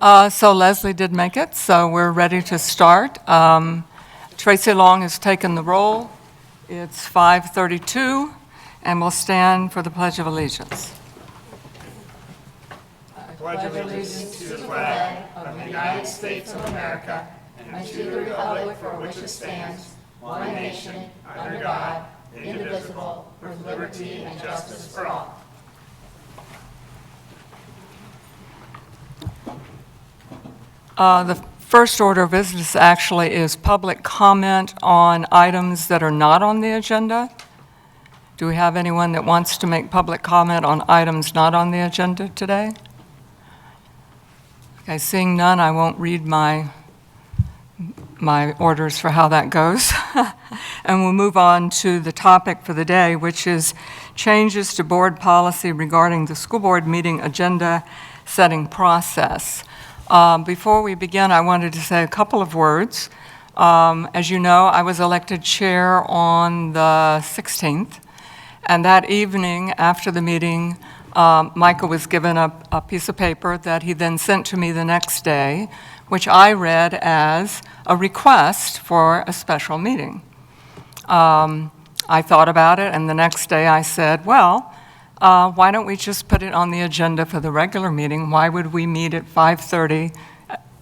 So Leslie did make it, so we're ready to start. Tracy Long has taken the roll. It's 5:32, and we'll stand for the Pledge of Allegiance. I pledge allegiance to the flag of the United States of America and to the republic for which it stands, one nation, under God, indivisible, with liberty and justice for all. The first order of business actually is public comment on items that are not on the agenda. Do we have anyone that wants to make public comment on items not on the agenda today? Okay, seeing none, I won't read my orders for how that goes. And we'll move on to the topic for the day, which is changes to board policy regarding the school board meeting agenda setting process. Before we begin, I wanted to say a couple of words. As you know, I was elected chair on the 16th, and that evening after the meeting, Michael was given a piece of paper that he then sent to me the next day, which I read as a request for a special meeting. I thought about it, and the next day I said, well, why don't we just put it on the agenda for the regular meeting? Why would we meet at 5:30,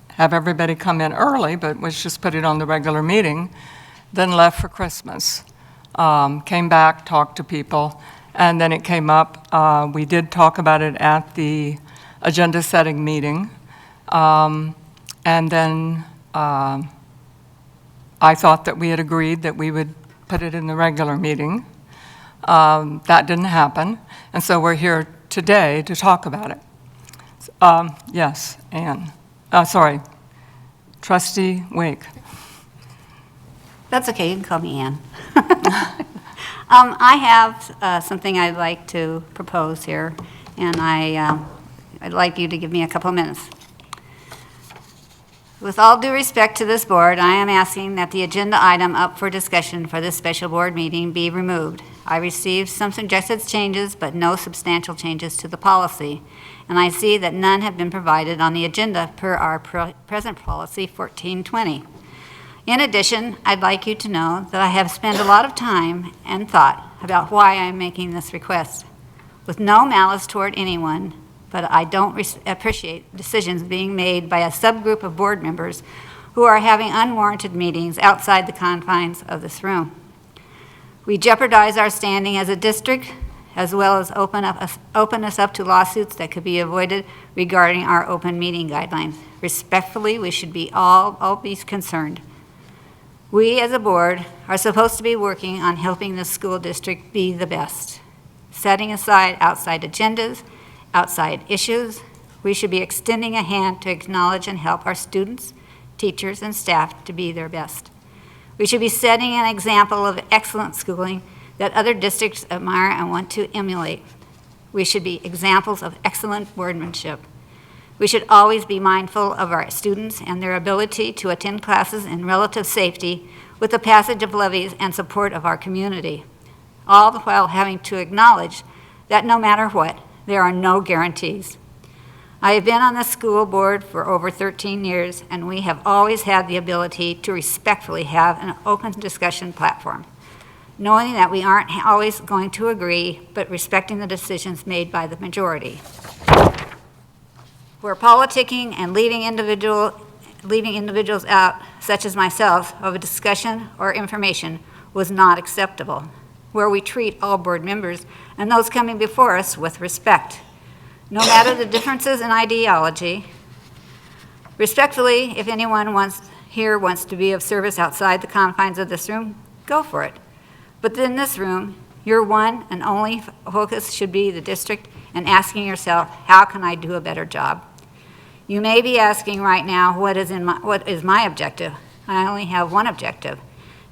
have everybody come in early, but let's just put it on the regular meeting? Then left for Christmas. Came back, talked to people, and then it came up. We did talk about it at the agenda setting meeting. And then I thought that we had agreed that we would put it in the regular meeting. That didn't happen, and so we're here today to talk about it. Yes, Ann. Sorry, Trustee Wake. That's okay, you can call me Ann. I have something I'd like to propose here, and I'd like you to give me a couple minutes. With all due respect to this board, I am asking that the agenda item up for discussion for this special board meeting be removed. I received some suggested changes, but no substantial changes to the policy, and I see that none have been provided on the agenda per our present policy 1420. In addition, I'd like you to know that I have spent a lot of time and thought about why I'm making this request. With no malice toward anyone, but I don't appreciate decisions being made by a subgroup of board members who are having unwarranted meetings outside the confines of this room. We jeopardize our standing as a district, as well as open us up to lawsuits that could be avoided regarding our open meeting guidelines. Respectfully, we should be all be concerned. We as a board are supposed to be working on helping the school district be the best. Setting aside outside agendas, outside issues, we should be extending a hand to acknowledge and help our students, teachers, and staff to be their best. We should be setting an example of excellent schooling that other districts admire and want to emulate. We should be examples of excellent boardmanship. We should always be mindful of our students and their ability to attend classes in relative safety with the passage of levies and support of our community, all the while having to acknowledge that no matter what, there are no guarantees. I have been on the school board for over 13 years, and we have always had the ability to respectfully have an open discussion platform, knowing that we aren't always going to agree, but respecting the decisions made by the majority. Where politicking and leaving individuals out, such as myself, of a discussion or information was not acceptable. Where we treat all board members and those coming before us with respect, no matter the differences in ideology. Respectfully, if anyone wants to be of service outside the confines of this room, go for it. But in this room, your one and only focus should be the district and asking yourself, how can I do a better job? You may be asking right now, what is my objective? I only have one objective,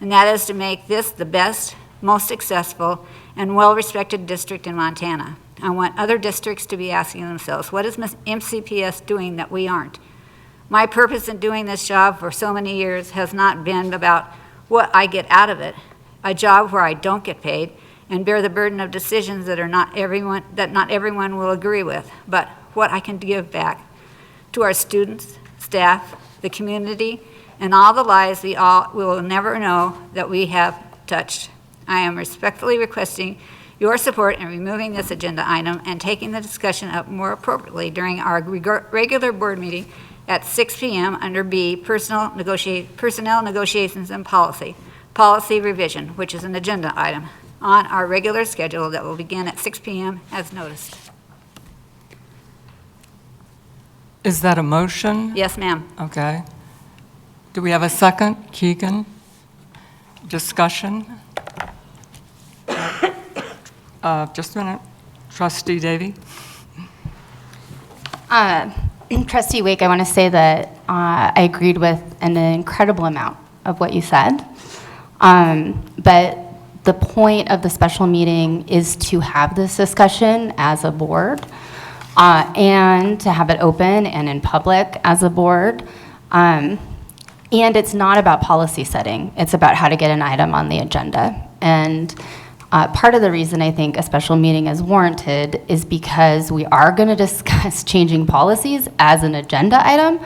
and that is to make this the best, most successful, and well-respected district in Montana. I want other districts to be asking themselves, what is MCPS doing that we aren't? My purpose in doing this job for so many years has not been about what I get out of it, a job where I don't get paid and bear the burden of decisions that not everyone will agree with, but what I can give back to our students, staff, the community, and all the lives we will never know that we have touched. I am respectfully requesting your support in removing this agenda item and taking the discussion up more appropriately during our regular board meeting at 6 p.m. under B, Personnel Negotiations and Policy Revision, which is an agenda item on our regular schedule that will begin at 6 p.m. as noticed. Is that a motion? Yes, ma'am. Okay. Do we have a second? Keegan? Discussion? Just a minute. Trustee Davy? Trustee Wake, I want to say that I agreed with an incredible amount of what you said. But the point of the special meeting is to have this discussion as a board and to have it open and in public as a board. And it's not about policy setting. It's about how to get an item on the agenda. And part of the reason I think a special meeting is warranted is because we are going to discuss changing policies as an agenda item,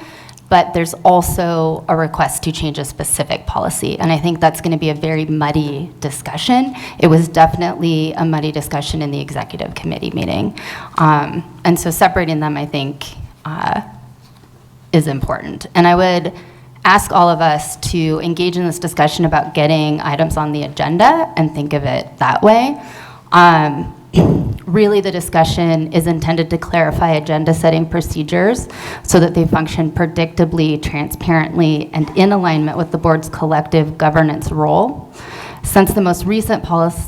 but there's also a request to change a specific policy. And I think that's going to be a very muddy discussion. It was definitely a muddy discussion in the executive committee meeting. And so separating them, I think, is important. And I would ask all of us to engage in this discussion about getting items on the agenda and think of it that way. Really, the discussion is intended to clarify agenda setting procedures so that they function predictably, transparently, and in alignment with the board's collective governance role. Since the most recent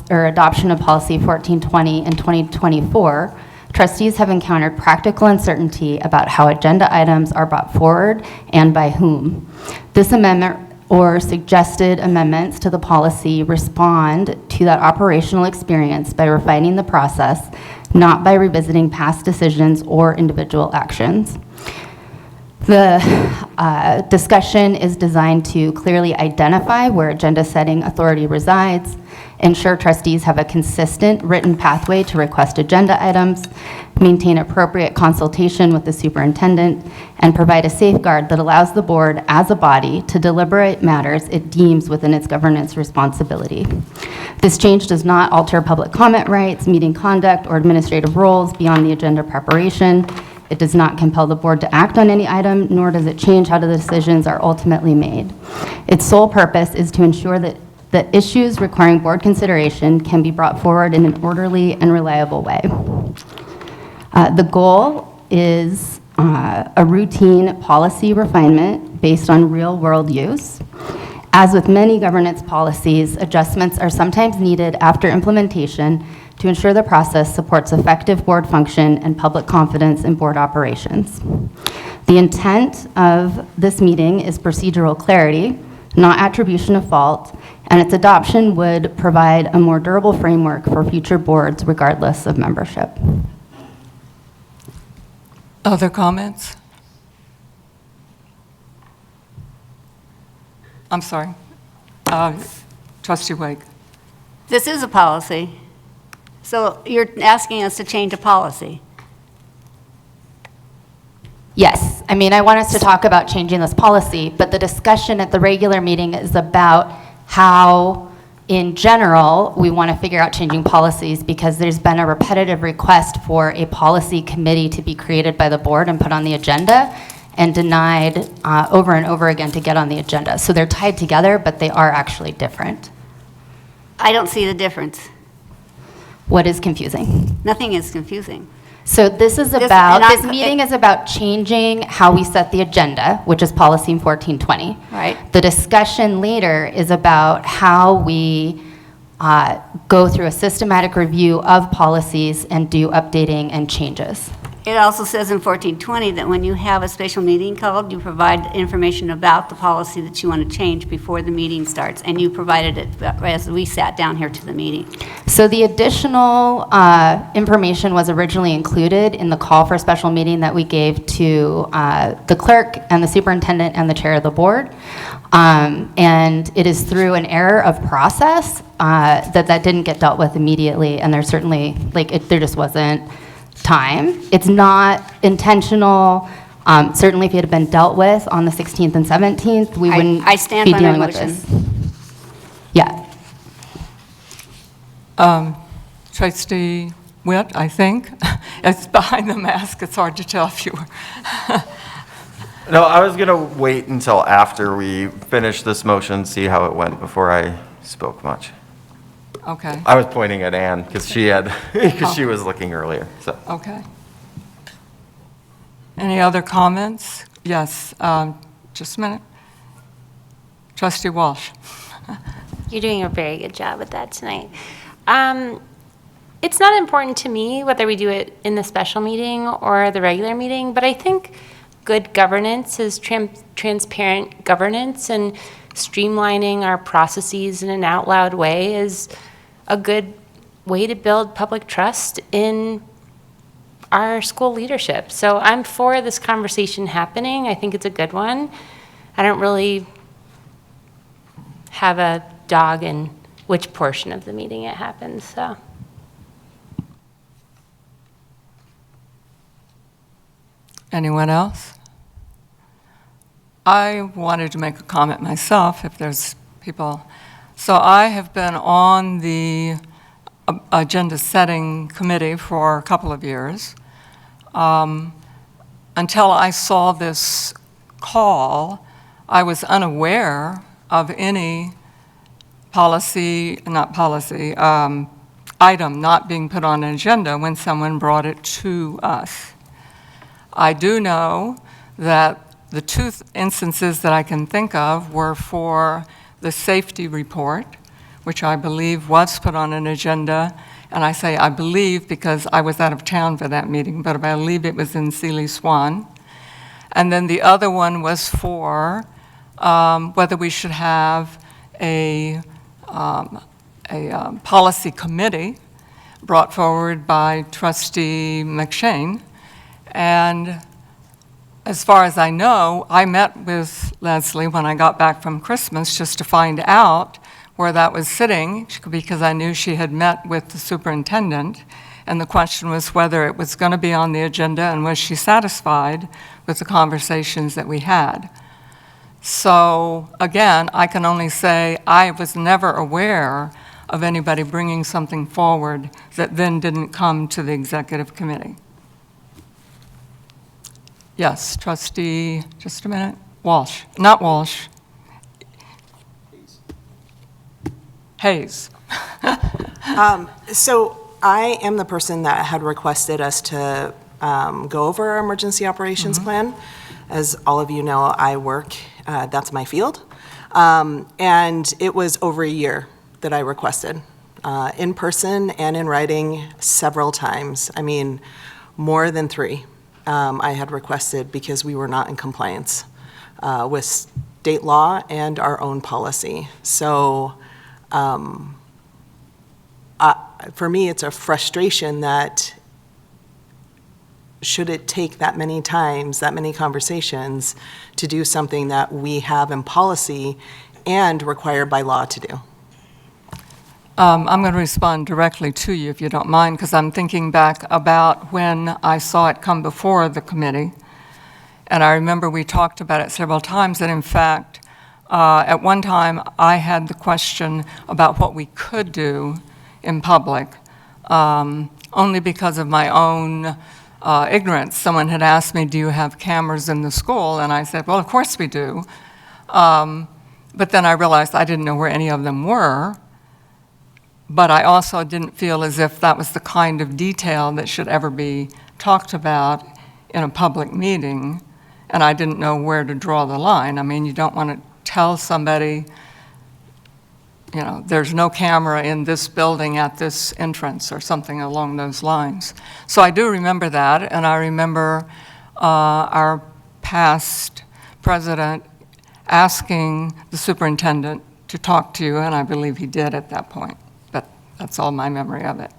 adoption of Policy 1420 in 2024, trustees have encountered practical uncertainty about how agenda items are brought forward and by whom. This amendment or suggested amendments to the policy respond to that operational experience by refining the process, not by revisiting past decisions or individual actions. The discussion is designed to clearly identify where agenda setting authority resides, ensure trustees have a consistent written pathway to request agenda items, maintain appropriate consultation with the superintendent, and provide a safeguard that allows the board as a body to deliberate matters it deems within its governance responsibility. This change does not alter public comment rights, meeting conduct, or administrative roles beyond the agenda preparation. It does not compel the board to act on any item, nor does it change how the decisions are ultimately made. Its sole purpose is to ensure that the issues requiring board consideration can be brought forward in an orderly and reliable way. The goal is a routine policy refinement based on real-world use. As with many governance policies, adjustments are sometimes needed after implementation to ensure the process supports effective board function and public confidence in board operations. The intent of this meeting is procedural clarity, not attribution of fault, and its adoption would provide a more durable framework for future boards regardless of membership. Other comments? I'm sorry. Trustee Wake. This is a policy. So you're asking us to change a policy. Yes, I mean, I want us to talk about changing this policy, but the discussion at the regular meeting is about how, in general, we want to figure out changing policies because there's been a repetitive request for a policy committee to be created by the board and put on the agenda and denied over and over again to get on the agenda. So they're tied together, but they are actually different. I don't see the difference. What is confusing? Nothing is confusing. So this meeting is about changing how we set the agenda, which is policy 1420. Right. The discussion later is about how we go through a systematic review of policies and do updating and changes. It also says in 1420 that when you have a special meeting called, you provide information about the policy that you want to change before the meeting starts, and you provided it as we sat down here to the meeting. So the additional information was originally included in the call for a special meeting that we gave to the clerk and the superintendent and the chair of the board. And it is through an error of process that didn't get dealt with immediately, and there's certainly, there just wasn't time. It's not intentional. Certainly, if it had been dealt with on the 16th and 17th, we wouldn't I stand be by my dealing with motion. this. Yeah. Trustee Witt, I think. It's behind the mask. It's hard to tell if you were. No, I was going to wait until after we finish this motion, see how it went before I spoke much. Okay, I was pointing at Ann because she was looking earlier, so. okay. Any other comments? Yes, just a minute. Trustee Walsh. You're doing a very good job with that tonight. It's not important to me whether we do it in the special meeting or the regular meeting, but I think good governance is transparent governance, and streamlining our processes in an out loud way is a good way to build public trust in our school leadership. So I'm for this conversation happening. I think it's a good one. I don't really have a dog in which portion of the meeting it happens, so. Anyone else? I wanted to make a comment myself, if there's people. So I have been on the agenda setting committee for a couple of years. Until I saw this call, I was unaware of any item not being put on an agenda when someone brought it to us. I do know that the two instances that I can think of were for the safety report, which I believe was put on an agenda, and I say I believe because I was out of town for that meeting, but I believe it was in Sealy Swan. And then the other one was for whether we should have a policy committee brought forward by Trustee McShane. And as far as I know, I met with Leslie when I got back from Christmas just to find out where that was sitting, because I knew she had met with the superintendent, and the question was whether it was going to be on the agenda and was she satisfied with the conversations that we had. So again, I can only say I was never aware of anybody bringing something forward that then didn't come to the executive committee. Yes, trustee, just a minute, Walsh, not Walsh. Hayes. So I am the person that had requested us to go over our emergency operations plan. As all of you know, I work, that's my field. And it was over a year that I requested, in person and in writing several times. I mean, more than 3 I had requested because we were not in compliance with state law and our own policy. So for me, it's a frustration that should it take that many times, that many conversations to do something that we have in policy and required by law to do? I'm going to respond directly to you, if you don't mind, because I'm thinking back about when I saw it come before the committee. And I remember we talked about it several times, and in fact, at one time, I had the question about what we could do in public, only because of my own ignorance. Someone had asked me, do you have cameras in the school? And I said, well, of course we do. But then I realized I didn't know where any of them were. But I also didn't feel as if that was the kind of detail that should ever be talked about in a public meeting. And I didn't know where to draw the line. I mean, you don't want to tell somebody, you know, there's no camera in this building at this entrance or something along those lines. So I do remember that, and I remember our past president asking the superintendent to talk to you, and I believe he did at that point. But that's all my memory of it.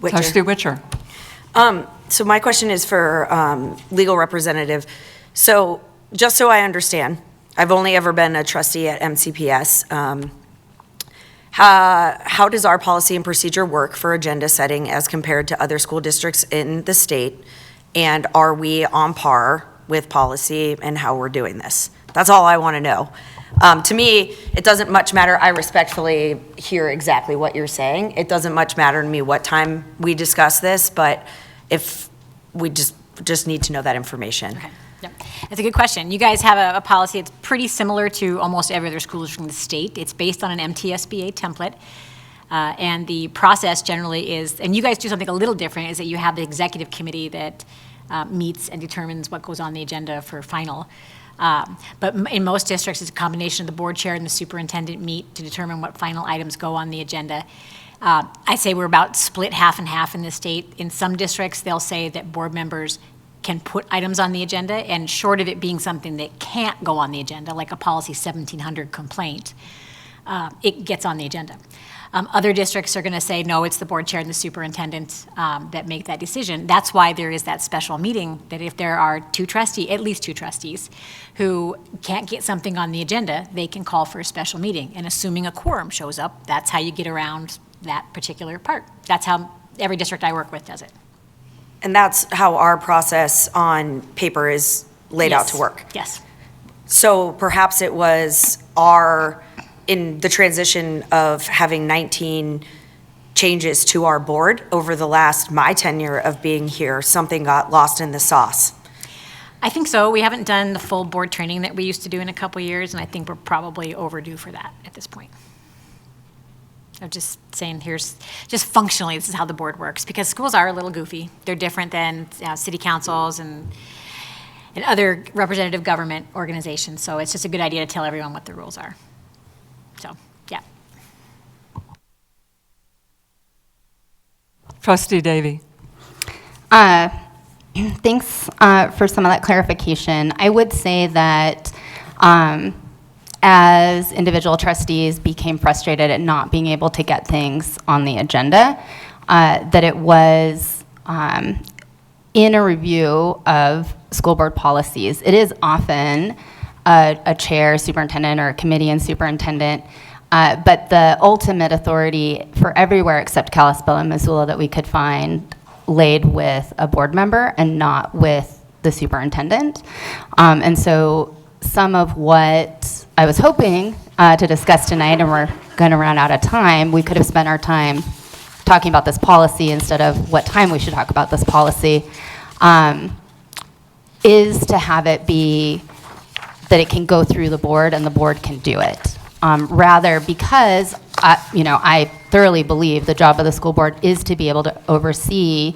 Trustee Witcher. So my question is for legal representative. So just so I understand, I've only ever been a trustee at MCPS. How does our policy and procedure work for agenda setting as compared to other school districts in the state? And are we on par with policy and how we're doing this? That's all I want to know. To me, it doesn't much matter. I respectfully hear exactly what you're saying. It doesn't much matter to me what time we discuss this, but if we just need to know that information. Okay. Yep. That's a good question. You guys have a policy that's pretty similar to almost every other school from the state. It's based on an MTSBA template. And the process generally is, and you guys do something a little different, is that you have the executive committee that meets and determines what goes on the agenda for final. But in most districts, it's a combination of the board chair and the superintendent meet to determine what final items go on the agenda. I'd say we're about split half and half in the state. In some districts, they'll say that board members can put items on the agenda, and short of it being something that can't go on the agenda, like a policy 1700 complaint, it gets on the agenda. Other districts are going to say, no, it's the board chair and the superintendent that make that decision. That's why there is that special meeting, that if there are at least two trustees, who can't get something on the agenda, they can call for a special meeting. And assuming a quorum shows up, that's how you get around that particular part. That's how every district I work with does it. And that's how our process on paper is laid out to work. Yes. So perhaps it was in the transition of having 19 changes to our board over my tenure of being here, something got lost in the sauce. I think so. We haven't done the full board training that we used to do in a couple years, and I think we're probably overdue for that at this point. I'm just saying, just functionally, this is how the board works, because schools are a little goofy. They're different than city councils and other representative government organizations, so it's just a good idea to tell everyone what the rules are. So, yeah. Trustee Davy. Thanks for some of that clarification. I would say that as individual trustees became frustrated at not being able to get things on the agenda, that it was in a review of school board policies. It is often a chair, superintendent, or a committee and superintendent, but the ultimate authority for everywhere except Kalispell and Missoula that we could find laid with a board member and not with the superintendent. And so some of what I was hoping to discuss tonight, and we're going to run out of time, we could have spent our time talking about this policy instead of what time we should talk about this policy, is to have it be that it can go through the board and the board can do it. Rather, because I thoroughly believe the job of the school board is to be able to oversee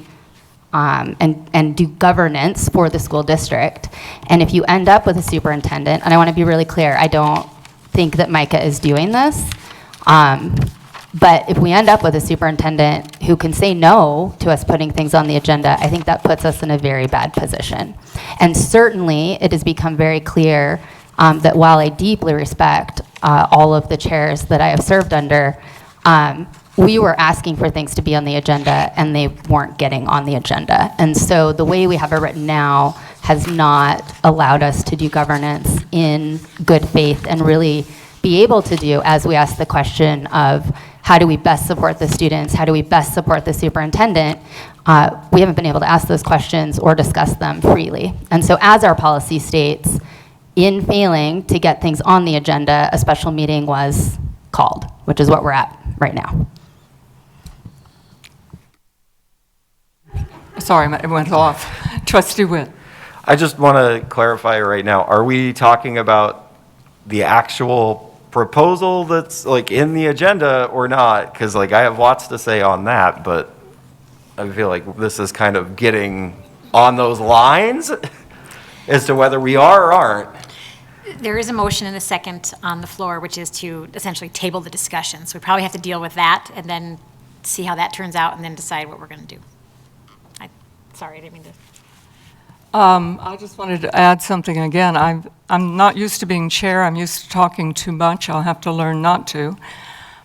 and do governance for the school district. And if you end up with a superintendent, and I want to be really clear, I don't think that Micah is doing this, but if we end up with a superintendent who can say no to us putting things on the agenda, I think that puts us in a very bad position. And certainly, it has become very clear that while I deeply respect all of the chairs that I have served under, we were asking for things to be on the agenda and they weren't getting on the agenda. And so the way we have it written now has not allowed us to do governance in good faith and really be able to do, as we ask the question of how do we best support the students, how do we best support the superintendent, we haven't been able to ask those questions or discuss them freely. And so as our policy states, in failing to get things on the agenda, a special meeting was called, which is what we're at right now. Sorry, it went off. Trustee Witt. I just want to clarify right now, are we talking about the actual proposal that's like in the agenda or not? Because like I have lots to say on that, but I feel like this is kind of getting on those lines as to whether we are or aren't. There is a motion and a second on the floor, which is to essentially table the discussion. So we probably have to deal with that and then see how that turns out and then decide what we're going to do. Sorry, I didn't mean to. I just wanted to add something again. I'm not used to being chair. I'm used to talking too much. I'll have to learn not to.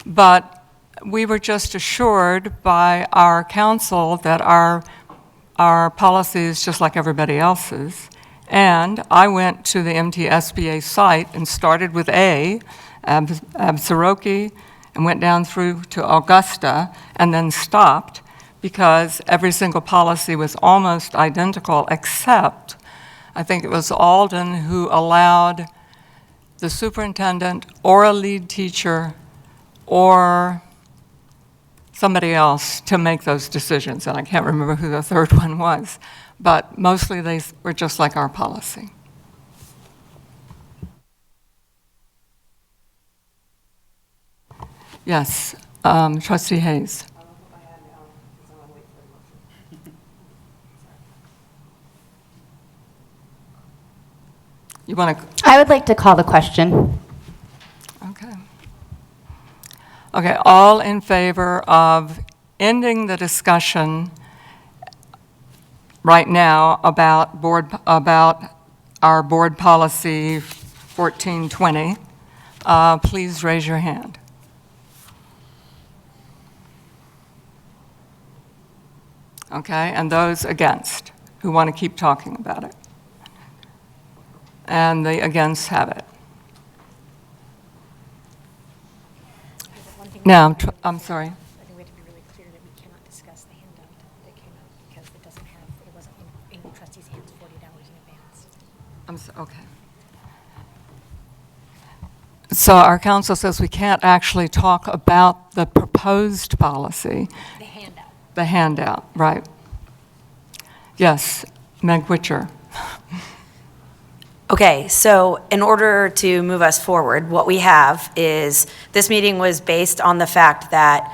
But we were just assured by our council that our policy is just like everybody else's. And I went to the MTSBA site and started with A, Absaroki, and went down through to Augusta and then stopped because every single policy was almost identical, except I think it was Alden who allowed the superintendent or a lead teacher or somebody else to make those decisions. And I can't remember who the third one was, but mostly they were just like our policy. Yes, Trustee Hayes. You want to? I would like to call the question. Okay. Okay, all in favor of ending the discussion right now about our board policy 1420, please raise your hand. Okay, and those against, who want to keep talking about it. And the against have it. Now, I'm sorry. I think we have to be really clear that we cannot discuss the handout that came out because it wasn't in the trustees' hands 48 hours in advance. Okay. So our counsel says we can't actually talk about the proposed policy. The handout. The handout, right. Yes, Meg Witcher. Okay, so in order to move us forward, what we have is, this meeting was based on the fact that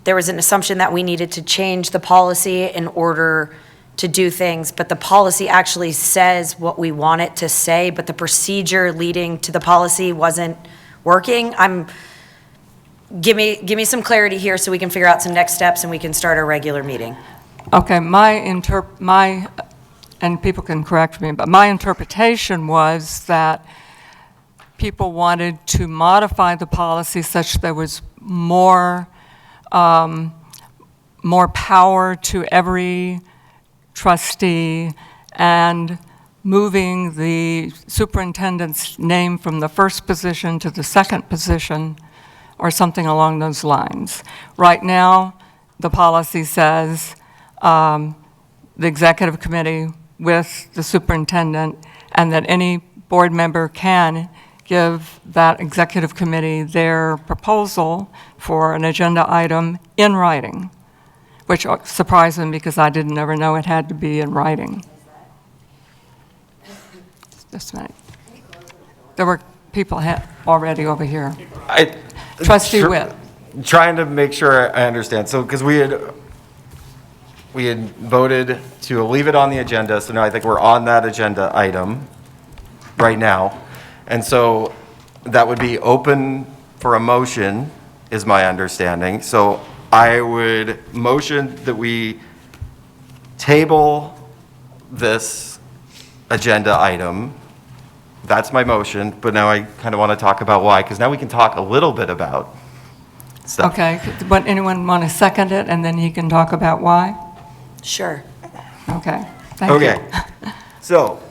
there was an assumption that we needed to change the policy in order to do things, but the policy actually says what we want it to say, but the procedure leading to the policy wasn't working. Give me some clarity here so we can figure out some next steps and we can start our regular meeting. Okay, and people can correct me, but my interpretation was that people wanted to modify the policy such there was more power to every trustee and moving the superintendent's name from the first position to the second position or something along those lines. Right now, the policy says the executive committee with the superintendent, and that any board member can give that executive committee their proposal for an agenda item in writing, which surprised me because I didn't ever know it had to be in writing. Just a minute. There were people already over here. Trustee Witt. Trying to make sure I understand. So, because we had voted to leave it on the agenda, so now I think we're on that agenda item right now. And so that would be open for a motion, is my understanding. So I would motion that we table this agenda item. That's my motion, but now I kind of want to talk about why, because now we can talk a little bit about stuff. Okay, but anyone want to second it, and then he can talk about why? Sure. Okay, thank you. Okay, so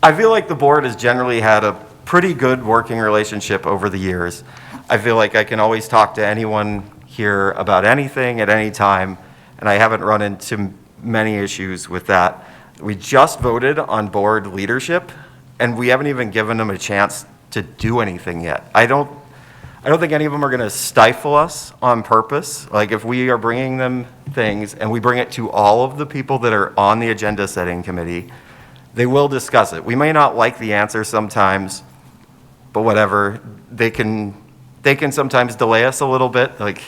I feel like the board has generally had a pretty good working relationship over the years. I feel like I can always talk to anyone here about anything at any time, and I haven't run into many issues with that. We just voted on board leadership, and we haven't even given them a chance to do anything yet. I don't think any of them are going to stifle us on purpose. Like, if we are bringing them things and we bring it to all of the people that are on the agenda setting committee, they will discuss it. We may not like the answer sometimes, but whatever. They can sometimes delay us a little bit, like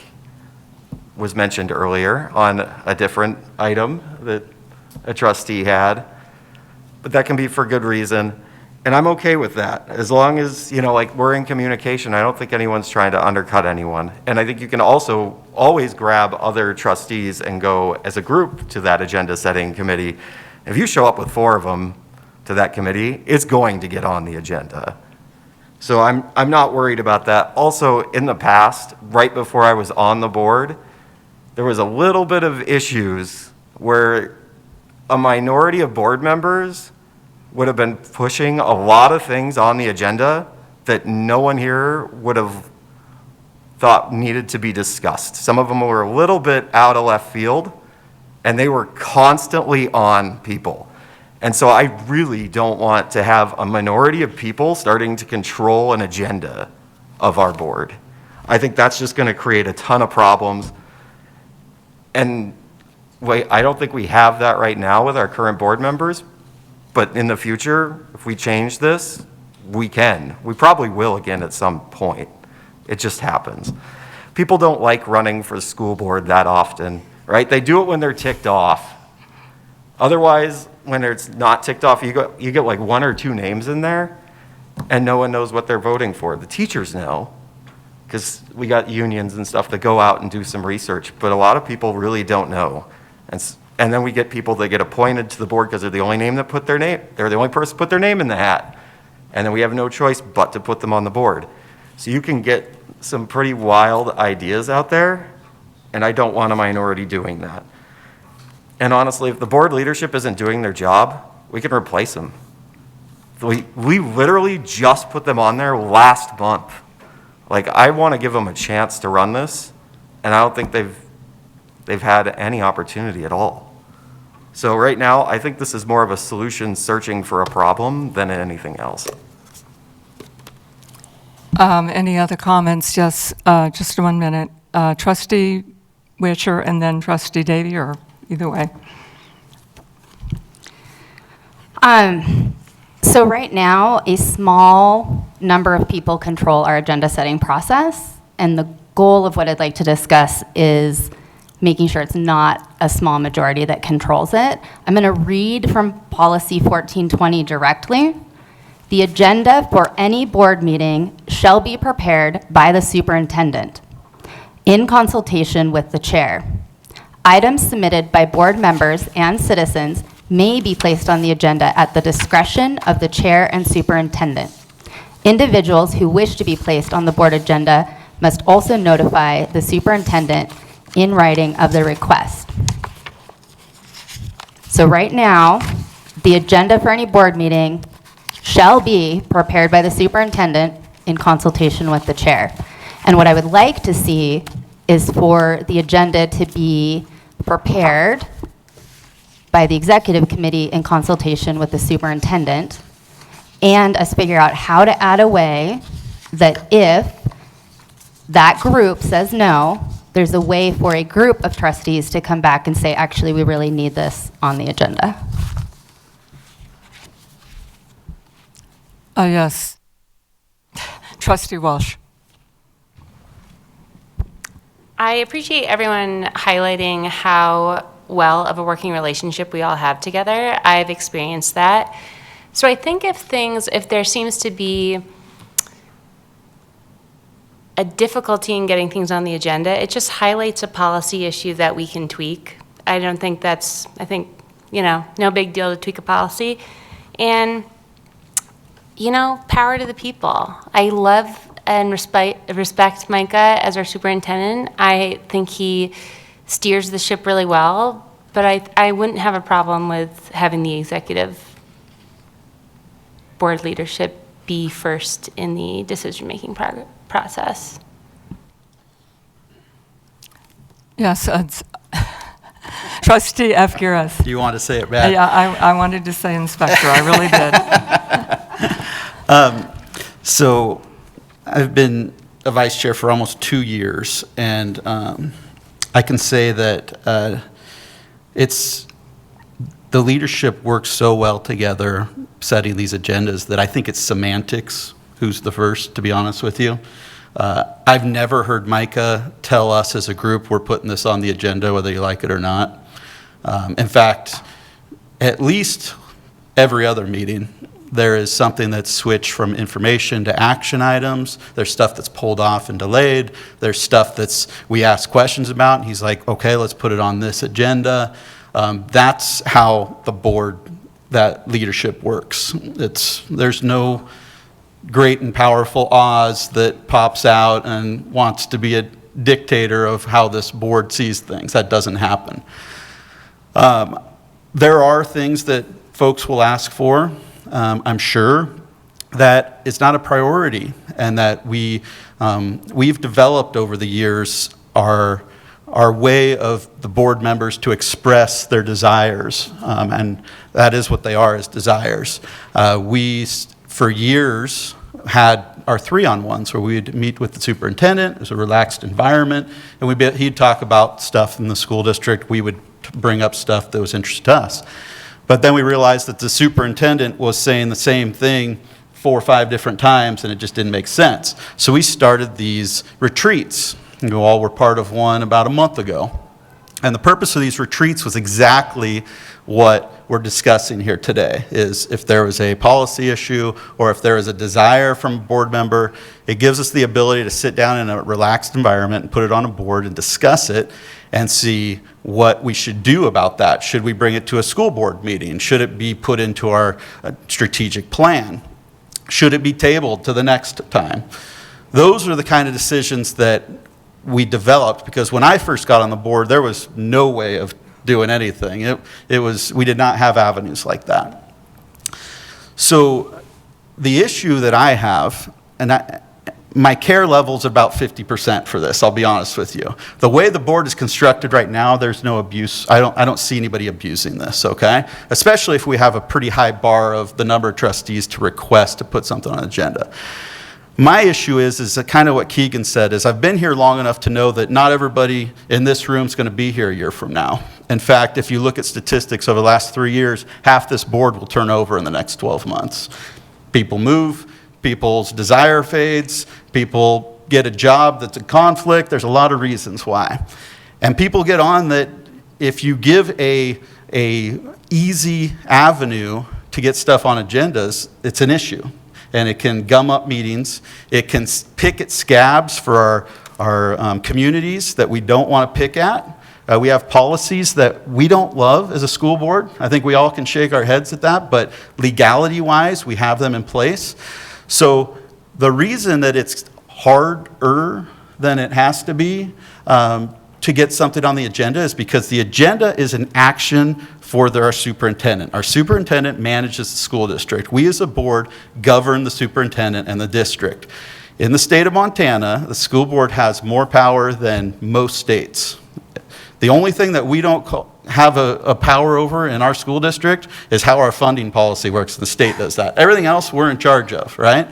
was mentioned earlier on a different item that a trustee had. But that can be for good reason. And I'm okay with that, as long as, like, we're in communication. I don't think anyone's trying to undercut anyone. And I think you can also always grab other trustees and go as a group to that agenda setting committee. If you show up with 4 of them to that committee, it's going to get on the agenda. So I'm not worried about that. Also, in the past, right before I was on the board, there was a little bit of issues where a minority of board members would have been pushing a lot of things on the agenda that no one here would have thought needed to be discussed. Some of them were a little bit out of left field, and they were constantly on people. And so I really don't want to have a minority of people starting to control an agenda of our board. I think that's just going to create a ton of problems. And I don't think we have that right now with our current board members, but in the future, if we change this, we can. We probably will again at some point. It just happens. People don't like running for the school board that often, right? They do it when they're ticked off. Otherwise, when it's not ticked off, you get like 1 or 2 names in there, and no one knows what they're voting for. The teachers know, because we got unions and stuff that go out and do some research, but a lot of people really don't know. And then we get people that get appointed to the board because they're the only they're the only person to put their name in the hat. And then we have no choice but to put them on the board. So you can get some pretty wild ideas out there, and I don't want a minority doing that. And honestly, if the board leadership isn't doing their job, we can replace them. We literally just put them on there last month. Like, I want to give them a chance to run this, and I don't think they've had any opportunity at all. So right now, I think this is more of a solution searching for a problem than anything else. Any other comments? Just 1 minute. Trustee Witcher and then Trustee Davy, or either way. So right now, a small number of people control our agenda setting process, and the goal of what I'd like to discuss is making sure it's not a small majority that controls it. I'm going to read from Policy 1420 directly. The agenda for any board meeting shall be prepared by the superintendent in consultation with the chair. Items submitted by board members and citizens may be placed on the agenda at the discretion of the chair and superintendent. Individuals who wish to be placed on the board agenda must also notify the superintendent in writing of the request. So right now, the agenda for any board meeting shall be prepared by the superintendent in consultation with the chair. And what I would like to see is for the agenda to be prepared by the executive committee in consultation with the superintendent, and us figure out how to add a way that if that group says no, there's a way for a group of trustees to come back and say, actually, we really need this on the agenda. Yes. Trustee Walsh. I appreciate everyone highlighting how well of a working relationship we all have together. I've experienced that. So I think if there seems to be a difficulty in getting things on the agenda, it just highlights a policy issue that we can tweak. I think, no big deal to tweak a policy. And, power to the people. I love and respect Micah as our superintendent. I think he steers the ship really well, but I wouldn't have a problem with having the executive board leadership be first in the decision-making process. Yes, Trustee Efgiras. Do you want to say it back? Yeah, I wanted to say inspector, I really did. So I've been a vice chair for almost 2 years, and I can say that the leadership works so well together setting these agendas that I think it's semantics who's the first, to be honest with you. I've never heard Micah tell us as a group, we're putting this on the agenda whether you like it or not. In fact, at least every other meeting, there is something that's switched from information to action items. There's stuff that's pulled off and delayed. There's stuff we ask questions about, and he's like, okay, let's put it on this agenda. That's how the board, that leadership works. There's no great and powerful Oz that pops out and wants to be a dictator of how this board sees things. That doesn't happen. There are things that folks will ask for, I'm sure. that it's not a priority, and that we've developed over the years our way of the board members to express their desires, and that is what they are, is desires. We, for years, had our 3-on-1s where we'd meet with the superintendent. It was a relaxed environment, and he'd talk about stuff in the school district. We would bring up stuff that was interesting to us. But then we realized that the superintendent was saying the same thing 4 or 5 different times, and it just didn't make sense. So we started these retreats. You all were part of one about a month ago. And the purpose of these retreats was exactly what we're discussing here today, is if there was a policy issue or if there is a desire from a board member, it gives us the ability to sit down in a relaxed environment and put it on a board and discuss it and see what we should do about that. Should we bring it to a school board meeting? Should it be put into our strategic plan? Should it be tabled to the next time? Those are the kind of decisions that we developed, because when I first got on the board, there was no way of doing anything. We did not have avenues like that. So the issue that I have, and my care level's about 50% for this, I'll be honest with you. The way the board is constructed right now, there's no abuse. I don't see anybody abusing this, okay? Especially if we have a pretty high bar of the number of trustees to request to put something on the agenda. My issue is kind of what Keegan said, is I've been here long enough to know that not everybody in this room is going to be here a year from now. In fact, if you look at statistics over the last 3 years, half this board will turn over in the next 12 months. People move, people's desire fades, people get a job that's a conflict. There's a lot of reasons why. And people get on that if you give a easy avenue to get stuff on agendas, it's an issue. And it can gum up meetings. It can pick at scabs for our communities that we don't want to pick at. We have policies that we don't love as a school board. I think we all can shake our heads at that, but legality-wise, we have them in place. So the reason that it's harder than it has to be to get something on the agenda is because the agenda is an action for our superintendent. Our superintendent manages the school district. We as a board govern the superintendent and the district. In the state of Montana, the school board has more power than most states. The only thing that we don't have a power over in our school district is how our funding policy works. The state does that. Everything else we're in charge of, right?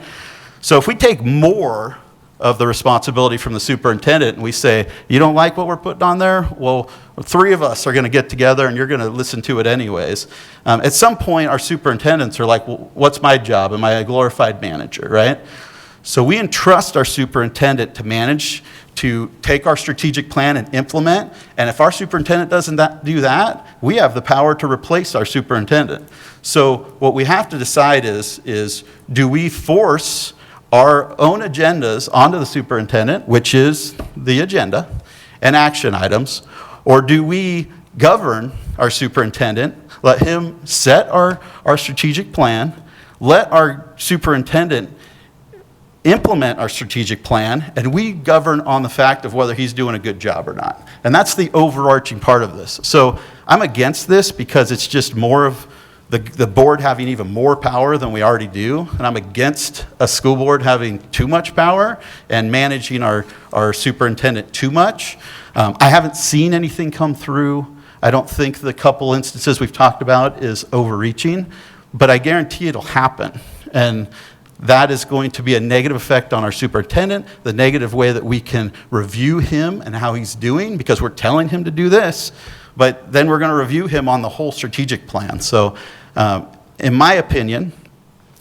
So if we take more of the responsibility from the superintendent and we say, you don't like what we're putting on there? Well, 3 of us are going to get together and you're going to listen to it anyways. At some point, our superintendents are like, well, what's my job? Am I a glorified manager, right? So we entrust our superintendent to manage, to take our strategic plan and implement. And if our superintendent doesn't do that, we have the power to replace our superintendent. So what we have to decide is do we force our own agendas onto the superintendent, which is the agenda, and action items, or do we govern our superintendent, let him set our strategic plan, let our superintendent implement our strategic plan, and we govern on the fact of whether he's doing a good job or not. And that's the overarching part of this. So I'm against this because it's just more of the board having even more power than we already do, and I'm against a school board having too much power and managing our superintendent too much. I haven't seen anything come through. I don't think the couple instances we've talked about is overreaching, but I guarantee it'll happen. And that is going to be a negative effect on our superintendent, the negative way that we can review him and how he's doing, because we're telling him to do this, but then we're going to review him on the whole strategic plan. So in my opinion,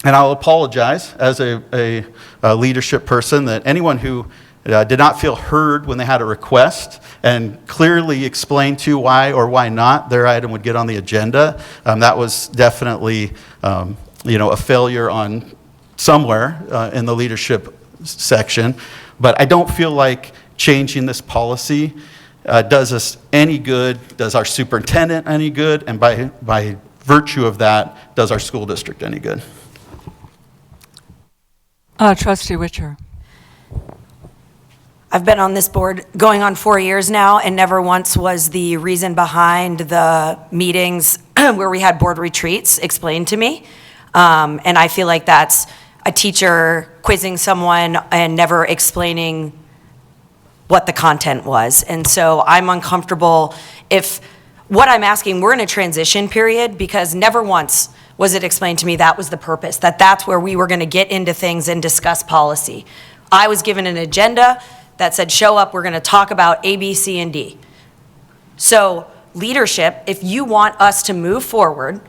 and I'll apologize as a leadership person, that anyone who did not feel heard when they had a request and clearly explained to why or why not their item would get on the agenda, that was definitely a failure on somewhere in the leadership section. But I don't feel like changing this policy does us any good, does our superintendent any good, and by virtue of that, does our school district any good. Trustee Witcher. I've been on this board going on 4 years now, and never once was the reason behind the meetings where we had board retreats explained to me. And I feel like that's a teacher quizzing someone and never explaining what the content was. And so I'm uncomfortable if what I'm asking, we're in a transition period because never once was it explained to me that was the purpose, that that's where we were going to get into things and discuss policy. I was given an agenda that said, show up, we're going to talk about A, B, C, and D. So leadership, if you want us to move forward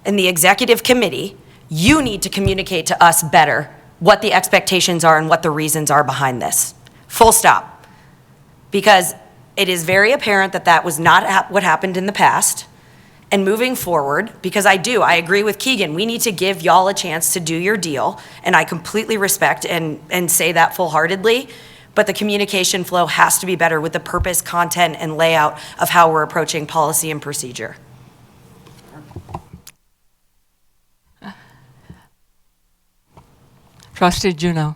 in the executive committee, you need to communicate to us better what the expectations are and what the reasons are behind this. Full stop. Because it is very apparent that that was not what happened in the past. And moving forward, because I agree with Keegan, we need to give y'all a chance to do your deal, and I completely respect and say that full-heartedly, but the communication flow has to be better with the purpose, content, and layout of how we're approaching policy and procedure. Trustee Juneau.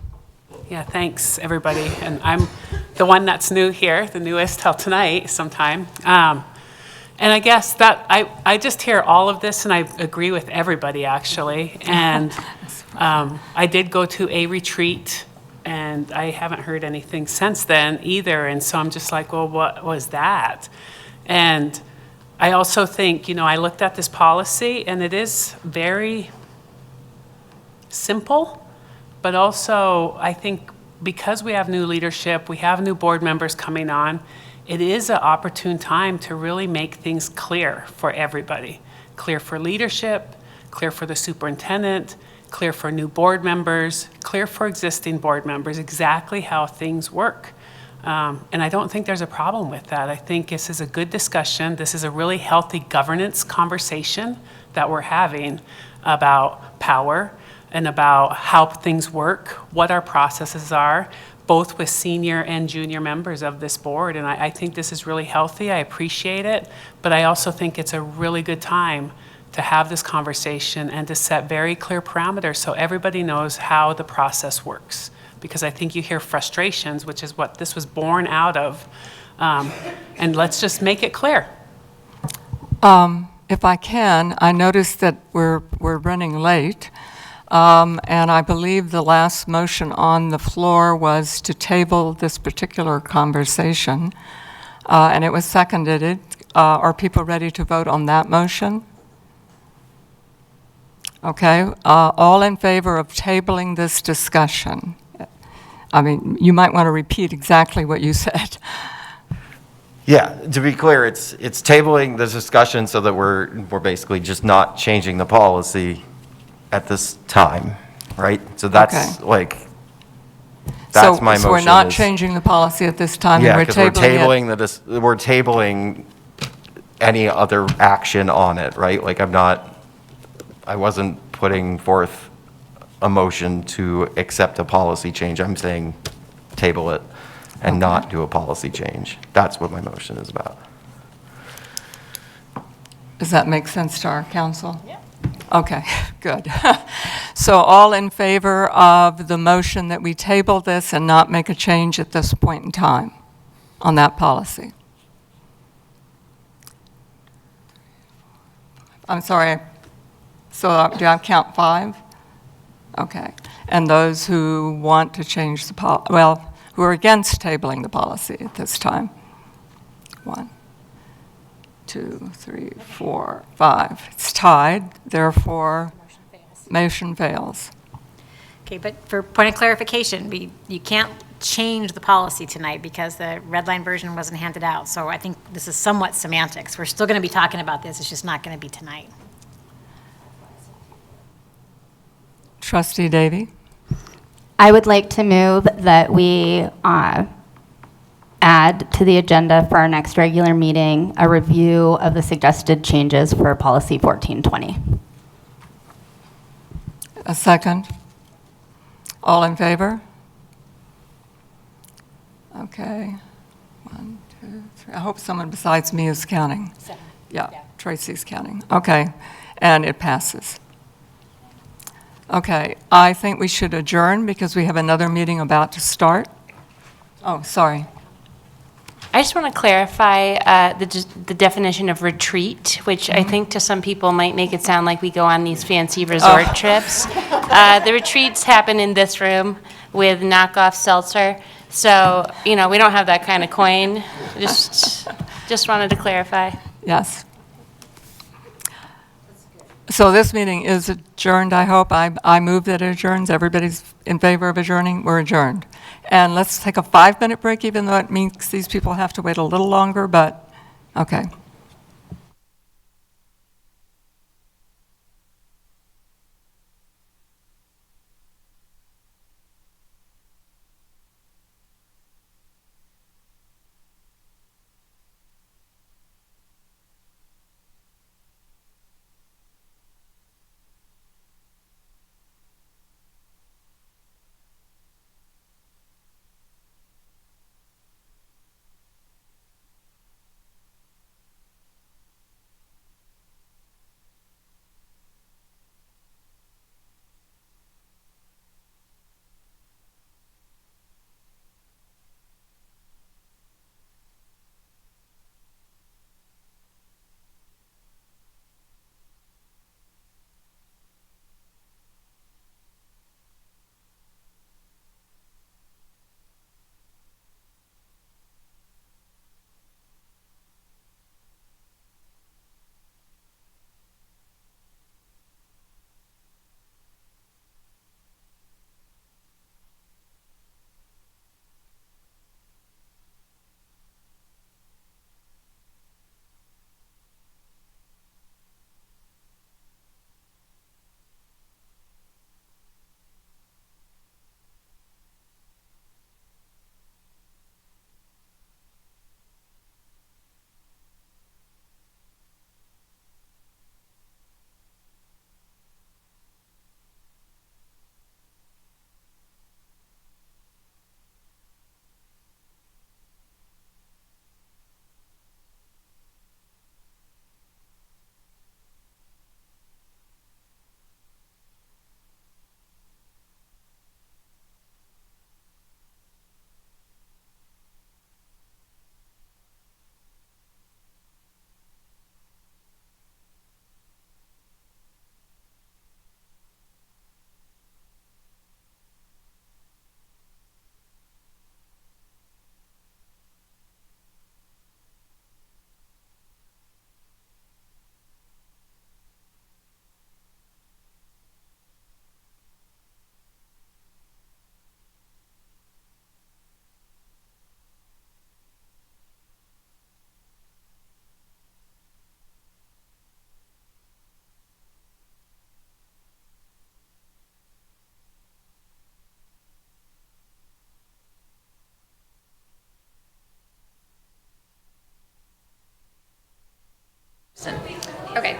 Yeah, thanks, everybody. And I'm the one that's new here, the newest till tonight sometime. And I guess that I just hear all of this and I agree with everybody, actually. And I did go to a retreat and I haven't heard anything since then either. And so I'm just like, well, what was that? And I also think, I looked at this policy and it is very simple. But also, I think because we have new leadership, we have new board members coming on, it is an opportune time to really make things clear for everybody. Clear for leadership, clear for the superintendent, clear for new board members, clear for existing board members, exactly how things work. And I don't think there's a problem with that. I think this is a good discussion. This is a really healthy governance conversation that we're having about power and about how things work, what our processes are, both with senior and junior members of this board. And I think this is really healthy. I appreciate it. But I also think it's a really good time to have this conversation and to set very clear parameters so everybody knows how the process works. Because I think you hear frustrations, which is what this was born out of. And let's just make it clear. If I can, I noticed that we're running late. And I believe the last motion on the floor was to table this particular conversation, and it was seconded. Are people ready to vote on that motion? Okay, all in favor of tabling this discussion? I mean, you might want to repeat exactly what you said. Yeah, to be clear, it's tabling the discussion so that we're basically just not changing the policy at this time, right? So that's Okay. that's my motion. So we're not is- changing the policy at this time, and Yeah, we're because tabling it. we're tabling any other action on it, right? I wasn't putting forth a motion to accept a policy change. I'm saying table it and not do a policy change. That's what my motion is about. Does that make sense to our council? Yeah. Okay, good. So all in favor of the motion that we table this and not make a change at this point in time on that policy? I'm sorry, so do I count 5? Okay. And those who want to change the who are against tabling the policy at this time? 1, 2, 3, 4, 5. It's tied, therefore, motion fails. Okay, but for point of clarification, you can't change the policy tonight because the red line version wasn't handed out. So I think this is somewhat semantics. We're still going to be talking about this. It's just not going to be tonight. Trustee Davy? I would like to move that we add to the agenda for our next regular meeting a review of the suggested changes for policy 1420. A second? All in favor? Okay. 1, 2, 3. I hope someone besides me is counting. 7. Yeah, Tracy's counting. Okay, and it passes. Okay, I think we should adjourn because we have another meeting about to start. Oh, sorry. I just want to clarify the definition of retreat, which I think to some people might make it sound like we go on these fancy resort trips. The retreats happen in this room with knockoff seltzer. So, we don't have that kind of coin. Just wanted to clarify. Yes. So this meeting is adjourned, I hope. I move that it adjourns. Everybody's in favor of adjourning? We're adjourned. And let's take a 5-minute break, even though it means these people have to wait a little longer, but, okay. Okay.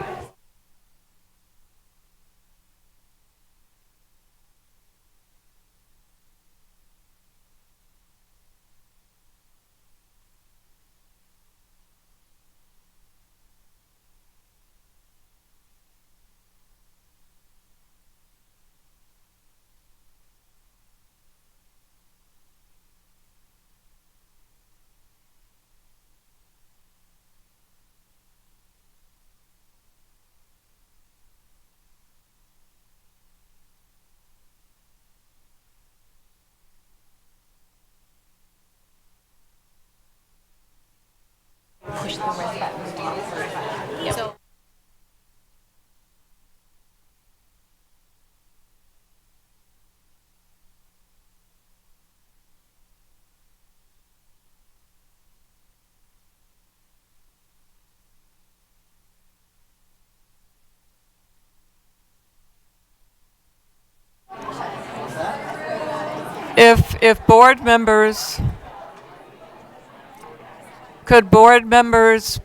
If board members, could board members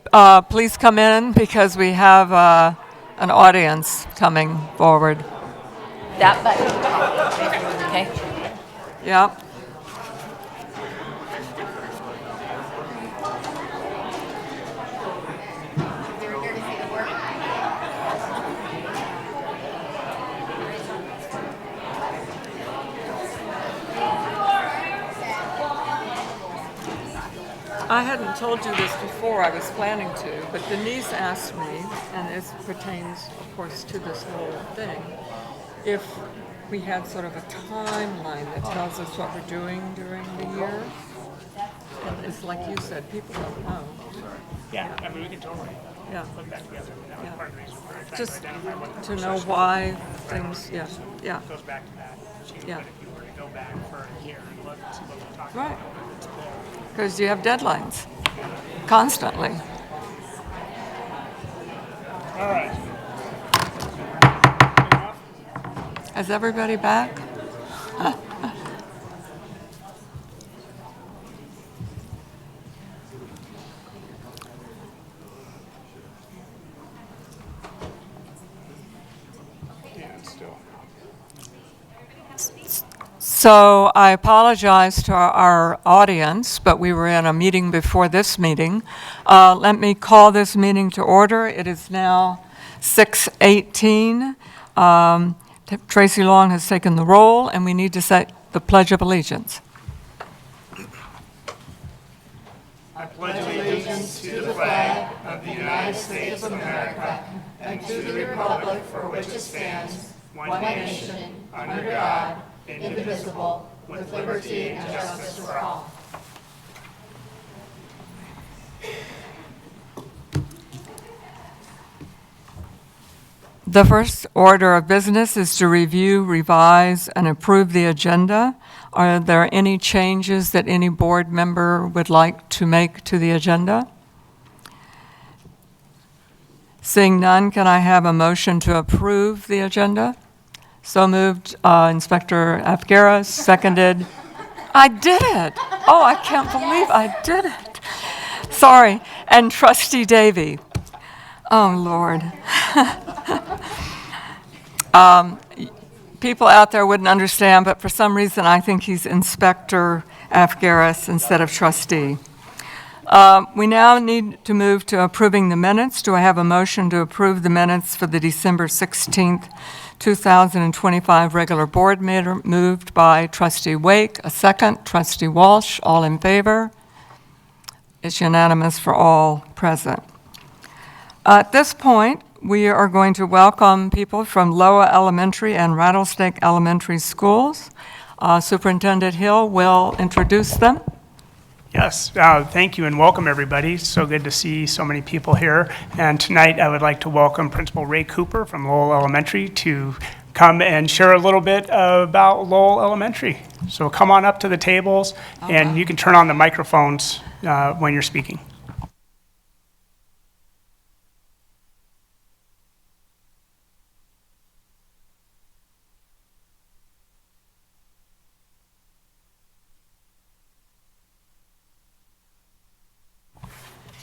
please come in because we have an audience coming forward. That button. Okay. Yep. I hadn't told you this before, I was planning to, but Denise asked me, and this pertains, of course, to this whole thing, if we had sort of a timeline that tells us what we're doing during the year. And it's like you said, people don't know. Yeah, I mean, we can totally Yeah. put that together. That was part of the reason for trying Just to identify what to know why things, yeah, yeah, goes back to that sheet. Yeah. But if you were to go back for a year and look and see what we're talking right. about. Because you have deadlines constantly. All right. Is everybody back? So I apologize to our audience, but we were in a meeting before this meeting. Let me call this meeting to order. It is now 6:18. Tracy Long has taken the roll, and we need to say the Pledge of Allegiance. I pledge allegiance to the flag of the United States of America and to the republic for which it stands, one nation, under God, indivisible, with liberty and justice for all. The first order of business is to review, revise, and approve the agenda. Are there any changes that any board member would like to make to the agenda? Seeing none, can I have a motion to approve the agenda? So moved, Inspector Afgaras, seconded. I did it. Oh, I can't believe I did it. Sorry. And Trustee Davy. Oh, Lord. People out there wouldn't understand, but for some reason I think he's Inspector Afgaras instead of trustee. We now need to move to approving the minutes. Do I have a motion to approve the minutes for the December 16th, 2025 regular board meeting? Moved by Trustee Wake, a second. Trustee Walsh, all in favor? It's unanimous for all present. At this point, we are going to welcome people from Loa Elementary and Rattlesnake Elementary Schools. Superintendent Hill will introduce them. Yes, thank you and welcome everybody. So good to see so many people here. And tonight I would like to welcome Principal Ray Cooper from Lowell Elementary to come and share a little bit about Lowell Elementary. So come on up to the tables and you can turn on the microphones when you're speaking.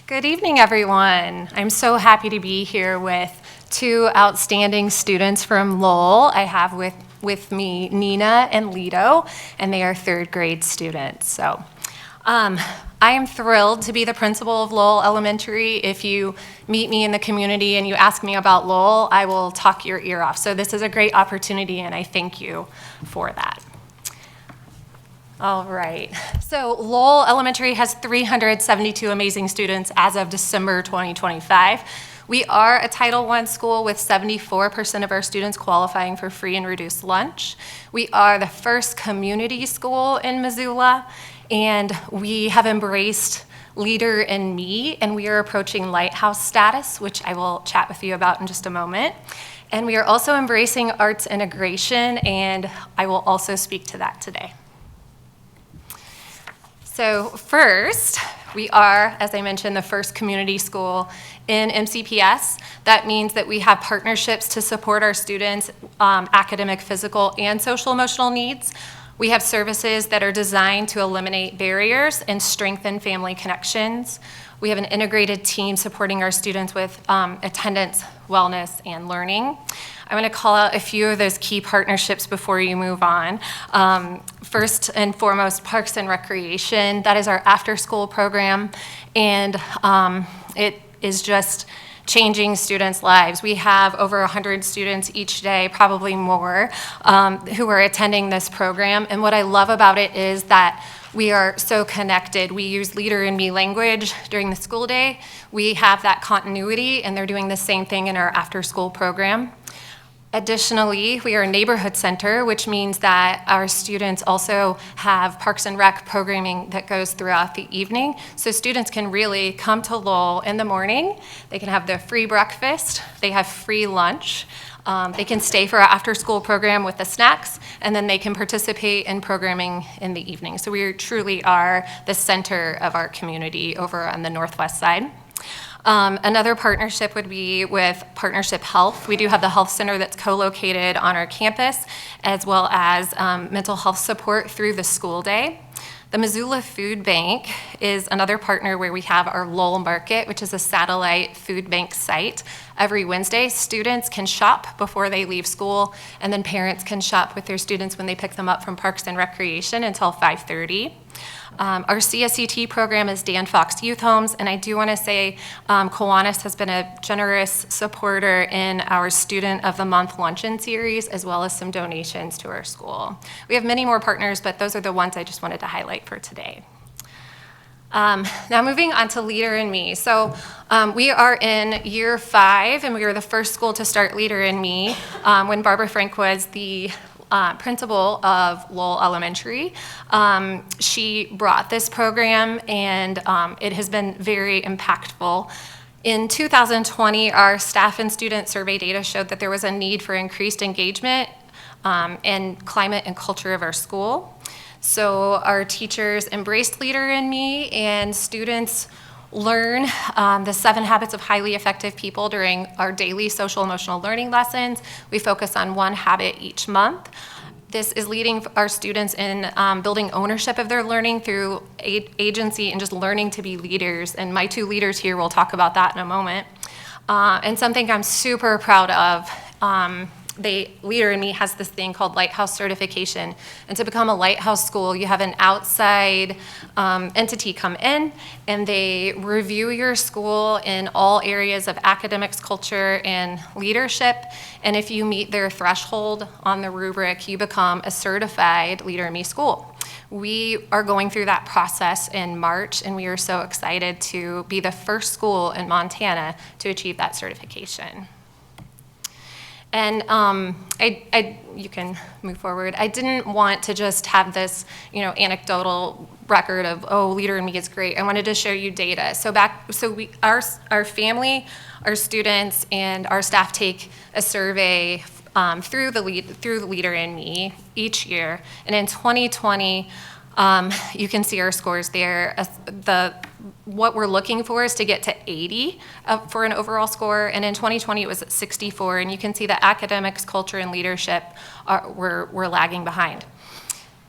Good evening, everyone. I'm so happy to be here with two outstanding students from Lowell. I have with me Nina and Lido, and they are third grade students. So I am thrilled to be the principal of Lowell Elementary. If you meet me in the community and you ask me about Lowell, I will talk your ear off. So this is a great opportunity, and I thank you for that. All right, so Lowell Elementary has 372 amazing students as of December 2025. We are a Title I school with 74% of our students qualifying for free and reduced lunch. We are the first community school in Missoula, and we have embraced Leader in Me, and we are approaching Lighthouse status, which I will chat with you about in just a moment. And we are also embracing arts integration, and I will also speak to that today. So first, we are, as I mentioned, the first community school in MCPS. That means that we have partnerships to support our students' academic, physical, and social emotional needs. We have services that are designed to eliminate barriers and strengthen family connections. We have an integrated team supporting our students with attendance, wellness, and learning. I want to call out a few of those key partnerships before you move on. First and foremost, Parks and Recreation. That is our after-school program, and it is just changing students' lives. We have over 100 students each day, probably more, who are attending this program. And what I love about it is that we are so connected. We use Leader in Me language during the school day. We have that continuity, and they're doing the same thing in our after-school program. Additionally, we are a neighborhood center, which means that our students also have Parks and Rec programming that goes throughout the evening. So students can really come to Lowell in the morning. They can have their free breakfast. They have free lunch. They can stay for our after-school program with the snacks, and then they can participate in programming in the evening. So we truly are the center of our community over on the northwest side. Another partnership would be with Partnership Health. We do have the health center that's co-located on our campus, as well as mental health support through the school day. The Missoula Food Bank is another partner where we have our Lowell Market, which is a satellite food bank site. Every Wednesday, students can shop before they leave school, and then parents can shop with their students when they pick them up from Parks and Recreation until 5:30. Our CSET program is Dan Fox Youth Homes, and I do want to say Kiwanis has been a generous supporter in our Student of the Month Luncheon Series, as well as some donations to our school. We have many more partners, but those are the ones I just wanted to highlight for today. Now moving on to Leader in Me. So we are in year 5, and we were the first school to start Leader in Me when Barbara Frank was the principal of Lowell Elementary. She brought this program, and it has been very impactful. In 2020, our staff and student survey data showed that there was a need for increased engagement and climate and culture of our school. So our teachers embraced Leader in Me, and students learn the 7 habits of highly effective people during our daily social emotional learning lessons. We focus on 1 habit each month. This is leading our students in building ownership of their learning through agency and just learning to be leaders. And my 2 leaders here will talk about that in a moment. And something I'm super proud of, Leader in Me has this thing called Lighthouse Certification. And to become a Lighthouse school, you have an outside entity come in, and they review your school in all areas of academics, culture, and leadership. And if you meet their threshold on the rubric, you become a certified Leader in Me school. We are going through that process in March, and we are so excited to be the first school in Montana to achieve that certification. And you can move forward. I didn't want to just have this, anecdotal record of, oh, Leader in Me is great. I wanted to show you data. Our family, our students, and our staff take a survey through the Leader in Me each year. And in 2020, you can see our scores there. What we're looking for is to get to 80 for an overall score, and in 2020 it was at 64, and you can see that academics, culture, and leadership were lagging behind.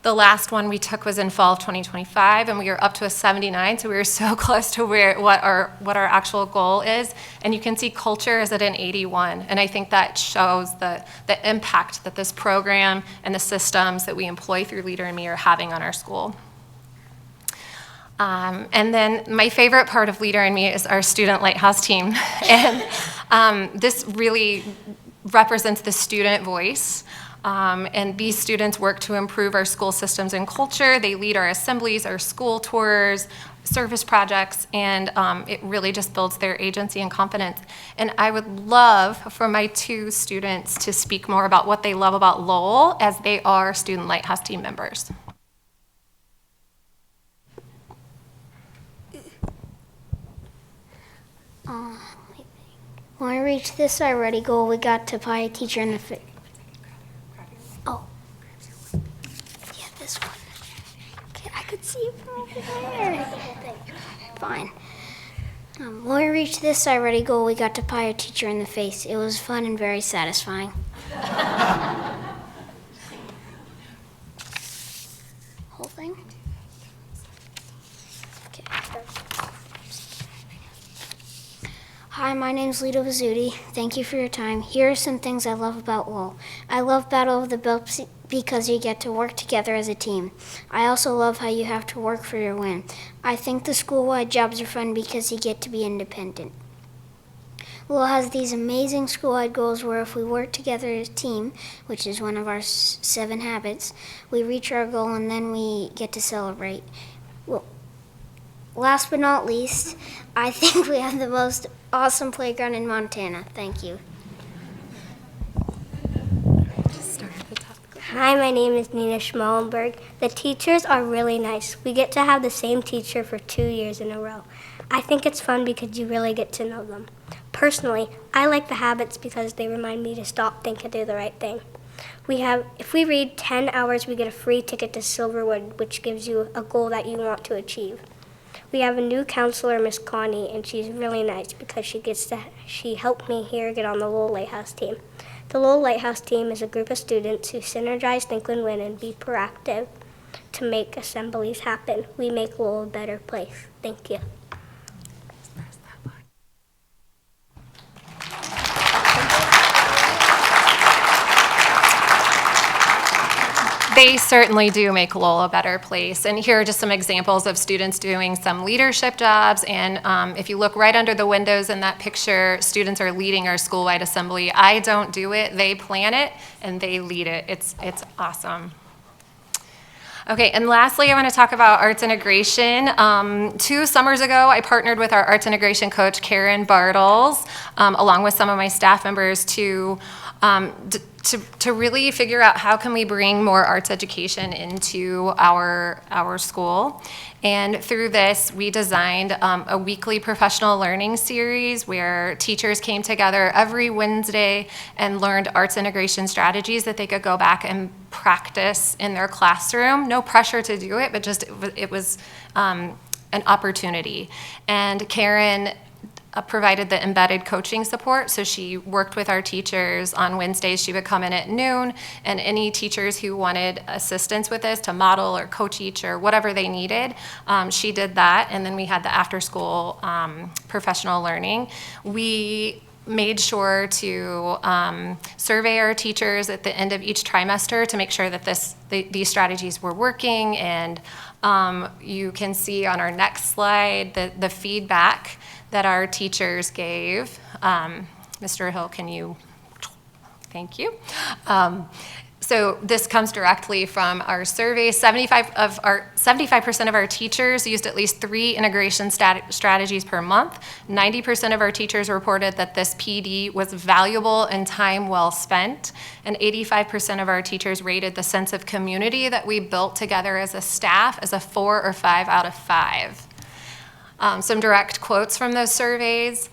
The last one we took was in fall of 2025, and we were up to a 79, so we were so close to what our actual goal is. And you can see culture is at an 81, and I think that shows the impact that this program and the systems that we employ through Leader in Me are having on our school. And then my favorite part of Leader in Me is our student lighthouse team. And this really represents the student voice. And these students work to improve our school systems and culture. They lead our assemblies, our school tours, service projects, and it really just builds their agency and confidence. And I would love for my 2 students to speak more about what they love about Lowell, as they are student lighthouse team members. When I reached this already goal, we got to pie a teacher in the face. Oh. Yeah, this one. Okay, I could see it from over there. Fine. When we reached this already goal, we got to pie a teacher in the face. It was fun and very satisfying. Whole thing? Okay. Hi, my name's Lito Vizzuti. Thank you for your time. Here are some things I love about Lowell. I love Battle of the Belts because you get to work together as a team. I also love how you have to work for your win. I think the school-wide jobs are fun because you get to be independent. Lowell has these amazing school-wide goals where if we work together as a team, which is one of our 7 habits, we reach our goal and then we get to celebrate. Well, last but not least, I think we have the most awesome playground in Montana. Thank you. Hi, my name is Nina Schmallenberg. The teachers are really nice. We get to have the same teacher for 2 years in a row. I think it's fun because you really get to know them. Personally, I like the habits because they remind me to stop, think, and do the right thing. If we read 10 hours, we get a free ticket to Silverwood, which gives you a goal that you want to achieve. We have a new counselor, Miss Connie, and she's really nice because she helped me here get on the Lowell Lighthouse team. The Lowell Lighthouse team is a group of students who synergize, think, and win, and be proactive to make assemblies happen. We make Lowell a better place. Thank you. They certainly do make Lowell a better place. And here are just some examples of students doing some leadership jobs. And if you look right under the windows in that picture, students are leading our school-wide assembly. I don't do it, they plan it, and they lead it. It's awesome. Okay, and lastly, I want to talk about arts integration. 2 summers ago, I partnered with our arts integration coach, Karen Bartles, along with some of my staff members to really figure out how can we bring more arts education into our school. And through this, we designed a weekly professional learning series where teachers came together every Wednesday and learned arts integration strategies that they could go back and practice in their classroom. No pressure to do it, but just it was an opportunity. And Karen provided the embedded coaching support, so she worked with our teachers. On Wednesdays, she would come in at noon, and any teachers who wanted assistance with this to model or co-teach or whatever they needed, she did that, and then we had the after-school professional learning. We made sure to survey our teachers at the end of each trimester to make sure that these strategies were working, and you can see on our next slide the feedback that our teachers gave. Mr. Hill, can you, thank you. So this comes directly from our survey. 75% of our teachers used at least 3 integration strategies per month. 90% of our teachers reported that this PD was valuable and time well spent. And 85% of our teachers rated the sense of community that we built together as a staff as a 4 or 5 out of 5. Some direct quotes from those surveys.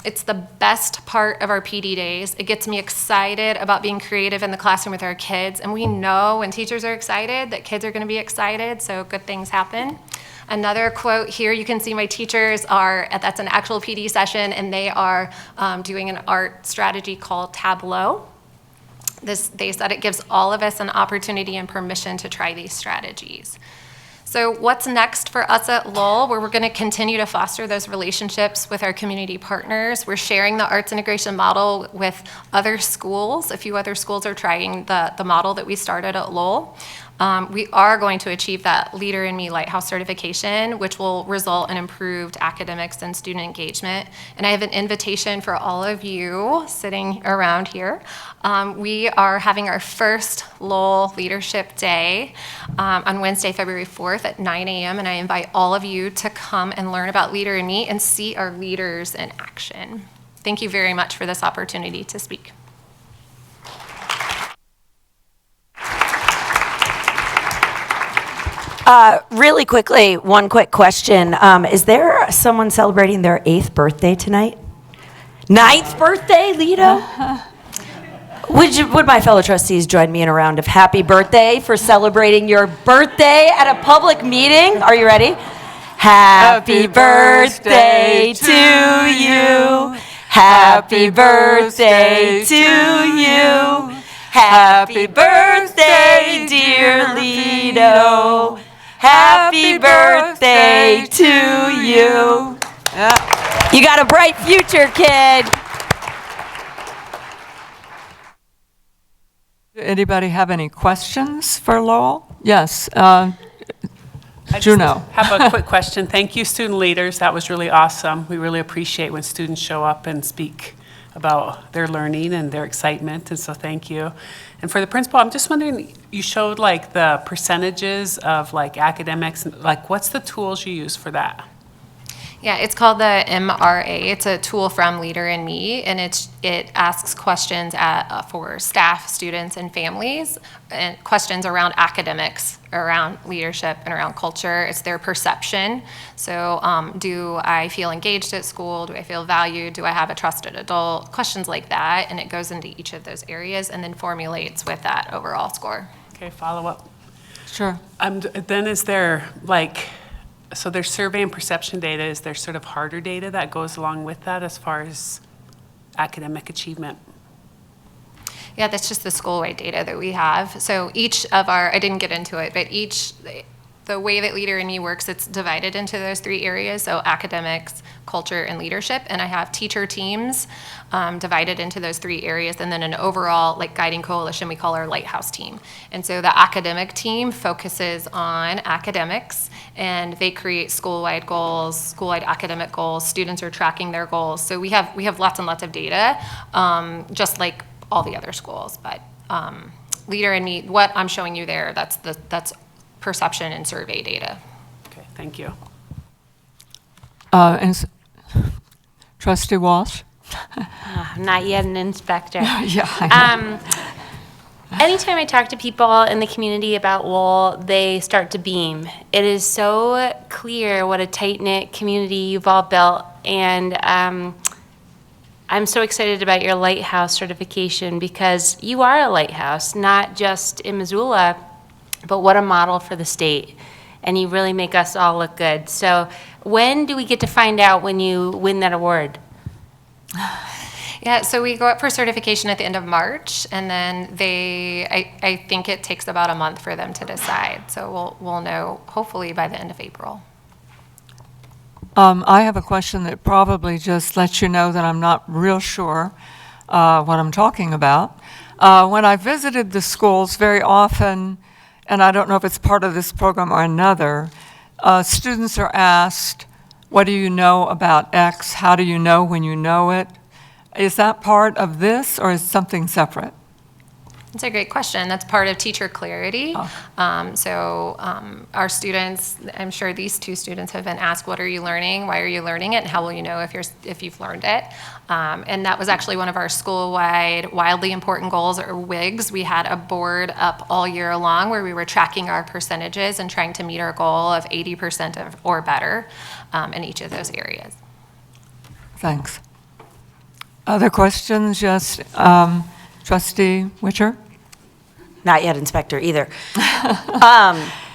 It's the best part of our PD days. It gets me excited about being creative in the classroom with our kids. And we know when teachers are excited that kids are going to be excited, so good things happen. Another quote here, you can see my teachers that's an actual PD session, and they are doing an art strategy called Tableau. They said it gives all of us an opportunity and permission to try these strategies. So what's next for us at Lowell? We're going to continue to foster those relationships with our community partners. We're sharing the arts integration model with other schools. A few other schools are trying the model that we started at Lowell. We are going to achieve that Leader in Me Lighthouse certification, which will result in improved academics and student engagement. And I have an invitation for all of you sitting around here. We are having our first Lowell Leadership Day on Wednesday, February 4th at 9 a.m. And I invite all of you to come and learn about Leader in Me and see our leaders in action. Thank you very much for this opportunity to speak. Really quickly, one quick question. Is there someone celebrating their 8th birthday tonight? 9th birthday, Lito? Would my fellow trustees join me in a round of happy birthday for celebrating your birthday at a public meeting? Are you ready? Happy birthday to you. Happy birthday to you. Happy birthday, dear Lito. Happy birthday to you. Yeah. You got a bright future, kid. Anybody have any questions for Lowell? Yes, I Juno. just have a quick question. Thank you, student leaders. That was really awesome. We really appreciate when students show up and speak about their learning and their excitement, and so thank you. And for the principal, I'm just wondering, you showed like the percentages of like academics, like what's the tools you use for that? Yeah, it's called the MRA. It's a tool from Leader in Me, and it asks questions for staff, students, and families, and questions around academics, around leadership, and around culture. It's their perception. So do I feel engaged at school? Do I feel valued? Do I have a trusted adult? Questions like that, and it goes into each of those areas and then formulates with that overall score. Okay, follow up. Sure. Then is there so there's survey and perception data, is there sort of harder data that goes along with that as far as academic achievement? Yeah, that's just the school-wide data that we have. So each of our, I didn't get into it, but the way that Leader in Me works, it's divided into those 3 areas, so academics, culture, and leadership. And I have teacher teams divided into those 3 areas, and then an overall guiding coalition we call our lighthouse team. And so the academic team focuses on academics, and they create school-wide goals, school-wide academic goals. Students are tracking their goals. So we have lots and lots of data, just like all the other schools. But Leader in Me, what I'm showing you there, that's perception and survey data. Okay, thank you. Trustee Walsh? I'm not yet an inspector. Yeah. I know. Anytime I talk to people in the community about Lowell, they start to beam. It is so clear what a tight-knit community you've all built, and I'm so excited about your lighthouse certification because you are a lighthouse, not just in Missoula, but what a model for the state. And you really make us all look good. So when do we get to find out when you win that award? Yeah, so we go up for certification at the end of March, and then I think it takes about a month for them to decide. So we'll know hopefully by the end of April. I have a question that probably just lets you know that I'm not real sure what I'm talking about. When I visited the schools very often, and I don't know if it's part of this program or another, students are asked, what do you know about X? How do you know when you know it? Is that part of this, or is it something separate? That's a great question. That's part of teacher clarity. Our students, I'm sure these 2 students have been asked, what are you learning? Why are you learning it? And how will you know if you've learned it? And that was actually one of our school-wide wildly important goals, or WIGs. We had a board up all year long where we were tracking our percentages and trying to meet our goal of 80% or better in each of those areas. Thanks. Other questions? Yes, Trustee Witcher? Not yet inspector either.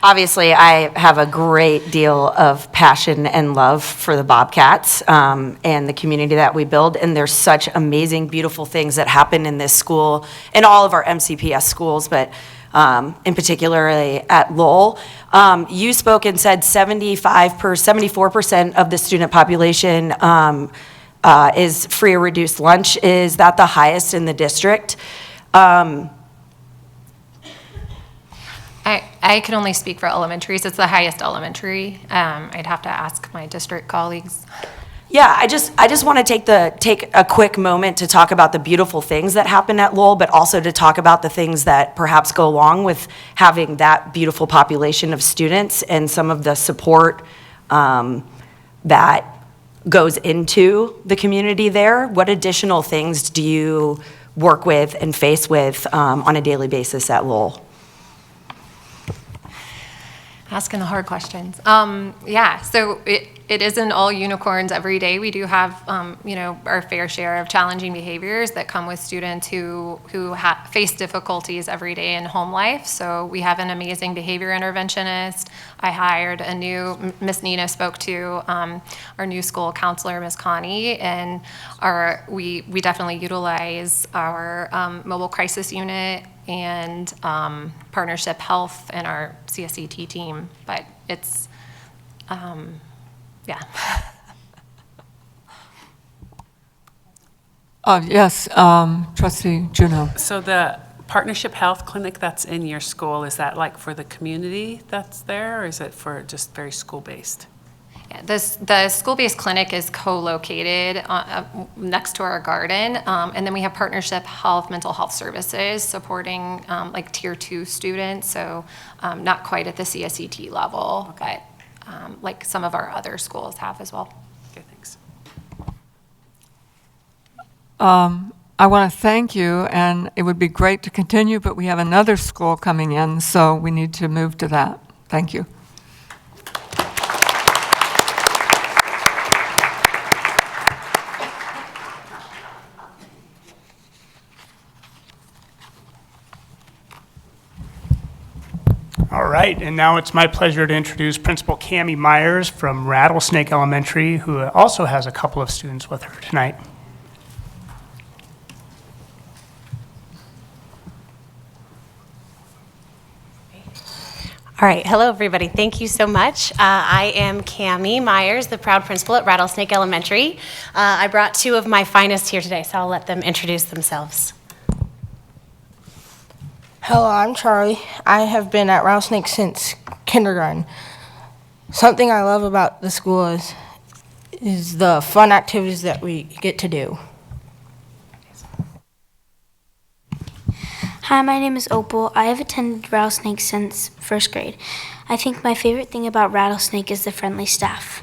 Obviously, I have a great deal of passion and love for the Bobcats and the community that we build, and there's such amazing, beautiful things that happen in this school, and all of our MCPS schools, but in particular at Lowell. You spoke and said 74% of the student population is free or reduced lunch. Is that the highest in the district? I can only speak for elementaries. It's the highest elementary. I'd have to ask my district colleagues. Yeah, I just want to take a quick moment to talk about the beautiful things that happen at Lowell, but also to talk about the things that perhaps go along with having that beautiful population of students and some of the support that goes into the community there. What additional things do you work with and face with on a daily basis at Lowell? Asking the hard questions. So it isn't all unicorns every day. We do have, our fair share of challenging behaviors that come with students who face difficulties every day in home life. So we have an amazing behavior interventionist. I hired a new, Miss Nina spoke to our new school counselor, Miss Connie, and we definitely utilize our mobile crisis unit and partnership health and our CSCT team, but it's, yeah. Yes, Trustee Juneau. So the partnership health clinic that's in your school, is that like for the community that's there, or is it for just very school-based? Yeah, the school-based clinic is co-located next to our garden, and then we have partnership health, mental health services supporting like tier 2 students, so not quite at the CSCT level, but like some of our other schools have as well. I want to thank you, and it would be great to continue, but we have another school coming in, so we need to move to that. Thank you. All right, and now it's my pleasure to introduce Principal Cammie Myers from Rattlesnake Elementary, who also has a couple of students with her tonight. All right, hello everybody. Thank you so much. I am Cammie Myers, the proud principal at Rattlesnake Elementary. I brought two of my finest here today, so I'll let them introduce themselves. Hello, I'm Charlie. I have been at Rattlesnake since kindergarten. Something I love about the school is the fun activities that we get to do. Hi, my name is Opal. I have attended Rattlesnake since first grade. I think my favorite thing about Rattlesnake is the friendly staff.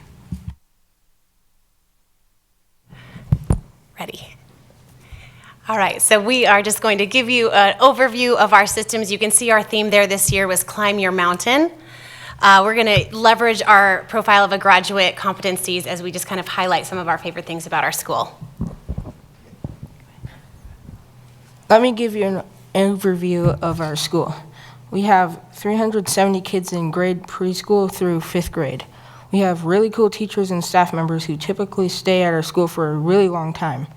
Ready. All right, so we are just going to give you an overview of our systems. You can see our theme there this year was Climb Your Mountain. We're going to leverage our profile of a graduate competencies as we just kind of highlight some of our favorite things about our school. Let me give you an overview of our school. We have 370 kids in grade preschool through 5th grade. We have really cool teachers and staff members who typically stay at our school for a really long time.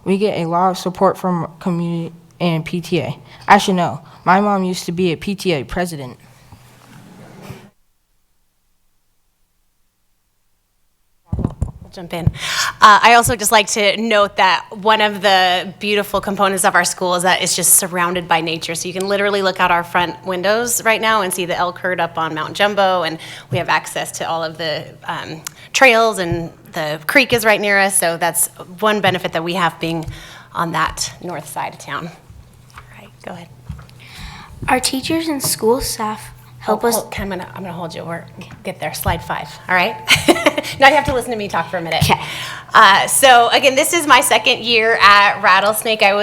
We get a lot of support from community and PTA. I should know, my mom used to be a PTA president. Jump in. I also just like to note that one of the beautiful components of our school is that it's just surrounded by nature. So you can literally look out our front windows right now and see the elk herd up on Mount Jumbo, and we have access to all of the trails, and the creek is right near us. So that's one benefit that we have being on that north side of town. All right, go ahead. Our teachers and school staff help us. I'm gonna hold you. We're get there. Slide 5. All right. Now you have to listen to me talk for a minute. Okay. So again, this is my second year at Rattlesnake. I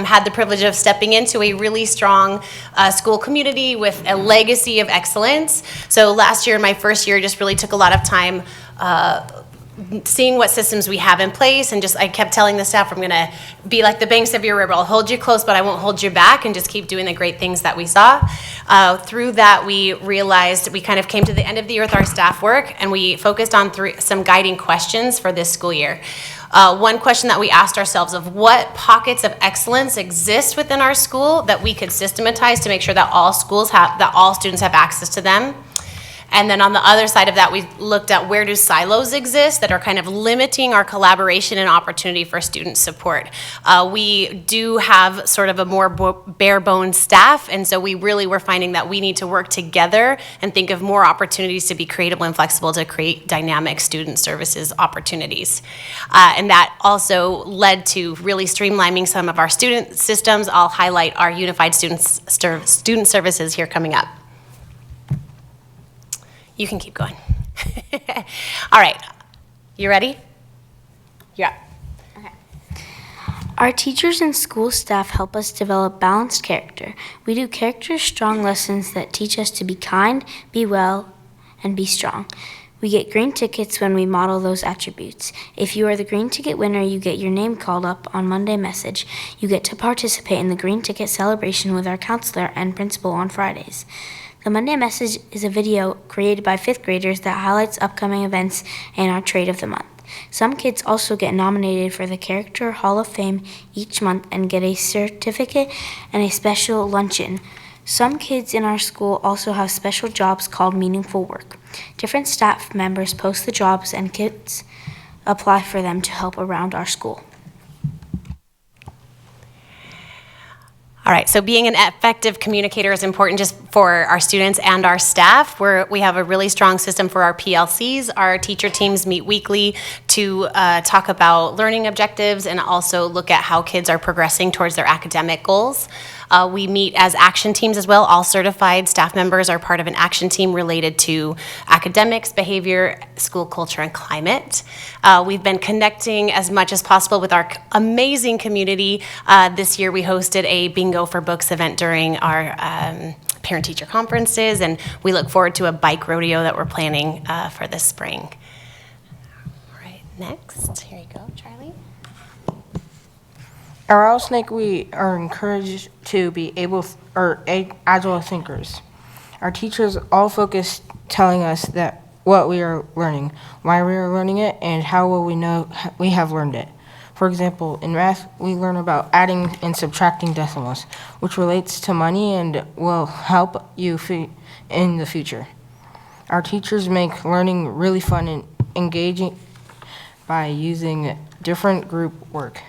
had the privilege of stepping into a really strong school community with a legacy of excellence. So last year, my first year, just really took a lot of time seeing what systems we have in place, and I kept telling the staff, I'm gonna be like the banks of your river. I'll hold you close, but I won't hold you back, and just keep doing the great things that we saw. Through that, we realized we kind of came to the end of the year with our staff work, and we focused on some guiding questions for this school year. One question that we asked ourselves of what pockets of excellence exist within our school that we could systematize to make sure that all students have access to them. And then on the other side of that, we looked at where do silos exist that are kind of limiting our collaboration and opportunity for student support. We do have sort of a more bare bones staff, and so we really were finding that we need to work together and think of more opportunities to be creative and flexible to create dynamic student services opportunities. And that also led to really streamlining some of our student systems. I'll highlight our unified student services here coming up. You can keep going. All right, you ready? Yeah. Okay. Our teachers and school staff help us develop balanced character. We do character strong lessons that teach us to be kind, be well, and be strong. We get green tickets when we model those attributes. If you are the green ticket winner, you get your name called up on Monday message. You get to participate in the green ticket celebration with our counselor and principal on Fridays. The Monday Message is a video created by 5th graders that highlights upcoming events and our trait of the month. Some kids also get nominated for the Character Hall of Fame each month and get a certificate and a special luncheon. Some kids in our school also have special jobs called meaningful work. Different staff members post the jobs and kids apply for them to help around our school. All right, so being an effective communicator is important just for our students and our staff. We have a really strong system for our PLCs. Our teacher teams meet weekly to talk about learning objectives and also look at how kids are progressing towards their academic goals. We meet as action teams as well. All certified staff members are part of an action team related to academics, behavior, school culture, and climate. We've been connecting as much as possible with our amazing community. This year we hosted a Bingo for Books event during our parent-teacher conferences, and we look forward to a bike rodeo that we're planning for this spring. All right, next. Here you go, Charlie. At Rattlesnake, we are encouraged to be agile thinkers. Our teachers all focus telling us that what we are learning, why we are learning it, and how will we know we have learned it. For example, in math, we learn about adding and subtracting decimals, which relates to money and will help you in the future. Our teachers make learning really fun and engaging by using different group work,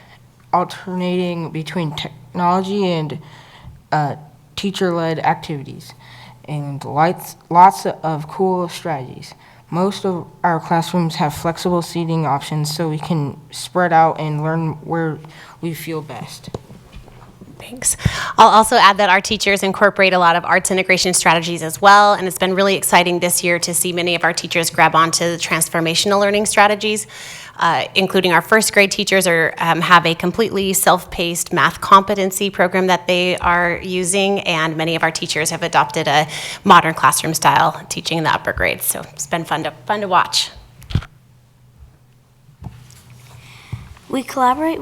alternating between technology and teacher-led activities, and lots of cool strategies. Most of our classrooms have flexible seating options so we can spread out and learn where we feel best. Thanks. I'll also add that our teachers incorporate a lot of arts integration strategies as well, and it's been really exciting this year to see many of our teachers grab onto the transformational learning strategies, including our first grade teachers have a completely self-paced math competency program that they are using, and many of our teachers have adopted a modern classroom style teaching in the upper grades, so it's been fun to watch. We collaborate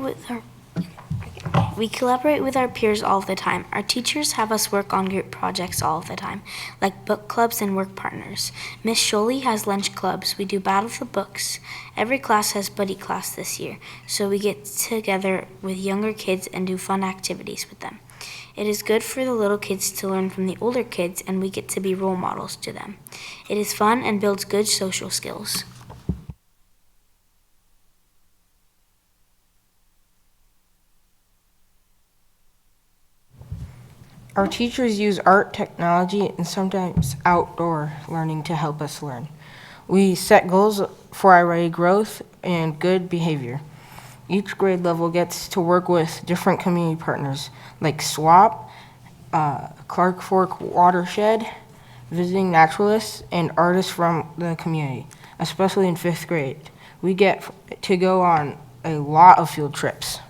with our peers all the time. Our teachers have us work on group projects all the time, like book clubs and work partners. Miss Sholey has lunch clubs. We do battle for books. Every class has buddy class this year, so we get together with younger kids and do fun activities with them. It is good for the little kids to learn from the older kids, and we get to be role models to them. It is fun and builds good social skills. Our teachers use art, technology, and sometimes outdoor learning to help us learn. We set goals for irate growth and good behavior. Each grade level gets to work with different community partners like SWAP, Clark Fork Watershed, visiting naturalists, and artists from the community, especially in 5th grade. We get to go on a lot of field trips.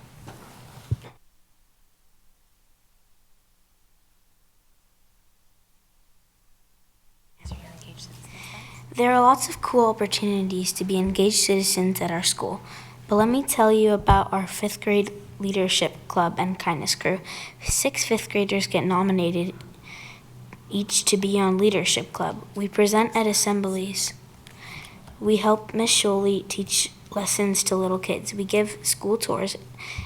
There are lots of cool opportunities to be engaged citizens at our school, but let me tell you about our 5th grade leadership club and kindness crew. 6 5th graders get nominated each to be on leadership club. We present at assemblies. We help Miss Sholey teach lessons to little kids. We give school tours,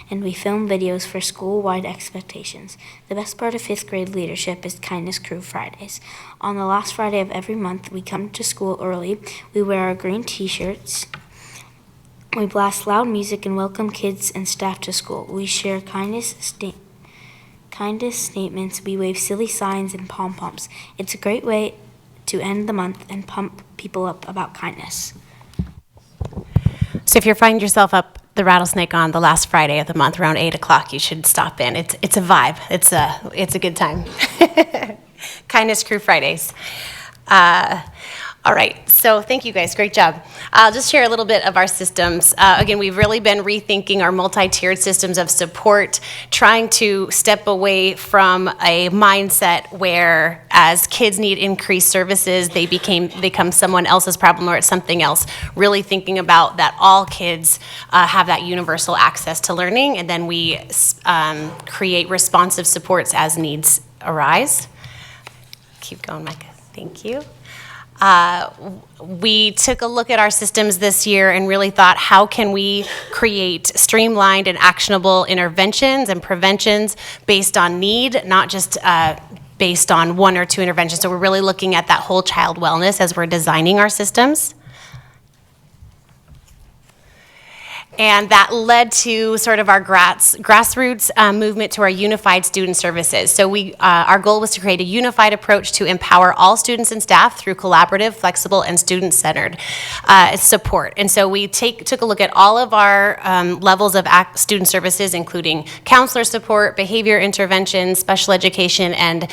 and we film videos for school-wide expectations. The best part of 5th grade leadership is Kindness Crew Fridays. On the last Friday of every month, we come to school early. We wear our green t-shirts. We blast loud music and welcome kids and staff to school. We share kindness statements. We wave silly signs and pom-poms. It's a great way to end the month and pump people up about kindness. So if you find yourself up the Rattlesnake on the last Friday of the month around 8 o'clock, you should stop in. It's a vibe. It's a good time. Kindness Crew Fridays. All right, so thank you guys, great job. I'll just share a little bit of our systems. Again, we've really been rethinking our multi-tiered systems of support, trying to step away from a mindset where as kids need increased services, they become someone else's problem or it's something else. Really thinking about that all kids have that universal access to learning, and then we create responsive supports as needs arise. Keep going, Micah, thank you. We took a look at our systems this year and really thought, how can we create streamlined and actionable interventions and preventions based on need, not just based on 1 or 2 interventions. So we're really looking at that whole child wellness as we're designing our systems. And that led to sort of our grassroots movement to our unified student services. So our goal was to create a unified approach to empower all students and staff through collaborative, flexible, and student-centered support. And so we took a look at all of our levels of student services, including counselor support, behavior intervention, special education, and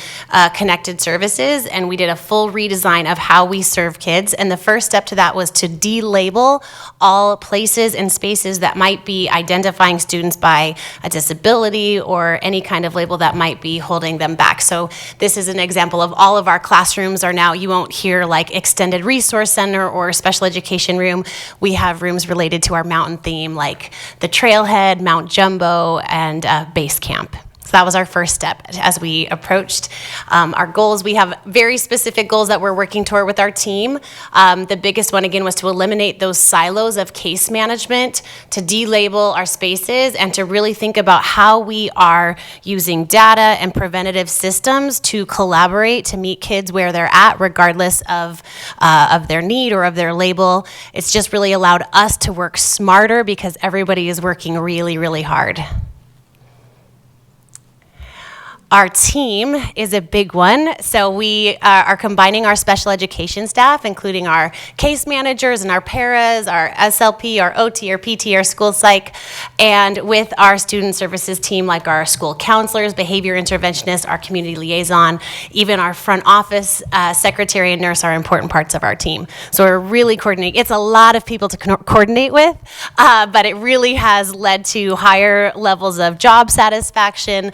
connected services. And we did a full redesign of how we serve kids. And the first step to that was to delabel all places and spaces that might be identifying students by a disability or any kind of label that might be holding them back. So this is an example of all of our classrooms are now, you won't hear like extended resource center or special education room. We have rooms related to our mountain theme like the Trailhead, Mount Jumbo, and Base Camp. So that was our first step as we approached our goals. We have very specific goals that we're working toward with our team. The biggest one, again, was to eliminate those silos of case management, to delabel our spaces, and to really think about how we are using data and preventative systems to collaborate to meet kids where they're at, regardless of their need or of their label. It's just really allowed us to work smarter because everybody is working really, really hard. Our team is a big one. So we are combining our special education staff, including our case managers and our paras, our SLP, our OT, our PT, our school psych, and with our student services team, like our school counselors, behavior interventionists, our community liaison, even our front office secretary and nurse are important parts of our team. So we're really coordinating. It's a lot of people to coordinate with, but it really has led to higher levels of job satisfaction.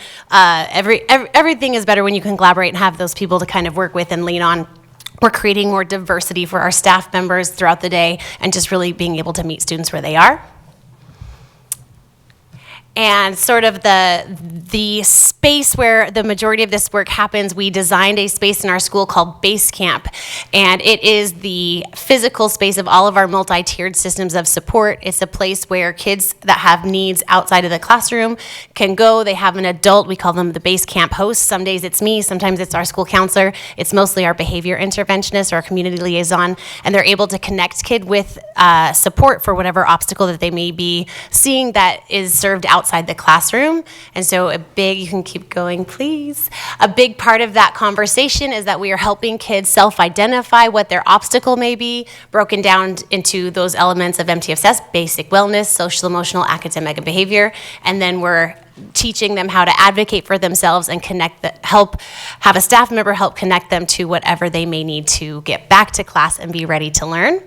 Everything is better when you can collaborate and have those people to kind of work with and lean on. We're creating more diversity for our staff members throughout the day and just really being able to meet students where they are. And sort of the space where the majority of this work happens, we designed a space in our school called Base Camp. And it is the physical space of all of our multi-tiered systems of support. It's a place where kids that have needs outside of the classroom can go. They have an adult, we call them the Base Camp host. Some days it's me, sometimes it's our school counselor. It's mostly our behavior interventionist or our community liaison. And they're able to connect kid with support for whatever obstacle that they may be seeing that is served outside the classroom. And so you can keep going, please. A big part of that conversation is that we are helping kids self-identify what their obstacle may be, broken down into those elements of MTSS, basic wellness, social, emotional, academic, and behavior. And then we're teaching them how to advocate for themselves and have a staff member help connect them to whatever they may need to get back to class and be ready to learn.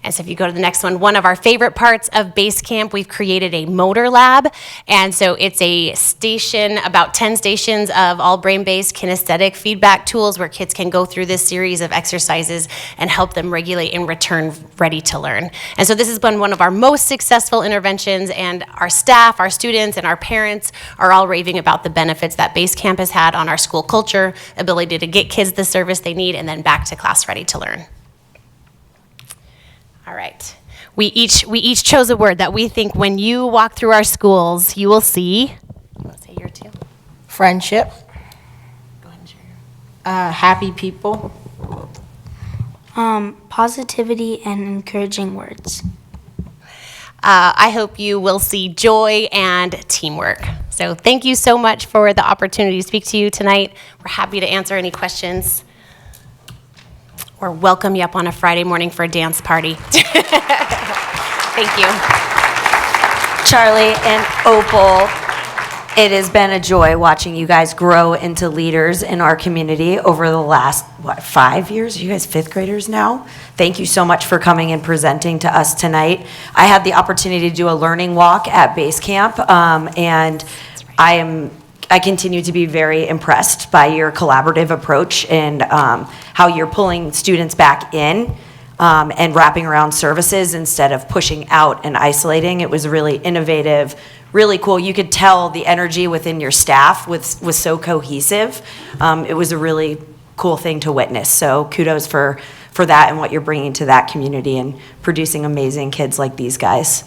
And so if you go to the next one of our favorite parts of Base Camp, we've created a motor lab. And so it's a station, about 10 stations of all brain-based kinesthetic feedback tools where kids can go through this series of exercises and help them regulate and return ready to learn. And so this has been one of our most successful interventions, and our staff, our students, and our parents are all raving about the benefits that Base Camp has had on our school culture, ability to get kids the service they need, and then back to class ready to learn. All right. We each chose a word that we think when you walk through our schools, you will see. You want to say your two? Friendship. Go ahead and share your. Happy people. Positivity and encouraging words. I hope you will see joy and teamwork. So thank you so much for the opportunity to speak to you tonight. We're happy to answer any questions or welcome you up on a Friday morning for a dance party. Thank you. Charlie and Opal, it has been a joy watching you guys grow into leaders in our community over the last, 5 years? Are you guys fifth graders now? Thank you so much for coming and presenting to us tonight. I had the opportunity to do a learning walk at Base Camp, and I continue to be very impressed by your collaborative approach and how you're pulling students back in and wrapping around services instead of pushing out and isolating. It was really innovative, really cool. You could tell the energy within your staff was so cohesive. It was a really cool thing to witness. So kudos for that and what you're bringing to that community and producing amazing kids like these guys.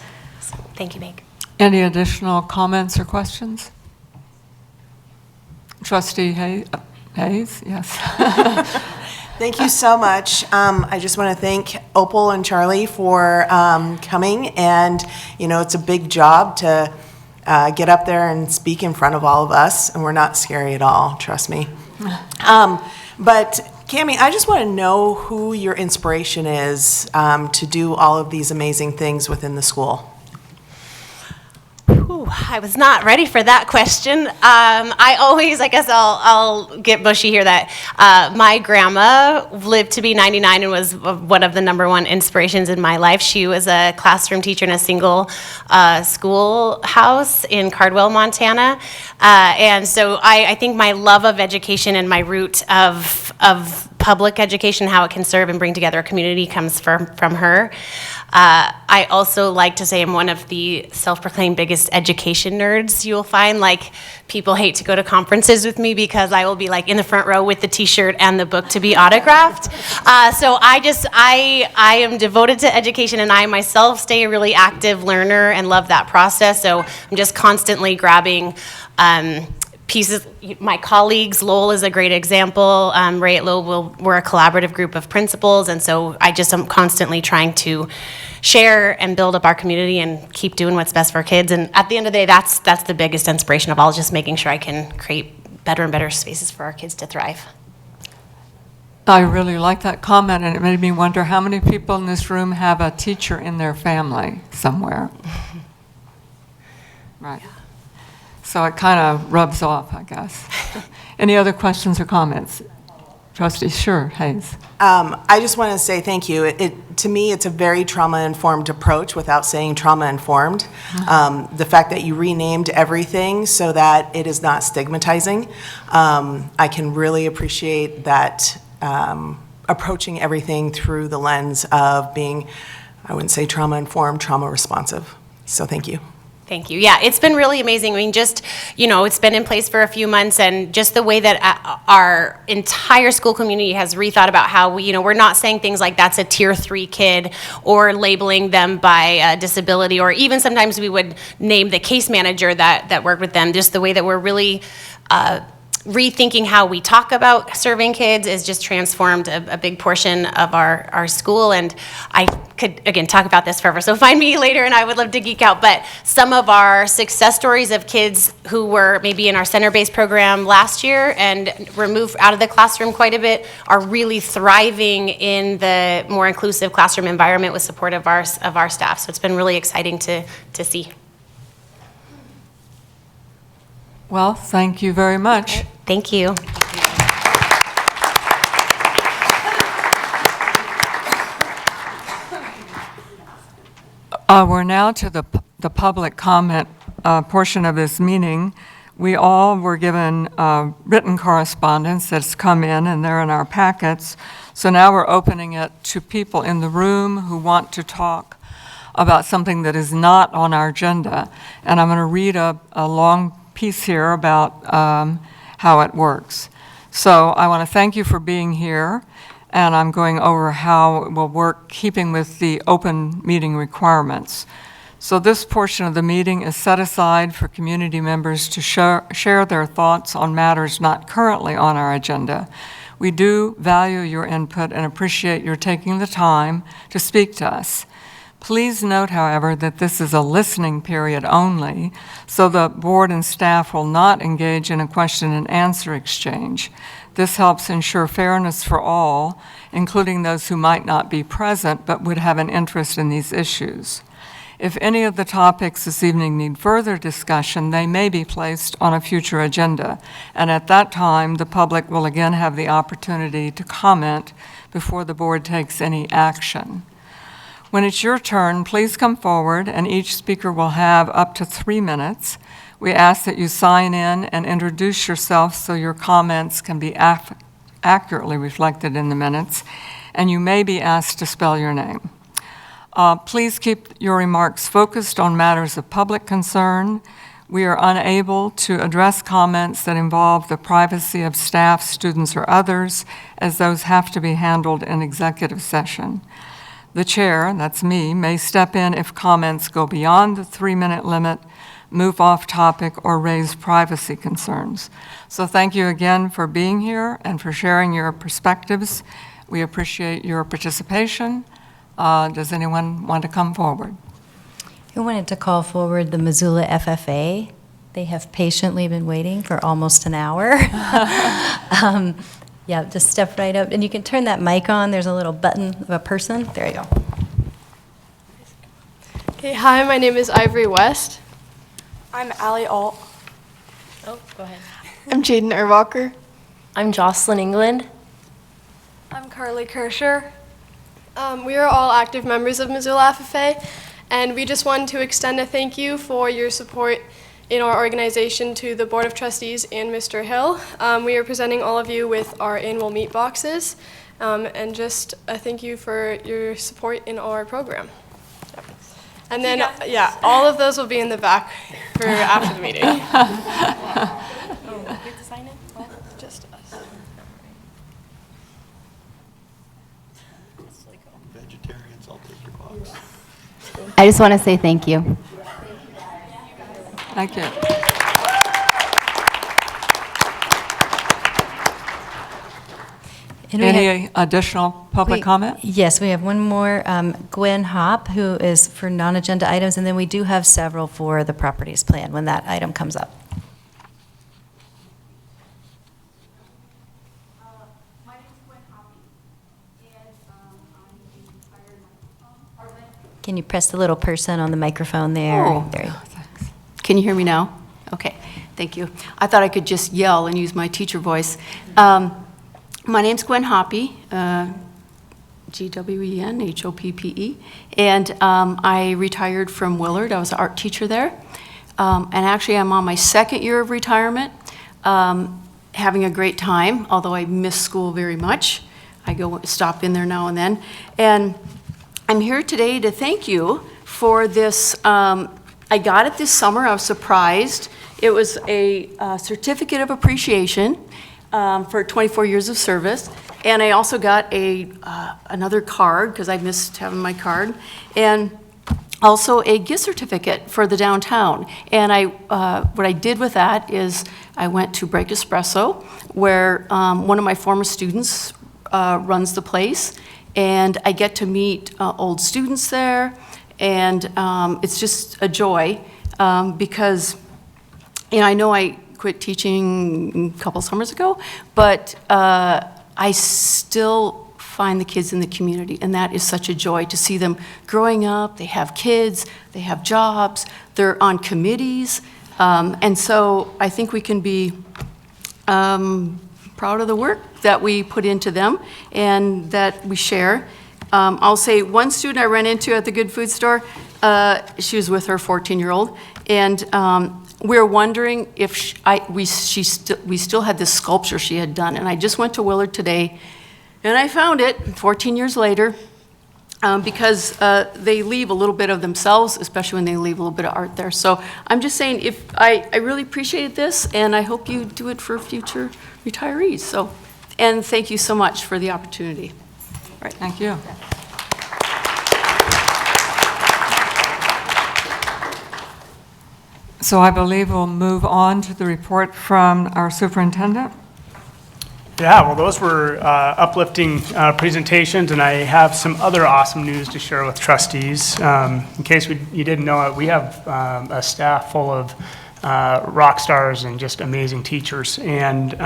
Thank you, Meg. Any additional comments or questions? Trustee Hayes, yes. Thank you so much. I just want to thank Opal and Charlie for coming, and it's a big job to get up there and speak in front of all of us, and we're not scary at all, trust me. But Cammie, I just want to know who your inspiration is to do all of these amazing things within the school. Ooh, I was not ready for that question. I always, I guess I'll get bushy here, that my grandma lived to be 99 and was one of the #1 inspirations in my life. She was a classroom teacher in a single schoolhouse in Cardwell, Montana. And so I think my love of education and my root of public education, how it can serve and bring together a community, comes from her. I also like to say I'm one of the self-proclaimed biggest education nerds you'll find. Like, people hate to go to conferences with me because I will be like in the front row with the t-shirt and the book to be autographed. So I am devoted to education, and I myself stay a really active learner and love that process. So I'm just constantly grabbing pieces. My colleagues, Lowell is a great example. Ray at Lowell, we're a collaborative group of principals, and so I just am constantly trying to share and build up our community and keep doing what's best for kids. And at the end of the day, that's the biggest inspiration of all, just making sure I can create better and better spaces for our kids to thrive. I really like that comment, and it made me wonder how many people in this room have a teacher in their family somewhere. Right. So it kind of rubs off, I guess. Any other questions or comments? Trustee, sure, Hayes. I just want to say thank you. To me, it's a very trauma-informed approach without saying trauma-informed. The fact that you renamed everything so that it is not stigmatizing, I can really appreciate that, approaching everything through the lens of being, I wouldn't say trauma-informed, trauma-responsive. So thank you. Thank you. Yeah, it's been really amazing. I mean, just, it's been in place for a few months, and just the way that our entire school community has rethought about how we're not saying things like that's a tier 3 kid, or labeling them by disability, or even sometimes we would name the case manager that worked with them. Just the way that we're really rethinking how we talk about serving kids is just transformed a big portion of our school. And I could, again, talk about this forever, so find me later and I would love to geek out. But some of our success stories of kids who were maybe in our center-based program last year and were moved out of the classroom quite a bit are really thriving in the more inclusive classroom environment with support of our staff. So it's been really exciting to see. Well, thank you very much. Thank you. We're now to the public comment portion of this meeting. We all were given written correspondence that's come in, and they're in our packets. So now we're opening it to people in the room who want to talk about something that is not on our agenda. And I'm going to read a long piece here about how it works. So I want to thank you for being here, and I'm going over how it will work keeping with the open meeting requirements. So this portion of the meeting is set aside for community members to share their thoughts on matters not currently on our agenda. We do value your input and appreciate your taking the time to speak to us. Please note, however, that this is a listening period only, so the board and staff will not engage in a question and answer exchange. This helps ensure fairness for all, including those who might not be present but would have an interest in these issues. If any of the topics this evening need further discussion, they may be placed on a future agenda, and at that time, the public will again have the opportunity to comment before the board takes any action. When it's your turn, please come forward, and each speaker will have up to 3 minutes. We ask that you sign in and introduce yourself so your comments can be accurately reflected in the minutes, and you may be asked to spell your name. Please keep your remarks focused on matters of public concern. We are unable to address comments that involve the privacy of staff, students, or others, as those have to be handled in executive session. The chair, that's me, may step in if comments go beyond the 3-minute limit, move off topic, or raise privacy concerns. So thank you again for being here and for sharing your perspectives. We appreciate your participation. Does anyone want to come forward? I wanted to call forward the Missoula FFA. They have patiently been waiting for almost an hour. Yeah, just step right up, and you can turn that mic on. There's a little button of a person. There you go. Okay, hi, my name is Ivory West. I'm Allie Alt. Oh, go ahead. I'm Jaden Erwalker. I'm Jocelyn England. I'm Carly Kirscher. We are all active members of Missoula FFA, and we just wanted to extend a thank you for your support in our organization to the Board of Trustees and Mr. Hill. We are presenting all of you with our annual meat boxes, and just a thank you for your support in our program. And then, yeah, all of those will be in the back for after the meeting. Just us. Vegetarians, I'll take your box. I just want to say thank you. Thank you. And we Any additional public comment? Yes, we have one more, Gwen Hopp, who is for non-agenda items, and then we do have several for the properties plan when that item comes up. Can you press the little person on the microphone there? Oh. There you go. Can you hear me now? Okay, thank you. I thought I could just yell and use my teacher voice. My name's Gwen Hoppe, Gwenhoppe, and I retired from Willard. I was an art teacher there. And actually, I'm on my second year of retirement, having a great time, although I miss school very much. I go stop in there now and then. And I'm here today to thank you for this. I got it this summer. I was surprised. It was a certificate of appreciation for 24 years of service. And I also got another card, because I missed having my card, and also a gift certificate for the downtown. And what I did with that is I went to Break Espresso, where one of my former students runs the place, and I get to meet old students there, and it's just a joy because, I know I quit teaching a couple summers ago, but I still find the kids in the community, and that is such a joy to see them growing up. They have kids, they have jobs, they're on committees, and so I think we can be proud of the work that we put into them and that we share. I'll say one student I ran into at the Good Food Store, she was with her 14-year-old, and we were wondering if we still had this sculpture she had done. And I just went to Willard today, and I found it 14 years later, because they leave a little bit of themselves, especially when they leave a little bit of art there. So I'm just saying, I really appreciated this, and I hope you do it for future retirees. So, and thank you so much for the opportunity. All right, thank you. So I believe we'll move on to the report from our superintendent. Yeah, well, those were uplifting presentations, and I have some other awesome news to share with trustees. In case you didn't know it, we have a staff full of rock stars and just amazing teachers. And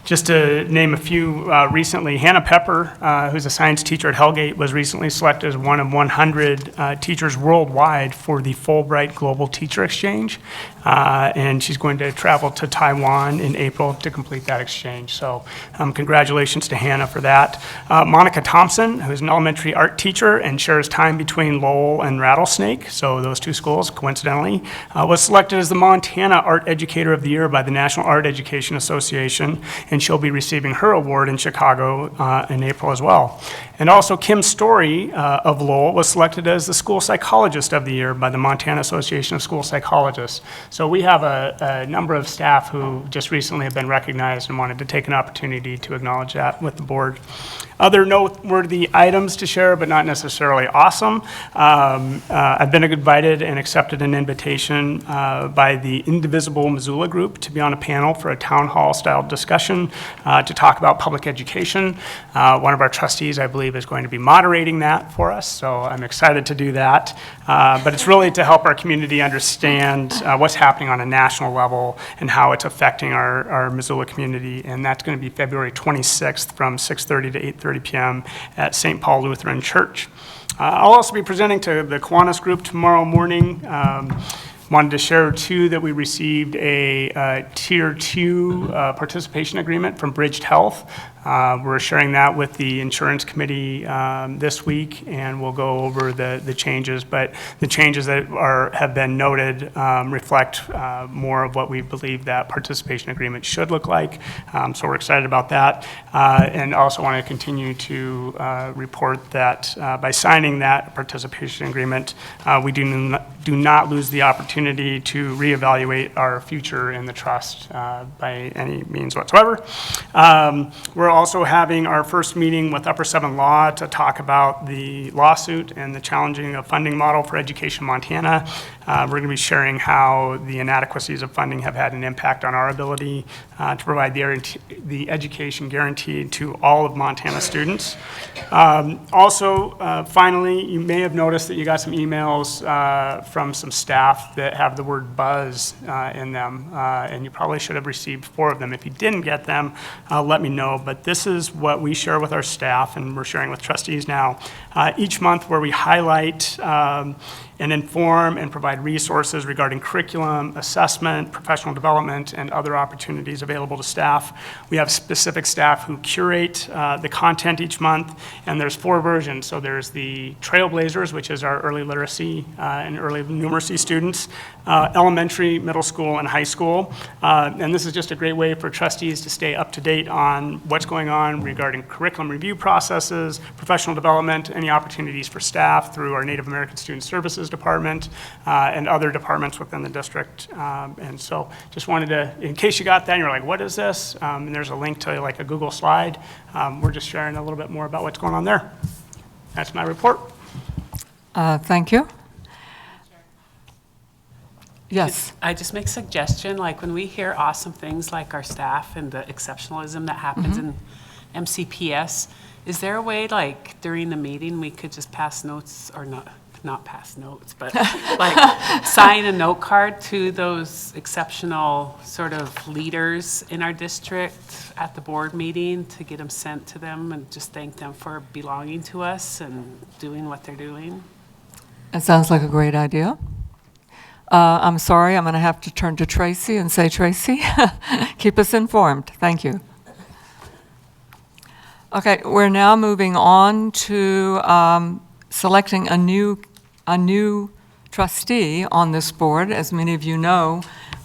just to name a few, recently, Hannah Pepper, who's a science teacher at Hellgate, was recently selected as one of 100 teachers worldwide for the Fulbright Global Teacher Exchange. And she's going to travel to Taiwan in April to complete that exchange. So congratulations to Hannah for that. Monica Thompson, who's an elementary art teacher and shares time between Lowell and Rattlesnake, so those two schools, coincidentally, was selected as the Montana Art Educator of the Year by the National Art Education Association, and she'll be receiving her award in Chicago in April as well. And also Kim Story of Lowell was selected as the School Psychologist of the Year by the Montana Association of School Psychologists. So we have a number of staff who just recently have been recognized and wanted to take an opportunity to acknowledge that with the board. Other noteworthy items to share, but not necessarily awesome. I've been invited and accepted an invitation by the Indivisible Missoula Group to be on a panel for a town hall style discussion to talk about public education. One of our trustees, I believe, is going to be moderating that for us, so I'm excited to do that. But it's really to help our community understand what's happening on a national level and how it's affecting our Missoula community, and that's going to be February 26th from 6:30 to 8:30 p.m. at St. Paul Lutheran Church. I'll also be presenting to the Kiwanis Group tomorrow morning. Wanted to share, too, that we received a Tier 2 participation agreement from Bridged Health. We're sharing that with the insurance committee this week, and we'll go over the changes. But the changes that have been noted reflect more of what we believe that participation agreement should look like. So we're excited about that. And also want to continue to report that by signing that participation agreement, we do not lose the opportunity to reevaluate our future in the trust by any means whatsoever. We're also having our first meeting with Upper 7 Law to talk about the lawsuit and the challenging of funding model for Education Montana. We're going to be sharing how the inadequacies of funding have had an impact on our ability to provide the education guaranteed to all of Montana students. Finally, you may have noticed that you got some emails from some staff that have the word buzz in them, and you probably should have received 4 of them. If you didn't get them, let me know. But this is what we share with our staff, and we're sharing with trustees now, each month, where we highlight and inform and provide resources regarding curriculum, assessment, professional development, and other opportunities available to staff. We have specific staff who curate the content each month, and there's 4 versions. So there's the Trailblazers, which is our early literacy and early numeracy students, elementary, middle school, and high school. And this is just a great way for trustees to stay up to date on what's going on regarding curriculum review processes, professional development, any opportunities for staff through our Native American Student Services Department and other departments within the district. And so just wanted to, in case you got that and you're like, what is this? And there's a link to like a Google slide. We're just sharing a little bit more about what's going on there. That's my report. Thank you. Yes. I just make a suggestion, like when we hear awesome things like our staff and the exceptionalism that happens in MCPS, is there a way, like during the meeting, we could just pass notes, or not pass notes, but like sign a note card to those exceptional sort of leaders in our district at the board meeting to get them sent to them and just thank them for belonging to us and doing what they're doing? It sounds like a great idea. I'm sorry, I'm going to have to turn to Tracy and say, Tracy, keep us informed. Thank you. Okay, we're now moving on to selecting a new trustee on this board. As many of you know,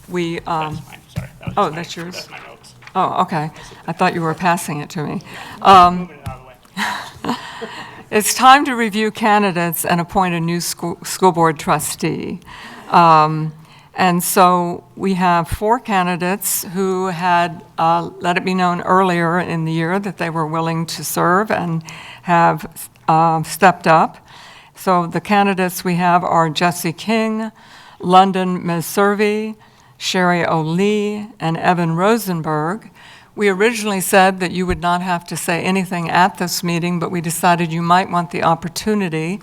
we... That's mine, sorry. Oh, that's yours? That's my notes. Oh, okay. I thought you were passing it to me. Moving it out of the way. It's time to review candidates and appoint a new school board trustee. And so we have 4 candidates who had let it be known earlier in the year that they were willing to serve and have stepped up. So the candidates we have are Jesse King, London Meservey, Sherry O'Lee, and Evan Rosenberg. We originally said that you would not have to say anything at this meeting, but we decided you might want the opportunity.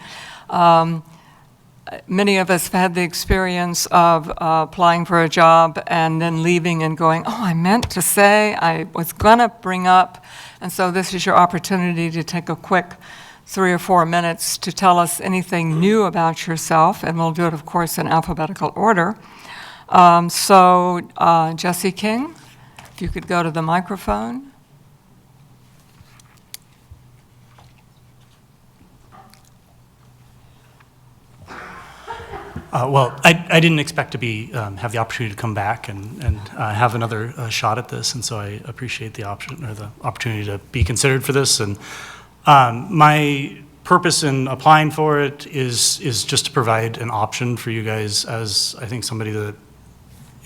Many of us have had the experience of applying for a job and then leaving and going, oh, I meant to say, I was going to bring up. And so this is your opportunity to take a quick 3 or 4 minutes to tell us anything new about yourself, and we'll do it, of course, in alphabetical order. Jesse King, if you could go to the microphone. Well, I didn't expect to have the opportunity to come back and have another shot at this, and so I appreciate the option or the opportunity to be considered for this. And My purpose in applying for it is just to provide an option for you guys, as I think somebody that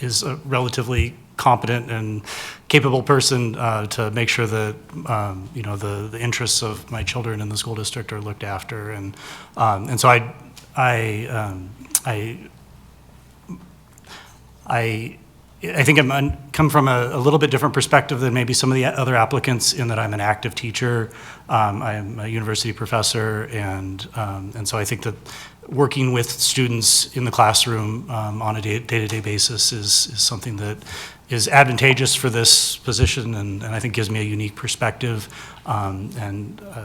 is a relatively competent and capable person to make sure that the interests of my children in the school district are looked after, and so I think I'm come from a little bit different perspective than maybe some of the other applicants, in that I'm an active teacher. I'm a university professor, and so I think that working with students in the classroom on a day-to-day basis is something that is advantageous for this position, and I think gives me a unique perspective.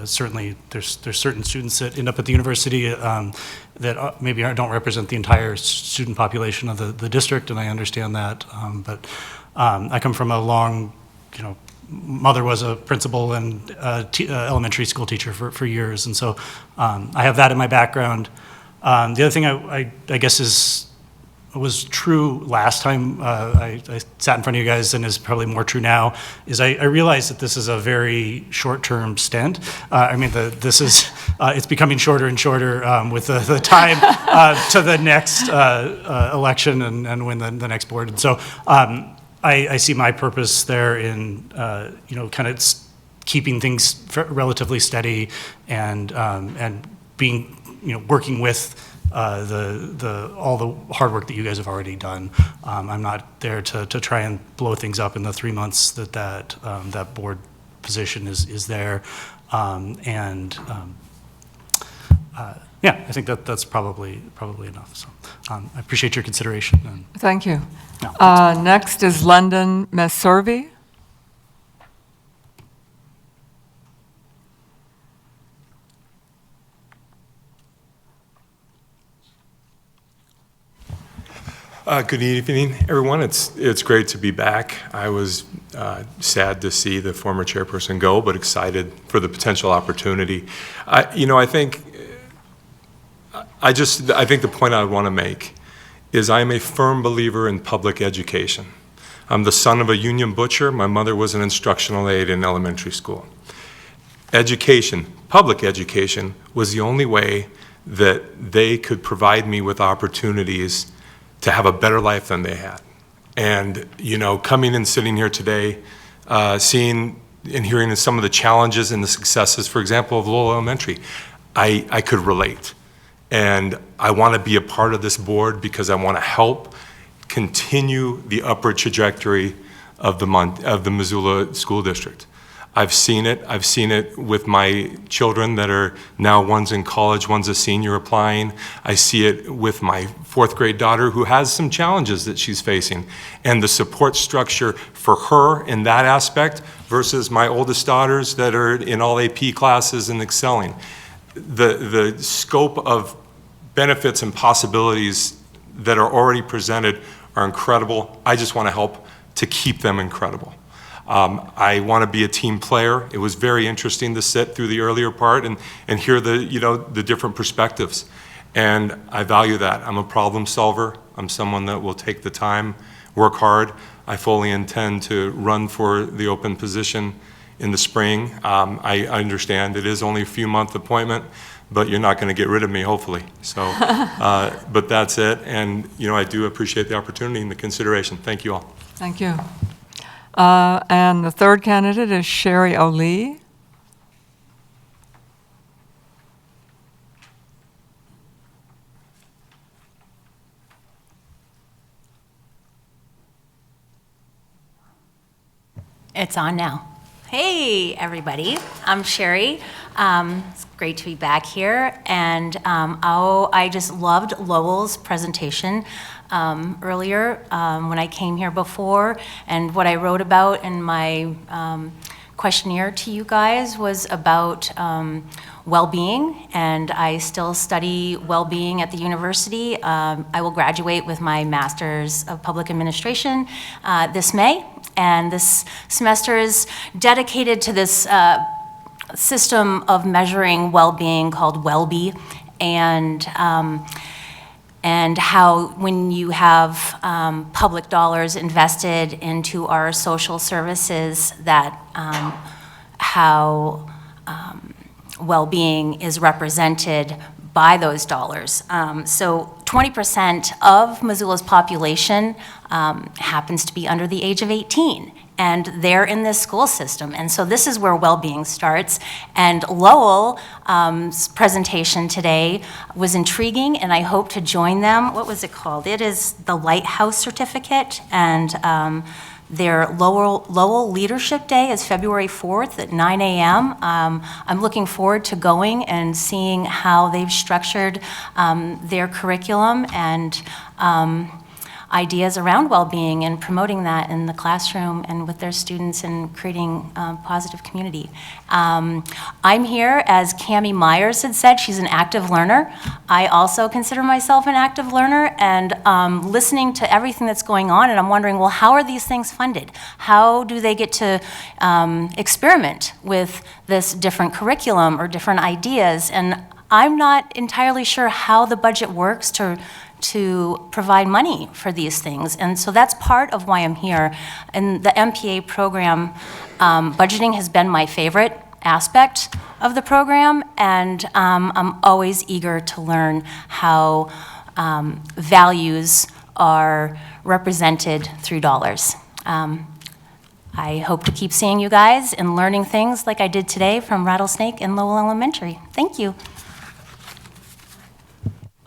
Certainly, there's certain students that end up at the university that maybe don't represent the entire student population of the district, and I understand that. But I come from a long, mother was a principal and elementary school teacher for years, and so I have that in my background. The other thing I guess was true last time I sat in front of you guys, and is probably more true now, is I realized that this is a very short-term stint. This is it's becoming shorter and shorter with the time to the next election and when the next board. And so I see my purpose there in kind of keeping things relatively steady and being working with all the hard work that you guys have already done. I'm not there to try and blow things up in the 3 months that board position is there. I think that's probably enough. So I appreciate your consideration. Thank you. Next is London Messervy. Good evening, everyone. It's great to be back. I was sad to see the former chairperson go, but excited for the potential opportunity. I think the point I want to make is I am a firm believer in public education. I'm the son of a union butcher. My mother was an instructional aide in elementary school. Education, public education, was the only way that they could provide me with opportunities to have a better life than they had. And, coming and sitting here today, seeing and hearing some of the challenges and the successes, for example, of Lowell Elementary, I could relate. And I want to be a part of this board because I want to help continue the upward trajectory of the Missoula School District. I've seen it. I've seen it with my children that are now, one's in college, one's a senior applying. I see it with my 4th grade daughter who has some challenges that she's facing. And the support structure for her in that aspect versus my oldest daughters that are in all AP classes and excelling. The scope of benefits and possibilities that are already presented are incredible. I just want to help to keep them incredible. I want to be a team player. It was very interesting to sit through the earlier part and hear the different perspectives. And I value that. I'm a problem solver. I'm someone that will take the time, work hard. I fully intend to run for the open position in the spring. I understand it is only a few-month appointment, but you're not going to get rid of me, hopefully. So, but that's it. And, I do appreciate the opportunity and the consideration. Thank you all. Thank you. And the third candidate is Sherry O'Lee. It's on now. Hey, everybody. I'm Sherry. It's great to be back here. And I just loved Lowell's presentation earlier when I came here before. And what I wrote about in my questionnaire to you guys was about well-being, and I still study well-being at the university. I will graduate with my Master's of Public Administration this May, and this semester is dedicated to this system of measuring well-being called WellBe, and how when you have public dollars invested into our social services, that how well-being is represented by those dollars. So 20% of Missoula's population happens to be under the age of 18. And they're in this school system. And so this is where well-being starts. And Lowell's presentation today was intriguing, and I hope to join them. What was it called? It is the Lighthouse Certificate, and their Lowell Leadership Day is February 4th at 9 a.m. I'm looking forward to going and seeing how they've structured their curriculum and ideas around well-being and promoting that in the classroom and with their students and creating a positive community. I'm here, as Cammie Myers had said, she's an active learner. I also consider myself an active learner, and listening to everything that's going on, and I'm wondering, well, how are these things funded? How do they get to experiment with this different curriculum or different ideas? And I'm not entirely sure how the budget works to provide money for these things. And so that's part of why I'm here. And the MPA program, budgeting has been my favorite aspect of the program, and I'm always eager to learn how values are represented through dollars. I hope to keep seeing you guys and learning things like I did today from Rattlesnake and Lowell Elementary. Thank you.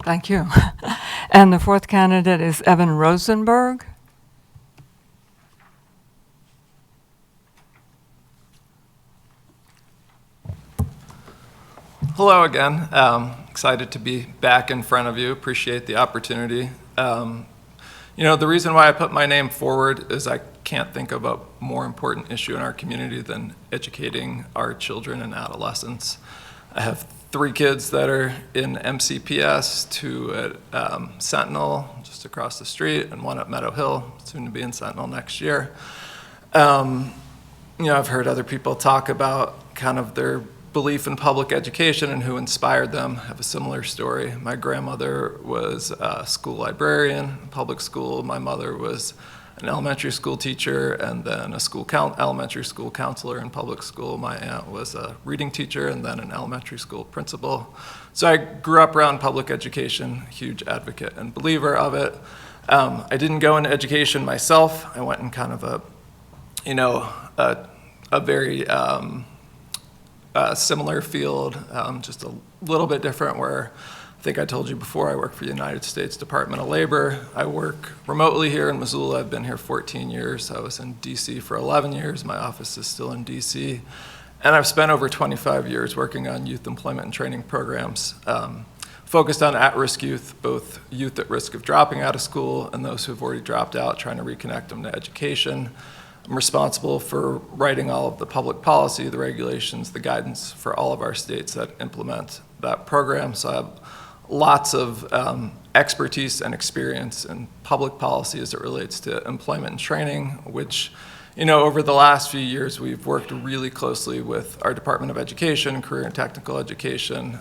Thank you. And the fourth candidate is Evan Rosenberg. Hello again. Excited to be back in front of you. Appreciate the opportunity. You know, the reason why I put my name forward is I can't think of a more important issue in our community than educating our children and adolescents. I have 3 kids that are in MCPS, 2 at Sentinel, just across the street, and 1 at Meadow Hill, soon to be in Sentinel next year. You know, I've heard other people talk about kind of their belief in public education and who inspired them. I have a similar story. My grandmother was a school librarian in public school. My mother was an elementary school teacher and then a elementary school counselor in public school. My aunt was a reading teacher and then an elementary school principal. So I grew up around public education, huge advocate and believer of it. I didn't go into education myself. I went in kind of a, you know, a very similar field, just a little bit different, where I think I told you before, I work for the United States Department of Labor. I work remotely here in Missoula. I've been here 14 years. I was in DC for 11 years. My office is still in DC. And I've spent over 25 years working on youth employment and training programs, focused on at-risk youth, both youth at risk of dropping out of school and those who have already dropped out, trying to reconnect them to education. I'm responsible for writing all of the public policy, the regulations, the guidance for all of our states that implement that program. So I have lots of expertise and experience in public policy as it relates to employment and training, which, you know, over the last few years, we've worked really closely with our Department of Education, Career and Technical Education,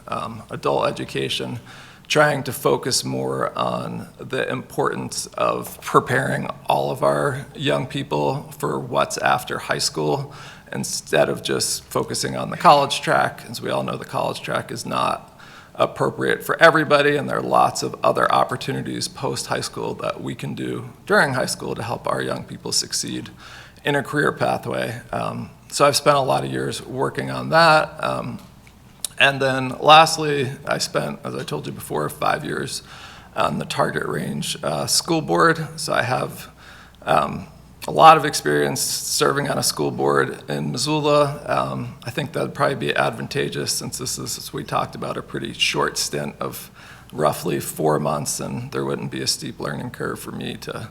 Adult Education, trying to focus more on the importance of preparing all of our young people for what's after high school, instead of just focusing on the college track. As we all know, the college track is not appropriate for everybody, and there are lots of other opportunities post-high school that we can do during high school to help our young people succeed in a career pathway. So I've spent a lot of years working on that. And then lastly, I spent, as I told you before, 5 years on the Target Range School Board. So I have a lot of experience serving on a school board in Missoula. I think that'd probably be advantageous, since this is, as we talked about, a pretty short stint of roughly 4 months, and there wouldn't be a steep learning curve for me to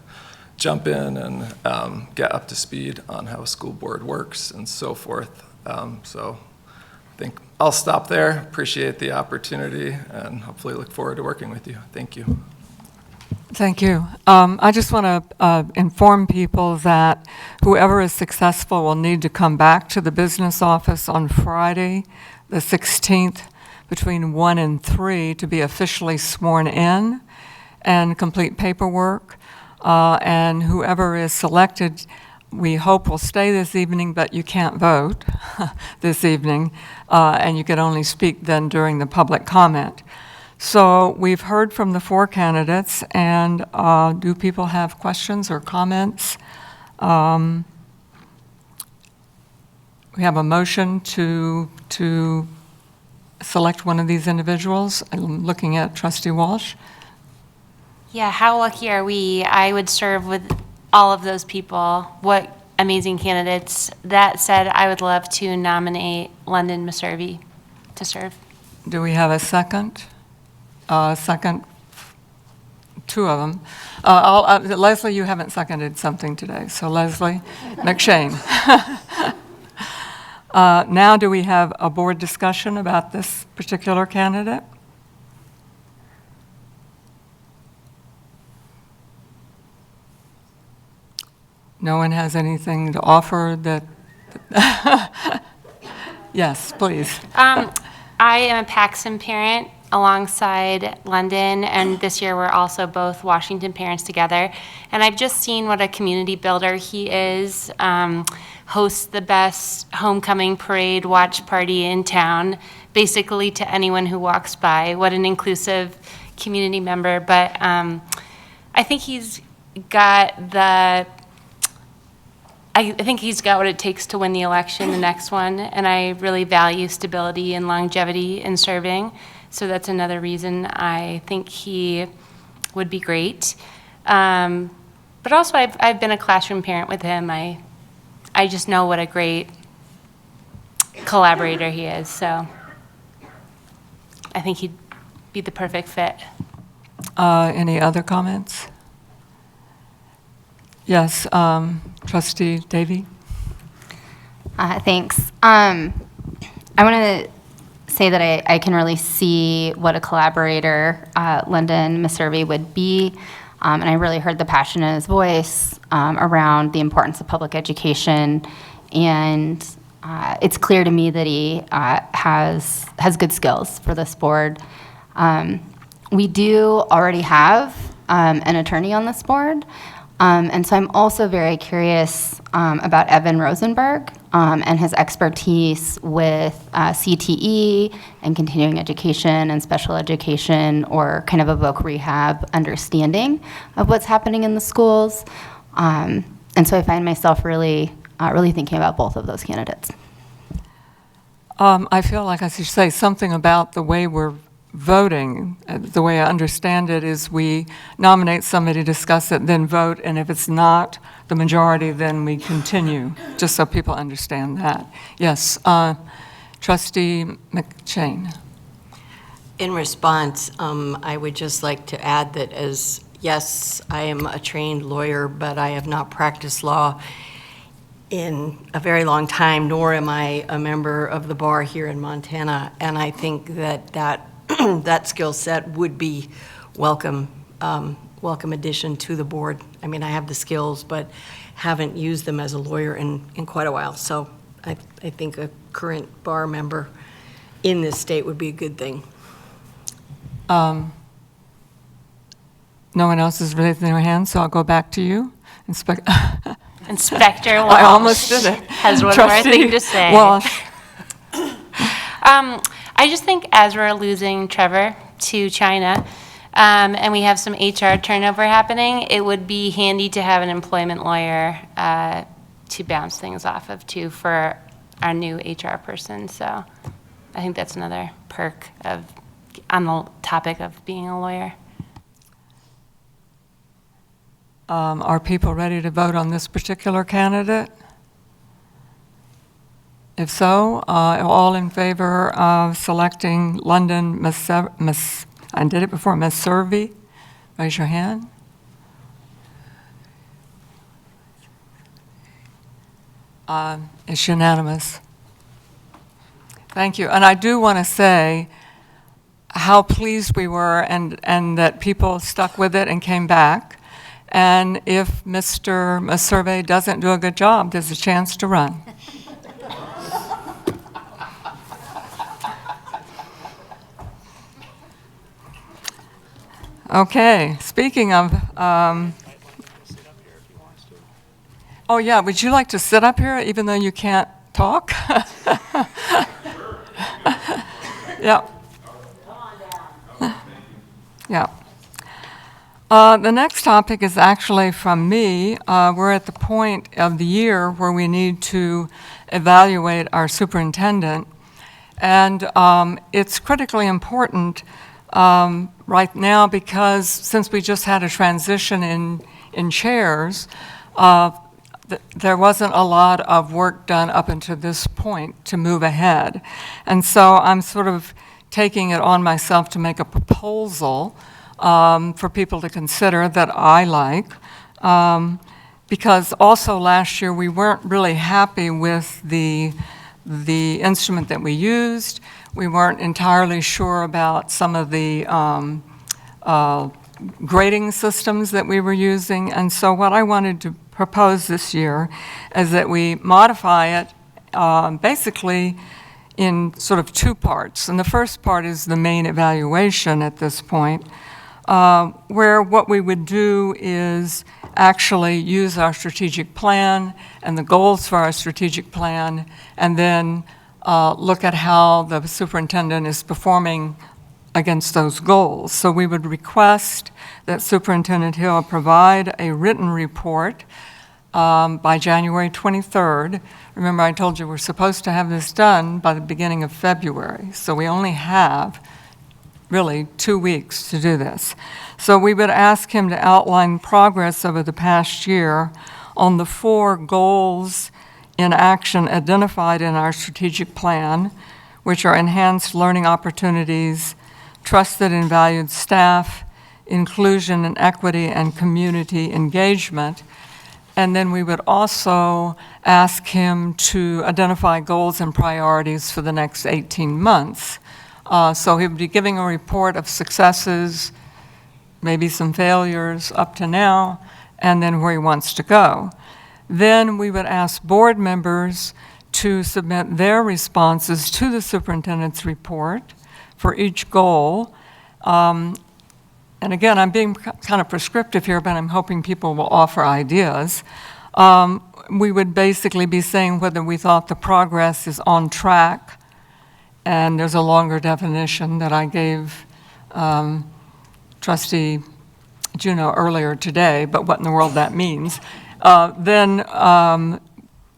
jump in and get up to speed on how a school board works and so forth. So I think I'll stop there. Appreciate the opportunity and hopefully look forward to working with you. Thank you. Thank you. I just want to inform people that whoever is successful will need to come back to the business office on Friday, the 16th, between 1 and 3 to be officially sworn in and complete paperwork. And whoever is selected we hope will stay this evening, but you can't vote this evening, and you can only speak then during the public comment. So we've heard from the 4 candidates, and do people have questions or comments? We have a motion to select one of these individuals. I'm looking at Trustee Walsh. Yeah, how lucky are we? I would serve with all of those people. What amazing candidates. That said, I would love to nominate London Meservey to serve. Do we have a second? Second, 2 of them. Leslie, you haven't seconded something today, so Leslie McShane. Now, do we have a board discussion about this particular candidate? No one has anything to offer that? Yes, please. I am a Paxton parent alongside London, and this year we're also both Washington parents together. And I've just seen what a community builder he is. Hosts the best homecoming parade watch party in town, basically to anyone who walks by. What an inclusive community member. But I think he's got what it takes to win the election, the next one, and I really value stability and longevity in serving. So that's another reason I think he would be great. But also, I've been a classroom parent with him. I just know what a great collaborator he is. So I think he'd be the perfect fit. Any other comments? Yes, Trustee Davey. Thanks. I want to say that I can really see what a collaborator London Meservey would be, and I really heard the passion in his voice around the importance of public education, and it's clear to me that he has good skills for this board. We do already have an attorney on this board, and so I'm also very curious about Evan Rosenberg and his expertise with CTE and continuing education and special education, or kind of a voc rehab understanding of what's happening in the schools. And so I find myself really thinking about both of those candidates. I feel like I should say something about the way we're voting. The way I understand it is we nominate somebody, discuss it, then vote, and if it's not the majority, then we continue, just so people understand that. Yes, Trustee McShane. In response, I would just like to add that yes, I am a trained lawyer, but I have not practiced law in a very long time, nor am I a member of the bar here in Montana, and I think that that skill set would be welcome addition to the board. I mean, I have the skills, but haven't used them as a lawyer in quite a while. So I think a current bar member in this state would be a good thing. No one else is raising their hand, so I'll go back to you. Inspector Walsh. I almost did it. Has one more thing to say. Walsh. I just think as we're losing Trevor to China, and we have some HR turnover happening, it would be handy to have an employment lawyer to bounce things off of too for our new HR person. So I think that's another perk on the topic of being a lawyer. Are people ready to vote on this particular candidate? If so, all in favor of selecting London Meservey, raise your hand. It's unanimous. Thank you. And I do want to say how pleased we were and that people stuck with it and came back. And if Mr. Meservey doesn't do a good job, there's a chance to run. Okay, speaking of, Oh, yeah, would you like to sit up here even though you can't talk? Yeah. Yeah. The next topic is actually from me. We're at the point of the year where we need to evaluate our superintendent. And it's critically important right now because since we just had a transition in chairs, there wasn't a lot of work done up until this point to move ahead. And so I'm sort of taking it on myself to make a proposal for people to consider that I like. Because also last year we weren't really happy with the instrument that we used. We weren't entirely sure about some of the grading systems that we were using. And so what I wanted to propose this year is that we modify it basically in sort of two parts. And the first part is the main evaluation at this point, where what we would do is actually use our strategic plan and the goals for our strategic plan, and then look at how the superintendent is performing against those goals. So we would request that Superintendent Hill provide a written report by January 23rd. Remember, I told you we're supposed to have this done by the beginning of February, so we only have really 2 weeks to do this. So we would ask him to outline progress over the past year on the 4 goals in action identified in our strategic plan, which are enhanced learning opportunities, trusted and valued staff, inclusion and equity, and community engagement. And then we would also ask him to identify goals and priorities for the next 18 months. So he would be giving a report of successes, maybe some failures up to now, and then where he wants to go. Then we would ask board members to submit their responses to the superintendent's report for each goal. And again, I'm being kind of prescriptive here, but I'm hoping people will offer ideas. We would basically be saying whether we thought the progress is on track, and there's a longer definition that I gave Trustee Juneau earlier today, but what in the world that means. Then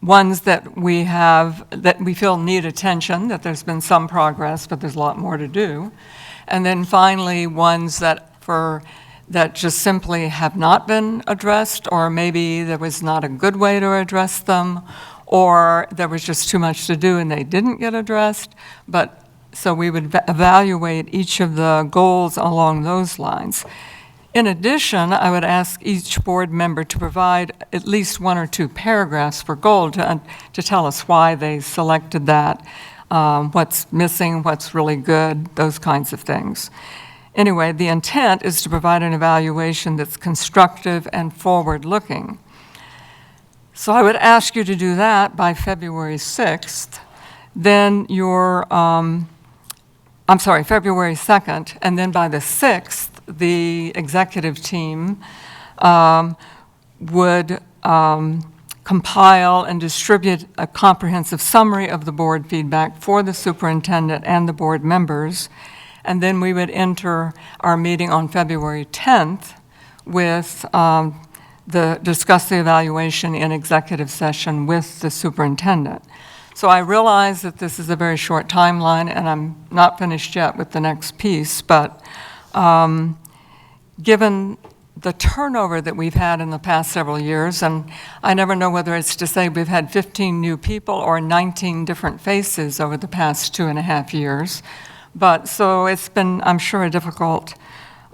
ones that we have, that we feel need attention, that there's been some progress, but there's a lot more to do. And then finally, ones that just simply have not been addressed, or maybe there was not a good way to address them, or there was just too much to do and they didn't get addressed. But so we would evaluate each of the goals along those lines. In addition, I would ask each board member to provide at least 1 or 2 paragraphs per goal to tell us why they selected that, what's missing, what's really good, those kinds of things. Anyway, the intent is to provide an evaluation that's constructive and forward-looking. So I would ask you to do that by February 6th. Then February 2nd, and then by the 6th, the executive team would compile and distribute a comprehensive summary of the board feedback for the superintendent and the board members. And then we would enter our meeting on February 10th with discuss the evaluation in executive session with the superintendent. So I realize that this is a very short timeline, and I'm not finished yet with the next piece, but given the turnover that we've had in the past several years, and I never know whether it's to say we've had 15 new people or 19 different faces over the past 2.5 years. But so it's been, I'm sure, a difficult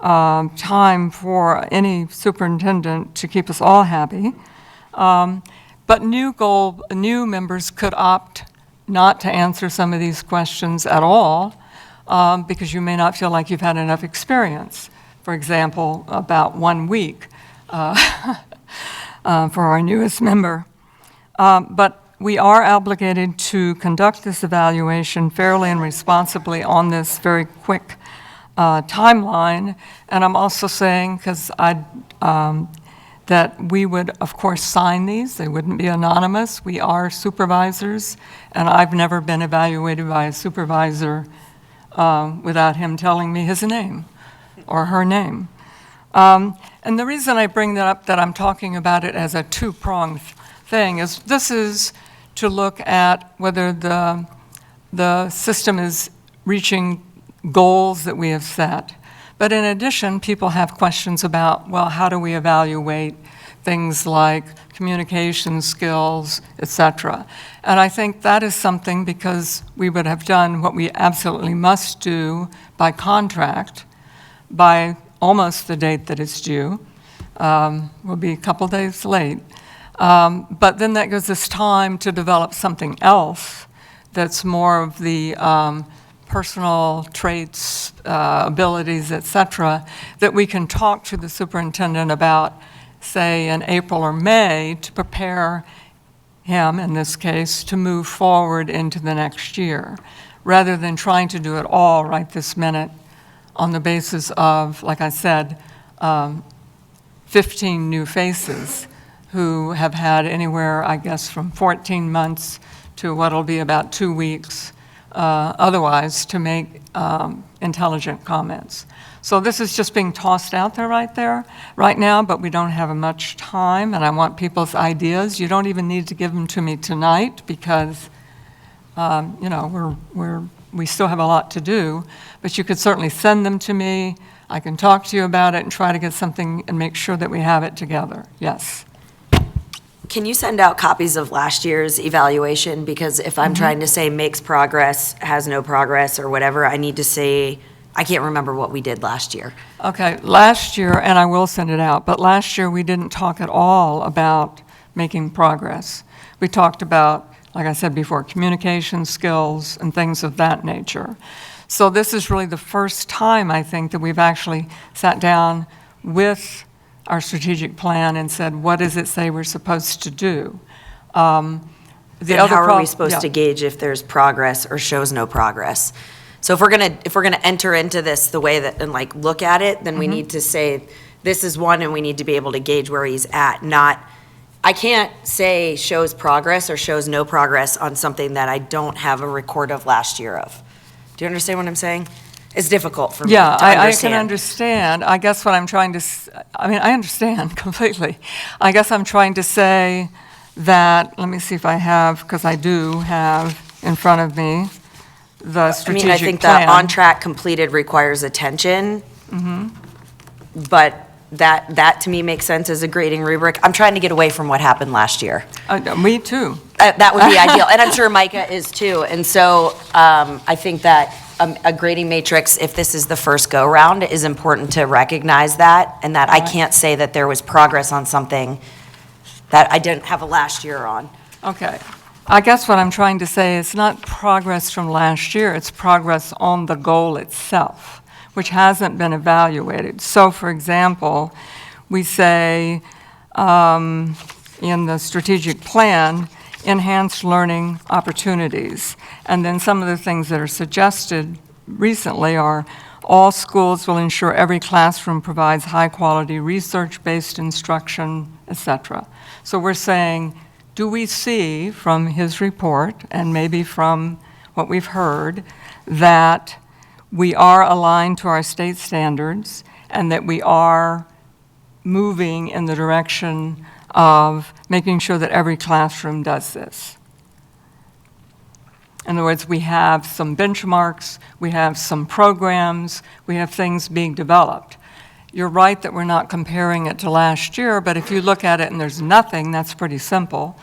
time for any superintendent to keep us all happy. But new members could opt not to answer some of these questions at all because you may not feel like you've had enough experience. For example, about 1 week for our newest member. But we are obligated to conduct this evaluation fairly and responsibly on this very quick timeline. And I'm also saying, because that we would, of course, sign these. They wouldn't be anonymous. We are supervisors, and I've never been evaluated by a supervisor without him telling me his name or her name. And the reason I bring that up, that I'm talking about it as a two-pronged thing, is this is to look at whether the system is reaching goals that we have set. But in addition, people have questions about, well, how do we evaluate things like communication skills, et cetera? And I think that is something, because we would have done what we absolutely must do by contract by almost the date that it's due. We'll be a couple days late. But then that gives us time to develop something else that's more of the personal traits, abilities, et cetera, that we can talk to the superintendent about, say, in April or May, to prepare him, in this case, to move forward into the next year, rather than trying to do it all right this minute on the basis of, like I said, 15 new faces who have had anywhere, I guess, from 14 months to what'll be about 2 weeks otherwise to make intelligent comments. So this is just being tossed out there right now, but we don't have much time, and I want people's ideas. You don't even need to give them to me tonight, because you know, we still have a lot to do, but you could certainly send them to me. I can talk to you about it and try to get something and make sure that we have it together. Yes. Can you send out copies of last year's evaluation? Because if I'm trying to say makes progress, has no progress, or whatever, I need to say, I can't remember what we did last year. Okay, last year, and I will send it out, but last year we didn't talk at all about making progress. We talked about, like I said before, communication skills and things of that nature. So this is really the first time, I think, that we've actually sat down with our strategic plan and said, what does it say we're supposed to do? And how are we supposed to gauge if there's progress or shows no progress? So if we're gonna enter into this the way that, and like look at it, then we need to say, this is one, and we need to be able to gauge where he's at, not, I can't say shows progress or shows no progress on something that I don't have a record of last year of. Do you understand what I'm saying? It's difficult for me to understand. I can understand. I guess what I'm trying to, I understand completely. I guess I'm trying to say that, let me see if I have, because I do have in front of me the strategic plan. I think that on track completed requires attention, but that to me makes sense as a grading rubric. I'm trying to get away from what happened last year. Me too. That would be ideal, and I'm sure Micah is too. And so I think that a grading matrix, if this is the first go-round, is important to recognize that, and that I can't say that there was progress on something that I didn't have a last year on. Okay. I guess what I'm trying to say is not progress from last year, it's progress on the goal itself, which hasn't been evaluated. So, for example, we say in the strategic plan, enhanced learning opportunities. And then some of the things that are suggested recently are all schools will ensure every classroom provides high-quality research-based instruction, etc. So we're saying, do we see from his report, and maybe from what we've heard, that we are aligned to our state standards and that we are moving in the direction of making sure that every classroom does this? In other words, we have some benchmarks, we have some programs, we have things being developed. You're right that we're not comparing it to last year, but if you look at it and there's nothing, that's pretty simple.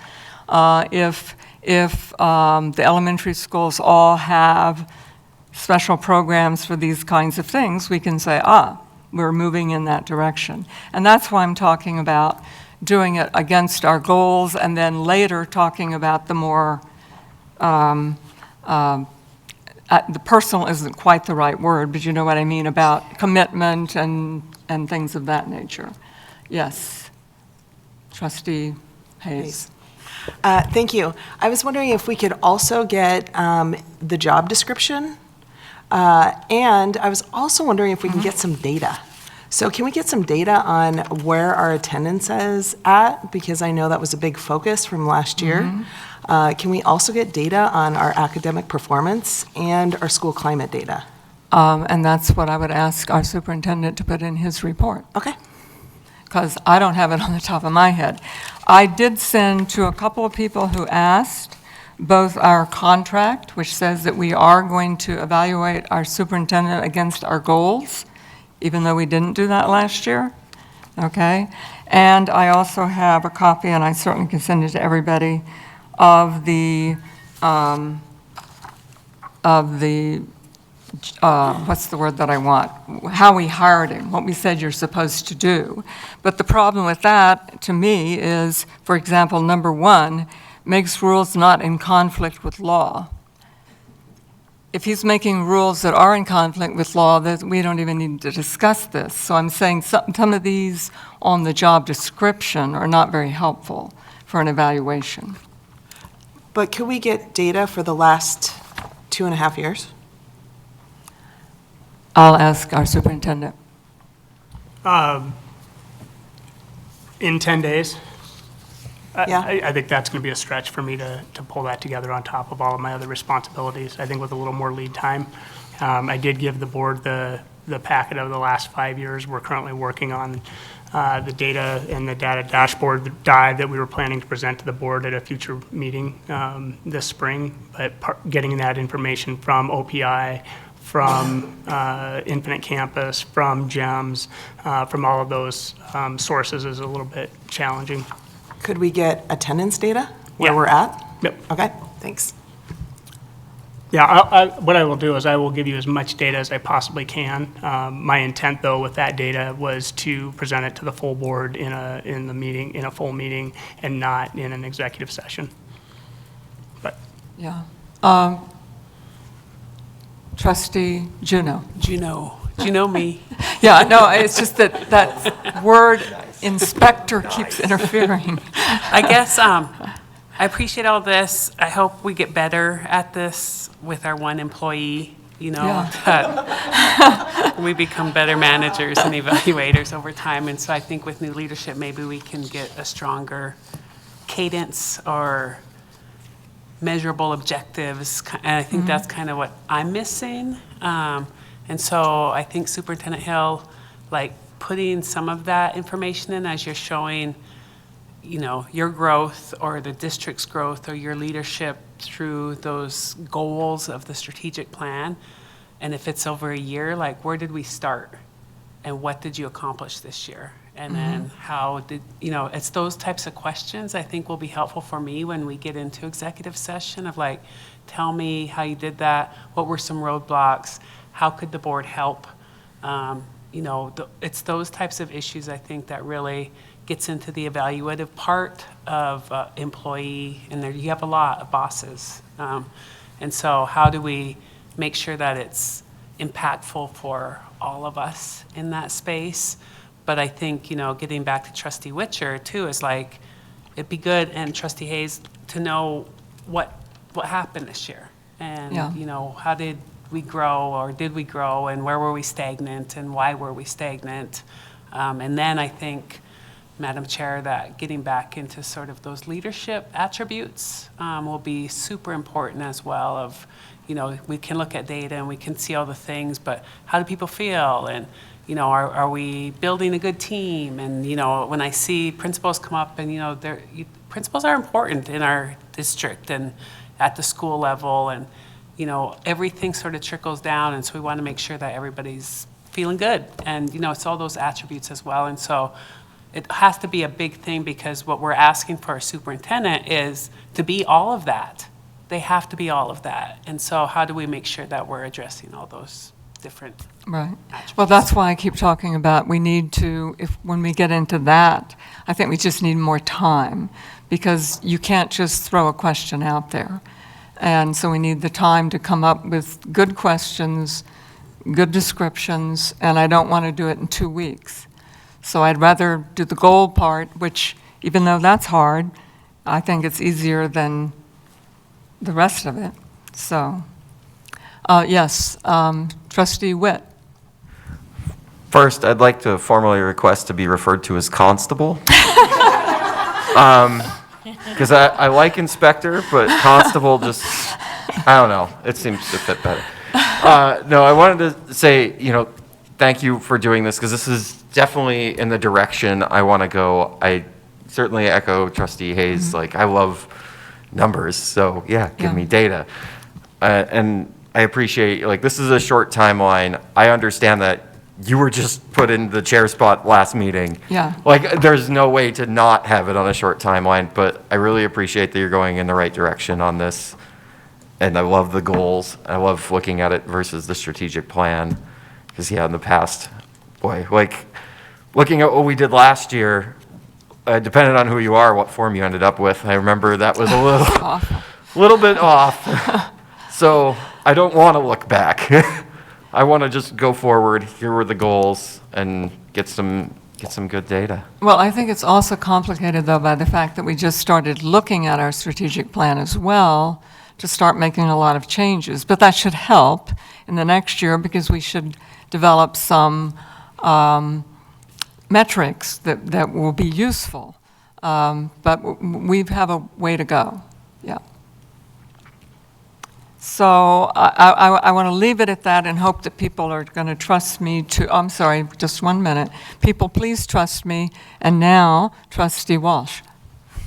If the elementary schools all have special programs for these kinds of things, we can say, we're moving in that direction. And that's why I'm talking about doing it against our goals, and then later talking about the more, the personal isn't quite the right word, but you know what I mean, about commitment and things of that nature. Yes. Trustee Hayes. Thank you. I was wondering if we could also get the job description, and I was also wondering if we can get some data. So can we get some data on where our attendance is at? Because I know that was a big focus from last year. Can we also get data on our academic performance and our school climate data? And that's what I would ask our superintendent to put in his report. Okay. Because I don't have it on the top of my head. I did send to a couple of people who asked both our contract, which says that we are going to evaluate our superintendent against our goals, even though we didn't do that last year, okay? And I also have a copy, and I certainly can send it to everybody, of the what's the word that I want? How we hired him, what we said you're supposed to do. But the problem with that, to me, is, for example, number 1, makes rules not in conflict with law. If he's making rules that are in conflict with law, that we don't even need to discuss this. So I'm saying some of these on the job description are not very helpful for an evaluation. But could we get data for the last 2.5 years? I'll ask our superintendent. In 10 days? Yeah. I think that's going to be a stretch for me to pull that together on top of all of my other responsibilities. I think with a little more lead time. I did give the board the packet of the last 5 years. We're currently working on the data and the data dashboard dive that we were planning to present to the board at a future meeting this spring. But getting that information from OPI, from Infinite Campus, from GEMS, from all of those sources is a little bit challenging. Could we get attendance data, where Yeah. we're at? Yep. Okay, thanks. Yeah, what I will do is I will give you as much data as I possibly can. My intent, though, with that data was to present it to the full board in a full meeting, and not in an executive session. But Yeah. Trustee Juneau. Juneau. Do you know me? Yeah, no, it's just that word inspector keeps interfering. I guess I appreciate all this. I hope we get better at this with our one employee, that we become better managers and evaluators over time. And so I think with new leadership, maybe we can get a stronger cadence or measurable objectives. And I think that's kind of what I'm missing. And so I think Superintendent Hill, putting some of that information in as you're showing, your growth or the district's growth or your leadership through those goals of the strategic plan. And if it's over a year, where did we start? And what did you accomplish this year? And then how did, it's those types of questions I think will be helpful for me when we get into executive session of tell me how you did that. What were some roadblocks? How could the board help? It's those types of issues I think that really gets into the evaluative part of employee, and there you have a lot of bosses. And so how do we make sure that it's impactful for all of us in that space? But I think, getting back to Trustee Witcher too, is it'd be good, and Trustee Hayes, to know what happened this year. And, how did we grow, or did we grow, and where were we stagnant, and why were we stagnant? And then I think, Madam Chair, that getting back into sort of those leadership attributes will be super important as well of, we can look at data and we can see all the things, but how do people feel? And, are we building a good team? And, when I see principals come up and, principals are important in our district and at the school level, and, everything sort of trickles down. And so we want to make sure that everybody's feeling good. And, it's all those attributes as well. And so it has to be a big thing, because what we're asking for a superintendent is to be all of that. They have to be all of that. And so how do we make sure that we're addressing all those different Right. attributes? Well, that's why I keep talking about we need to, when we get into that, I think we just need more time, because you can't just throw a question out there. And so we need the time to come up with good questions, good descriptions, and I don't want to do it in 2 weeks. So I'd rather do the goal part, which, even though that's hard, I think it's easier than the rest of it. So, yes, Trustee Witt. First, I'd like to formally request to be referred to as constable. Because I like inspector, but constable just, I don't know, it seems to fit better. No, I wanted to say, thank you for doing this, because this is definitely in the direction I want to go. I certainly echo Trustee Hayes, I love numbers, so yeah, give me data. And I appreciate, this is a short timeline. I understand that you were just put in the chair spot last meeting. Yeah. There's no way to not have it on a short timeline, but I really appreciate that you're going in the right direction on this. And I love the goals. I love looking at it versus the strategic plan. Because, in the past, boy, looking at what we did last year, depending on who you are, what form you ended up with, I remember that was a little bit off. So I don't want to look back. I want to just go forward. Here were the goals, and get some good data. Well, I think it's also complicated, though, by the fact that we just started looking at our strategic plan as well to start making a lot of changes. But that should help in the next year, because we should develop some metrics that will be useful. But we have a way to go. Yeah. So I want to leave it at that and hope that people are going to trust me to, I'm sorry, just 1 minute. People, please trust me. And now, Trustee Walsh.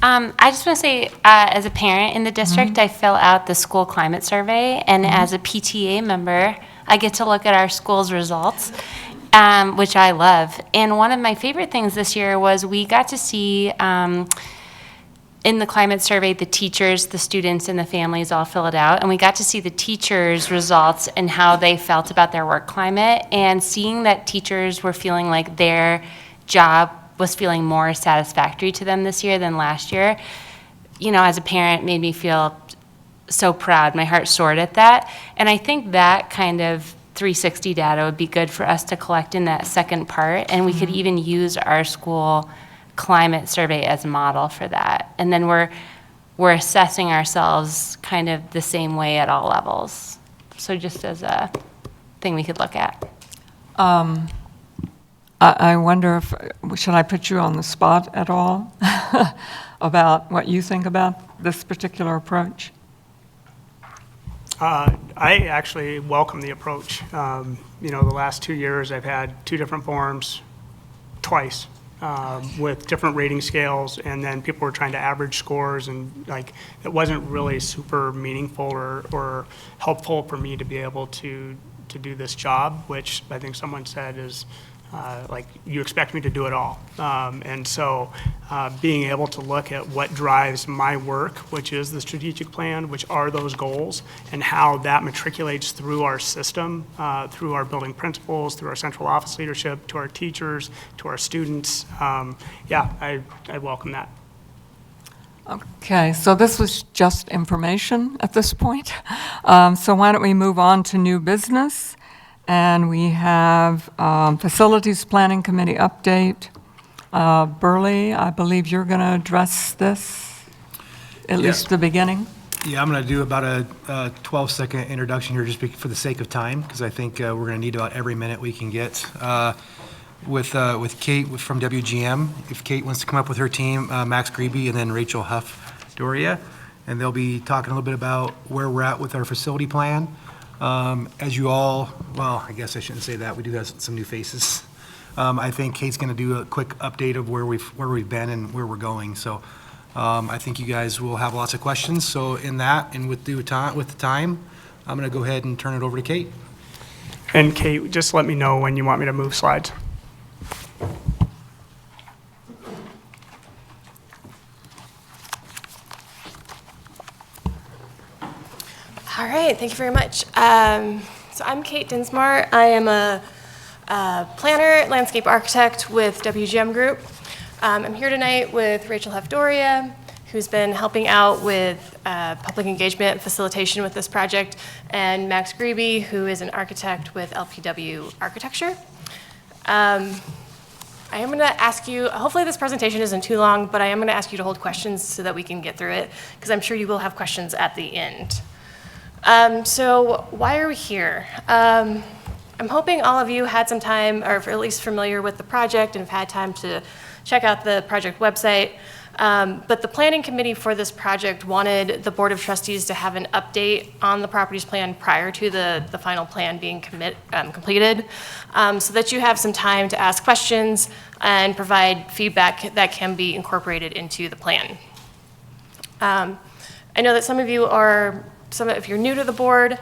I just want to say, as a parent in the district, I fill out the school climate survey, and as a PTA member, I get to look at our school's results, which I love. And one of my favorite things this year was we got to see in the climate survey, the teachers, the students, and the families all fill it out, and we got to see the teachers' results and how they felt about their work climate, and seeing that teachers were feeling like their job was feeling more satisfactory to them this year than last year, as a parent, made me feel so proud. My heart soared at that, and I think that kind of 360 data would be good for us to collect in that second part, and we could even use our school climate survey as a model for that. And then we're assessing ourselves kind of the same way at all levels. So just as a thing we could look at. I wonder if, should I put you on the spot at all about what you think about this particular approach? I actually welcome the approach. The last 2 years I've had 2 different forums, twice. With different rating scales, and then people were trying to average scores, and it wasn't really super meaningful or helpful for me to be able to do this job, which I think someone said is you expect me to do it all. And so being able to look at what drives my work, which is the strategic plan, which are those goals, and how that matriculates through our system, through our building principals, through our central office leadership, to our teachers, to our students. I welcome that. Okay, so this was just information at this point. So why don't we move on to new business? And we have Facilities Planning Committee update. Burley, I believe you're going to address this, at least the beginning. Yeah, I'm going to do about a 12-second introduction here just for the sake of time, because I think we're going to need about every minute we can get. With Kate from WGM, if Kate wants to come up with her team, Max Grebe, and then Rachel Huff-Doria, and they'll be talking a little bit about where we're at with our facility plan. As you all, well, I guess I shouldn't say that. We do have some new faces. I think Kate's going to do a quick update of where we've been and where we're going. So I think you guys will have lots of questions. So in that, and with the time, I'm going to go ahead and turn it over to Kate. And Kate, just let me know when you want me to move slides. All right, thank you very much. So I'm Kate Dinsmore. I am a planner, landscape architect with WGM Group. I'm here tonight with Rachel Huff-Doria, who's been helping out with public engagement facilitation with this project, and Max Grebe, who is an architect with LPW Architecture. I am going to ask you, hopefully this presentation isn't too long, but I am going to ask you to hold questions so that we can get through it, because I'm sure you will have questions at the end. So why are we here? I'm hoping all of you had some time, or at least familiar with the project, and have had time to check out the project website. But the planning committee for this project wanted the Board of Trustees to have an update on the properties plan prior to the final plan being completed, so that you have some time to ask questions and provide feedback that can be incorporated into the plan. I know that some of you are, if you're new to the board,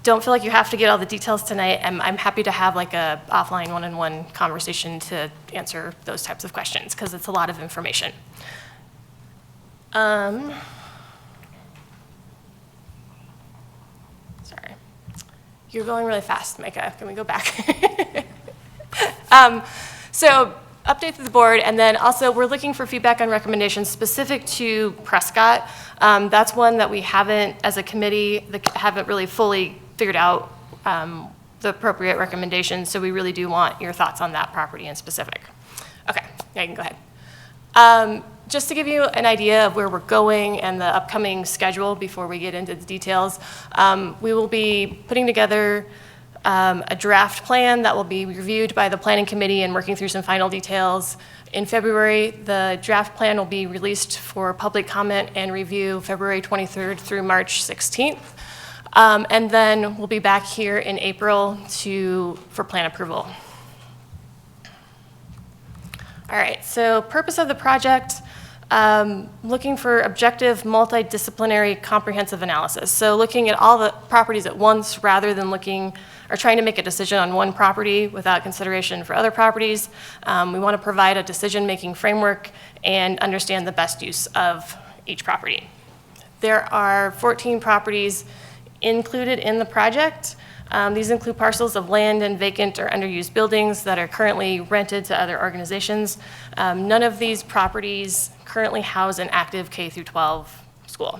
don't feel like you have to get all the details tonight. I'm happy to have like a offline one-on-one conversation to answer those types of questions, because it's a lot of information. Sorry. You're going really fast, Micah. Can we go back? So update to the board, and then also we're looking for feedback on recommendations specific to Prescott. That's one that we haven't, as a committee, haven't really fully figured out the appropriate recommendations, so we really do want your thoughts on that property in specific. Okay, yeah, you can go ahead. Just to give you an idea of where we're going and the upcoming schedule before we get into the details, we will be putting together a draft plan that will be reviewed by the planning committee and working through some final details. In February, the draft plan will be released for public comment and review February 23rd through March 16th. And then we'll be back here in April for plan approval. All right, so purpose of the project, looking for objective, multidisciplinary, comprehensive analysis. So looking at all the properties at once rather than trying to make a decision on one property without consideration for other properties. We want to provide a decision-making framework and understand the best use of each property. There are 14 properties included in the project. These include parcels of land and vacant or underused buildings that are currently rented to other organizations. None of these properties currently house an active K-12 school.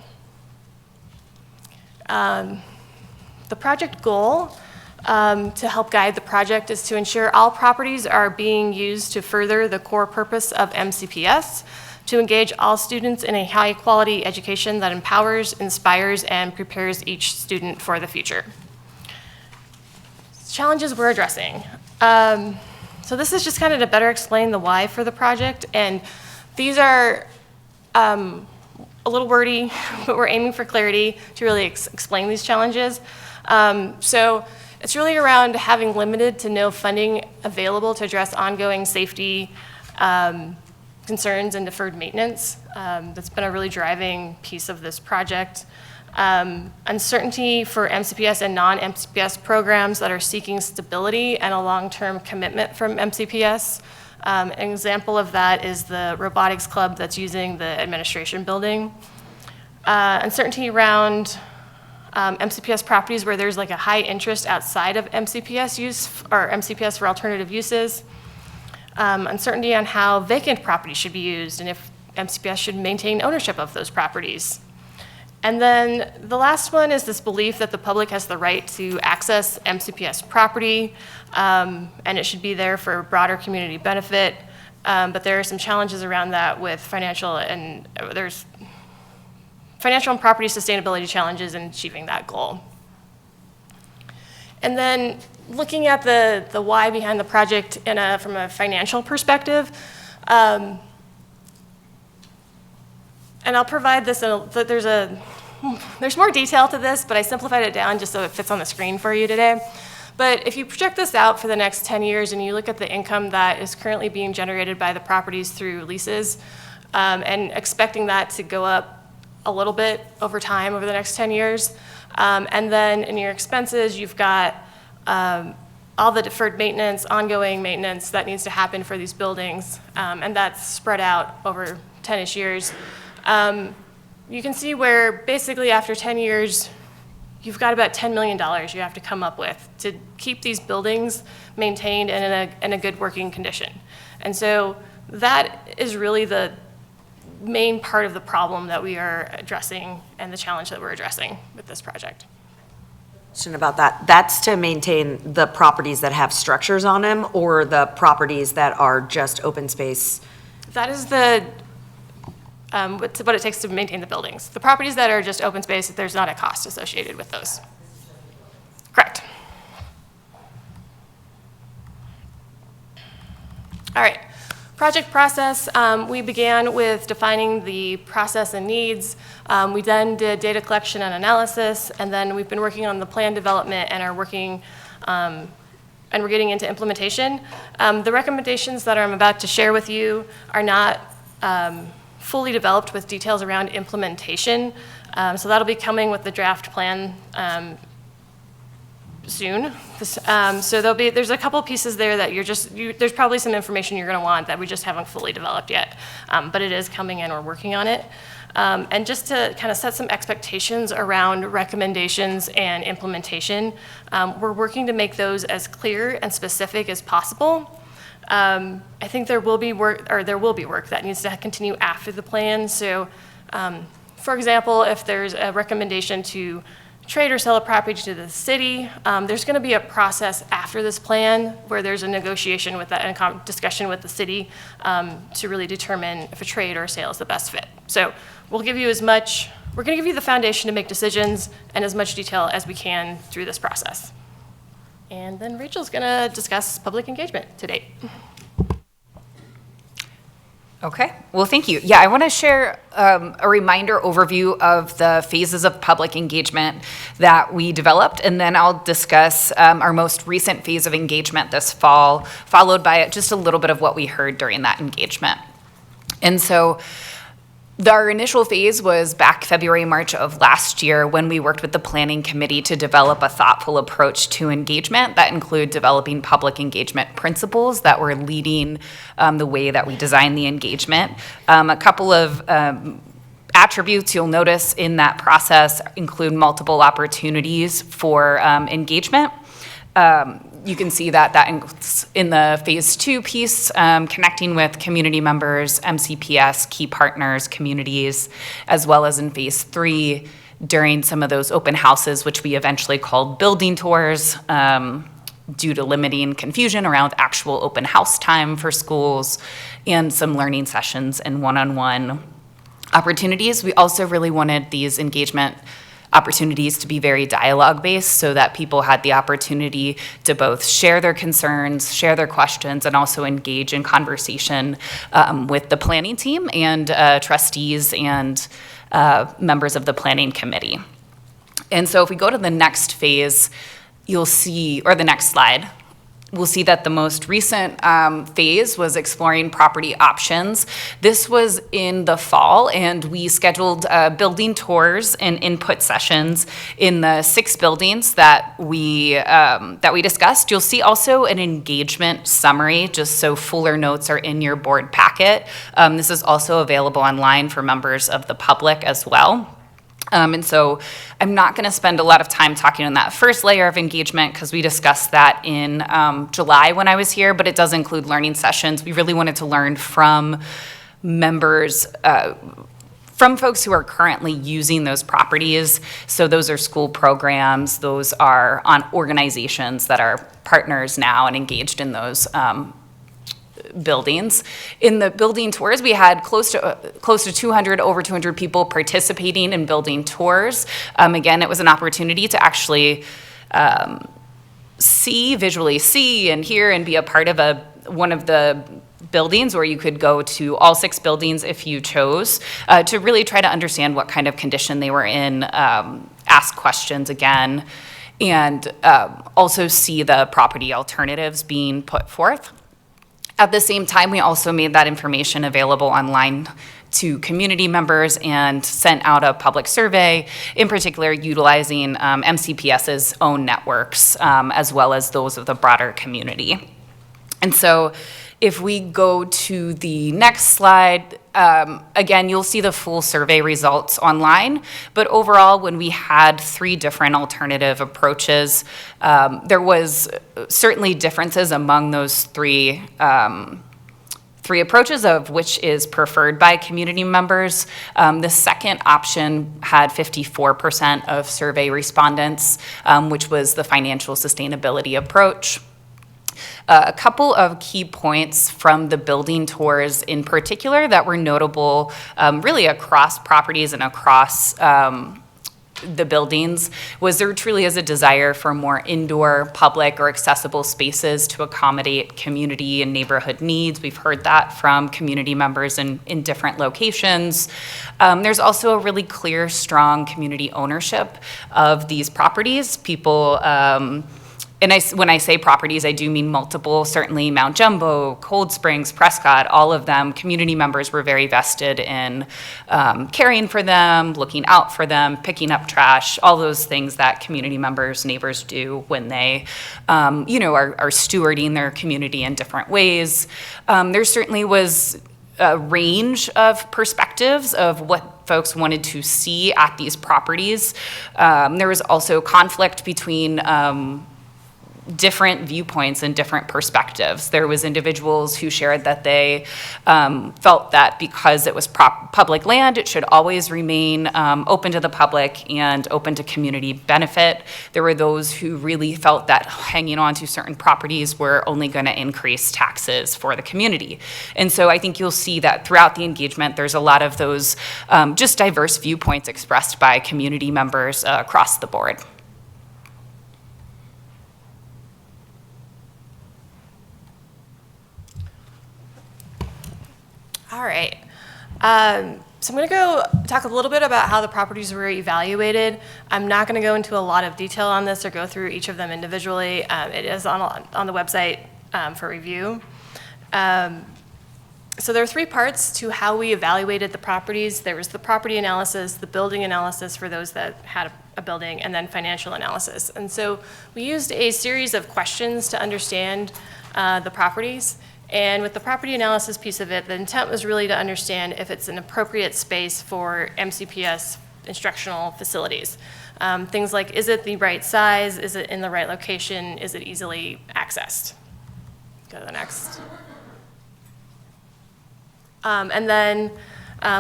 The project goal to help guide the project is to ensure all properties are being used to further the core purpose of MCPS, to engage all students in a high-quality education that empowers, inspires, and prepares each student for the future. Challenges we're addressing. So this is just kind of to better explain the why for the project, and these are a little wordy, but we're aiming for clarity to really explain these challenges. So it's really around having limited to no funding available to address ongoing safety concerns and deferred maintenance. That's been a really driving piece of this project. Uncertainty for MCPS and non-MCPS programs that are seeking stability and a long-term commitment from MCPS. An example of that is the robotics club that's using the administration building. Uncertainty around MCPS properties where there's like a high interest outside of MCPS use or MCPS for alternative uses. Uncertainty on how vacant properties should be used and if MCPS should maintain ownership of those properties. And then the last one is this belief that the public has the right to access MCPS property, and it should be there for broader community benefit. But there are some challenges around that with financial and property sustainability challenges in achieving that goal. And then looking at the why behind the project from a financial perspective, and I'll provide this, there's more detail to this, but I simplified it down just so it fits on the screen for you today. But if you project this out for the next 10 years and you look at the income that is currently being generated by the properties through leases, and expecting that to go up a little bit over time over the next 10 years, and then in your expenses, you've got all the deferred maintenance, ongoing maintenance that needs to happen for these buildings, and that's spread out over 10-ish years. You can see where basically after 10 years, you've got about $10 million you have to come up with to keep these buildings maintained and in a good working condition. And so that is really the main part of the problem that we are addressing and the challenge that we're addressing with this project. Question about that. That's to maintain the properties that have structures on them or the properties that are just open space? That is what it takes to maintain the buildings. The properties that are just open space, there's not a cost associated with those. Correct. All right. Project process, we began with defining the process and needs. We then did data collection and analysis, and then we've been working on the plan development and are working, and we're getting into implementation. The recommendations that I'm about to share with you are not fully developed with details around implementation. So that'll be coming with the draft plan soon. So there's a couple pieces there that there's probably some information you're going to want that we just haven't fully developed yet, but it is coming in, we're working on it. And just to kind of set some expectations around recommendations and implementation, we're working to make those as clear and specific as possible. I think there will be work that needs to continue after the plan. So, for example, if there's a recommendation to trade or sell a property to the city, there's going to be a process after this plan where there's a negotiation with that and a discussion with the city to really determine if a trade or a sale is the best fit. So we're going to give you the foundation to make decisions and as much detail as we can through this process. And then Rachel's going to discuss public engagement to date. Okay, well, thank you. Yeah, I want to share a reminder overview of the phases of public engagement that we developed, and then I'll discuss our most recent phase of engagement this fall, followed by just a little bit of what we heard during that engagement. And so our initial phase was back February, March of last year when we worked with the planning committee to develop a thoughtful approach to engagement that include developing public engagement principles that were leading the way that we design the engagement. A couple of attributes you'll notice in that process include multiple opportunities for engagement. You can see that in the phase 2 piece, connecting with community members, MCPS, key partners, communities, as well as in phase 3 during some of those open houses, which we eventually called building tours, due to limiting confusion around actual open house time for schools, and some learning sessions and one-on-one opportunities. We also really wanted these engagement opportunities to be very dialogue-based so that people had the opportunity to both share their concerns, share their questions, and also engage in conversation with the planning team and trustees and members of the planning committee. And so if we go to the next phase, you'll see, or the next slide, we'll see that the most recent phase was exploring property options. This was in the fall, and we scheduled building tours and input sessions in the 6 buildings that we discussed. You'll see also an engagement summary, just so fuller notes are in your board packet. This is also available online for members of the public as well. And so I'm not going to spend a lot of time talking on that first layer of engagement because we discussed that in July when I was here, but it does include learning sessions. We really wanted to learn from members, from folks who are currently using those properties. So those are school programs, those are on organizations that are partners now and engaged in those buildings. In the building tours, we had close to 200, over 200 people participating in building tours. Again, it was an opportunity to actually visually see and hear and be a part of one of the buildings, or you could go to all 6 buildings if you chose, to really try to understand what kind of condition they were in, ask questions again, and also see the property alternatives being put forth. At the same time, we also made that information available online to community members and sent out a public survey, in particular utilizing MCPS's own networks, as well as those of the broader community. And so if we go to the next slide, again, you'll see the full survey results online. But overall, when we had 3 different alternative approaches, there was certainly differences among those 3 approaches of which is preferred by community members. The second option had 54% of survey respondents, which was the financial sustainability approach. A couple of key points from the building tours in particular that were notable really across properties and across the buildings was there truly is a desire for more indoor, public, or accessible spaces to accommodate community and neighborhood needs. We've heard that from community members in different locations. There's also a really clear, strong community ownership of these properties. People, and when I say properties, I do mean multiple, certainly Mount Jumbo, Cold Springs, Prescott, all of them. Community members were very vested in caring for them, looking out for them, picking up trash, all those things that community members, neighbors do when they, are stewarding their community in different ways. There certainly was a range of perspectives of what folks wanted to see at these properties. There was also conflict between different viewpoints and different perspectives. There was individuals who shared that they felt that because it was public land, it should always remain open to the public and open to community benefit. There were those who really felt that hanging on to certain properties were only going to increase taxes for the community. And so I think you'll see that throughout the engagement, there's a lot of those just diverse viewpoints expressed by community members across the board. All right. So I'm going to go talk a little bit about how the properties were evaluated. I'm not going to go into a lot of detail on this or go through each of them individually. It is on the website for review. So there are three parts to how we evaluated the properties. There was the property analysis, the building analysis for those that had a building, and then financial analysis. And so we used a series of questions to understand the properties. And with the property analysis piece of it, the intent was really to understand if it's an appropriate space for MCPS instructional facilities. Things like, is it the right size? Is it in the right location? Is it easily accessed? Go to the next. And then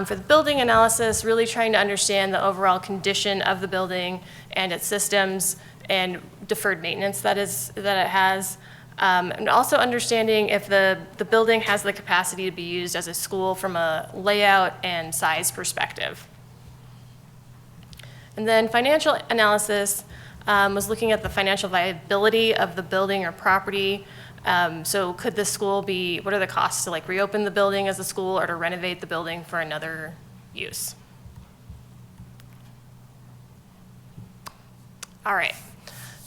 for the building analysis, really trying to understand the overall condition of the building and its systems and deferred maintenance that it has. And also understanding if the building has the capacity to be used as a school from a layout and size perspective. And then financial analysis was looking at the financial viability of the building or property. So could the school what are the costs to reopen the building as a school or to renovate the building for another use? All right.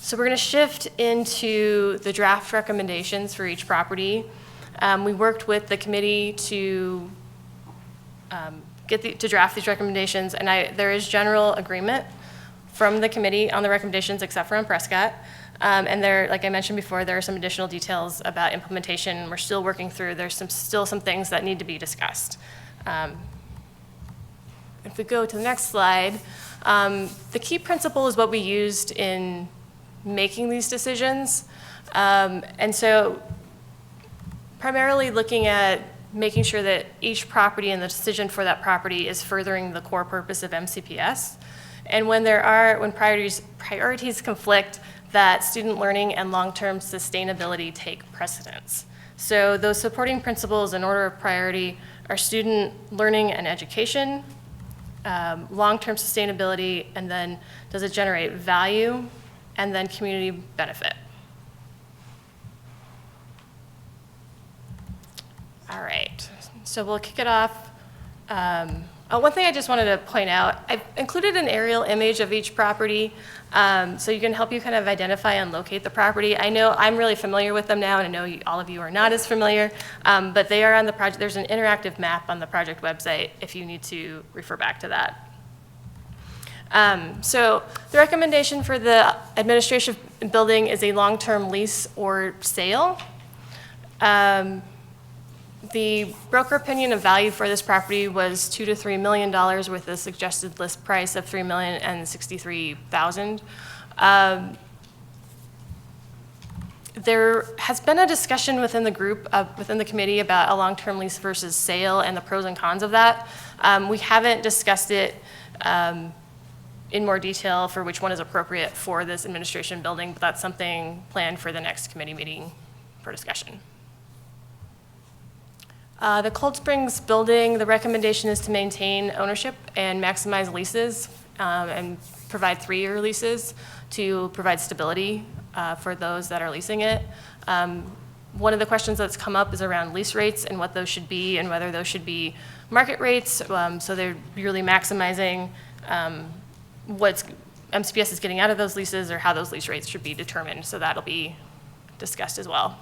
So we're going to shift into the draft recommendations for each property. We worked with the committee to draft these recommendations, and there is general agreement from the committee on the recommendations, except for on Prescott. And like I mentioned before, there are some additional details about implementation we're still working through. There's still some things that need to be discussed. If we go to the next slide, the key principle is what we used in making these decisions. And so primarily looking at making sure that each property and the decision for that property is furthering the core purpose of MCPS. And when priorities conflict, that student learning and long-term sustainability take precedence. So those supporting principles in order of priority are student learning and education, long-term sustainability, and then does it generate value, and then community benefit. All right, so we'll kick it off. One thing I just wanted to point out, I've included an aerial image of each property so you can help you kind of identify and locate the property. I know I'm really familiar with them now, and I know all of you are not as familiar, but they are on the project. There's an interactive map on the project website if you need to refer back to that. So the recommendation for the administration building is a long-term lease or sale. The broker opinion of value for this property was $2 to $3 million with a suggested list price of $3,063,000. There has been a discussion within the group, within the committee, about a long-term lease versus sale and the pros and cons of that. We haven't discussed it in more detail for which one is appropriate for this administration building, but that's something planned for the next committee meeting for discussion. The Cold Springs building, the recommendation is to maintain ownership and maximize leases and provide 3-year leases to provide stability for those that are leasing it. One of the questions that's come up is around lease rates and what those should be and whether those should be market rates. So they're really maximizing what MCPS is getting out of those leases or how those lease rates should be determined. So that'll be discussed as well.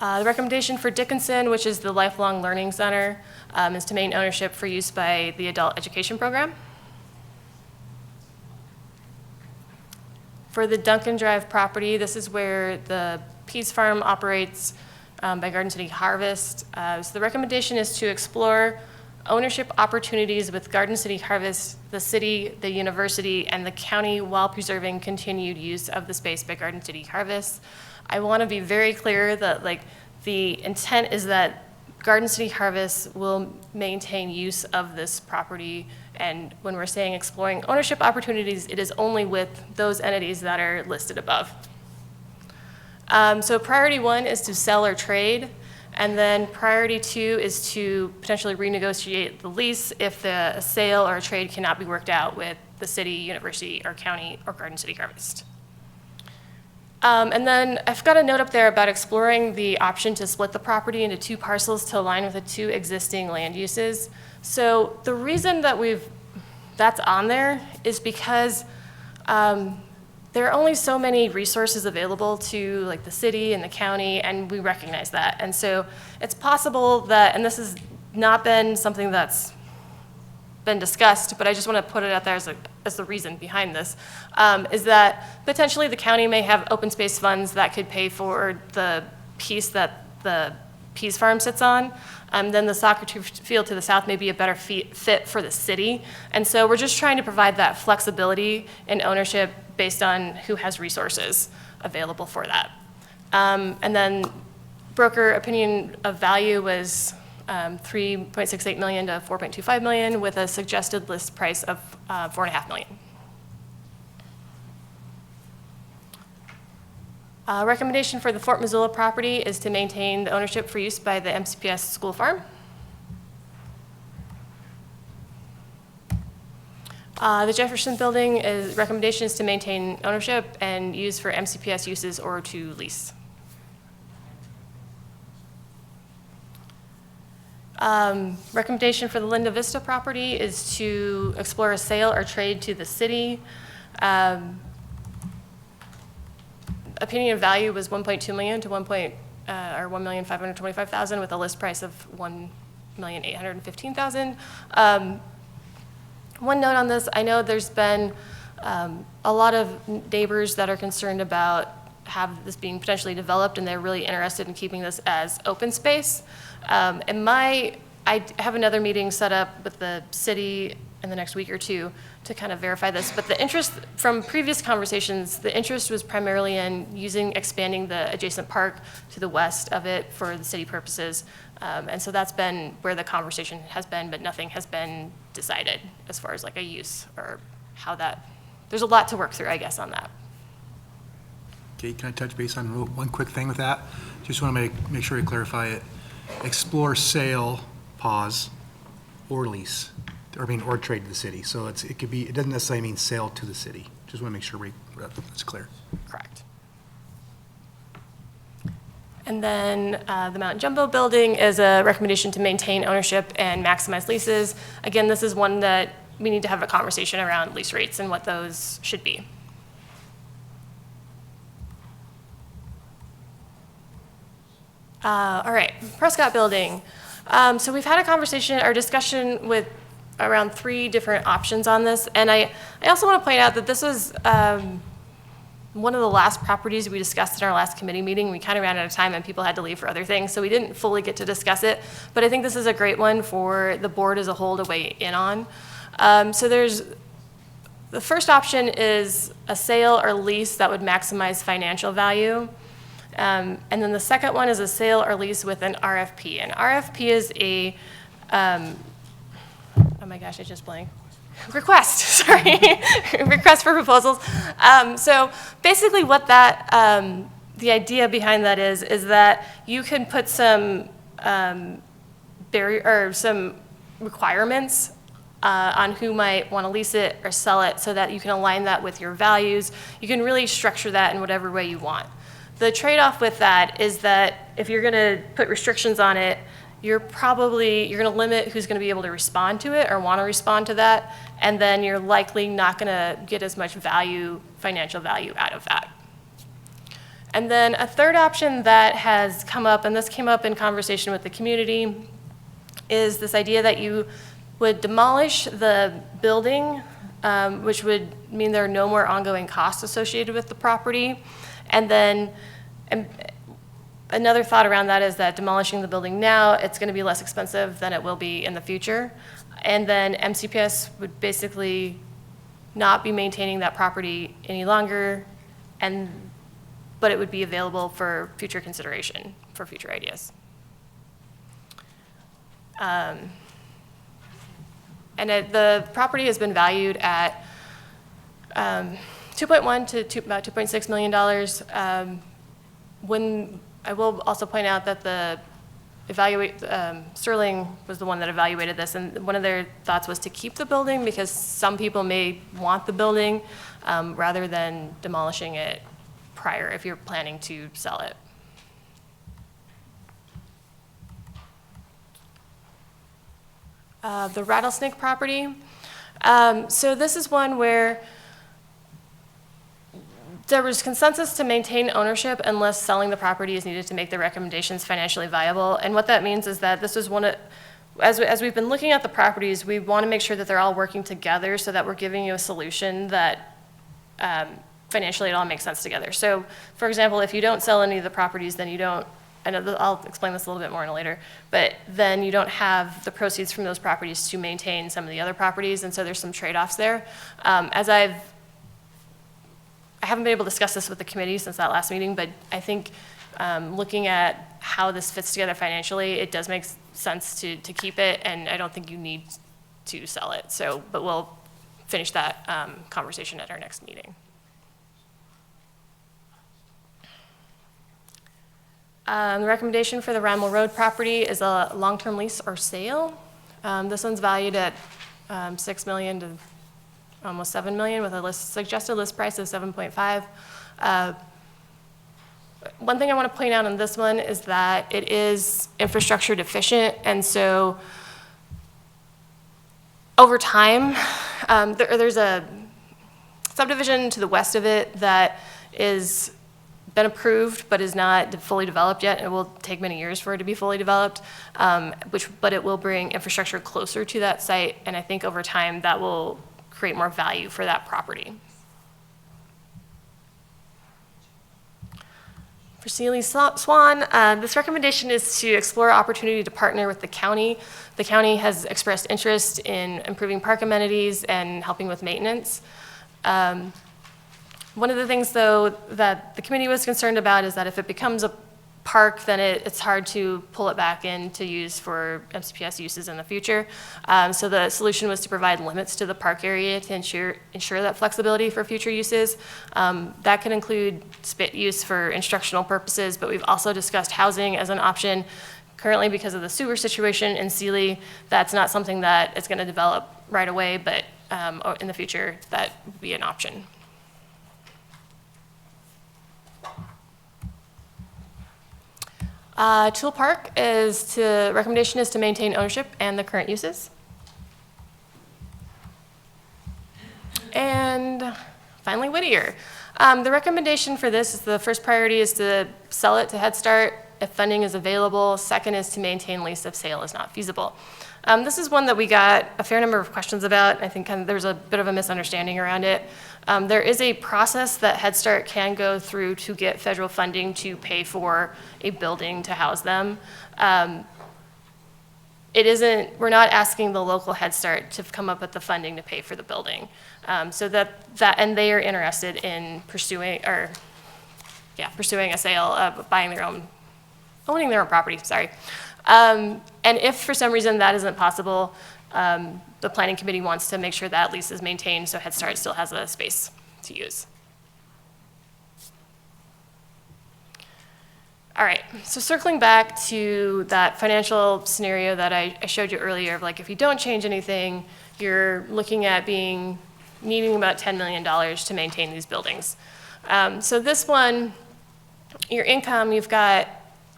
The recommendation for Dickinson, which is the Lifelong Learning Center, is to maintain ownership for use by the Adult Education Program. For the Duncan Drive property, this is where the Peas Farm operates by Garden City Harvest. So the recommendation is to explore ownership opportunities with Garden City Harvest, the city, the university, and the county while preserving continued use of the space by Garden City Harvest. I want to be very clear that the intent is that Garden City Harvest will maintain use of this property, and when we're saying exploring ownership opportunities, it is only with those entities that are listed above. So priority 1 is to sell or trade, and then priority 2 is to potentially renegotiate the lease if the sale or trade cannot be worked out with the city, university, or county, or Garden City Harvest. And then I've got a note up there about exploring the option to split the property into 2 parcels to align with the 2 existing land uses. So the reason that that's on there is because there are only so many resources available to the city and the county, and we recognize that. And so it's possible that, and this has not been something that's been discussed, but I just want to put it out there as the reason behind this, is that potentially the county may have open space funds that could pay for the piece that the Peas Farm sits on. Then the soccer field to the south may be a better fit for the city. And so we're just trying to provide that flexibility in ownership based on who has resources available for that. And then broker opinion of value was $3.68 million to $4.25 million with a suggested list price of $4.5 million. Recommendation for the Fort Missoula property is to maintain the ownership for use by the MCPS school farm. The Jefferson building recommendation is to maintain ownership and use for MCPS uses or to lease. Recommendation for the Linda Vista property is to explore a sale or trade to the city. Opinion of value was $1.2 million to $1,525,000 with a list price of $1,815,000. One note on this, I know there's been a lot of neighbors that are concerned about have this being potentially developed, and they're really interested in keeping this as open space. I have another meeting set up with the city in the next week or 2 to kind of verify this, but the interest from previous conversations, the interest was primarily in expanding the adjacent park to the west of it for the city purposes. And so that's been where the conversation has been, but nothing has been decided as far as a use or how there's a lot to work through, I guess, on that. Okay, can I touch base on one quick thing with that? Just want to make sure we clarify it. Explore sale, pause, or lease, or trade to the city. So it doesn't necessarily mean sale to the city. Just want to make sure that's clear. Correct. And then the Mount Jumbo building is a recommendation to maintain ownership and maximize leases. Again, this is one that we need to have a conversation around lease rates and what those should be. All right, Prescott building. So we've had a conversation or discussion with around 3 different options on this. And I also want to point out that this was one of the last properties we discussed in our last committee meeting. We kind of ran out of time and people had to leave for other things, so we didn't fully get to discuss it. But I think this is a great one for the board as a whole to weigh in on. So the first option is a sale or lease that would maximize financial value. And then the second one is a sale or lease with an RFP. An RFP is a, oh my gosh, I just blanked. Request, sorry, request for proposals. So basically what that, the idea behind that is that you can put some some requirements on who might want to lease it or sell it so that you can align that with your values. You can really structure that in whatever way you want. The trade-off with that is that if you're going to put restrictions on it, you're going to limit who's going to be able to respond to it or want to respond to that, and then you're likely not going to get as much value, financial value out of that. And then a third option that has come up, and this came up in conversation with the community, is this idea that you would demolish the building, which would mean there are no more ongoing costs associated with the property. And then another thought around that is that demolishing the building now, it's going to be less expensive than it will be in the future. And then MCPS would basically not be maintaining that property any longer, but it would be available for future consideration, for future ideas. The property has been valued at $2.1 to about $2.6 million. When I will also point out that the Sterling was the one that evaluated this, and one of their thoughts was to keep the building because some people may want the building rather than demolishing it prior if you're planning to sell it. The Rattlesnake property. So this is one where there was consensus to maintain ownership unless selling the property is needed to make the recommendations financially viable. And what that means is that this is one of, as we've been looking at the properties, we want to make sure that they're all working together so that we're giving you a solution that financially it all makes sense together. So for example, if you don't sell any of the properties, then you don't, I know I'll explain this a little bit more in a later, but then you don't have the proceeds from those properties to maintain some of the other properties, and so there's some trade-offs there. I haven't been able to discuss this with the committee since that last meeting, but I think looking at how this fits together financially, it does make sense to keep it, and I don't think you need to sell it. So, but we'll finish that conversation at our next meeting. The recommendation for the Ramel Road property is a long-term lease or sale. This one's valued at $6 million to almost $7 million with a suggested list price of 7.5. One thing I want to point out on this one is that it is infrastructure deficient, and so over time, there's a subdivision to the west of it that is been approved but is not fully developed yet. It will take many years for it to be fully developed, but it will bring infrastructure closer to that site, and I think over time that will create more value for that property. For Sealy Swan, this recommendation is to explore opportunity to partner with the county. The county has expressed interest in improving park amenities and helping with maintenance. One of the things, though, that the committee was concerned about is that if it becomes a park, then it's hard to pull it back in to use for MCPS uses in the future. So the solution was to provide limits to the park area to ensure that flexibility for future uses. That can include use for instructional purposes, but we've also discussed housing as an option. Currently, because of the sewer situation in Sealy, that's not something that is going to develop right away, but in the future, that would be an option. Tool Park recommendation is to maintain ownership and the current uses. And finally, Whittier. The recommendation for this is the first priority is to sell it to Head Start if funding is available. Second is to maintain lease if sale is not feasible. This is one that we got a fair number of questions about. I think there's a bit of a misunderstanding around it. There is a process that Head Start can go through to get federal funding to pay for a building to house them. We're not asking the local Head Start to come up with the funding to pay for the building. And they are interested in pursuing a sale, owning their own property, sorry. And if for some reason that isn't possible, the planning committee wants to make sure that lease is maintained so Head Start still has a space to use. All right, so circling back to that financial scenario that I showed you earlier of like if you don't change anything, you're looking at needing about $10 million to maintain these buildings. So this one, your income, you've got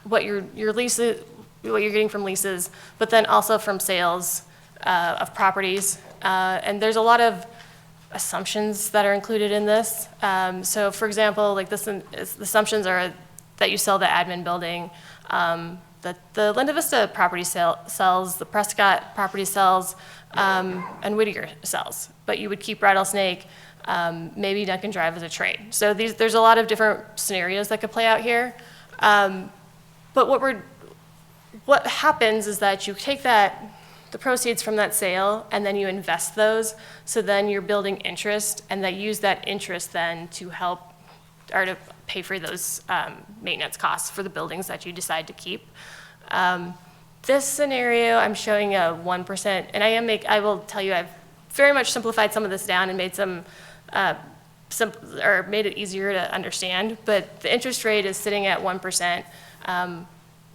what your leases, what you're getting from leases, but then also from sales of properties. And there's a lot of assumptions that are included in this. So for example, like the assumptions are that you sell the admin building, that the Linda Vista property sells, the Prescott property sells, and Whittier sells. But you would keep Rattlesnake, maybe Duncan Drive as a trade. So there's a lot of different scenarios that could play out here. But what happens is that you take the proceeds from that sale and then you invest those, so then you're building interest, and that use that interest then to help or to pay for those maintenance costs for the buildings that you decide to keep. This scenario, I'm showing a 1%, and I will tell you, I've very much simplified some of this down and made made it easier to understand, but the interest rate is sitting at 1%.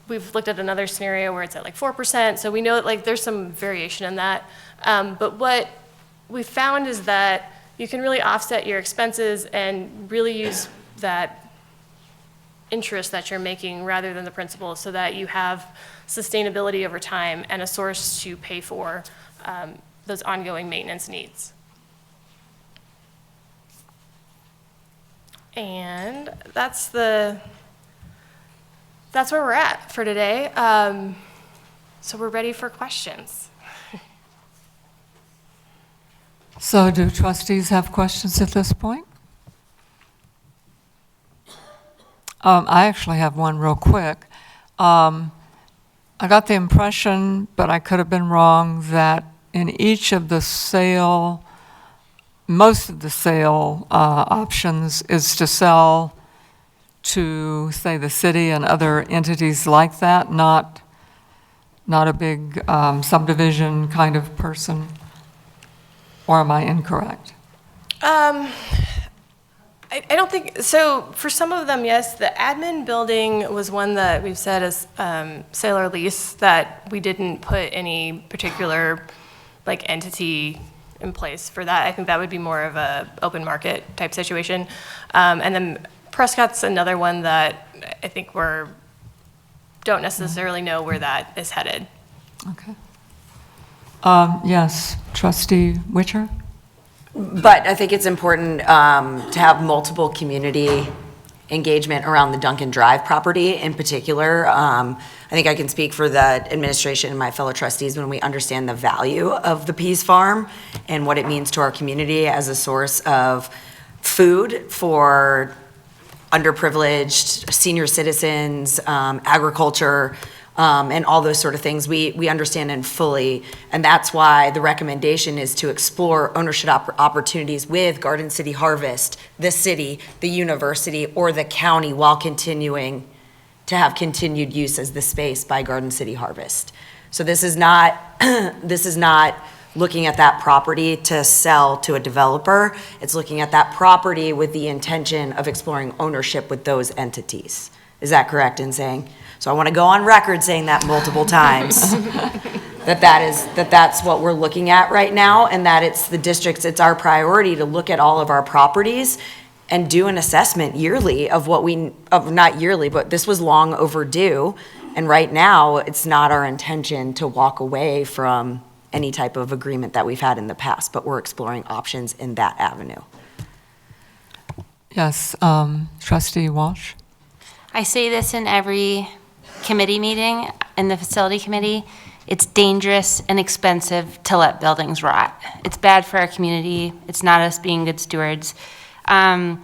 We've looked at another scenario where it's at like 4%, so we know that like there's some variation in that. But what we found is that you can really offset your expenses and really use that interest that you're making rather than the principal, so that you have sustainability over time and a source to pay for those ongoing maintenance needs. And that's where we're at for today. So we're ready for questions. So do trustees have questions at this point? I actually have one real quick. I got the impression, but I could have been wrong, that in each of the most of the sale options is to sell to, say, the city and other entities like that, not a big subdivision kind of person? Or am I incorrect? I don't think, so for some of them, yes, the admin building was one that we've said is sale or lease, that we didn't put any particular like entity in place for that. I think that would be more of a open market type situation. And then Prescott's another one that I think don't necessarily know where that is headed. Okay. Yes, Trustee Witcher? But I think it's important to have multiple community engagement around the Duncan Drive property in particular. I think I can speak for the administration and my fellow trustees when we understand the value of the Pease Farm and what it means to our community as a source of food for underprivileged senior citizens, agriculture, and all those sort of things. We understand and fully, and that's why the recommendation is to explore ownership opportunities with Garden City Harvest, the city, the university, or the county, while continuing to have continued use as the space by Garden City Harvest. So this is not looking at that property to sell to a developer. It's looking at that property with the intention of exploring ownership with those entities. Is that correct in saying? So I want to go on record saying that multiple times, that's what we're looking at right now, and that it's our priority to look at all of our properties and do an assessment yearly of not yearly, but this was long overdue. And right now, it's not our intention to walk away from any type of agreement that we've had in the past, but we're exploring options in that avenue. Yes, Trustee Walsh? I say this in every committee meeting, in the facility committee. It's dangerous and expensive to let buildings rot. It's bad for our community. It's not us being good stewards. And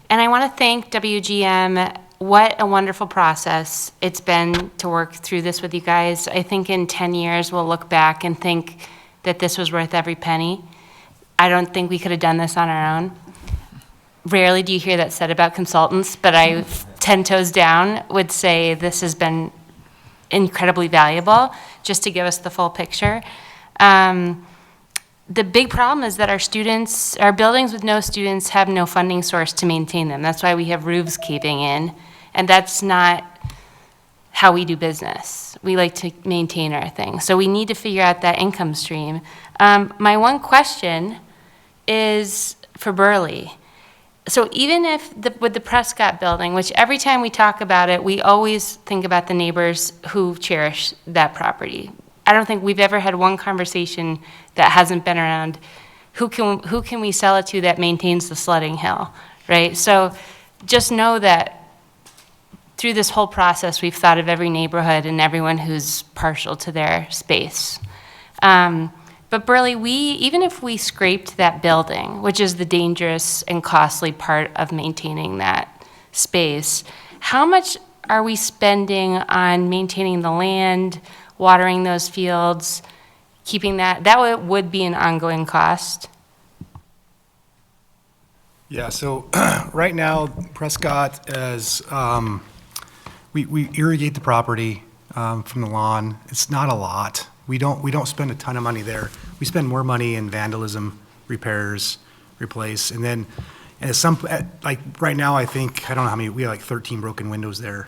I want to thank WGM. What a wonderful process it's been to work through this with you guys. I think in 10 years, we'll look back and think that this was worth every penny. I don't think we could have done this on our own. Rarely do you hear that said about consultants, but I, 10 toes down, would say this has been incredibly valuable just to give us the full picture. The big problem is that our buildings with no students have no funding source to maintain them. That's why we have roofs caving in, and that's not how we do business. We like to maintain our things. So we need to figure out that income stream. My one question is for Burley. So even if with the Prescott building, which every time we talk about it, we always think about the neighbors who cherish that property. I don't think we've ever had one conversation that hasn't been around who can we sell it to that maintains the sledding hill, right? So just know that through this whole process, we've thought of every neighborhood and everyone who's partial to their space. But Burley, even if we scraped that building, which is the dangerous and costly part of maintaining that space, how much are we spending on maintaining the land, watering those fields, keeping that? That would be an ongoing cost. Yeah, so right now, Prescott is, we irrigate the property from the lawn. It's not a lot. We don't spend a ton of money there. We spend more money in vandalism, repairs, replace, and then like right now, I think, I don't know how many, we have like 13 broken windows there.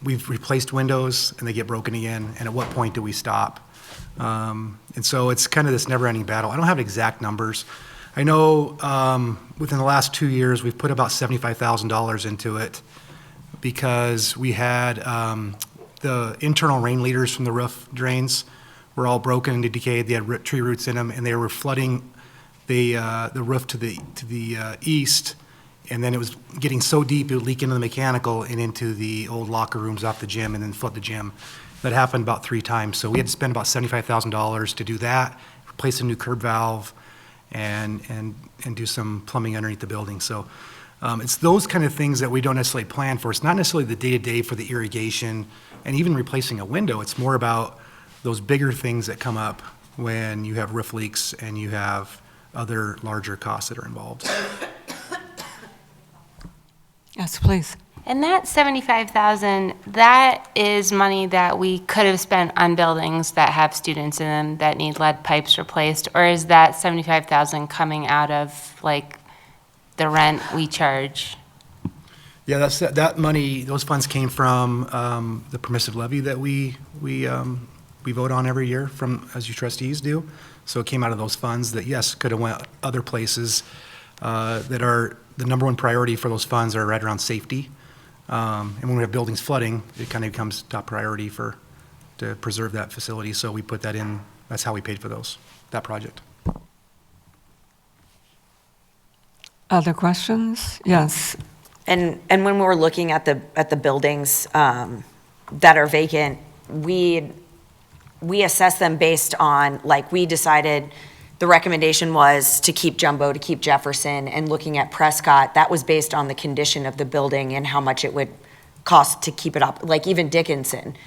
We've replaced windows and they get broken again, and at what point do we stop? And so it's kind of this never-ending battle. I don't have exact numbers. I know within the last 2 years, we've put about $75,000 into it because we had the internal rain leaders from the roof drains were all broken and decayed. They had tree roots in them, and they were flooding the roof to the east, and then it was getting so deep it would leak into the mechanical and into the old locker rooms off the gym and then flood the gym. That happened about 3 times. So we had to spend about $75,000 to do that, replace a new curb valve, and do some plumbing underneath the building. So it's those kind of things that we don't necessarily plan for. It's not necessarily the day-to-day for the irrigation and even replacing a window. It's more about those bigger things that come up when you have roof leaks and you have other larger costs that are involved. Yes, please. And that $75,000, that is money that we could have spent on buildings that have students in them that need lead pipes replaced, or is that $75,000 coming out of like the rent we charge? Yeah, that money, those funds came from the permissive levy that we vote on every year as you trustees do. So it came out of those funds that, yes, could have went other places that are the number one priority for those funds are right around safety. And when we have buildings flooding, it kind of becomes top priority to preserve that facility. So we put that in, that's how we paid for that project. Other questions? Yes. And when we're looking at the buildings that are vacant, we assess them based on, like, we decided the recommendation was to keep Jumbo, to keep Jefferson, and looking at Prescott, that was based on the condition of the building and how much it would cost to keep it up. Like even Dickinson,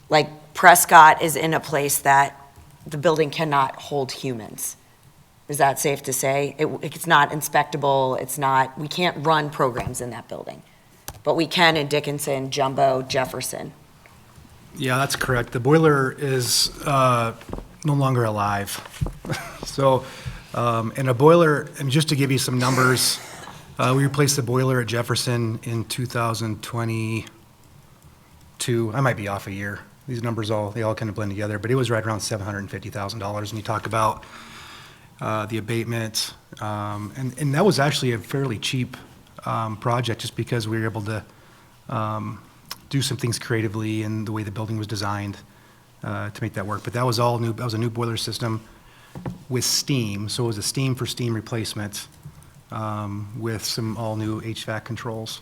like Prescott is in a place that the building cannot hold humans. Is that safe to say? It's not inspectable, we can't run programs in that building. But we can in Dickinson, Jumbo, Jefferson. Yeah, that's correct. The boiler is no longer alive. So, and a boiler, and just to give you some numbers, we replaced the boiler at Jefferson in 2022. I might be off a year. These numbers they all kind of blend together, but it was right around $750,000. And you talk about the abatement, and that was actually a fairly cheap project just because we were able to do some things creatively in the way the building was designed to make that work. But that was all new. That was a new boiler system with steam. So it was a steam for steam replacement with some all new HVAC controls.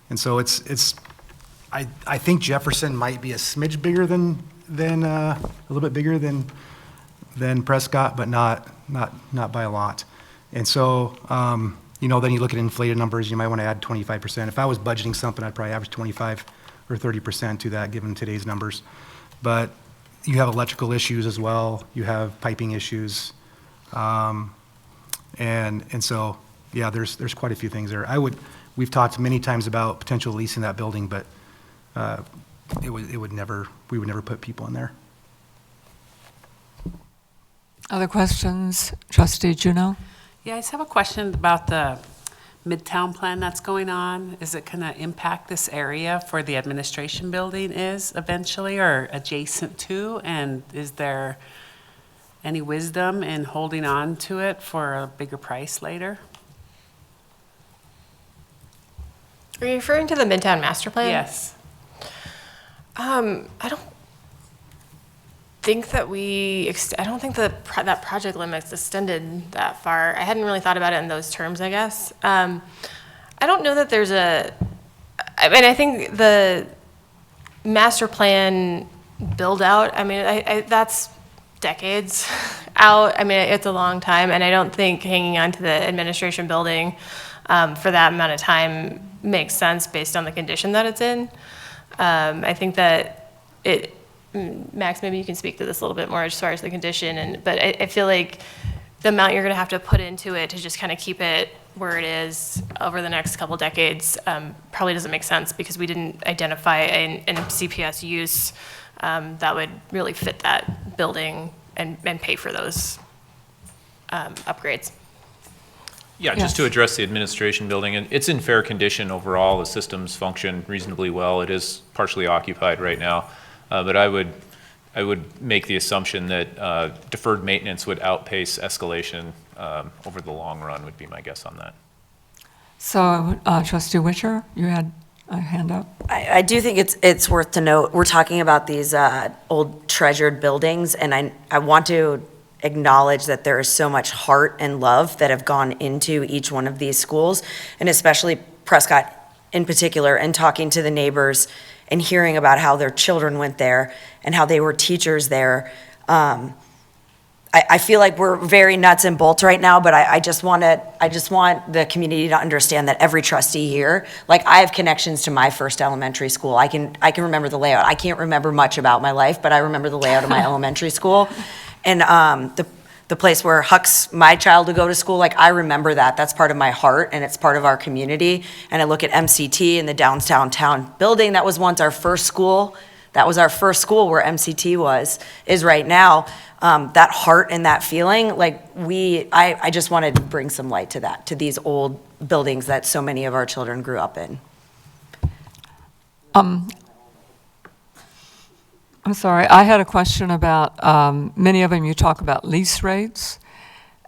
And so I think Jefferson might be a smidge bigger than a little bit bigger than Prescott, but not by a lot. And so, then you look at inflated numbers, you might want to add 25%. If I was budgeting something, I'd probably average 25 or 30% to that, given today's numbers. But you have electrical issues as well. You have piping issues. And so, yeah, there's quite a few things there. We've talked many times about potential leasing that building, but we would never put people in there. Other questions? Trustee Juneau? Yeah, I just have a question about the Midtown plan that's going on? Is it going to impact this area for the administration building is eventually or adjacent to? And is there any wisdom in holding on to it for a bigger price later? Are you referring to the Midtown Master Plan? Yes. I don't think that I don't think that that project limit's extended that far. I hadn't really thought about it in those terms, I guess. I don't know that there's I think the master plan build out, that's decades out. It's a long time, and I don't think hanging on to the administration building for that amount of time makes sense based on the condition that it's in. I think that Max, maybe you can speak to this a little bit more as far as the condition, but I feel like the amount you're going to have to put into it to just kind of keep it where it is over the next couple decades probably doesn't make sense because we didn't identify an MCPS use that would really fit that building and pay for those upgrades. Yeah, just to address the administration building, and it's in fair condition overall. The systems function reasonably well. It is partially occupied right now, but I would make the assumption that deferred maintenance would outpace escalation over the long run. Would be my guess on that. So, Trustee Witcher, you had a hand up. I do think it's worth to note, we're talking about these old treasured buildings, and I want to acknowledge that there is so much heart and love that have gone into each one of these schools, and especially Prescott in particular, and talking to the neighbors and hearing about how their children went there and how they were teachers there. I feel like we're very nuts and bolts right now, but I just want the community to understand that every trustee here, like I have connections to my first elementary school. I can remember the layout. I can't remember much about my life, but I remember the layout of my elementary school. And the place where Huck's, my child, would go to school, like I remember that. That's part of my heart, and it's part of our community. And I look at MCT and the downtown town building that was once our first school. That was our first school where MCT is right now. That heart and that feeling, like I just wanted to bring some light to that, to these old buildings that so many of our children grew up in. I'm sorry, I had a question about, many of them you talk about lease rates,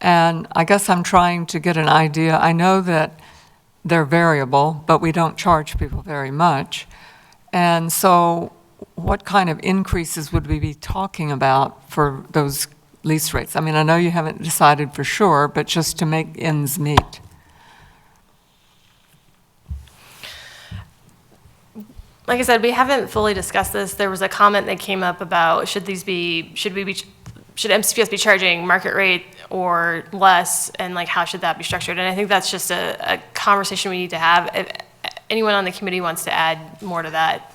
and I guess I'm trying to get an idea. I know that they're variable, but we don't charge people very much. And so what kind of increases would we be talking about for those lease rates? I mean, I know you haven't decided for sure, but just to make ends meet. Like I said, we haven't fully discussed this. There was a comment that came up about should MCPS be charging market rate or less, and like how should that be structured? And I think that's just a conversation we need to have. If anyone on the committee wants to add more to that,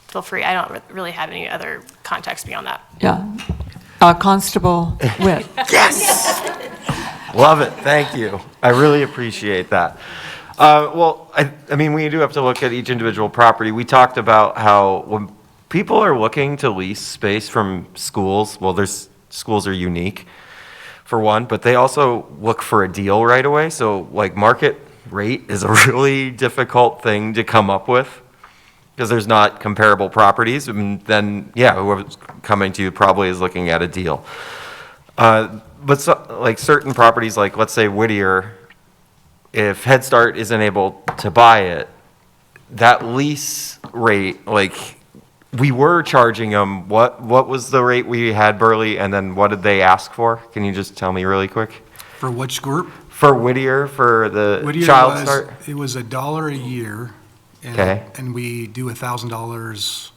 feel free. I don't really have any other context beyond that. Yeah. Constable Witt. Yes! Love it. Thank you. I really appreciate that. Well, I mean, we do have to look at each individual property. We talked about how when people are looking to lease space from schools, well, schools are unique, for one, but they also look for a deal right away. So, like, market rate is a really difficult thing to come up with because there's not comparable properties. And then, yeah, whoever's coming to you probably is looking at a deal. But like certain properties, like let's say Whittier, if Head Start isn't able to buy it, that lease rate, like we were charging them, what was the rate we had, Burley, and then what did they ask for? Can you just tell me really quick? For which group? For Whittier, for the Whittier Child Start? It was $1 a year. And, Okay. And we do $1,000.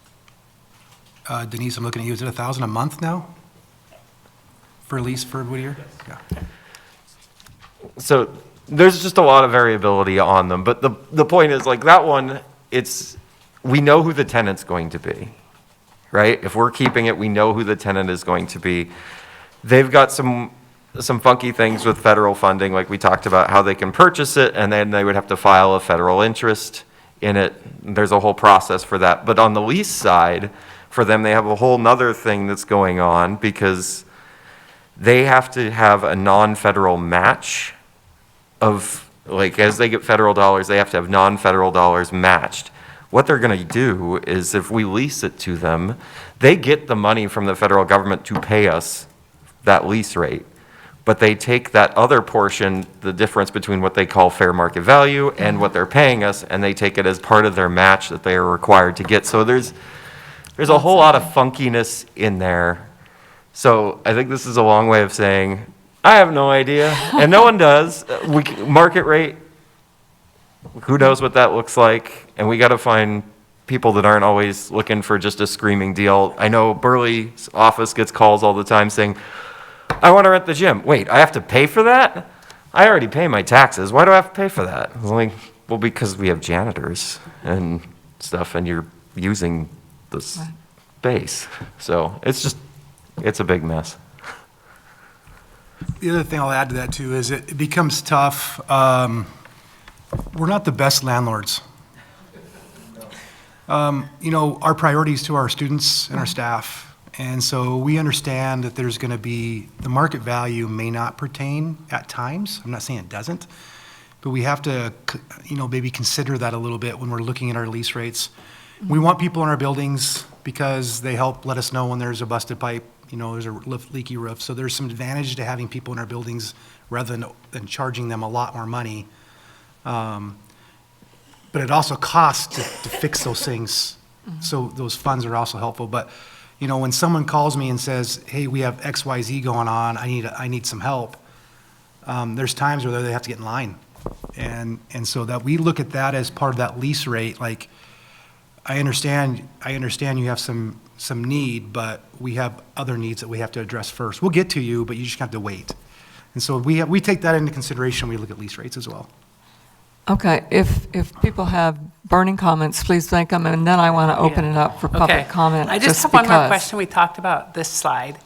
Denise, I'm looking at you. Is it $1,000 a month now? For lease for Whittier? Yeah. So there's just a lot of variability on them, but the point is, like, that one, we know who the tenant's going to be, right? If we're keeping it, we know who the tenant is going to be. They've got some funky things with federal funding, like we talked about, how they can purchase it, and then they would have to file a federal interest in it. There's a whole process for that. But on the lease side, for them, they have a whole nother thing that's going on because they have to have a non-federal match of Like, as they get federal dollars, they have to have non-federal dollars matched. What they're going to do is, if we lease it to them, they get the money from the federal government to pay us that lease rate. But they take that other portion, the difference between what they call fair market value and what they're paying us, and they take it as part of their match that they are required to get. So there's a whole lot of funkiness in there. So I think this is a long way of saying, I have no idea, and no one does. Market rate, who knows what that looks like? And we got to find people that aren't always looking for just a screaming deal. I know Burley's office gets calls all the time saying, I want to rent the gym. Wait, I have to pay for that? I already pay my taxes. Why do I have to pay for that? I'm like, well, because we have janitors and stuff, and you're using the space. So it's a big mess. The other thing I'll add to that too is it becomes tough. We're not the best landlords. Our priorities to our students and our staff. And so we understand that there's going to be, the market value may not pertain at times. I'm not saying it doesn't, but we have to, maybe consider that a little bit when we're looking at our lease rates. We want people in our buildings because they help let us know when there's a busted pipe, there's a leaky roof. So there's some advantage to having people in our buildings rather than charging them a lot more money. But it also costs to fix those things. So those funds are also helpful. But when someone calls me and says, hey, we have XYZ going on, I need some help, there's times where they have to get in line. And so that we look at that as part of that lease rate. Like, I understand you have some need, but we have other needs that we have to address first. We'll get to you, but you just have to wait. And so we take that into consideration when we look at lease rates as well. Okay, if people have burning comments, please make them, and then I want to open it up for public comment. I just have one more question. We talked about this slide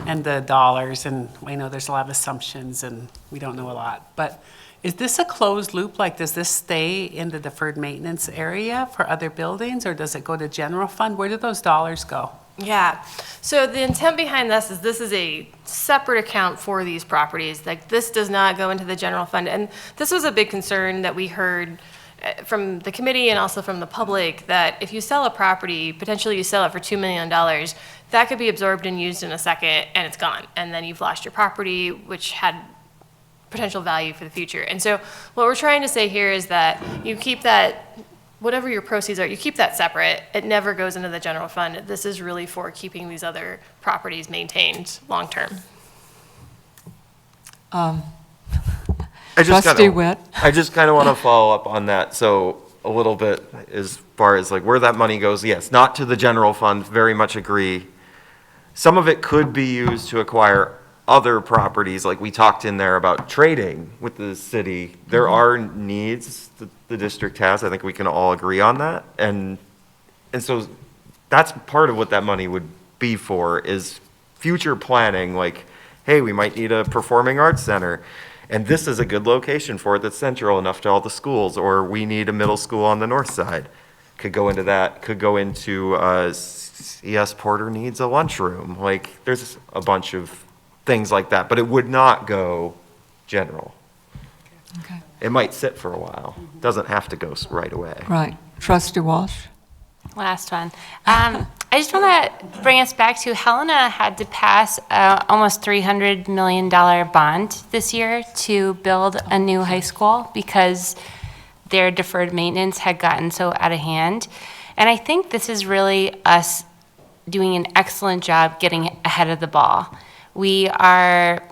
and the dollars, and we know there's a lot of assumptions, and we don't know a lot. But is this a closed loop? Like, does this stay in the deferred maintenance area for other buildings, or does it go to general fund? Where do those dollars go? Yeah, so the intent behind this is a separate account for these properties. Like, this does not go into the general fund. And this was a big concern that we heard from the committee and also from the public, that if you sell a property, potentially you sell it for $2 million, that could be absorbed and used in a second and it's gone. And then you've lost your property, which had potential value for the future. And so what we're trying to say here is that you keep that, whatever your proceeds are, you keep that separate. It never goes into the general fund. This is really for keeping these other properties maintained long-term. Trustee Witt. I just kind of want to follow up on that. So a little bit as far as like where that money goes, yes, not to the general fund, very much agree. Some of it could be used to acquire other properties, like we talked in there about trading with the city. There are needs that the district has. I think we can all agree on that. And so that's part of what that money would be for, is future planning, like, hey, we might need a performing arts center, and this is a good location for it that's central enough to all the schools, or we need a middle school on the north side. Could go into that, could go into CS Porter needs a lunchroom. Like, there's a bunch of things like that, but it would not go general. Okay. It might sit for a while. Doesn't have to go right away. Right. Trustee Walsh? Last one. I just want to bring us back to Helena had to pass almost $300 million bond this year to build a new high school because their deferred maintenance had gotten so out of hand. And I think this is really us doing an excellent job getting ahead of the ball. We are,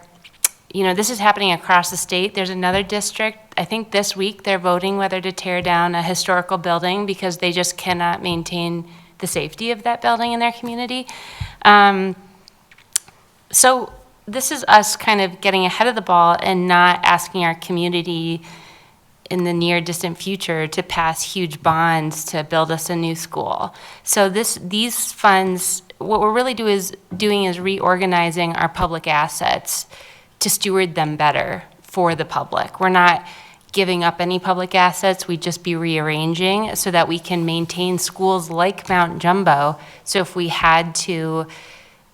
this is happening across the state. There's another district, I think this week, they're voting whether to tear down a historical building because they just cannot maintain the safety of that building in their community. So this is us kind of getting ahead of the ball and not asking our community in the near distant future to pass huge bonds to build us a new school. So these funds, what we're really doing is reorganizing our public assets to steward them better for the public. We're not giving up any public assets, we'd just be rearranging so that we can maintain schools like Mount Jumbo. So if we had to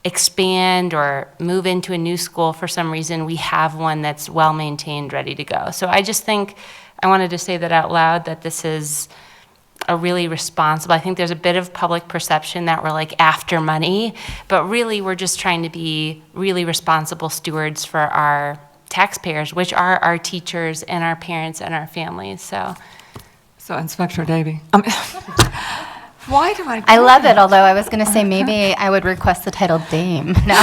expand or move into a new school for some reason, we have one that's well maintained, ready to go. So I just think I wanted to say that out loud, that this is a really responsible, I think there's a bit of public perception that we're like after money, but really we're just trying to be really responsible stewards for our taxpayers, which are our teachers and our parents and our families, so. So Inspector Davey. Why do I love it, although I was going to say maybe I would request the title Dame. No.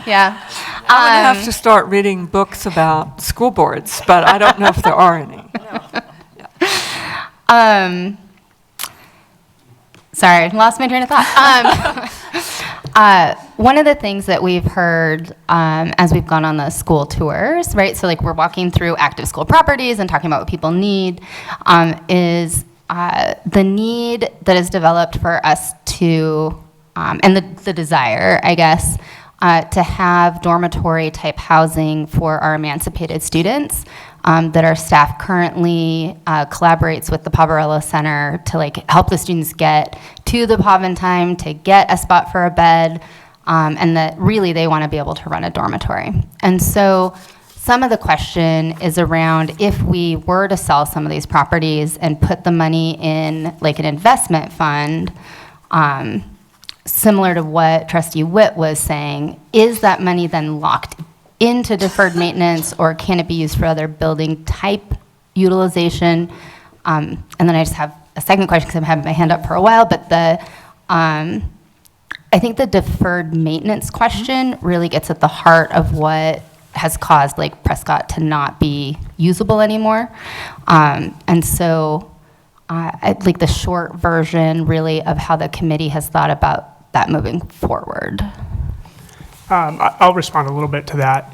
Yeah. I would have to start reading books about school boards, but I don't know if there are any. Sorry, lost my train of thought. One of the things that we've heard as we've gone on the school tours, right? So like we're walking through active school properties and talking about what people need, is the need that is developed for us to, and the desire, I guess, to have dormitory type housing for our emancipated students, that our staff currently collaborates with the Poverello Center to like help the students get to the POV in time, to get a spot for a bed, and that really they want to be able to run a dormitory. And so some of the question is around if we were to sell some of these properties and put the money in like an investment fund, similar to what Trustee Witt was saying, is that money then locked into deferred maintenance, or can it be used for other building type utilization? And then I just have a second question because I've had my hand up for a while, but I think the deferred maintenance question really gets at the heart of what has caused Lake Prescott to not be usable anymore. And so I'd like the short version really of how the committee has thought about that moving forward. I'll respond a little bit to that.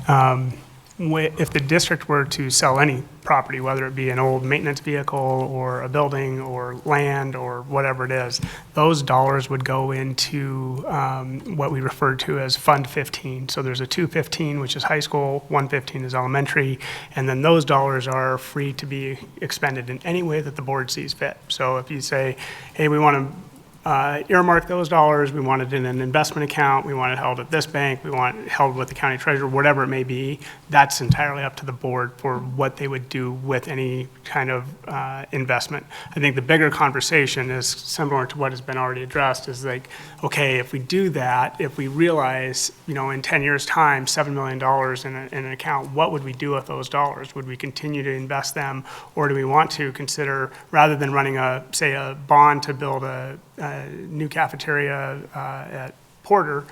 If the district were to sell any property, whether it be an old maintenance vehicle or a building or land or whatever it is, those dollars would go into what we refer to as Fund 15. So there's a 215, which is high school, 115 is elementary, and then those dollars are free to be expended in any way that the board sees fit. So if you say, hey, we want to earmark those dollars, we want it in an investment account, we want it held at this bank, we want it held with the county treasurer, whatever it may be, that's entirely up to the board for what they would do with any kind of investment. I think the bigger conversation is similar to what has been already addressed, is like, okay, if we do that, if we realize, in 10 years' time, $7 million in an account, what would we do with those dollars? Would we continue to invest them, or do we want to consider, rather than running a bond to build a new cafeteria at Porter,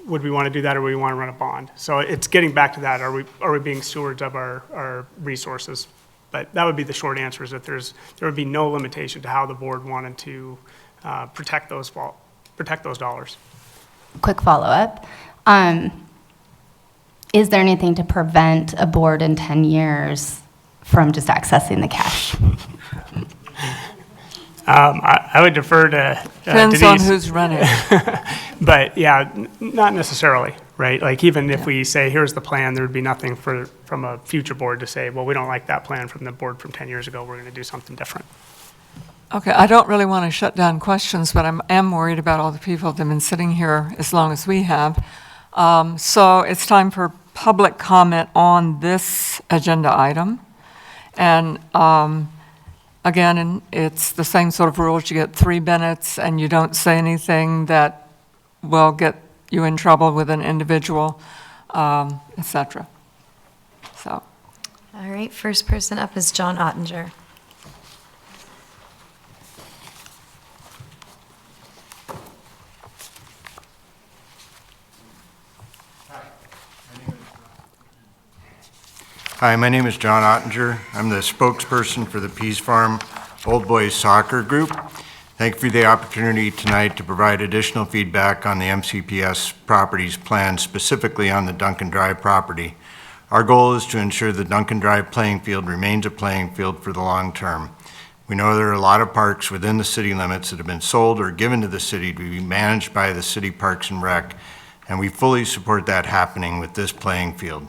would we want to do that, or would we want to run a bond? So it's getting back to that. Are we being stewards of our resources? But that would be the short answer, is that there would be no limitation to how the board wanted to protect those dollars. Quick follow-up. Is there anything to prevent a board in 10 years from just accessing the cash? I would defer to Depends on who's running. But yeah, not necessarily, right? Like even if we say, here's the plan, there would be nothing from a future board to say, well, we don't like that plan from the board from 10 years ago, we're going to do something different. Okay, I don't really want to shut down questions, but I am worried about all the people that have been sitting here as long as we have. So it's time for public comment on this agenda item. And again, it's the same sort of rules. You get 3 minutes and you don't say anything that will get you in trouble with an individual, et cetera. So. All right, first person up is John Ottinger. Hi, my name is John Ottinger. I'm the spokesperson for the Peas Farm Old Boys Soccer Group. Thank you for the opportunity tonight to provide additional feedback on the MCPS properties plan, specifically on the Duncan Drive property. Our goal is to ensure the Duncan Drive playing field remains a playing field for the long term. We know there are a lot of parks within the city limits that have been sold or given to the city to be managed by the city Parks and Rec, and we fully support that happening with this playing field.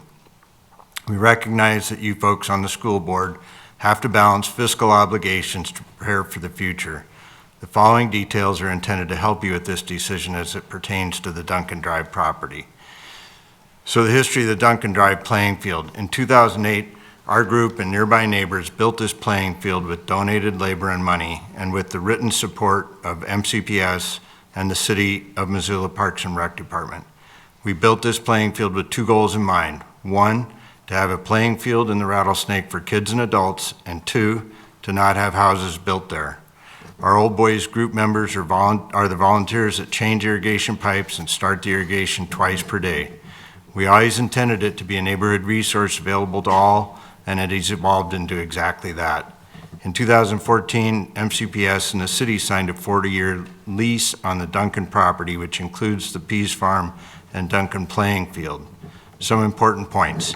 We recognize that you folks on the school board have to balance fiscal obligations to prepare for the future. The following details are intended to help you with this decision as it pertains to the Duncan Drive property. So the history of the Duncan Drive playing field. In 2008, our group and nearby neighbors built this playing field with donated labor and money and with the written support of MCPS and the City of Missoula Parks and Rec Department. We built this playing field with two goals in mind. One, to have a playing field in the Rattlesnake for kids and adults, and two, to not have houses built there. Our Old Boys group members are the volunteers that change irrigation pipes and start the irrigation twice per day. We always intended it to be a neighborhood resource available to all, and it has evolved into exactly that. In 2014, MCPS and the city signed a 40-year lease on the Duncan property, which includes the Pease Farm and Duncan playing field. Some important points.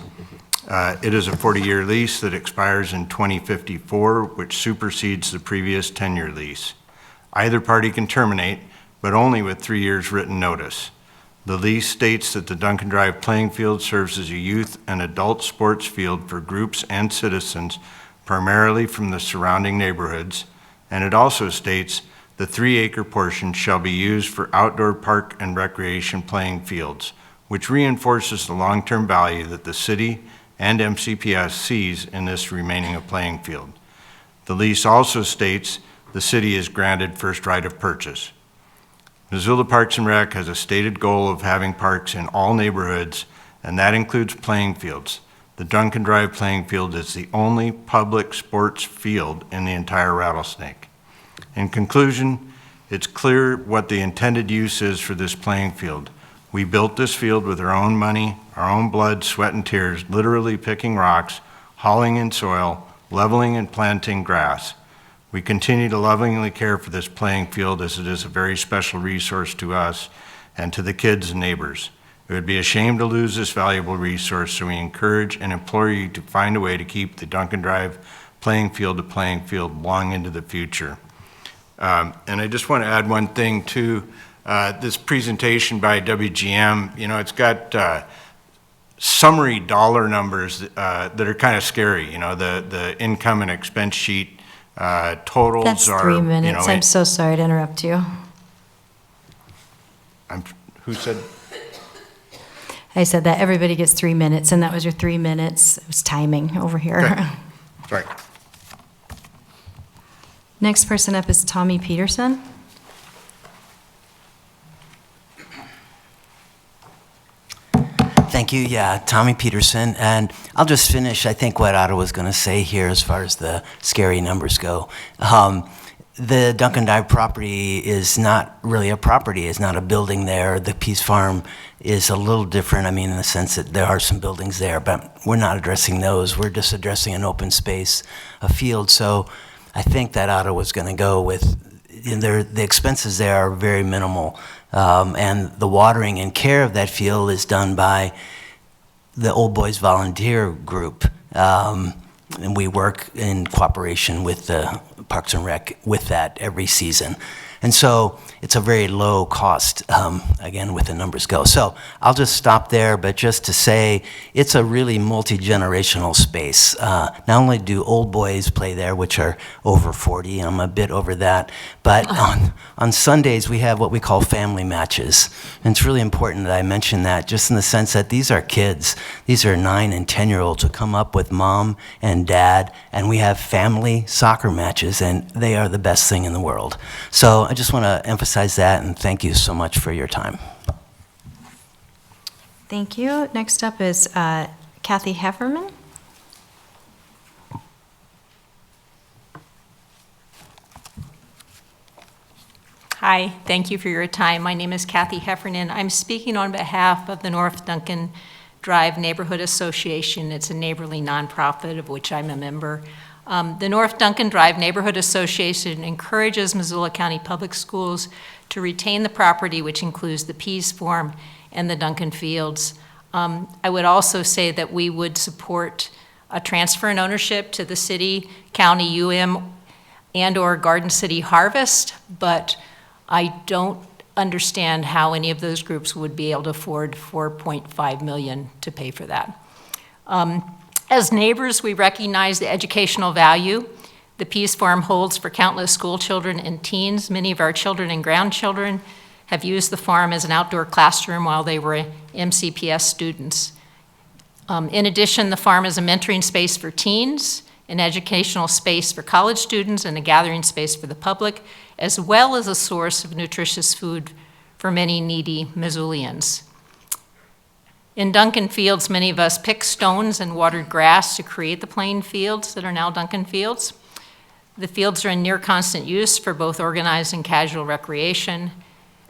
It is a 40-year lease that expires in 2054, which supersedes the previous 10-year lease. Either party can terminate, but only with 3 years written notice. The lease states that the Duncan Drive playing field serves as a youth and adult sports field for groups and citizens, primarily from the surrounding neighborhoods, and it also states the 3-acre portion shall be used for outdoor park and recreation playing fields, which reinforces the long-term value that the city and MCPS sees in this remaining of playing field. The lease also states the city is granted first right of purchase. Missoula Parks and Rec has a stated goal of having parks in all neighborhoods, and that includes playing fields. The Duncan Drive playing field is the only public sports field in the entire Rattlesnake. In conclusion, it's clear what the intended use is for this playing field. We built this field with our own money, our own blood, sweat, and tears, literally picking rocks, hauling in soil, leveling and planting grass. We continue to lovingly care for this playing field as it is a very special resource to us and to the kids and neighbors. It would be a shame to lose this valuable resource, so we encourage and implore you to find a way to keep the Duncan Drive playing field a playing field long into the future. And I just want to add one thing too. This presentation by WGM, you know, it's got summary dollar numbers that are kind of scary. You know, the income and expense sheet totals That's are, 3 minutes. you know, I'm so sorry to interrupt you. Who said? I said that everybody gets 3 minutes, and that was your 3 minutes. It was timing over here. Okay. Sorry. Next person up is Tommy Peterson. Thank you. Yeah, Tommy Peterson. And I'll just finish, I think, what Otto was going to say here as far as the scary numbers go. The Duncan Drive property is not really a property. It's not a building there. The Pease Farm is a little different, I mean, in the sense that there are some buildings there, but we're not addressing those. We're just addressing an open space, a field. So I think that Otto was going to go with, the expenses there are very minimal. And the watering and care of that field is done by the Old Boys volunteer group. And we work in cooperation with the Parks and Rec with that every season. And so it's a very low cost, again, with the numbers go. So I'll just stop there, but just to say it's a really multi-generational space. Not only do old boys play there, which are over 40, I'm a bit over that, but on Sundays we have what we call family matches. And it's really important that I mention that, just in the sense that these are kids. These are 9 and 10-year-olds who come up with mom and dad, and we have family soccer matches, and they are the best thing in the world. So I just want to emphasize that, and thank you so much for your time. Thank you. Next up is Kathy Hefferman. Hi, thank you for your time. My name is Kathy Heffernan. I'm speaking on behalf of the North Duncan Drive Neighborhood Association. It's a neighborly nonprofit of which I'm a member. The North Duncan Drive Neighborhood Association encourages Missoula County Public Schools to retain the property, which includes the Pease Farm and the Duncan Fields. I would also say that we would support a transfer in ownership to the city, county, and/or Garden City Harvest, but I don't understand how any of those groups would be able to afford $4.5 million to pay for that. As neighbors, we recognize the educational value the Pease Farm holds for countless school children and teens. Many of our children and grandchildren have used the farm as an outdoor classroom while they were MCPS students. In addition, the farm is a mentoring space for teens, an educational space for college students, and a gathering space for the public, as well as a source of nutritious food for many needy Missoulians. In Duncan Fields, many of us picked stones and watered grass to create the playing fields that are now Duncan Fields. The fields are in near constant use for both organized and casual recreation.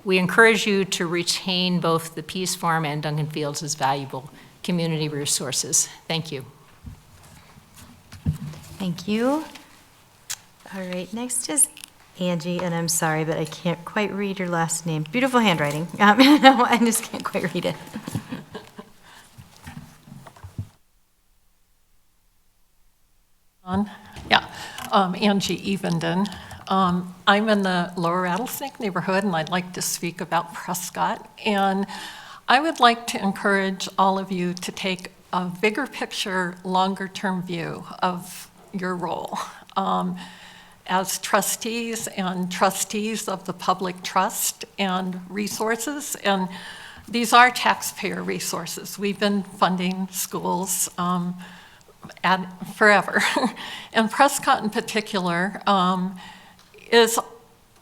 We encourage you to retain both the Pease Farm and Duncan Fields as valuable community resources. Thank you. Thank you. All right, next is Angie, and I'm sorry, but I can't quite read your last name. Beautiful handwriting. I just can't quite read it. Angie Evenden. I'm in the Lower Rattlesnake neighborhood, and I'd like to speak about Prescott. And I would like to encourage all of you to take a bigger picture, longer-term view of your role as trustees and trustees of the public trust and resources. And these are taxpayer resources. We've been funding schools forever. And Prescott in particular is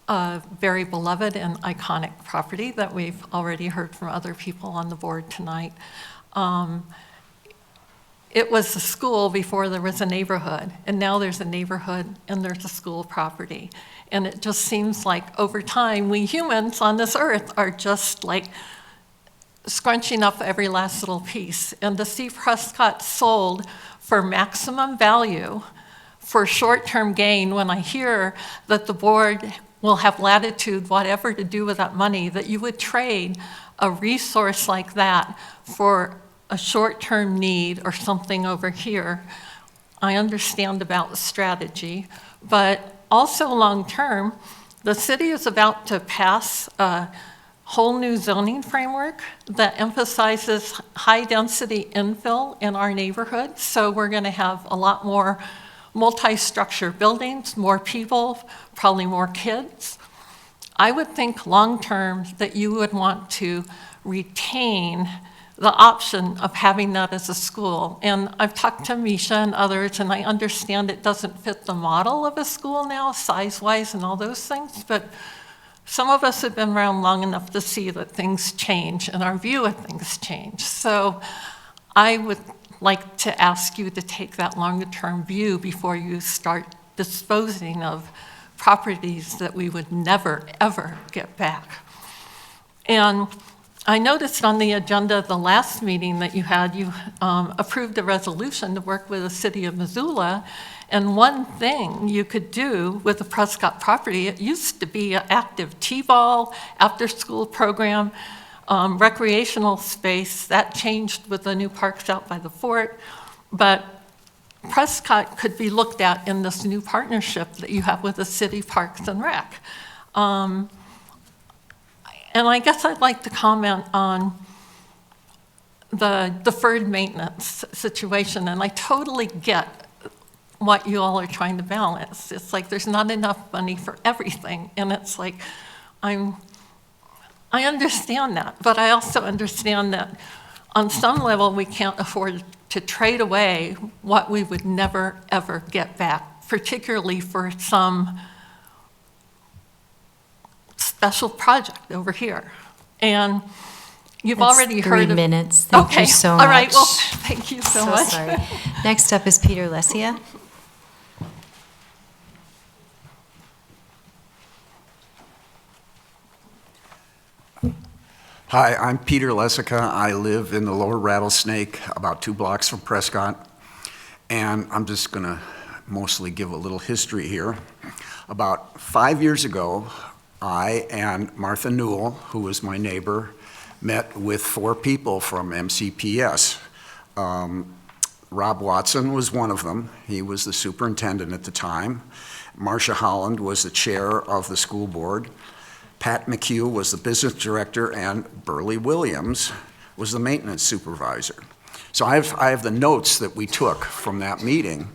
a very beloved and iconic property that we've already heard from other people on the board tonight. It was a school before there was a neighborhood, and now there's a neighborhood and there's a school property. And it just seems like over time, we humans on this earth are just like scrunching up every last little piece. And to see Prescott sold for maximum value for short-term gain, when I hear that the board will have latitude, whatever to do with that money, that you would trade a resource like that for a short-term need or something over here. I understand about the strategy, but also long-term, the city is about to pass a whole new zoning framework that emphasizes high-density infill in our neighborhood. So we're going to have a lot more multi-structure buildings, more people, probably more kids. I would think long-term that you would want to retain the option of having that as a school. And I've talked to Misha and others, and I understand it doesn't fit the model of a school now, size-wise and all those things, but some of us have been around long enough to see that things change and our view of things change. So I would like to ask you to take that longer-term view before you start disposing of properties that we would never, ever get back. And I noticed on the agenda the last meeting that you had, you approved a resolution to work with the city of Missoula. And one thing you could do with the Prescott property, it used to be an active T-ball, after-school program, recreational space. That changed with the new parks out by the fort. But Prescott could be looked at in this new partnership that you have with the city Parks and Rec. And I guess I'd like to comment on the deferred maintenance situation. And I totally get what you all are trying to balance. It's like there's not enough money for everything. And it's like, I understand that, but I also understand that on some level we can't afford to trade away what we would never, ever get back, particularly for some special project over here. And you've That's already 3 heard of— minutes. Thank you so much. All right, well, thank you so much. Sorry. Next up is Peter Lesia. Hi, I'm Peter Lesica. I live in the Lower Rattlesnake, about 2 blocks from Prescott. And I'm just going to mostly give a little history here. About 5 years ago, I and Martha Newell, who was my neighbor, met with 4 people from MCPS. Rob Watson was one of them. He was the superintendent at the time. Marcia Holland was the chair of the school board. Pat McHugh was the business director, and Burley Williams was the maintenance supervisor. So I have the notes that we took from that meeting.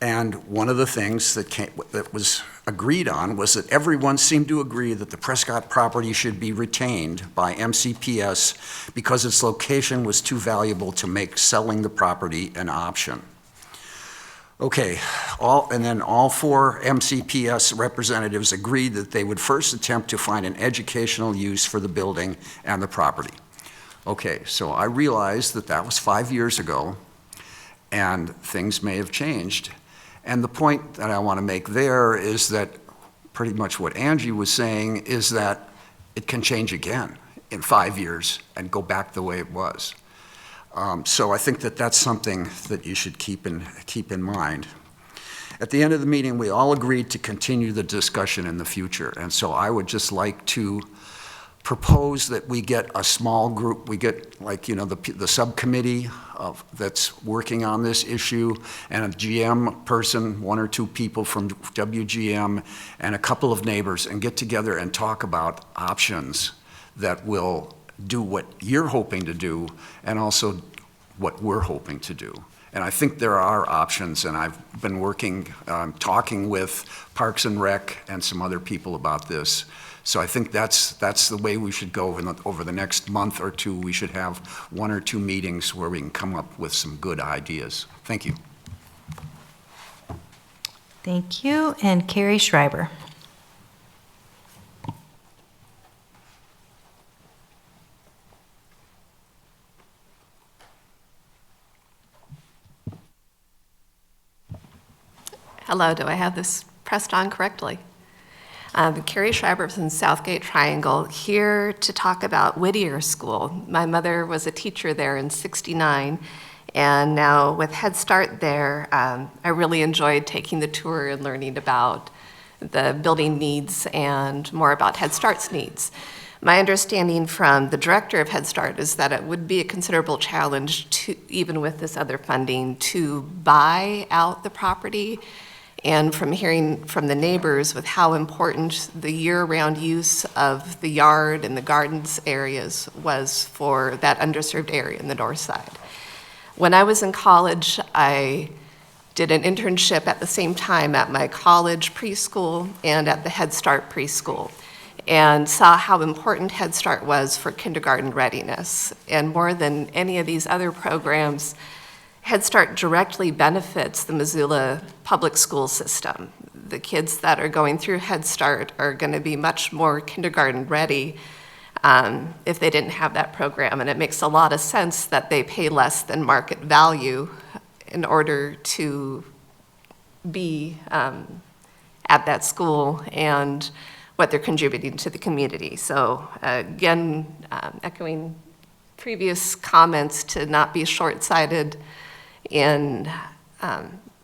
And one of the things that was agreed on was that everyone seemed to agree that the Prescott property should be retained by MCPS because its location was too valuable to make selling the property an option. Okay, and then all 4 MCPS representatives agreed that they would first attempt to find an educational use for the building and the property. Okay, so I realized that that was 5 years ago, and things may have changed. And the point that I want to make there is that pretty much what Angie was saying is that it can change again in 5 years and go back the way it was. So I think that that's something that you should keep in mind. At the end of the meeting, we all agreed to continue the discussion in the future. And so I would just like to propose that we get a small group, we get the subcommittee that's working on this issue, and a GM person, 1 or 2 people from WGM, and a couple of neighbors, and get together and talk about options that will do what you're hoping to do and also what we're hoping to do. And I think there are options, and I've been talking with Parks and Rec and some other people about this. So I think that's the way we should go over the next month or 2. We should have 1 or 2 meetings where we can come up with some good ideas. Thank you. Thank you. And Carrie Schreiber. Hello, do I have this pressed on correctly? Carrie Schreiber from Southgate Triangle, here to talk about Whittier School. My mother was a teacher there in '69, and now with Head Start there, I really enjoyed taking the tour and learning about the building needs and more about Head Start's needs. My understanding from the director of Head Start is that it would be a considerable challenge to, even with this other funding, to buy out the property. And from hearing from the neighbors with how important the year-round use of the yard and the gardens areas was for that underserved area in the north side. When I was in college, I did an internship at the same time at my college preschool and at the Head Start preschool, and saw how important Head Start was for kindergarten readiness. And more than any of these other programs, Head Start directly benefits the Missoula public school system. The kids that are going through Head Start are going to be much more kindergarten ready if they didn't have that program. And it makes a lot of sense that they pay less than market value in order to be at that school and what they're contributing to the community. So again, echoing previous comments to not be short-sighted in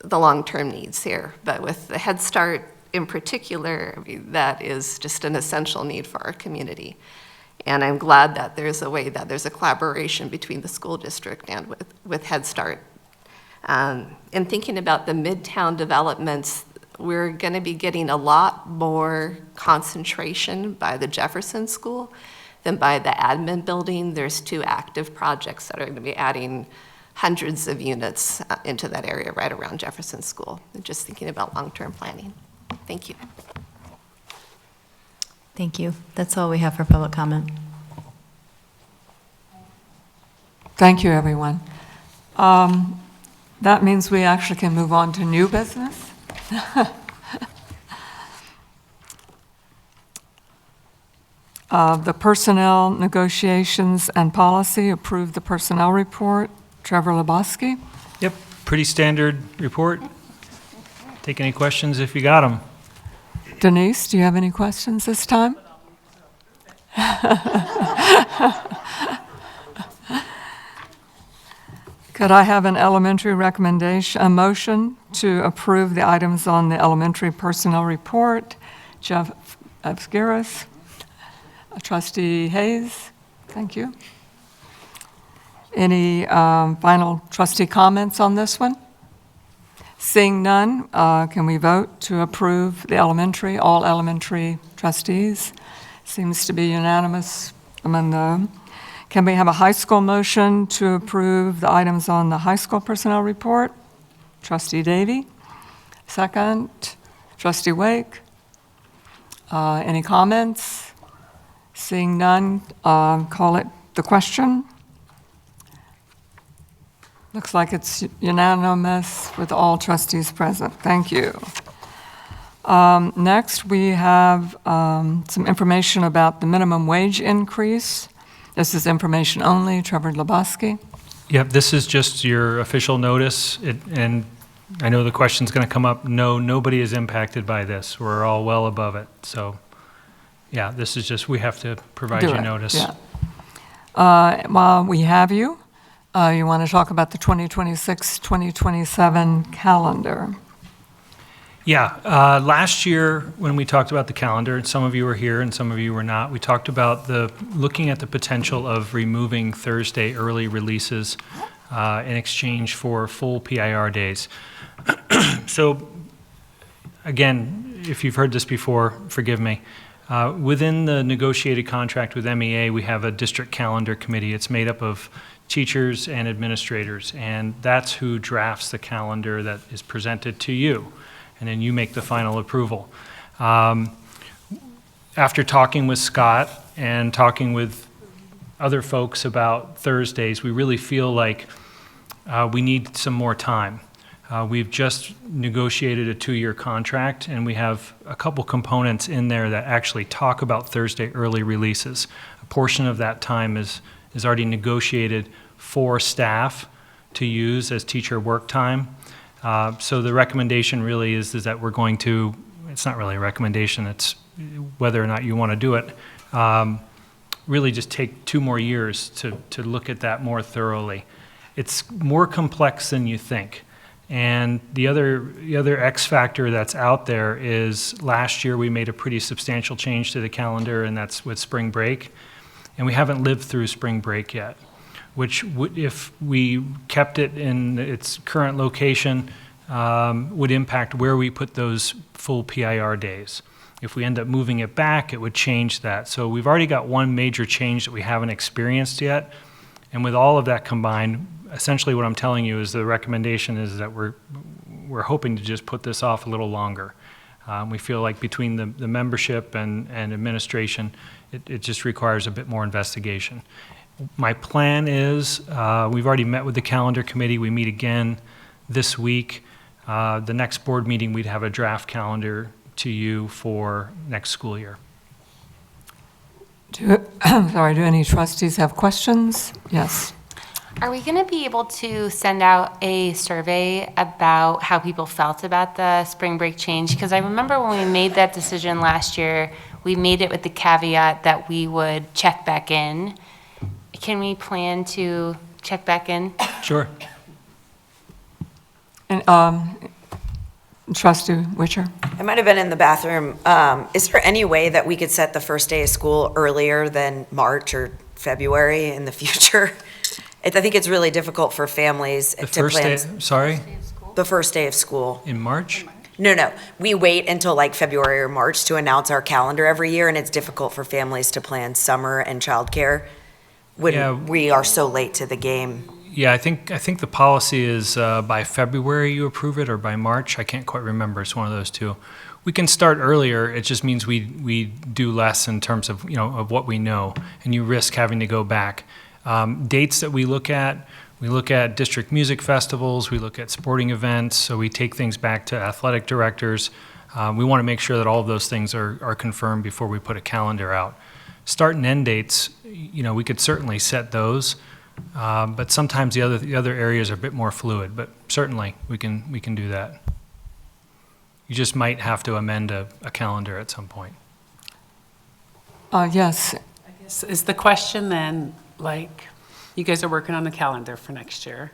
the long-term needs here. But with the Head Start in particular, I mean, that is just an essential need for our community. And I'm glad that there's a collaboration between the school district and with Head Start. In thinking about the Midtown developments, we're going to be getting a lot more concentration by the Jefferson School than by the admin building. There's 2 active projects that are going to be adding hundreds of units into that area right around Jefferson School. Just thinking about long-term planning. Thank you. Thank you. That's all we have for public comment. Thank you, everyone. That means we actually can move on to new business. The personnel negotiations and policy, approved the personnel report. Trevor Lebowski. Yep, pretty standard report. Take any questions if you got them. Denise, do you have any questions this time? Could I have an elementary recommendation, a motion to approve the items on the elementary personnel report? Jeff Absgaris, Trustee Hayes, thank you. Any final trustee comments on this one? Seeing none, can we vote to approve the all elementary trustees? Seems to be unanimous among them. Can we have a high school motion to approve the items on the high school personnel report? Trustee Davy. Second, Trustee Wake. Any comments? Seeing none, call it the question. Looks like it's unanimous with all trustees present. Thank you. Next, we have some information about the minimum wage increase. This is information only. Trevor Lebowski. Yep, this is just your official notice, and I know the question's going to come up. No, nobody is impacted by this. We're all well above it. So, yeah, this is just, we have to provide you notice. Yeah. While we have you, you want to talk about the 2026-2027 calendar. Yeah, last year when we talked about the calendar, and some of you were here and some of you were not, we talked about looking at the potential of removing Thursday early releases in exchange for full PIR days. So, again, if you've heard this before, forgive me. Within the negotiated contract with MEA, we have a district calendar committee. It's made up of teachers and administrators, and that's who drafts the calendar that is presented to you. And then you make the final approval. After talking with Scott and talking with other folks about Thursdays, we really feel like we need some more time. We've just negotiated a 2-year contract, and we have a couple components in there that actually talk about Thursday early releases. A portion of that time is already negotiated for staff to use as teacher work time. So the recommendation really is that we're going to, it's not really a recommendation, it's whether or not you want to do it, really just take 2 more years to look at that more thoroughly. It's more complex than you think. And the other X factor that's out there is last year we made a pretty substantial change to the calendar, and that's with spring break. And we haven't lived through spring break yet, which if we kept it in its current location, would impact where we put those full PIR days. If we end up moving it back, it would change that. So we've already got one major change that we haven't experienced yet. And with all of that combined, essentially what I'm telling you is the recommendation is that we're hoping to just put this off a little longer. We feel like between the membership and administration, it just requires a bit more investigation. My plan is, we've already met with the calendar committee. We meet again this week. The next board meeting, we'd have a draft calendar to you for next school year. Do any trustees have questions? Yes. Are we going to be able to send out a survey about how people felt about the spring break change? Because I remember when we made that decision last year, we made it with the caveat that we would check back in. Can we plan to check back in? Sure. And Trustee Witcher? I might have been in the bathroom. Is there any way that we could set the first day of school earlier than March or February in the future? I think it's really difficult for families to plan. The first day of school. In March? No. We wait until like February or March to announce our calendar every year, and it's difficult for families to plan summer and childcare when we are so late to the game. Yeah, I think the policy is by February you approve it, or by March. I can't quite remember. It's one of those two. We can start earlier. It just means we do less in terms of of what we know, and you risk having to go back. Dates that we look at district music festivals, we look at sporting events, so we take things back to athletic directors. We want to make sure that all of those things are confirmed before we put a calendar out. Start and end dates, we could certainly set those, but sometimes the other areas are a bit more fluid, but certainly we can do that. You just might have to amend a calendar at some point. Yes. I guess is the question then, like, you guys are working on the calendar for next year,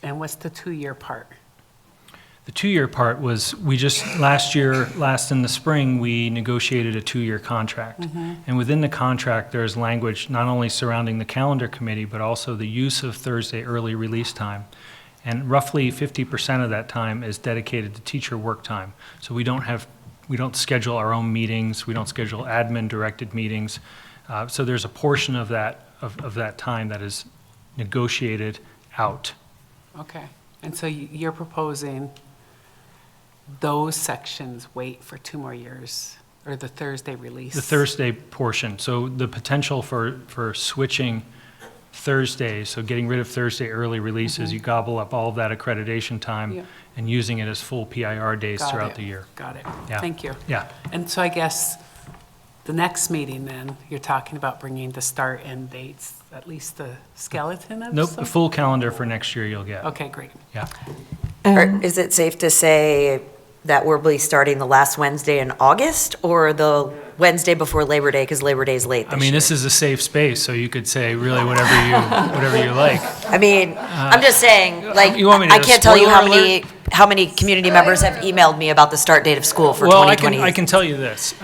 and what's the 2-year part? The 2-year part was, last in the spring, we negotiated a 2-year contract. Mm-hmm. And within the contract, there's language not only surrounding the calendar committee, but also the use of Thursday early release time. And roughly 50% of that time is dedicated to teacher work time. So we don't schedule our own meetings, we don't schedule admin-directed meetings. So there's a portion of that time that is negotiated out. Okay, and so you're proposing those sections wait for 2 more years, or the Thursday release? The Thursday portion, so the potential for switching Thursdays, so getting rid of Thursday early releases, you gobble up all of that accreditation time Yeah. and using it as full PIR days Got throughout it. the year. Got it. Yeah. Thank you. Yeah. And so I guess the next meeting then, you're talking about bringing the start and dates, at least the skeleton of Nope, some- the full calendar for next year you'll get. Okay, great. Yeah. Or is it safe to say that we'll be starting the last Wednesday in August or the Wednesday before Labor Day, because Labor Day is late I mean, this is a safe space, so you could say really whatever you like. I mean, I'm just saying, like, you want me to I can't tell you spoiler how many community members have emailed me about the start date of school for Well, 2020. I can tell you this.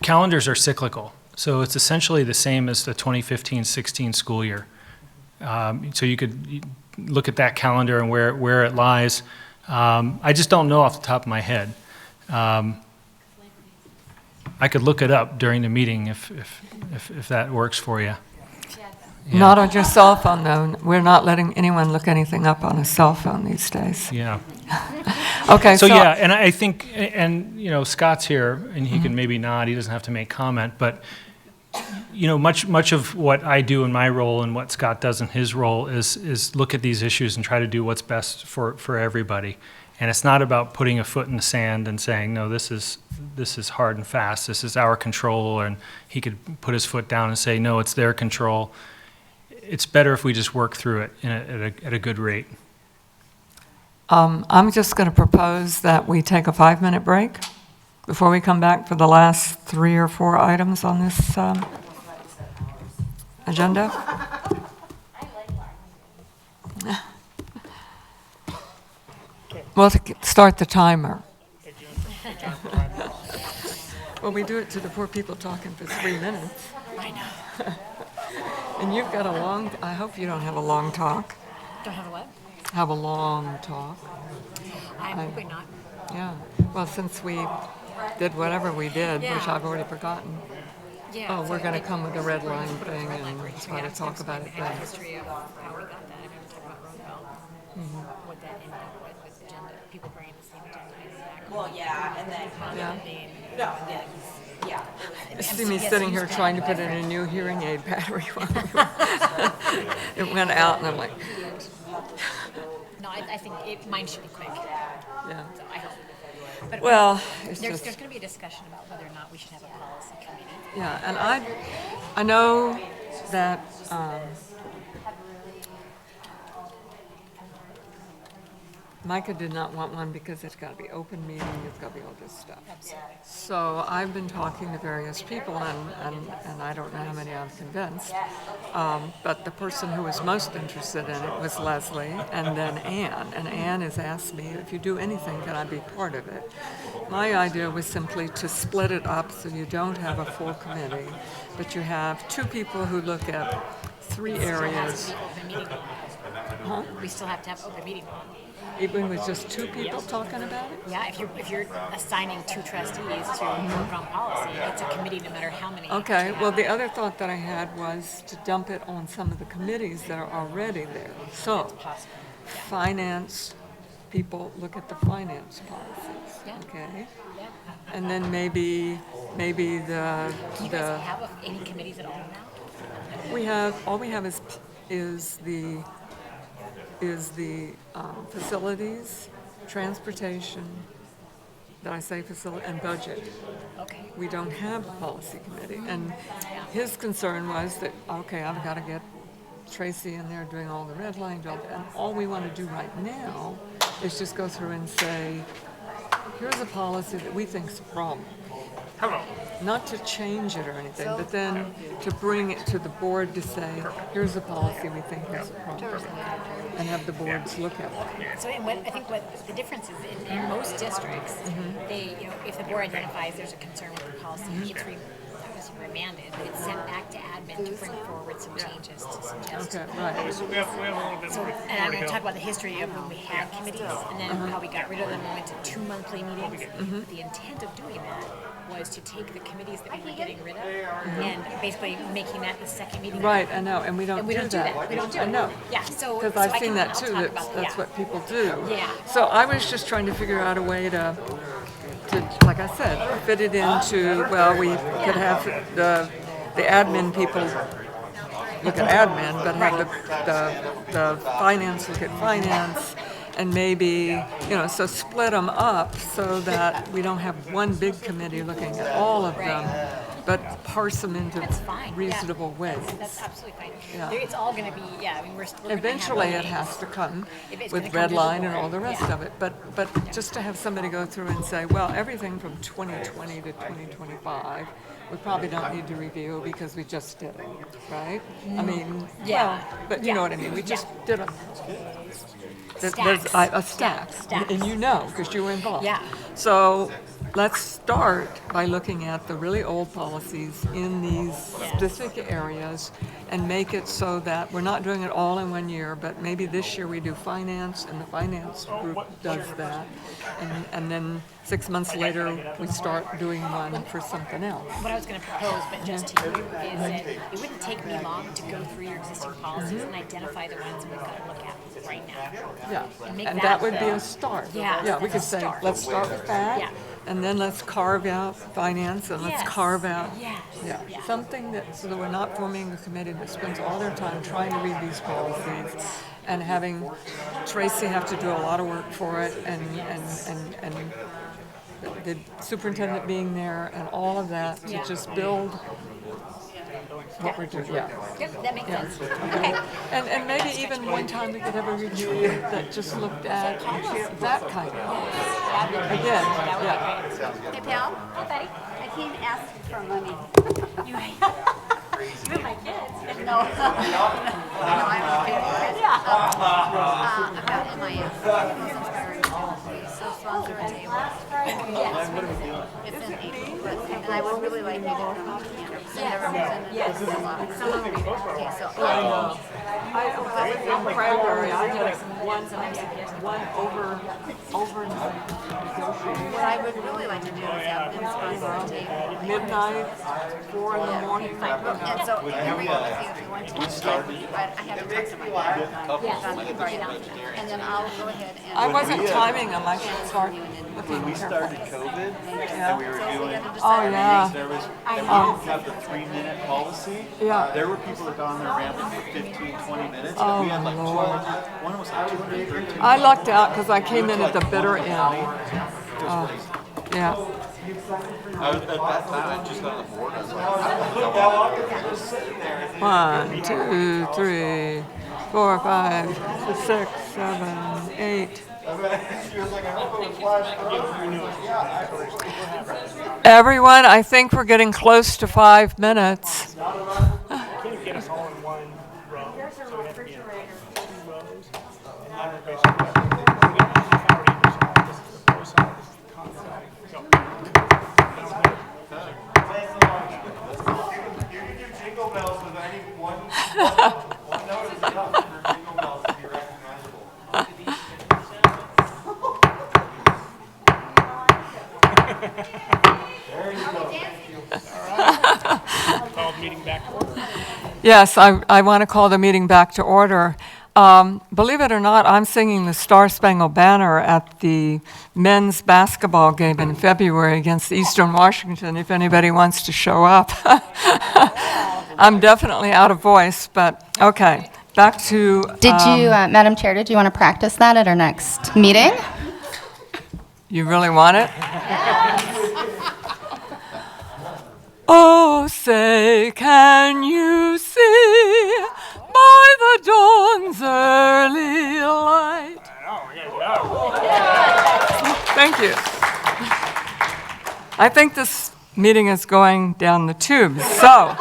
Calendars are cyclical, so it's essentially the same as the 2015-16 school year. So you could look at that calendar and where it lies. I just don't know off the top of my head. I could look it up during the meeting if that works for you. Yeah. Not on your cell phone, though. We're not letting anyone look anything up on a cell phone these days. Yeah. Okay, So yeah, and I think, and you know, Scott's here, and he can maybe nod. He doesn't have to make comment, but you know, much of what I do in my role and what Scott does in his role is look at these issues and try to do what's best for everybody. And it's not about putting a foot in the sand and saying, no, this is hard and fast. This is our control, and he could put his foot down and say, no, it's their control. It's better if we just work through it at a good rate. I'm just going to propose that we take a 5-minute break before we come back for the last 3 or 4 items on this agenda. Well, to start the timer. Well, we do it to the poor people talking for 3 minutes. I know. And you've got a long, I hope you don't have a long talk. Don't have a what? Have a long talk. I'm hoping not. Yeah. Well, since we did whatever we did, which Yeah. I've already forgotten. Yeah, Oh, we're so going to like- come with a red line thing and try to have talk some about it kind of then. history of how we got that. I'm going to talk about Roosevelt. What that ended up with agenda, people bringing the same agenda back. Well, yeah, and then You see me sitting here trying to put in a new hearing aid battery. It went out and I'm like, No, I think mine should be quick. yeah. So I hope. But Well, it's there's just- going to be a discussion about whether or not we should have a policy committee. Yeah, and I know that Micah did not want one because it's got to be open meeting, it's got to be all this stuff. So I've been talking to various people, and I don't know how many I've convinced, but the person who was most interested in it was Leslie, and then Ann. And Ann has asked me, if you do anything, can I be part of it? My idea was simply to split it up so you don't have a full committee, but you have 2 people who look at 3 areas. Huh? We still have to have open meeting law. Even with just 2 people talking about it? Yeah, if you're assigning 2 trustees to work on policy, it's a committee no matter how many. Okay, you well, have. the other thought that I had was to dump it on some of the committees that are already there. So, finance people look at the finance policies, okay? Yeah. And then maybe Do you guys the, have any committees at all now? we have, all we have is the facilities, transportation, did I say facility, and budget. Okay. We don't have a policy committee. And his concern was that, okay, I've got to get Tracy in there doing all the red line job. And all we want to do right now is just go through and say, here's a policy that we think is a problem. Not to change it or anything, but then to bring it to the board to say, here's a policy we think is a problem. And have the boards look at it. So I think what the difference is in most districts, they, if the board identifies there's a concern with the policy, it's remanded, but it's sent back to admin to bring forward some changes to suggest. Okay, right. So, and I'm going to talk about the history of when we had committees and then how we got rid of them and went to 2 monthly meetings. But the intent of doing that was to take the committees that we were getting rid of and basically making that the second meeting. Right, I know, and we don't do that. We don't do I it. know. Yeah, so. Because so I've I seen can- that I'll too, talk about that's yeah. what people do. Yeah. So I was just trying to figure out a way to, like I said, fit it into, well, we could have the admin people look at admin, but have the finance look at finance, and maybe, so split them up so that we don't have one big committee looking at all of them, but parse them into reasonable ways. That's absolutely fine. Yeah. It's all going to be, yeah, I mean, we're gonna have Eventually, it meetings. has to come If it's with gonna come red to the line and board, all the rest yeah. of it. But just to have somebody go through and say, well, everything from 2020 to 2025, we probably don't need to review because we just did it, right? I mean, Yeah. well, but you know what I mean. We just did it. There's Stacks. a stack, and you know because you were involved. Yeah. So let's start by looking at the really old policies in these specific areas and make it so that we're not doing it all in 1 year, but maybe this year we do finance and the finance group does that. And then 6 months later, we start doing one for something else. What I was going to propose, but just to you, is that it wouldn't take me long to go through your existing policies and identify the ones we've got to look at right now. Yeah, make and that that would be a start. Yeah, Yeah, we that's could a say, start. let's start with that, Yeah. and then let's carve out finance, and let's Yes. carve out, Yes. yeah, something that, so that we're not forming a committee that spends all their time trying to read these policies, and having Tracy have to do a lot of work for it, and the superintendent being there, and all of that, to Yeah. just build what we're doing, yeah. Yep, that makes Yeah. sense. Okay. And maybe even one time we could have a review that just looked at that kind of, again, yeah. Hey, pal. Hi, buddy. I came ask for money. You and my kids. No. I'm okay. Yeah. About MIS. So sponsor a table. Yes. It's in April. And I would really like you to come. Yes. Okay, so. In Cranberry, I had one overnight negotiation. What I would really like to do is have them sponsor a table. Midnight, 4 in the morning. And so, here we go, if you want to, I have to talk to my dad. Yes. And then I'll go ahead and. I wasn't timing them, I should start looking When we started carefully. COVID, Yeah. and we were doing, Oh, yeah. there was, I and know. we didn't have the 3-minute policy. Yeah. There were people that got on there ramping for 15, 20 minutes. Oh, We had like my Lord. 12, one was like 213. I lucked out because I came in at the bitter end. Yeah. At that time, I just got on the board. I was like, 1, 2, 3, 4, 5, 6, 7, 8. Everyone, I think we're getting close to 5 minutes. Get us all in one row. So we have to be in 2 rows. And then this is the pro side, this is the con side. Go. You can do jingle bells with any one note is enough for jingle bells to be recognizable. There you go. Called meeting back to order. Yes, I want to call the meeting back to order. Believe it or not, I'm singing the Star Spangled Banner at the men's basketball game in February against Eastern Washington, if anybody wants to show up. I'm definitely out of voice, but okay, back to... Did you, Madam Chair, did you want to practice that at our next meeting? You really want it? Oh, say, can you see by the dawn's early light? Thank you. I think this meeting is going down the tubes. So,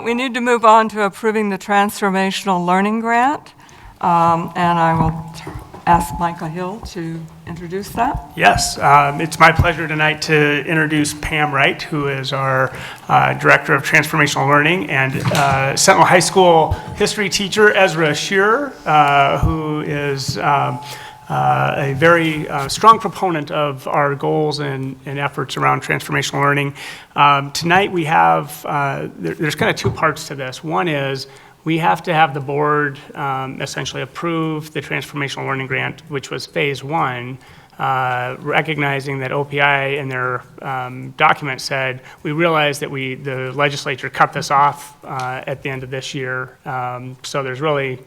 we need to move on to approving the Transformational Learning Grant. And I will ask Michael Hill to introduce that. Yes, it's my pleasure tonight to introduce Pam Wright, who is our Director of Transformational Learning, and Sentinel High School history teacher Ezra Shearer, who is a very strong proponent of our goals and efforts around transformational learning. Tonight we have, there's kind of two parts to this. One is we have to have the board essentially approve the transformational learning grant, which was phase 1, recognizing that OPI in their document said, we realized that the legislature cut this off at the end of this year. So there's really,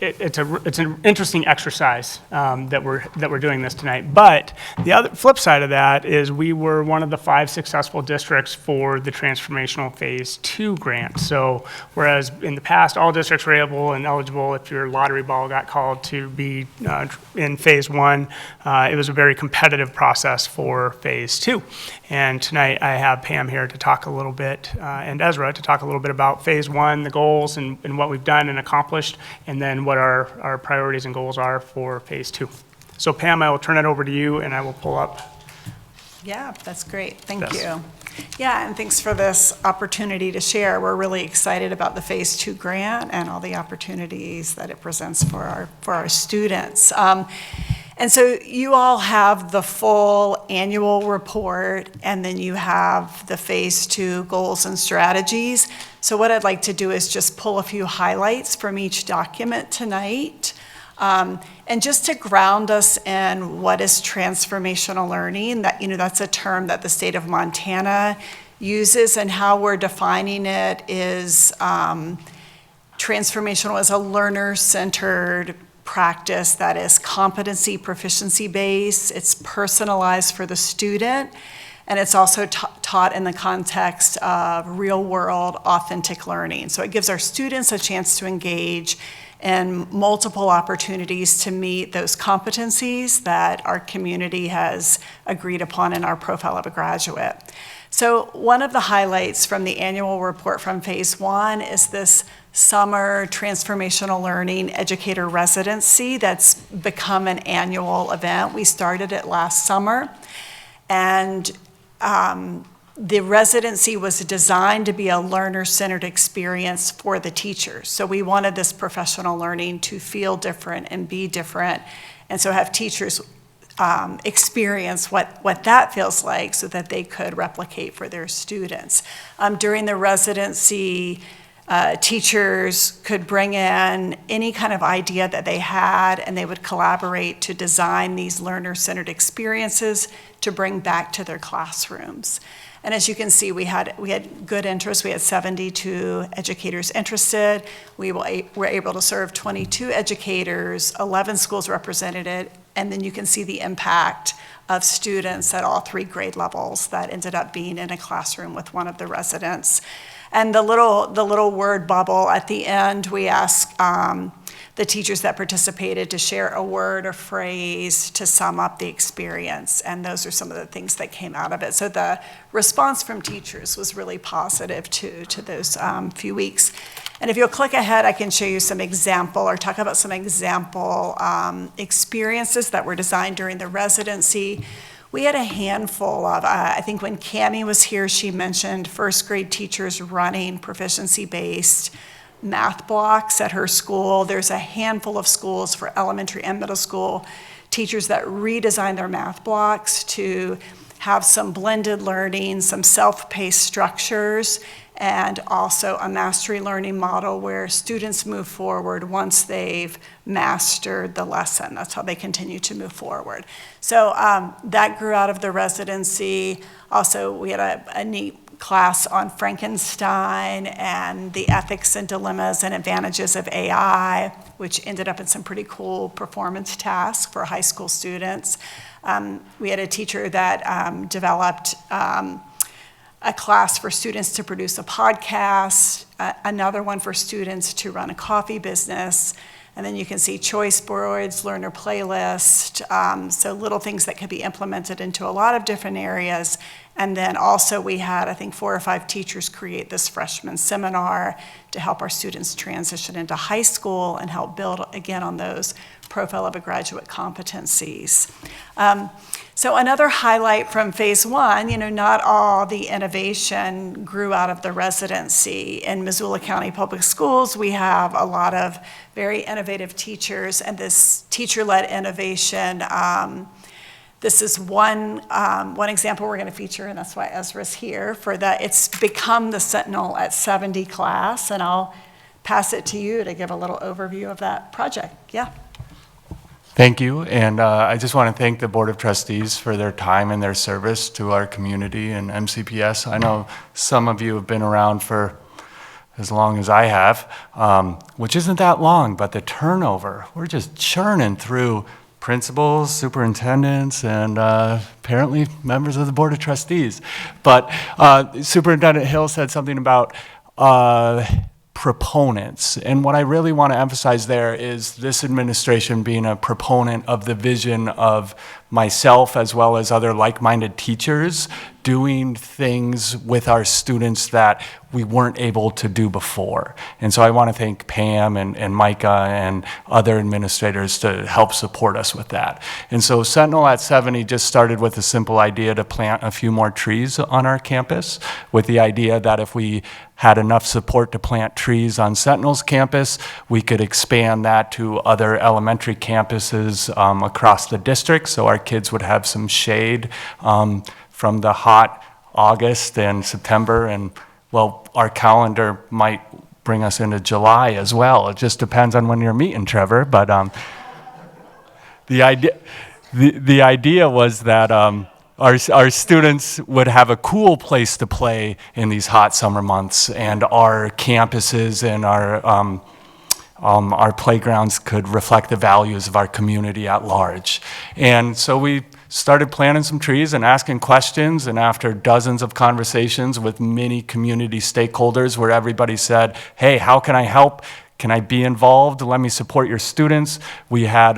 it's an interesting exercise that we're doing this tonight. But the other flip side of that is we were one of the 5 successful districts for the transformational phase 2 grant. So whereas in the past all districts were able and eligible if your lottery ball got called to be in phase 1, it was a very competitive process for phase 2. And tonight I have Pam here to talk a little bit, and Ezra to talk a little bit about phase 1, the goals and what we've done and accomplished, and then what our priorities and goals are for phase 2. So Pam, I will turn it over to you and I will pull up. Yeah, that's great. Thank Yes. you. Yeah, and thanks for this opportunity to share. We're really excited about the Phase 2 grant and all the opportunities that it presents for our students. And so you all have the full annual report, and then you have the Phase 2 goals and strategies. So what I'd like to do is just pull a few highlights from each document tonight. And just to ground us in what is transformational learning, that's a term that the state of Montana uses, and how we're defining it is transformational as a learner-centered practice that is competency, proficiency based, it's personalized for the student, and it's also taught in the context of real-world, authentic learning. So it gives our students a chance to engage in multiple opportunities to meet those competencies that our community has agreed upon in our profile of a graduate. So one of the highlights from the annual report from Phase 1 is this summer transformational learning educator residency that's become an annual event. We started it last summer, and the residency was designed to be a learner-centered experience for the teachers. So we wanted this professional learning to feel different and be different, and so have teachers experience what that feels like so that they could replicate for their students. During the residency, teachers could bring in any kind of idea that they had, and they would collaborate to design these learner-centered experiences to bring back to their classrooms. And as you can see, we had good interest. We had 72 educators interested. We were able to serve 22 educators, 11 schools represented, and then you can see the impact of students at all 3 grade levels that ended up being in a classroom with one of the residents. And the little word bubble at the end, we asked the teachers that participated to share a word or phrase to sum up the experience, and those are some of the things that came out of it. So the response from teachers was really positive to those few weeks. And if you'll click ahead, I can show you some example, or talk about some example experiences that were designed during the residency. We had a handful of, I think when Cammie was here, she mentioned first grade teachers running proficiency-based math blocks at her school. There's a handful of schools for elementary and middle school teachers that redesign their math blocks to have some blended learning, some self-paced structures, and also a mastery learning model where students move forward once they've mastered the lesson. That's how they continue to move forward. So that grew out of the residency. Also, we had a neat class on Frankenstein and the ethics and dilemmas and advantages of AI, which ended up in some pretty cool performance tasks for high school students. We had a teacher that developed a class for students to produce a podcast, another one for students to run a coffee business, and then you can see choice boards, learner playlist, so little things that could be implemented into a lot of different areas And then also we had, I think, 4 or 5 teachers create this freshman seminar to help our students transition into high school and help build, again, on those profile of a graduate competencies. So another highlight from phase 1, not all the innovation grew out of the residency. In Missoula County Public Schools, we have a lot of very innovative teachers, and this teacher-led innovation, this is one example we're going to feature, and that's why Ezra's here, for that. It's become the Sentinel at 70 class, and I'll pass it to you to give a little overview of that project. Yeah. Thank you, and I just want to thank the Board of Trustees for their time and their service to our community and MCPS. I know some of you have been around for as long as I have, which isn't that long, but the turnover, we're just churning through principals, superintendents, and apparently members of the Board of Trustees. But Superintendent Hill said something about proponents. And what I really want to emphasize there is this administration being a proponent of the vision of myself as well as other like-minded teachers doing things with our students that we weren't able to do before. And so I want to thank Pam and Micah and other administrators to help support us with that. And so Sentinel at 70 just started with a simple idea to plant a few more trees on our campus, with the idea that if we had enough support to plant trees on Sentinel's campus, we could expand that to other elementary campuses across the district, so our kids would have some shade from the hot August and September, and well, our calendar might bring us into July as well. It just depends on when you're meeting, Trevor. But the idea was that our students would have a cool place to play in these hot summer months, and our campuses and our playgrounds could reflect the values of our community at large. And so we started planting some trees and asking questions, and after dozens of conversations with many community stakeholders where everybody said, hey, how can I help? Can I be involved? Let me support your students. We had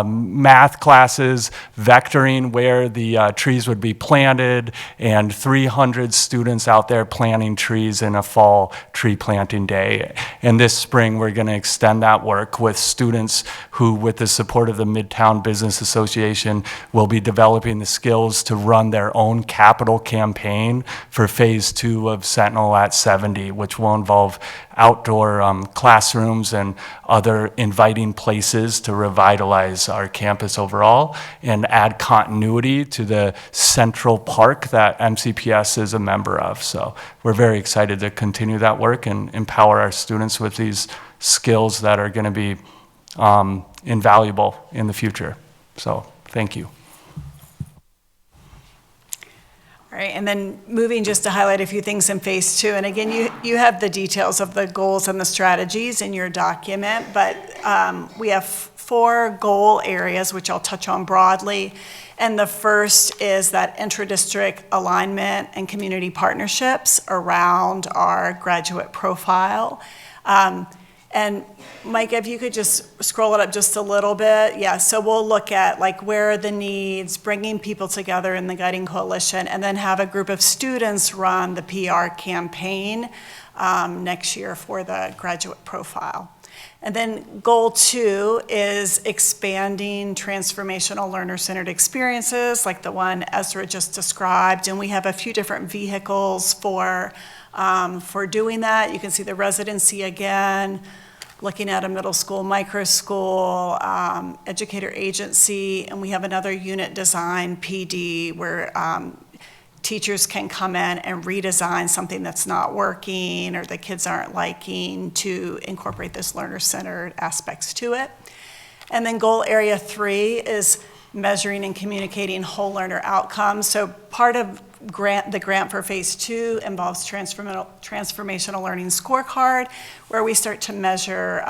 math classes, vectoring where the trees would be planted, and 300 students out there planting trees in a fall tree planting day. And this spring, we're going to extend that work with students who, with the support of the Midtown Business Association, will be developing the skills to run their own capital campaign for phase 2 of Sentinel at 70, which will involve outdoor classrooms and other inviting places to revitalize our campus overall and add continuity to the central park that MCPS is a member of. So we're very excited to continue that work and empower our students with these skills that are going to be invaluable in the future. So thank you. All right, and then moving just to highlight a few things in phase 2. And again, you have the details of the goals and the strategies in your document, but we have 4 goal areas, which I'll touch on broadly. And the first is that intra-district alignment and community partnerships around our graduate profile. And Mike, if you could just scroll it up just a little bit. Yeah, so we'll look at like where are the needs, bringing people together in the guiding coalition, and then have a group of students run the PR campaign next year for the graduate profile. And then goal 2 is expanding transformational learner-centered experiences like the one Ezra just described. And we have a few different vehicles for doing that. You can see the residency again, looking at a middle school, micro school, educator agency, and we have another unit design, PD, where teachers can come in and redesign something that's not working or the kids aren't liking to incorporate those learner-centered aspects to it. And then goal area 3 is measuring and communicating whole learner outcomes. So part of the grant for phase 2 involves transformational learning scorecard, where we start to measure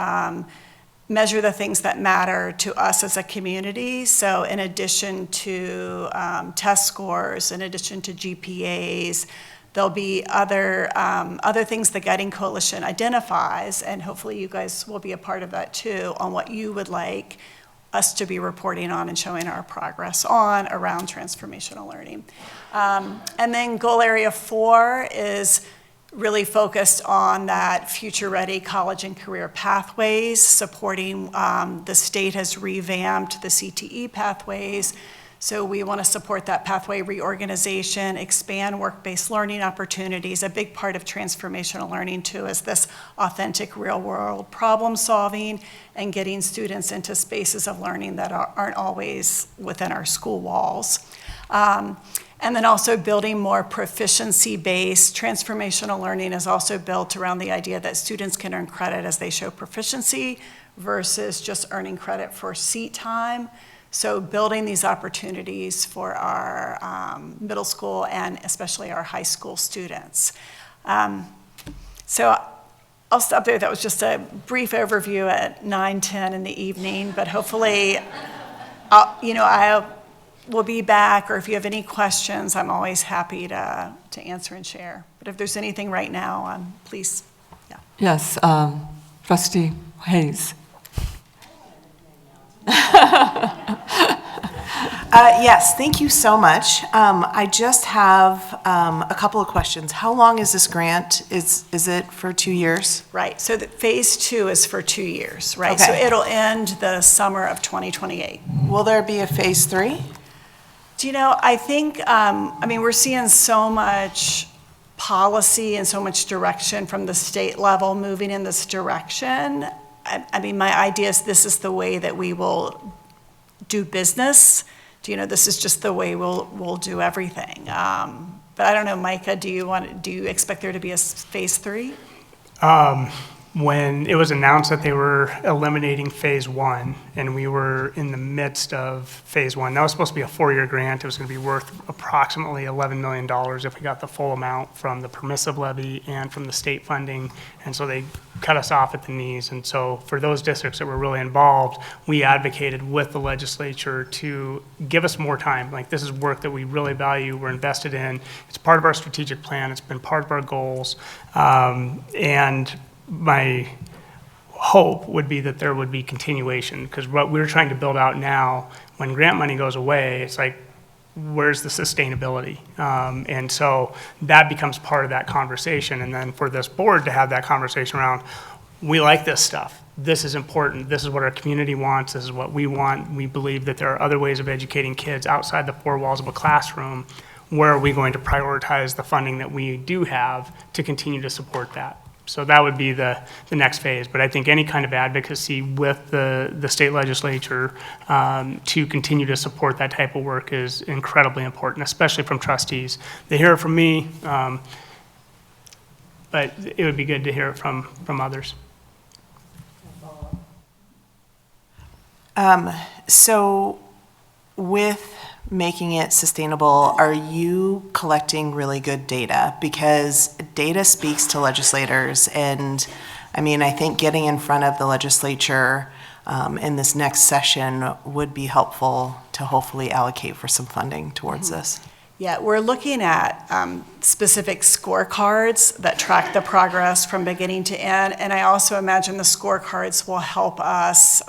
the things that matter to us as a community. So in addition to test scores, in addition to GPAs, there'll be other things the Guiding Coalition identifies, and hopefully you guys will be a part of that too, on what you would like us to be reporting on and showing our progress on around transformational learning. And then goal area 4 is really focused on that future-ready college and career pathways, supporting, the state has revamped the CTE pathways, so we want to support that pathway reorganization, expand work-based learning opportunities. A big part of transformational learning, too, is this authentic real-world problem-solving and getting students into spaces of learning that aren't always within our school walls. And then also building more proficiency-based. Transformational learning is also built around the idea that students can earn credit as they show proficiency versus just earning credit for seat time. So building these opportunities for our middle school and especially our high school students. So I'll stop there. That was just a brief overview at 9:10 in the evening, but hopefully, I will be back, or if you have any questions, I'm always happy to answer and share. But if there's anything right now, please, yeah. Yes, Trustee Hayes. Yes, thank you so much. I just have a couple of questions. How long is this grant? Is it for 2 years? Right, so the phase 2 is for 2 years, right? Okay. So it'll end the summer of 2028. Will there be a phase 3? Do you know, I think, we're seeing so much policy and so much direction from the state level moving in this direction. My idea is this is the way that we will do business. This is just the way we'll do everything. But I don't know, Micah, do you expect there to be a phase 3? When it was announced that they were eliminating phase 1, and we were in the midst of phase 1, that was supposed to be a 4-year grant. It was going to be worth approximately $11 million if we got the full amount from the permissive levy and from the state funding. And so they cut us off at the knees. And so for those districts that were really involved, we advocated with the legislature to give us more time. Like, this is work that we really value, we're invested in. It's part of our strategic plan. It's been part of our goals. And my hope would be that there would be continuation, because what we're trying to build out now, when grant money goes away, it's like, where's the sustainability? And so that becomes part of that conversation. And then for this board to have that conversation around, we like this stuff. This is important. This is what our community wants. This is what we want. We believe that there are other ways of educating kids outside the 4 walls of a classroom. Where are we going to prioritize the funding that we do have to continue to support that? So that would be the next phase. But I think any kind of advocacy with the state legislature to continue to support that type of work is incredibly important, especially from trustees. They hear it from me, but it would be good to hear it from others. So with making it sustainable, are you collecting really good data? Because data speaks to legislators, and I think getting in front of the legislature in this next session would be helpful to hopefully allocate for some funding towards this. Yeah, we're looking at specific scorecards that track the progress from beginning to end, and I also imagine the scorecards will help us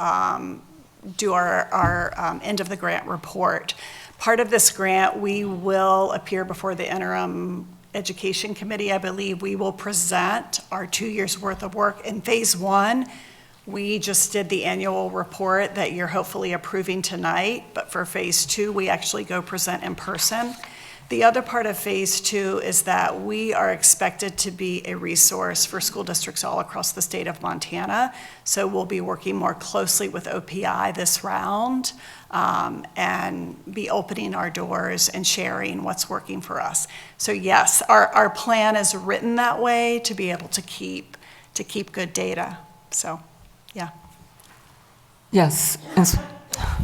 do our end of the grant report. Part of this grant, we will appear before the interim education committee. I believe we will present our 2 years worth of work. In phase 1, we just did the annual report that you're hopefully approving tonight, but for phase 2, we actually go present in person. The other part of phase 2 is that we are expected to be a resource for school districts all across the state of Montana. So we'll be working more closely with OPI this round and be opening our doors and sharing what's working for us. So yes, our plan is written that way to be able to keep good data. So, yeah. Yes.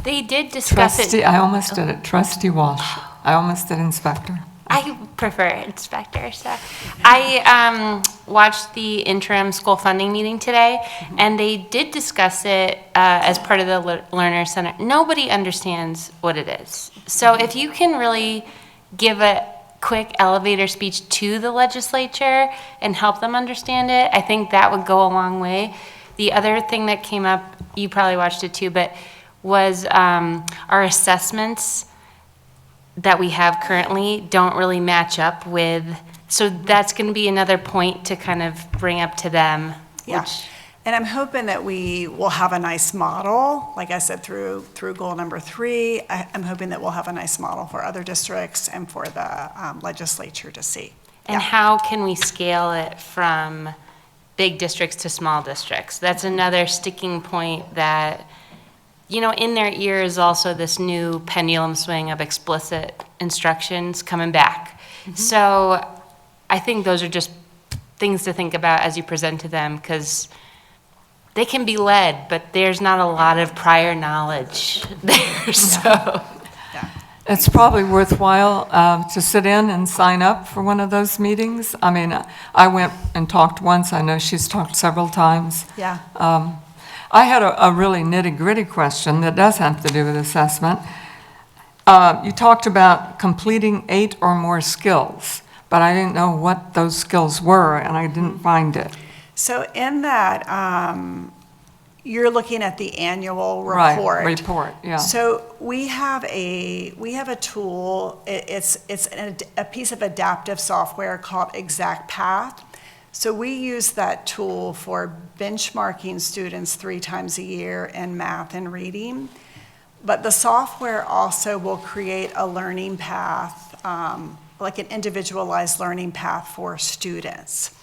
They did discuss Trustee, it. I almost did it. Trustee Walsh. I almost did inspector. I prefer inspector, so. I watched the interim school funding meeting today, and they did discuss it as part of the Learner Center. Nobody understands what it is. So if you can really give a quick elevator speech to the legislature and help them understand it, I think that would go a long way. The other thing that came up, you probably watched it too, but was our assessments that we have currently don't really match up with, so that's going to be another point to kind of bring up to them. Yeah. And I'm hoping that we will have a nice model, like I said, through goal number 3. I'm hoping that we'll have a nice model for other districts and for the legislature to see. And how can we scale it from big districts to small districts? That's another sticking point that, you know, in their ear is also this new pendulum swing of explicit instructions coming back. So I think those are just things to think about as you present to them, because they can be led, but there's not a lot of prior knowledge there, so. It's probably worthwhile to sit in and sign up for one of those meetings. I mean, I went and talked once. I know she's talked several times. Yeah. I had a really nitty-gritty question that does have to do with assessment. You talked about completing 8 or more skills, but I didn't know what those skills were, and I didn't find it. So in that, you're looking at the annual report. Right, report, yeah. So we have a tool. It's a piece of adaptive software called Exact Path. So we use that tool for benchmarking students 3 times a year in math and reading. But the software also will create a learning path, like an individualized learning path for students.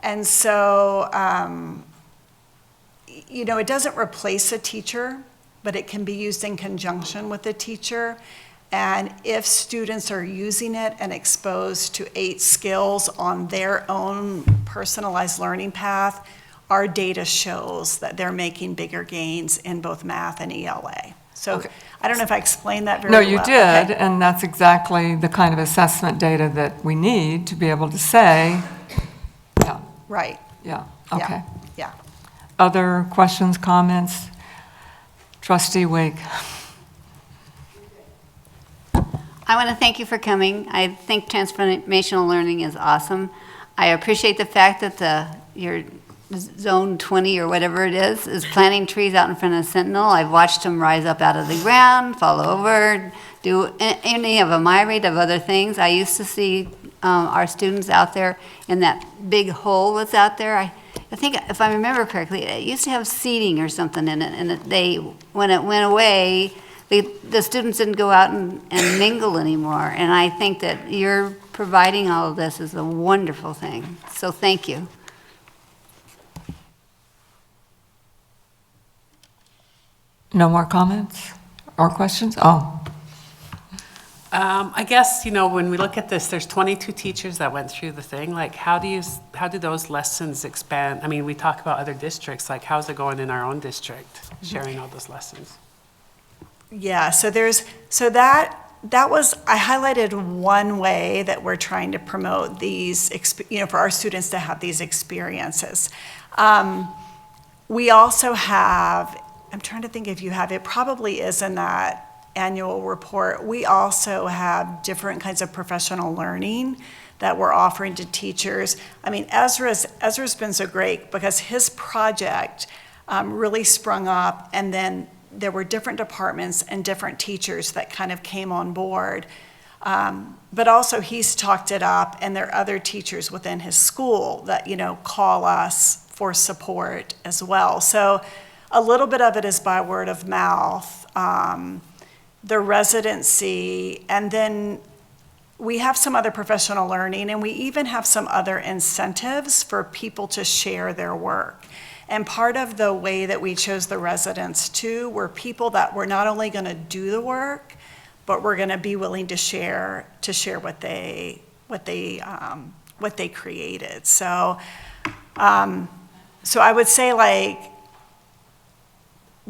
And so, you know, it doesn't replace a teacher, but it can be used in conjunction with a teacher. And if students are using it and exposed to 8 skills on their own personalized learning path, our data shows that they're making bigger gains in both math and ELA. So okay. I don't know if I explained that very well. No, you did, okay. And that's exactly the kind of assessment data that we need to be able to say, yeah. Right. Yeah, okay. Yeah. Other questions, comments? Trustee Wake. I want to thank you for coming. I think transformational learning is awesome. I appreciate the fact that your Zone 20 or whatever it is planting trees out in front of Sentinel. I've watched them rise up out of the ground, fall over, do any of a myriad of other things. I used to see our students out there in that big hole that's out there. I think, if I remember correctly, it used to have seating or something in it, and when it went away, the students didn't go out and mingle anymore. And I think that you're providing all of this is a wonderful thing. So thank you. No more comments or questions? Oh. I guess, you know, when we look at this, there's 22 teachers that went through the thing. Like, how do those lessons expand? I mean, we talk about other districts. Like, how's it going in our own district, sharing all those lessons? Yeah, so that was, I highlighted one way that we're trying to promote these, you know, for our students to have these experiences. We also have, I'm trying to think if you have, it probably is in that annual report. We also have different kinds of professional learning that we're offering to teachers. I mean, Ezra's been so great because his project really sprung up, and then there were different departments and different teachers that kind of came on board. But also he's talked it up, and there are other teachers within his school that, you know, call us for support as well. So a little bit of it is by word of mouth, the residency, and then we have some other professional learning, and we even have some other incentives for people to share their work. And part of the way that we chose the residents too were people that were not only going to do the work, but were going to be willing to share what they created. So, so I would say, like,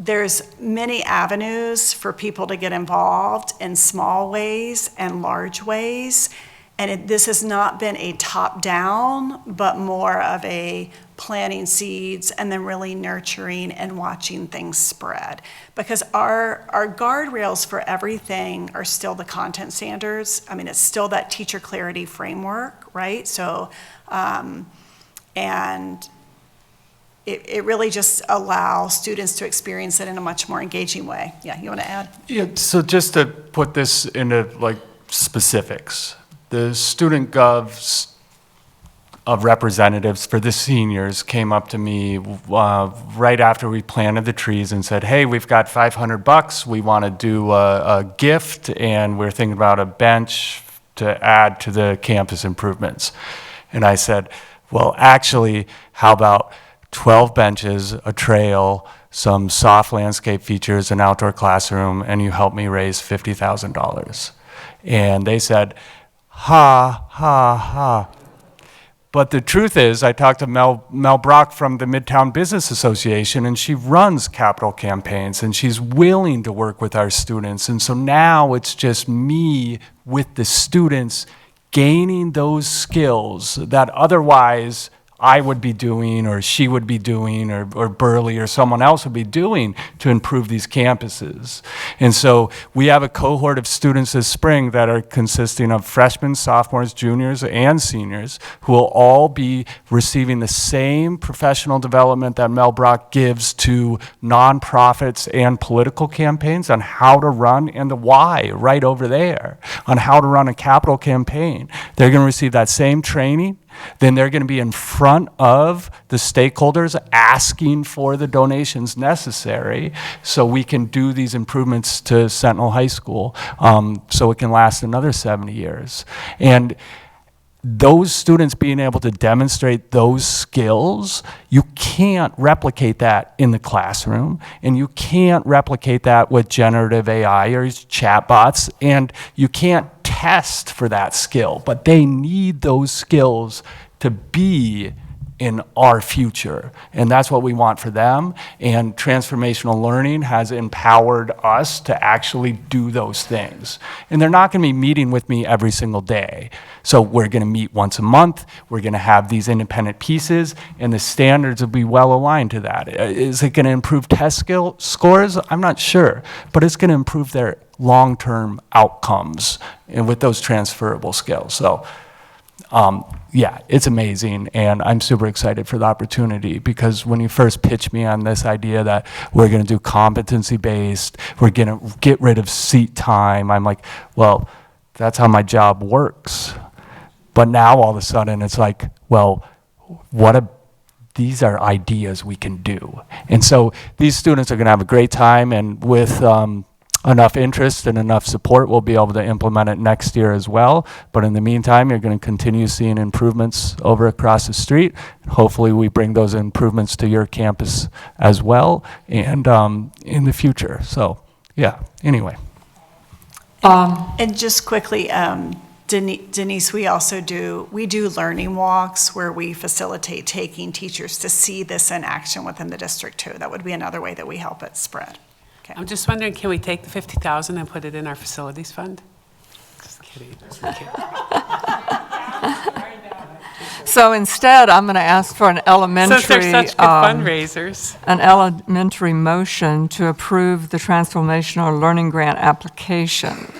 there's many avenues for people to get involved in small ways and large ways. And this has not been a top-down, but more of a planting seeds and then really nurturing and watching things spread. Because our guardrails for everything are still the content standards. I mean, it's still that teacher clarity framework, right? So, and it really just allows students to experience it in a much more engaging way. Yeah, you want to add? Yeah, so just to put this into like specifics, the student govs of representatives for the seniors came up to me right after we planted the trees and said, hey, we've got $500, we want to do a gift, and we're thinking about a bench to add to the campus improvements. And I said, well, actually, how about 12 benches, a trail, some soft landscape features, an outdoor classroom, and you help me raise $50,000. And they said, ha, ha, ha. But the truth is, I talked to Mel Brock from the Midtown Business Association, and she runs capital campaigns, and she's willing to work with our students. And so now it's just me with the students gaining those skills that otherwise I would be doing, or she would be doing, or Burley or someone else would be doing to improve these campuses. And so we have a cohort of students this spring that are consisting of freshmen, sophomores, juniors, and seniors who will all be receiving the same professional development that Mel Brock gives to nonprofits and political campaigns on how to run, and the why right over there, on how to run a capital campaign. They're going to receive that same training. Then they're going to be in front of the stakeholders asking for the donations necessary so we can do these improvements to Sentinel High School so it can last another 70 years. And those students being able to demonstrate those skills, you can't replicate that in the classroom, and you can't replicate that with generative AI or chatbots, and you can't test for that skill, but they need those skills to be in our future. And that's what we want for them. And transformational learning has empowered us to actually do those things. And they're not going to be meeting with me every single day. So we're going to meet once a month. We're going to have these independent pieces, and the standards will be well aligned to that. Is it going to improve test scores? I'm not sure, but it's going to improve their long-term outcomes and with those transferable skills. So yeah, it's amazing, and I'm super excited for the opportunity, because when you first pitched me on this idea that we're going to do competency-based, we're going to get rid of seat time, I'm like, well, that's how my job works. But now all of a sudden it's like, well, these are ideas we can do. And so these students are going to have a great time, and with enough interest and enough support, we'll be able to implement it next year as well. But in the meantime, you're going to continue seeing improvements over across the street. Hopefully we bring those improvements to your campus as well, and in the future. So yeah, anyway. And just quickly, Denise, we do learning walks where we facilitate taking teachers to see this in action within the district too. That would be another way that we help it spread. Okay. I'm just wondering, can we take the $50,000 and put it in our facilities fund? Just kidding. Just kidding. So instead, I'm going to ask for an elementary, Since they're such good fundraisers. An elementary motion to approve the transformational learning grant application.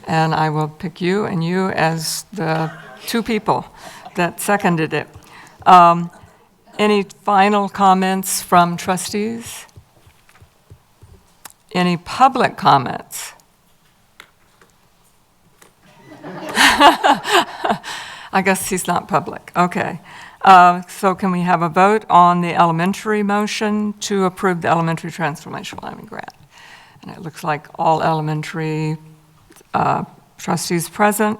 And I will pick you and you as the two people that seconded it. Any final comments from trustees? Any public comments? I guess he's not public. Okay. So can we have a vote on the elementary motion to approve the elementary transformational learning grant? And it looks like all elementary trustees present.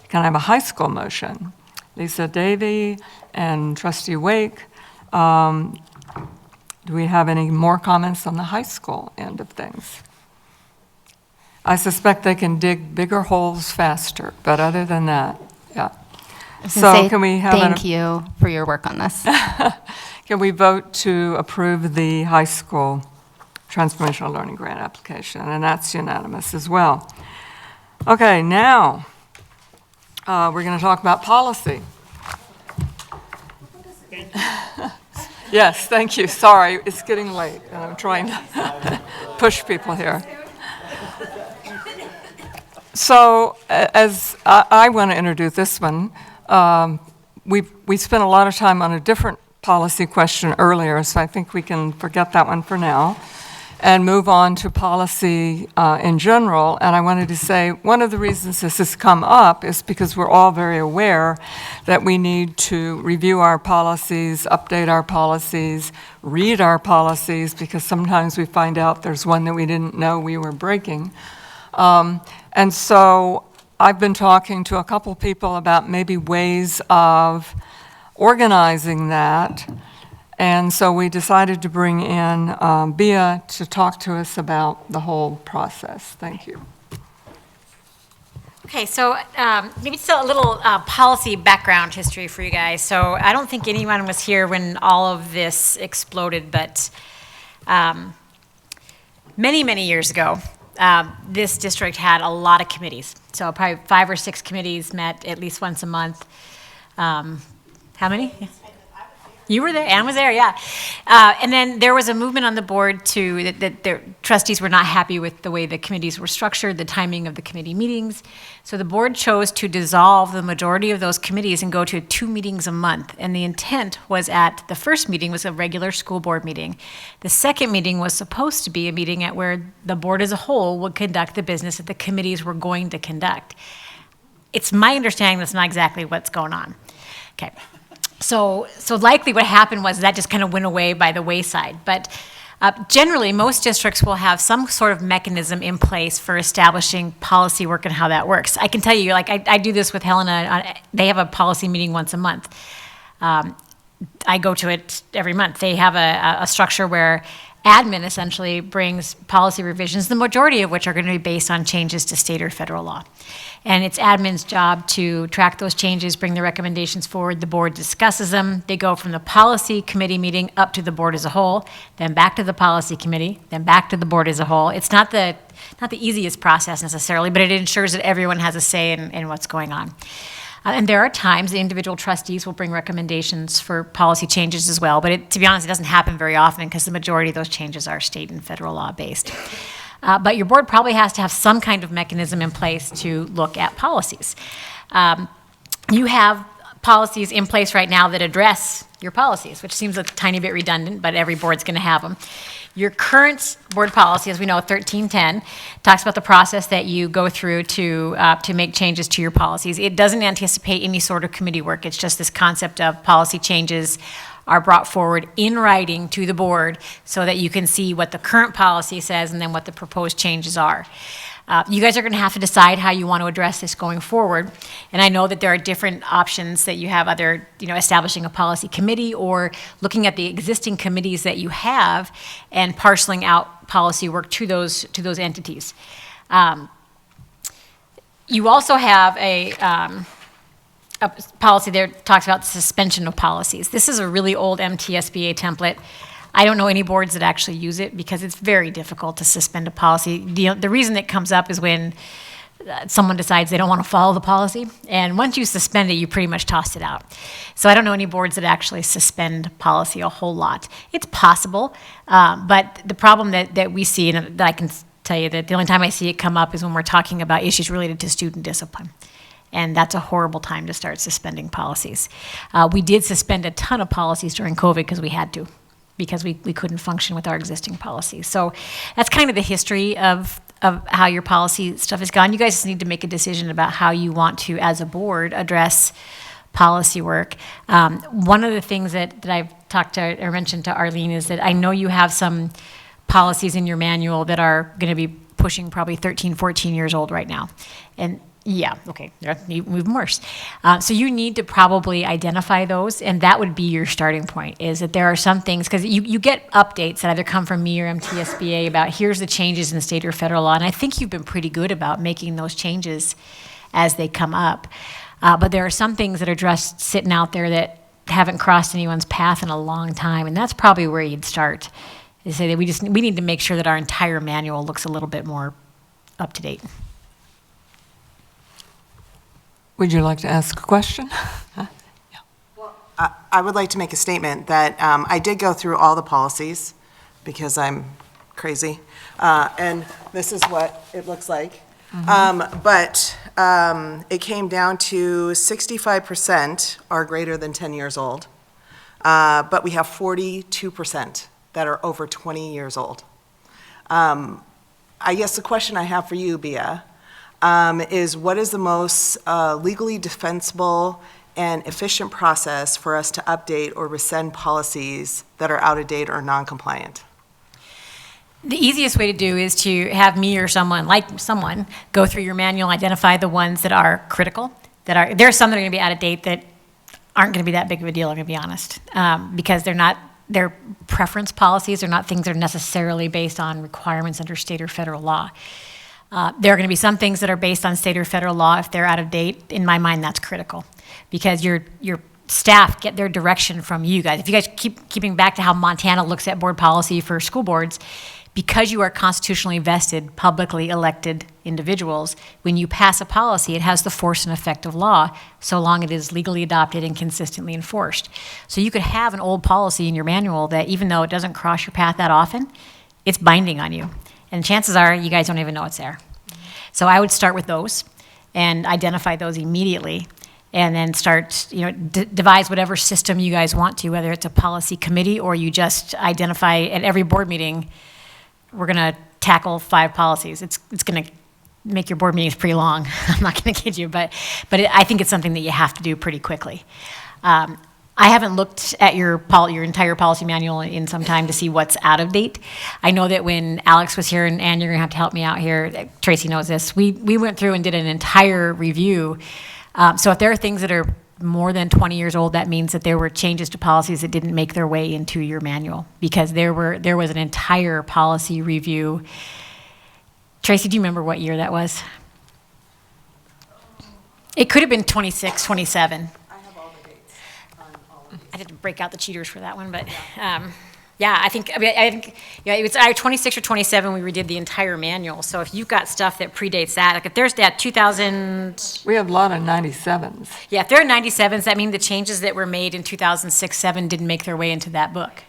Can I have a high school motion? Lisa Davy and Trustee Wake. Do we have any more comments on the high school end of things? I suspect they can dig bigger holes faster, but other than that, yeah. So can we have thank you for your work on this. Can we vote to approve the high school transformational learning grant application? And that's unanimous as well. Okay, now we're going to talk about policy. Yes, thank you. Sorry, it's getting late, and I'm trying to push people here. So, as I want to introduce this one, we spent a lot of time on a different policy question earlier, so I think we can forget that one for now and move on to policy in general. And I wanted to say, one of the reasons this has come up is because we're all very aware that we need to review our policies, update our policies, read our policies, because sometimes we find out there's one that we didn't know we were breaking. And so I've been talking to a couple people about maybe ways of organizing that. And so we decided to bring in Bia to talk to us about the whole process. Thank you. Okay, so maybe just a little policy background history for you guys. So I don't think anyone was here when all of this exploded, but many, many years ago, this district had a lot of committees. So probably 5 or 6 committees met at least once a month. How many? You were there, Ann was there, yeah. And then there was a movement on the board that the trustees were not happy with the way the committees were structured, the timing of the committee meetings. So the board chose to dissolve the majority of those committees and go to 2 meetings a month. And the intent was the first meeting was a regular school board meeting. The second meeting was supposed to be a meeting at where the board as a whole would conduct the business that the committees were going to conduct. It's my understanding that's not exactly what's going on. Okay. So likely what happened was that just kind of went away by the wayside. But generally, most districts will have some sort of mechanism in place for establishing policy work and how that works. I can tell you, like I do this with Helena. They have a policy meeting once a month. I go to it every month. They have a structure where admin essentially brings policy revisions, the majority of which are going to be based on changes to state or federal law. And it's admin's job to track those changes, bring the recommendations forward. The board discusses them. They go from the policy committee meeting up to the board as a whole, then back to the policy committee, then back to the board as a whole. It's not the easiest process necessarily, but it ensures that everyone has a say in what's going on. And there are times the individual trustees will bring recommendations for policy changes as well, but to be honest, it doesn't happen very often because the majority of those changes are state and federal law based. But your board probably has to have some kind of mechanism in place to look at policies. You have policies in place right now that address your policies, which seems a tiny bit redundant, but every board's going to have them. Your current board policy, as we know, 1310, talks about the process that you go through to make changes to your policies. It doesn't anticipate any sort of committee work. It's just this concept of policy changes are brought forward in writing to the board so that you can see what the current policy says and then what the proposed changes are. You guys are going to have to decide how you want to address this going forward. And I know that there are different options that you have, either establishing a policy committee or looking at the existing committees that you have and parceling out policy work to those entities. You also have a policy there that talks about suspension of policies. This is a really old MTSBA template. I don't know any boards that actually use it because it's very difficult to suspend a policy. The reason it comes up is when someone decides they don't want to follow the policy, and once you suspend it, you pretty much toss it out. So I don't know any boards that actually suspend policy a whole lot. It's possible, but the problem that we see, and that I can tell you that the only time I see it come up is when we're talking about issues related to student discipline. And that's a horrible time to start suspending policies. We did suspend a ton of policies during COVID because we had to, because we couldn't function with our existing policies. So that's kind of the history of how your policy stuff has gone. You guys just need to make a decision about how you want to, as a board, address policy work. One of the things that I've mentioned to Arlene is that I know you have some policies in your manual that are going to be pushing probably 13, 14 years old right now. And yeah, okay, even worse. So you need to probably identify those, and that would be your starting point, is that there are some things, because you get updates that either come from me or MTSBA about here's the changes in state or federal law, and I think you've been pretty good about making those changes as they come up. But there are some things that are just sitting out there that haven't crossed anyone's path in a long time, and that's probably where you'd start, is say that we need to make sure that our entire manual looks a little bit more up to date. Would you like to ask a question? I would like to make a statement that I did go through all the policies because I'm crazy, and this is what it looks like. But it came down to 65% are greater than 10 years old. but we have 42% that are over 20 years old. I guess the question I have for you, Bia, is what is the most legally defensible and efficient process for us to update or rescind policies that are out of date or non-compliant? The easiest way to do is to have me or someone go through your manual, identify the ones that are critical. There are some that are going to be out of date that aren't going to be that big of a deal, I'm going to be honest, because they're preference policies. They're not things that are necessarily based on requirements under state or federal law. There are going to be some things that are based on state or federal law. If they're out of date, in my mind, that's critical, because your staff get their direction from you guys. If you guys keeping back to how Montana looks at board policy for school boards, because you are constitutionally vested, publicly elected individuals, when you pass a policy, it has the force and effect of law, so long it is legally adopted and consistently enforced. So you could have an old policy in your manual that, even though it doesn't cross your path that often, it's binding on you. And chances are you guys don't even know it's there. So I would start with those and identify those immediately, and then start, devise whatever system you guys want to, whether it's a policy committee or you just identify at every board meeting, we're going to tackle 5 policies. It's going to make your board meetings pretty long. I'm not going to kid you, but I think it's something that you have to do pretty quickly. I haven't looked at your entire policy manual in some time to see what's out of date. I know that when Alex was here, and Ann, you're going to have to help me out here, Tracy knows this, we went through and did an entire review. So if there are things that are more than 20 years old, that means that there were changes to policies that didn't make their way into your manual, because there was an entire policy review. Tracy, do you remember what year that was? It could have been 26, 27. I have all the dates on all of these. I didn't break out the cheaters for that one, but yeah, I think it was either 26 or 27 we redid the entire manual. So if you've got stuff that predates that, like if there's that 2000... We have a lot of 97s. Yeah, if there are 97s, that means the changes that were made in 2006, 7 didn't make their way into that book.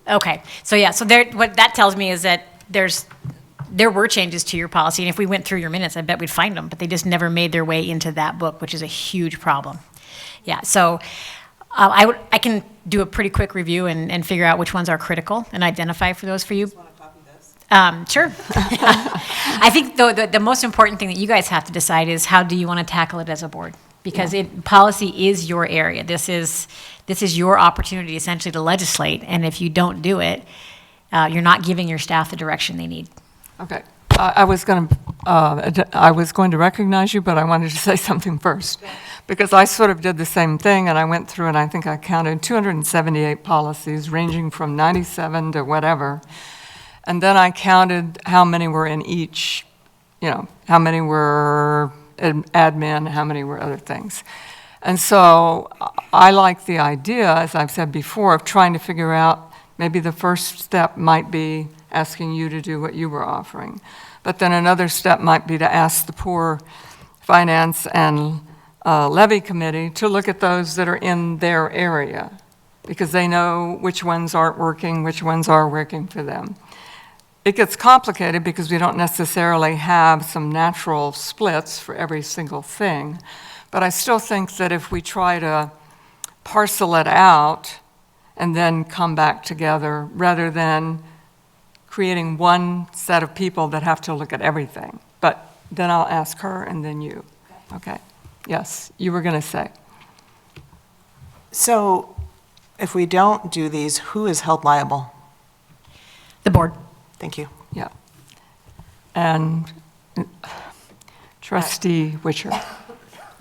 Okay, so yeah, so what that tells me is that there were changes to your policy, and if we went through your minutes, I bet we'd find them, but they just never made their way into that book, which is a huge problem. Yeah, so I can do a pretty quick review and figure out which ones are critical and identify for those for you. Want to copy this? Sure. I think, though, the most important thing that you guys have to decide is how do you want to tackle it as a board? Because policy is your area. This is your opportunity, essentially, to legislate, and if you don't do it, you're not giving your staff the direction they need. Okay. I was going to recognize you, but I wanted to say something first, because I sort of did the same thing, and I went through and I think I counted 278 policies ranging from 97 to whatever, and then I counted how many were in each, how many were admin, how many were other things. And so I like the idea, as I've said before, of trying to figure out, maybe the first step might be asking you to do what you were offering. But then another step might be to ask the poor finance and levy committee to look at those that are in their area, because they know which ones aren't working, which ones are working for them. It gets complicated because we don't necessarily have some natural splits for every single thing, but I still think that if we try to parcel it out and then come back together, rather than creating one set of people that have to look at everything. But then I'll ask her and then you. Okay. Yes, you were going to say. So if we don't do these, who is held liable? The board. Thank you. Yeah. And Trustee Witcher.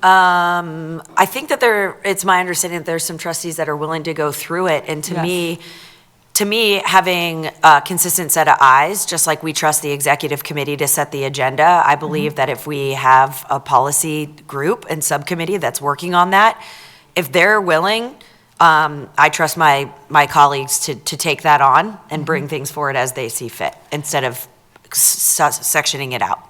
I think that it's my understanding that there's some trustees that are willing to go through it, and to me, having a consistent set of eyes, just like we trust the executive committee to set the agenda, I believe that if we have a policy group and subcommittee that's working on that, if they're willing, I trust my colleagues to take that on and bring things forward as they see fit, instead of sectioning it out.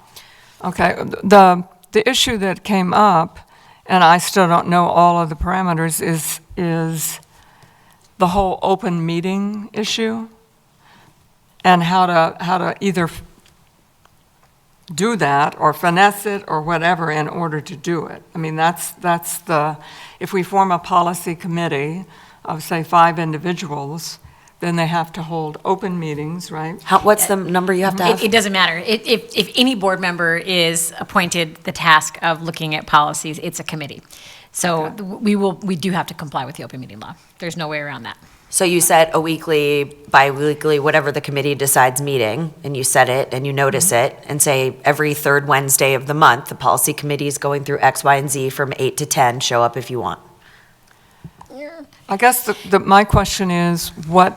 Okay. The issue that came up, and I still don't know all of the parameters, is the whole open meeting issue, and how to either do that or finesse it or whatever in order to do it. I mean, if we form a policy committee of, say, 5 individuals, then they have to hold open meetings, right? What's the number you have to have? It doesn't matter. If any board member is appointed the task of looking at policies, it's a committee. So we do have to comply with the open meeting law. There's no way around that. So you set a weekly, bi-weekly, whatever the committee decides meeting, and you set it and you notice it, and say every 3rd Wednesday of the month, the policy committee is going through X, Y, and Z from 8 to 10, show up if you want. I guess my question is, what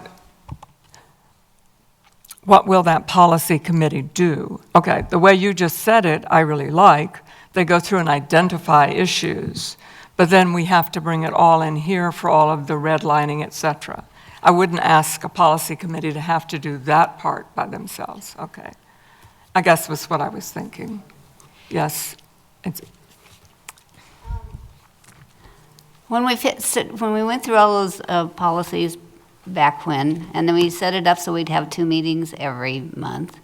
will that policy committee do? Okay, the way you just said it, I really like. They go through and identify issues, but then we have to bring it all in here for all of the redlining, et cetera. I wouldn't ask a policy committee to have to do that part by themselves. Okay. I guess was what I was thinking. Yes. When we went through all those policies back when, and then we set it up so we'd have 2 meetings every month,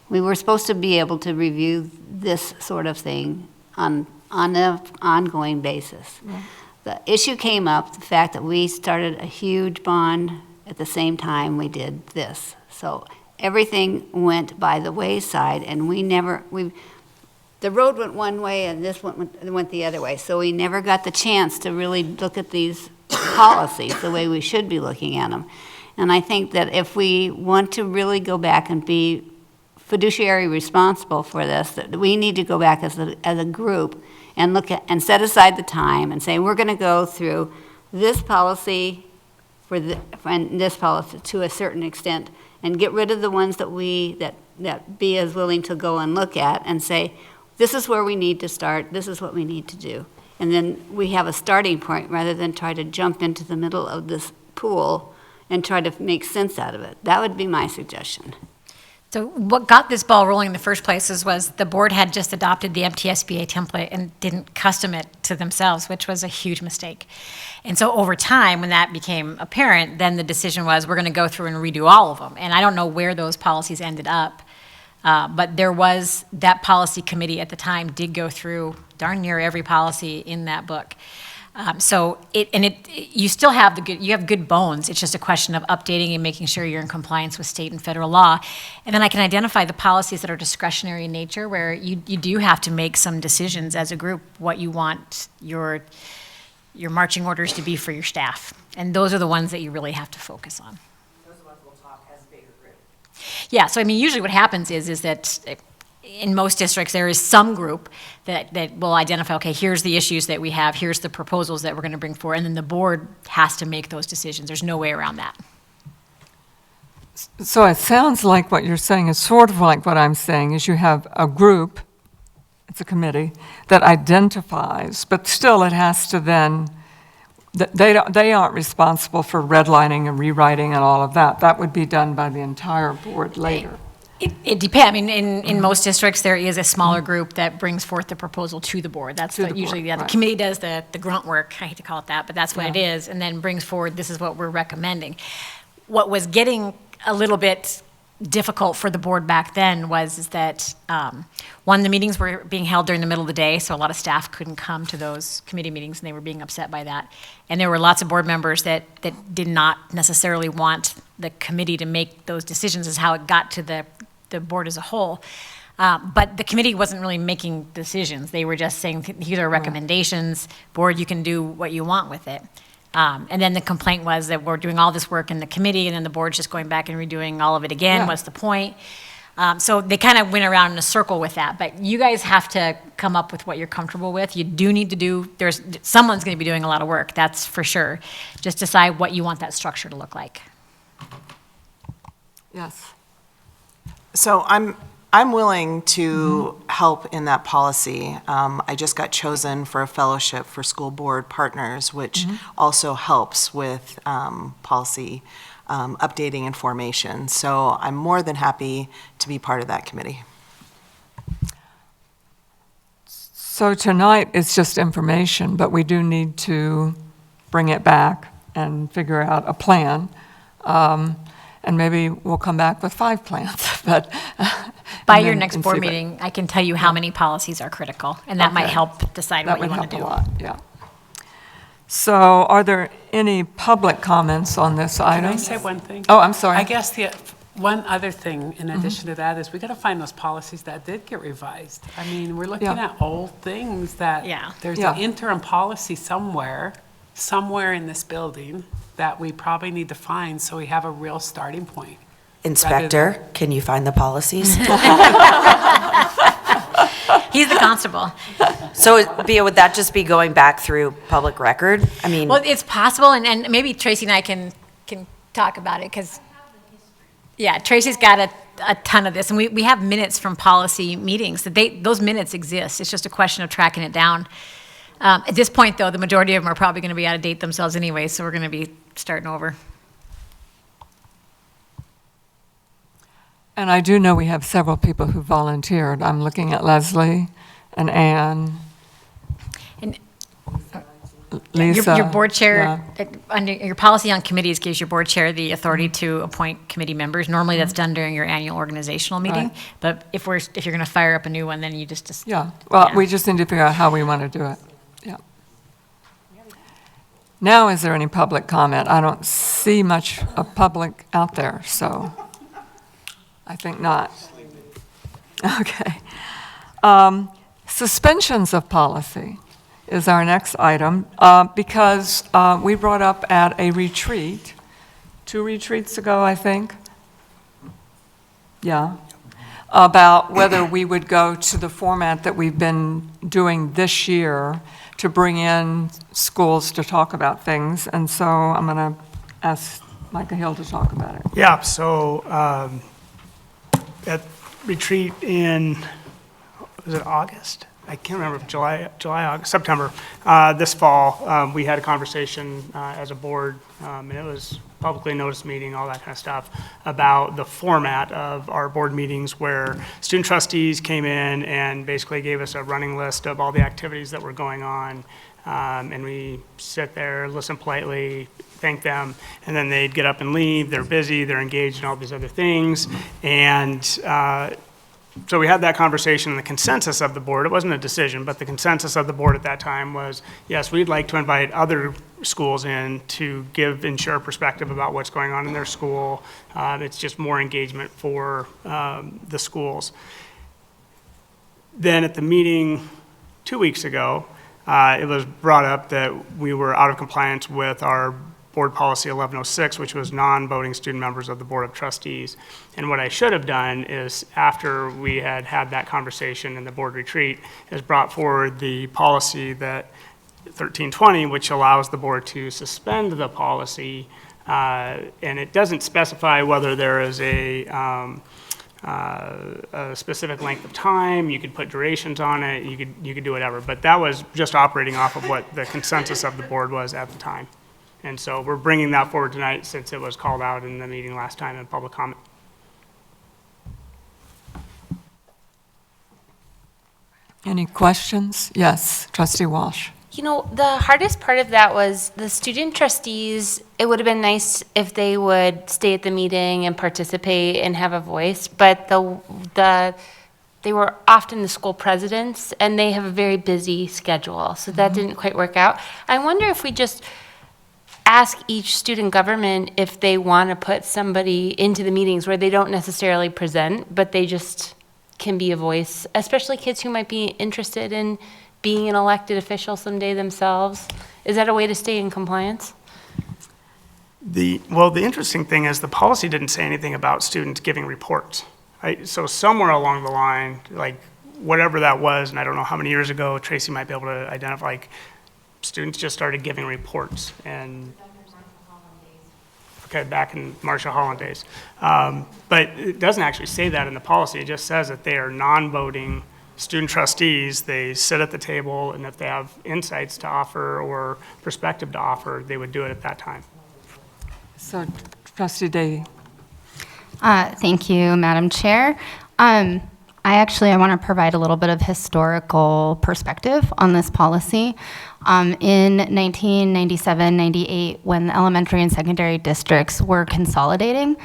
we were supposed to be able to review this sort of thing on an ongoing basis. Yeah. The issue came up, the fact that we started a huge bond at the same time we did this. So everything went by the wayside, and the road went one way and this went the other way. So we never got the chance to really look at these policies the way we should be looking at them. And I think that if we want to really go back and be fiduciary responsible for this, that we need to go back as a group and look at and set aside the time and say we're going to go through this policy and this policy to a certain extent, and get rid of the ones that B is willing to go and look at and say this is where we need to start, this is what we need to do, and then we have a starting point rather than try to jump into the middle of this pool and try to make sense out of it. That would be my suggestion. So what got this ball rolling in the first place was the board had just adopted the MTSBA template and didn't custom it to themselves, which was a huge mistake. And so over time, when that became apparent, then the decision was we're going to go through and redo all of them. And I don't know where those policies ended up, but there was that policy committee at the time did go through darn near every policy in that book. You still have you have good bones. It's just a question of updating and making sure you're in compliance with state and federal law. And then I can identify the policies that are discretionary in nature where you do have to make some decisions as a group what you want your marching orders to be for your staff. And those are the ones that you really have to focus on. Those are the ones we'll talk as a bigger group. Yeah, so I mean, usually what happens is that in most districts, there is some group that will identify, okay, here's the issues that we have, here's the proposals that we're going to bring forward, and then the board has to make those decisions. There's no way around that. So it sounds like what you're saying is sort of like what I'm saying, is you have a group, it's a committee, that identifies, but still it has to then, they aren't responsible for redlining and rewriting and all of that. That would be done by the entire board later. It depends. I mean, in most districts, there is a smaller group that brings forth the proposal to the board. That's usually the committee does the grunt work. I hate to call it that, but that's what it is, and then brings forward, this is what we're recommending. What was getting a little bit difficult for the board back then was that, one, the meetings were being held during the middle of the day, so a lot of staff couldn't come to those committee meetings, and they were being upset by that. And there were lots of board members that did not necessarily want the committee to make those decisions, is how it got to the board as a whole. But the committee wasn't really making decisions. They were just saying, here are recommendations, board, you can do what you want with it. And then the complaint was that we're doing all this work in the committee, and then the board's just going back and redoing all of it again. Yeah. What's the point? So they kind of went around in a circle with that. But you guys have to come up with what you're comfortable with. You do need to someone's going to be doing a lot of work, that's for sure. Just decide what you want that structure to look like. Yes. So I'm willing to help in that policy. I just got chosen for a fellowship for school board partners, which also helps with policy updating and formation. So I'm more than happy to be part of that committee. So tonight it's just information, but we do need to bring it back and figure out a plan. And maybe we'll come back with 5 plans, but By and your then- next and board see what- meeting, I can tell you how many policies are critical, and that might Okay. help decide That what you would want to do. help a lot, yeah. So are there any public comments on this item? Can I say one thing? Oh, I'm sorry. I guess the one other thing in addition to that is we got to find those policies that did get revised. I mean, we're looking Yeah. at old things that there's Yeah. an interim policy somewhere in this building that we probably need to find so we have a real starting point. Inspector, can you find the policies? He's the constable. So, Bea, would that just be going back through public record? I mean, Well, it's possible, and maybe Tracy and I can talk about it, because, yeah, Tracy's got a ton of this, and we have minutes from policy meetings, those minutes exist, it's just a question of tracking it down. At this point, though, the majority of them are probably going to be out of date themselves anyway, so we're going to be starting over. And I do know we have several people who volunteered. I'm looking at Leslie and Anne, And Lisa. Your board chair, yeah. under your policy on committees gives your board chair the authority to appoint committee members. Normally, that's done during your annual organizational meeting. Right. But if you're going to fire up a new one, then you just Yeah, well, yeah. we just need to figure out how we want to do it. Yeah. Now, is there any public comment? I don't see much of public out there, so I think not. Okay. Suspensions of policy is our next item, because we brought up at a retreat, 2 retreats ago, I think. Yeah. About whether we would go to the format that we've been doing this year to bring in schools to talk about things. And so I'm going to ask Micah Hill to talk about it. Yeah, so at retreat in, was it August? I can't remember, July, August, September. This fall, we had a conversation as a board, and it was publicly noticed meeting, all that kind of stuff, about the format of our board meetings where student trustees came in and basically gave us a running list of all the activities that were going on. And we sit there, listen politely, thank them, and then they'd get up and leave. They're busy, they're engaged in all these other things. And so we had that conversation, and the consensus of the board, it wasn't a decision, but the consensus of the board at that time was, yes, we'd like to invite other schools in to give and share perspective about what's going on in their school. It's just more engagement for the schools. Then at the meeting 2 weeks ago, it was brought up that we were out of compliance with our Board Policy 1106, which was non-voting student members of the Board of Trustees. And what I should have done is, after we had had that conversation in the board retreat, is brought forward the policy that 1320, which allows the board to suspend the policy, and it doesn't specify whether there is a specific length of time. You could put durations on it. You could do whatever. But that was just operating off of what the consensus of the board was at the time. And so we're bringing that forward tonight since it was called out in the meeting last time in public comment. Any questions? Yes, Trustee Walsh. You know, the hardest part of that was the student trustees. It would have been nice if they would stay at the meeting and participate and have a voice, but they were often the school presidents, and they have a very busy schedule, so that didn't quite work out. I wonder if we just ask each student government if they want to put somebody into the meetings where they don't necessarily present, but they just can be a voice, especially kids who might be interested in being an elected official someday themselves. Is that a way to stay in compliance? Well, the interesting thing is the policy didn't say anything about students giving reports. Right? So somewhere along the line, like whatever that was, and I don't know how many years ago, Tracy might be able to identify, like students just started giving reports. And okay, back in Marcia Holland days. But it doesn't actually say that in the policy. It just says that they are non-voting student trustees. They sit at the table, and if they have insights to offer or perspective to offer, they would do it at that time. So, Trustee Day. Thank you, Madam Chair. I want to provide a little bit of historical perspective on this policy. In 1997-98, when the elementary and secondary districts were consolidating,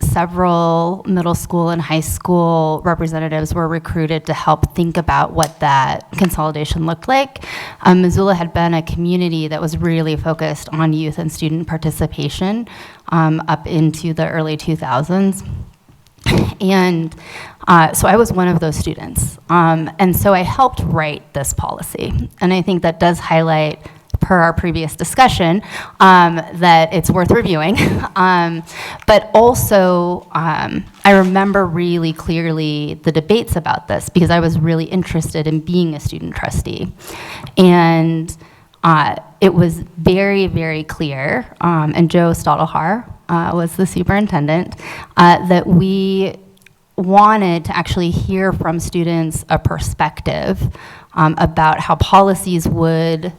several middle school and high school representatives were recruited to help think about what that consolidation looked like. Missoula had been a community that was really focused on youth and student participation up into the early 2000s. And so I was one of those students. And so I helped write this policy. And I think that does highlight, per our previous discussion, that it's worth reviewing. But also, I remember really clearly the debates about this because I was really interested in being a student trustee. And it was very, very clear, and Joe Stadelhar was the superintendent, that we wanted to actually hear from students a perspective about how policies would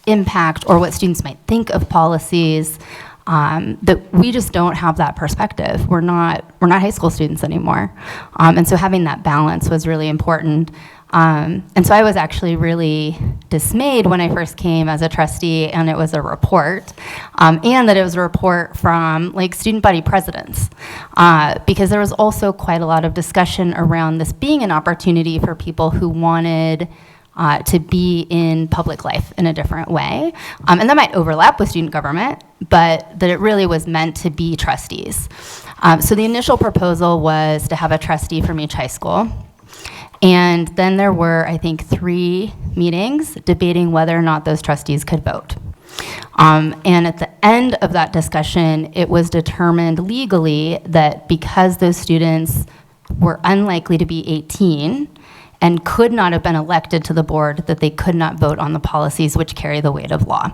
impact or what students might think of policies, that we just don't have that perspective. We're not high school students anymore. And so having that balance was really important. And so I was actually really dismayed when I first came as a trustee and it was a report, and that it was a report from like student body presidents, because there was also quite a lot of discussion around this being an opportunity for people who wanted to be in public life in a different way. And that might overlap with student government, but that it really was meant to be trustees. So the initial proposal was to have a trustee from each high school. And then there were, I think, 3 meetings debating whether or not those trustees could vote. And at the end of that discussion, it was determined legally that because those students were unlikely to be 18 and could not have been elected to the board, that they could not vote on the policies which carry the weight of law.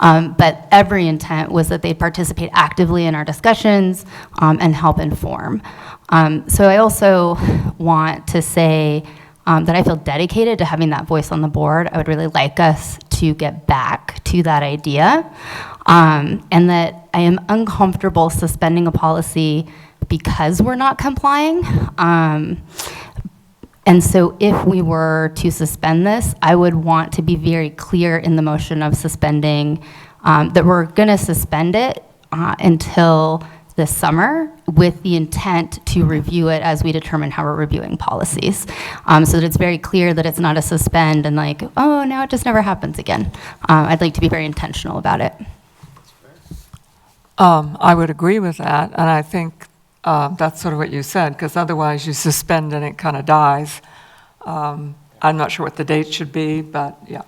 But every intent was that they'd participate actively in our discussions and help inform. So I also want to say that I feel dedicated to having that voice on the board. I would really like us to get back to that idea, and that I am uncomfortable suspending a policy because we're not complying. And so if we were to suspend this, I would want to be very clear in the motion of suspending that we're going to suspend it until this summer with the intent to review it as we determine how we're reviewing policies. So that it's very clear that it's not a suspend and like, oh, now it just never happens again. I'd like to be very intentional about it. I would agree with that, and I think that's sort of what you said, because otherwise you suspend and it kind of dies. I'm not sure what the date should be, but yeah.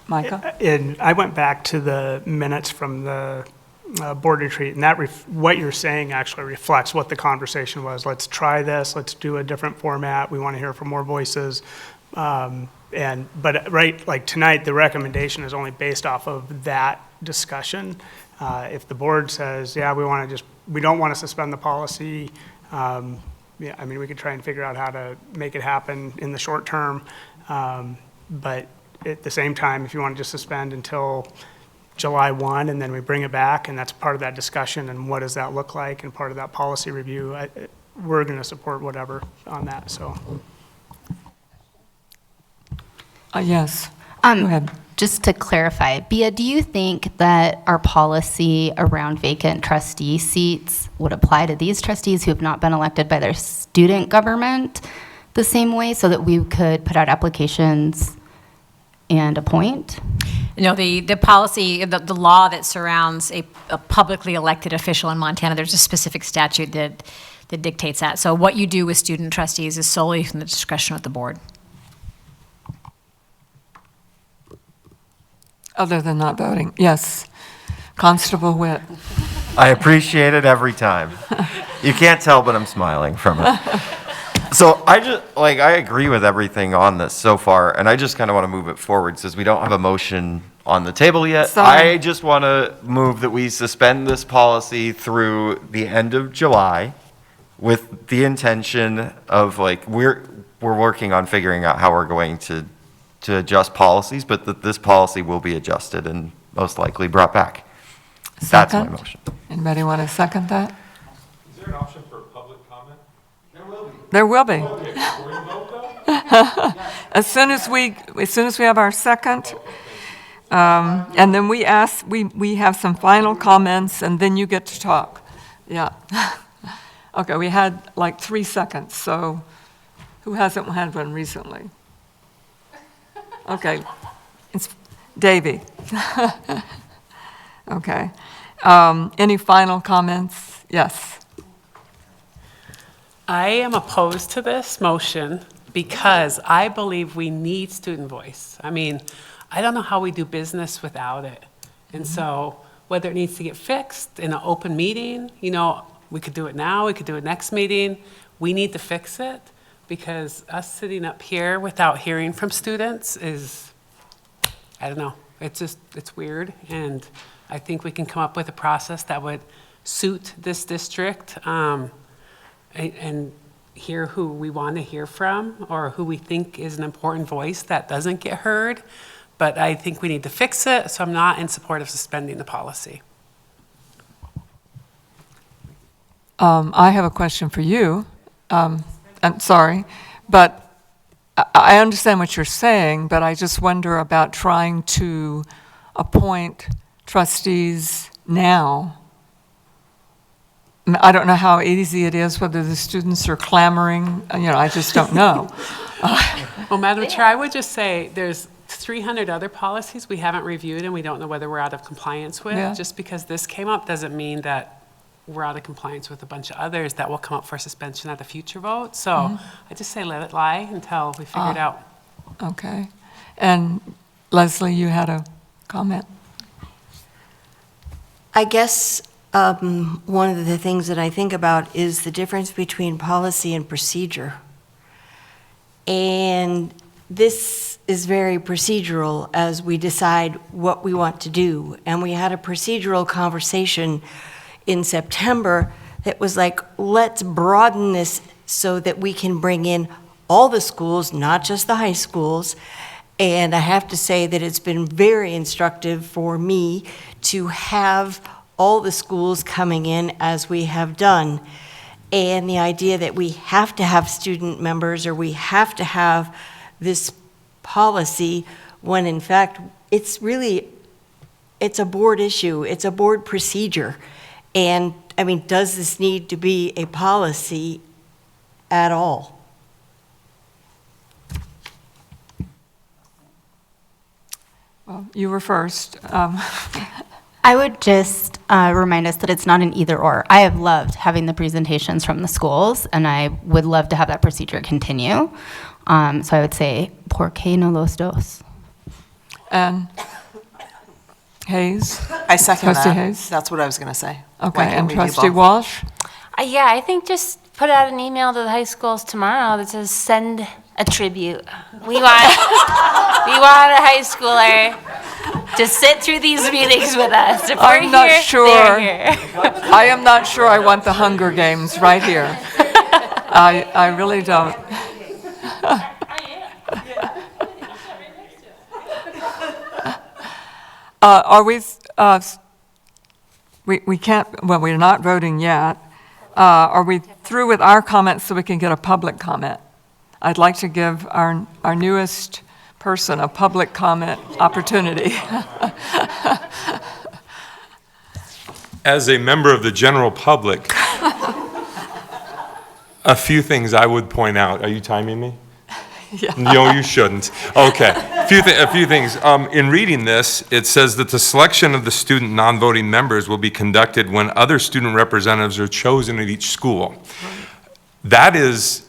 Micah? And I went back to the minutes from the board retreat, and that what you're saying actually reflects what the conversation was. Let's try this. Let's do a different format. We want to hear from more voices. But right, like tonight, the recommendation is only based off of that discussion. If the board says, yeah, we don't want to suspend the policy, yeah, I mean, we could try and figure out how to make it happen in the short term. But at the same time, if you want to just suspend until July 1 and then we bring it back, and that's part of that discussion, and what does that look like, and part of that policy review, we're going to support whatever on that, so. Yes, go ahead. Just to clarify, Bia, do you think that our policy around vacant trustee seats would apply to these trustees who have not been elected by their student government the same way, so that we could put out applications and appoint? No, the policy, the law that surrounds a publicly elected official in Montana, there's a specific statute that dictates that. So what you do with student trustees is solely from the discretion of the board. Other than not voting, yes. Constable Witt. I appreciate it every time. You can't tell, but I'm smiling from it. So I agree with everything on this so far, and I just kind of want to move it forward since we don't have a motion on the table yet. Sorry. I just want to move that we suspend this policy through the end of July with the intention of we're working on figuring out how we're going to adjust policies, but that this policy will be adjusted and most likely brought back. That's my motion. Anybody want to second that? Is there an option for public comment? There will be. As soon as we have our second, and then we have some final comments, and then you get to talk. Yeah. Okay, we had like 3 seconds, so who hasn't had one recently? Okay, it's Davy. Okay. Any final comments? Yes. I am opposed to this motion because I believe we need student voice. I mean, I don't know how we do business without it. And so whether it needs to get fixed in an open meeting, you know, we could do it now, we could do it next meeting. We need to fix it because us sitting up here without hearing from students is, I don't know, it's weird. And I think we can come up with a process that would suit this district and hear who we want to hear from or who we think is an important voice that doesn't get heard. But I think we need to fix it, so I'm not in support of suspending the policy. I have a question for you. I'm sorry, but I understand what you're saying, but I just wonder about trying to appoint trustees now. I don't know how easy it is, whether the students are clamoring, I just don't know. Well, Madam Chair, I would just say there's 300 other policies we haven't reviewed and we don't know whether we're out of compliance with. Yeah. Just because this came up doesn't mean that we're out of compliance with a bunch of others that will come up for suspension at a future vote. So I just say let it lie until we figure it out. Okay. And Leslie, you had a comment? I guess one of the things that I think about is the difference between policy and procedure. And this is very procedural as we decide what we want to do. And we had a procedural conversation in September that was like, let's broaden this so that we can bring in all the schools, not just the high schools. And I have to say that it's been very instructive for me to have all the schools coming in as we have done. And the idea that we have to have student members or we have to have this policy when in fact it's a board issue, it's a board procedure. And I mean, does this need to be a policy at all? Well, you were first. I would just remind us that it's not an either or. I have loved having the presentations from the schools, and I would love to have that procedure continue. So I would say, ¿por qué no los dos? And Hayes? I second Trustee that. Hayes? That's what I was going to say. Okay, Why can't and we do Trustee both? Walsh? Yeah, I think just put out an email to the high schools tomorrow that says send a tribute. We want a high schooler to sit through these meetings with us. If we're I'm not here, sure. they're here. I am not sure I want the Hunger Games right here. I really don't. Are we can't, well, we're not voting yet. Are we through with our comments so we can get a public comment? I'd like to give our newest person a public comment opportunity. As a member of the general public, a few things I would point out. Are you timing me? Yeah. No, you shouldn't. Okay. A few things. In reading this, it says that the selection of the student non-voting members will be conducted when other student representatives are chosen at each school. That is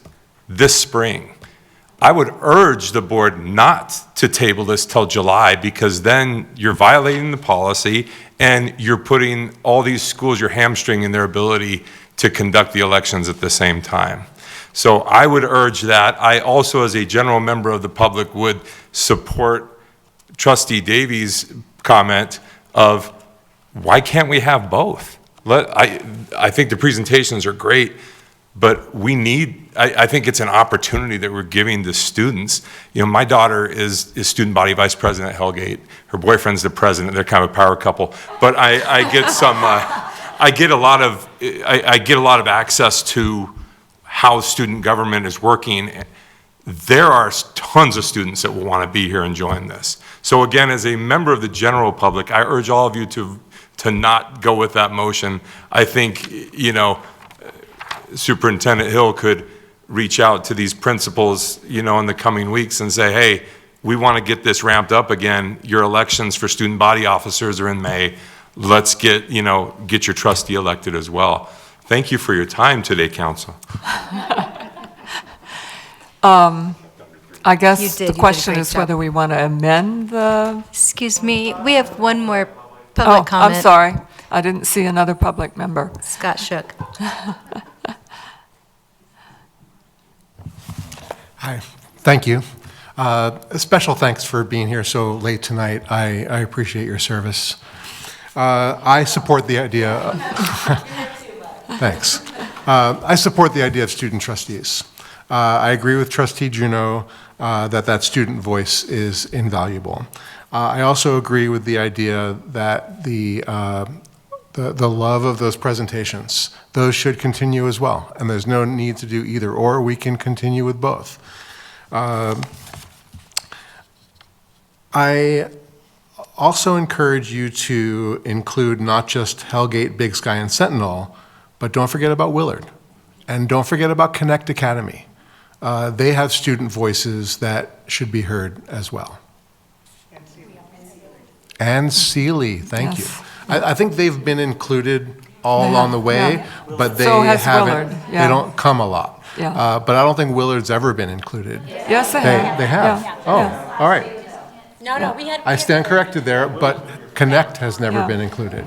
this spring. I would urge the board not to table this till July, because then you're violating the policy and you're putting all these schools, you're hamstringing their ability to conduct the elections at the same time. So I would urge that. I also, as a general member of the public, would support Trustee Davies' comment of, why can't we have both? I think the presentations are great, but we need, I think it's an opportunity that we're giving the students. You know, my daughter is student body vice president at Hellgate. Her boyfriend's the president. They're kind of a power couple. But I get some, I get a lot of access to how student government is working. There are tons of students that will want to be here and join this. So again, as a member of the general public, I urge all of you to to not go with that motion. I think, you know, Superintendent Hill could reach out to these principals, you know, in the coming weeks and say, hey, we want to get this ramped up again. Your elections for student body officers are in May. Let's get, you know, get your trustee elected as well. Thank you for your time today, Council. I guess You did. You the did a question great is job. whether we want to amend the... Excuse me, we have one more public comment. I'm sorry. I didn't see another public member. Scott Shook. Hi, thank you. A special thanks for being here so late tonight. I appreciate your service. I support the idea. Thanks. I support the idea of student trustees. I agree with Trustee Juneau that student voice is invaluable. I also agree with the idea that the love of those presentations, those should continue as well. And there's no need to do either or. We can continue with both. I also encourage you to include not just Hellgate, Big Sky, and Sentinel, but don't forget about Willard. And don't forget about Connect Academy. They have student voices that should be heard as well. And Sealy, thank you. I think they've been included all along the way, but they So has haven't, Willard, yeah. they don't come a lot. Yeah. But I don't think Willard's ever been included. Yes, they have. They have? Yeah. Oh, Yeah. all right. No, we had. I stand corrected there, but Connect has never Yeah. been included.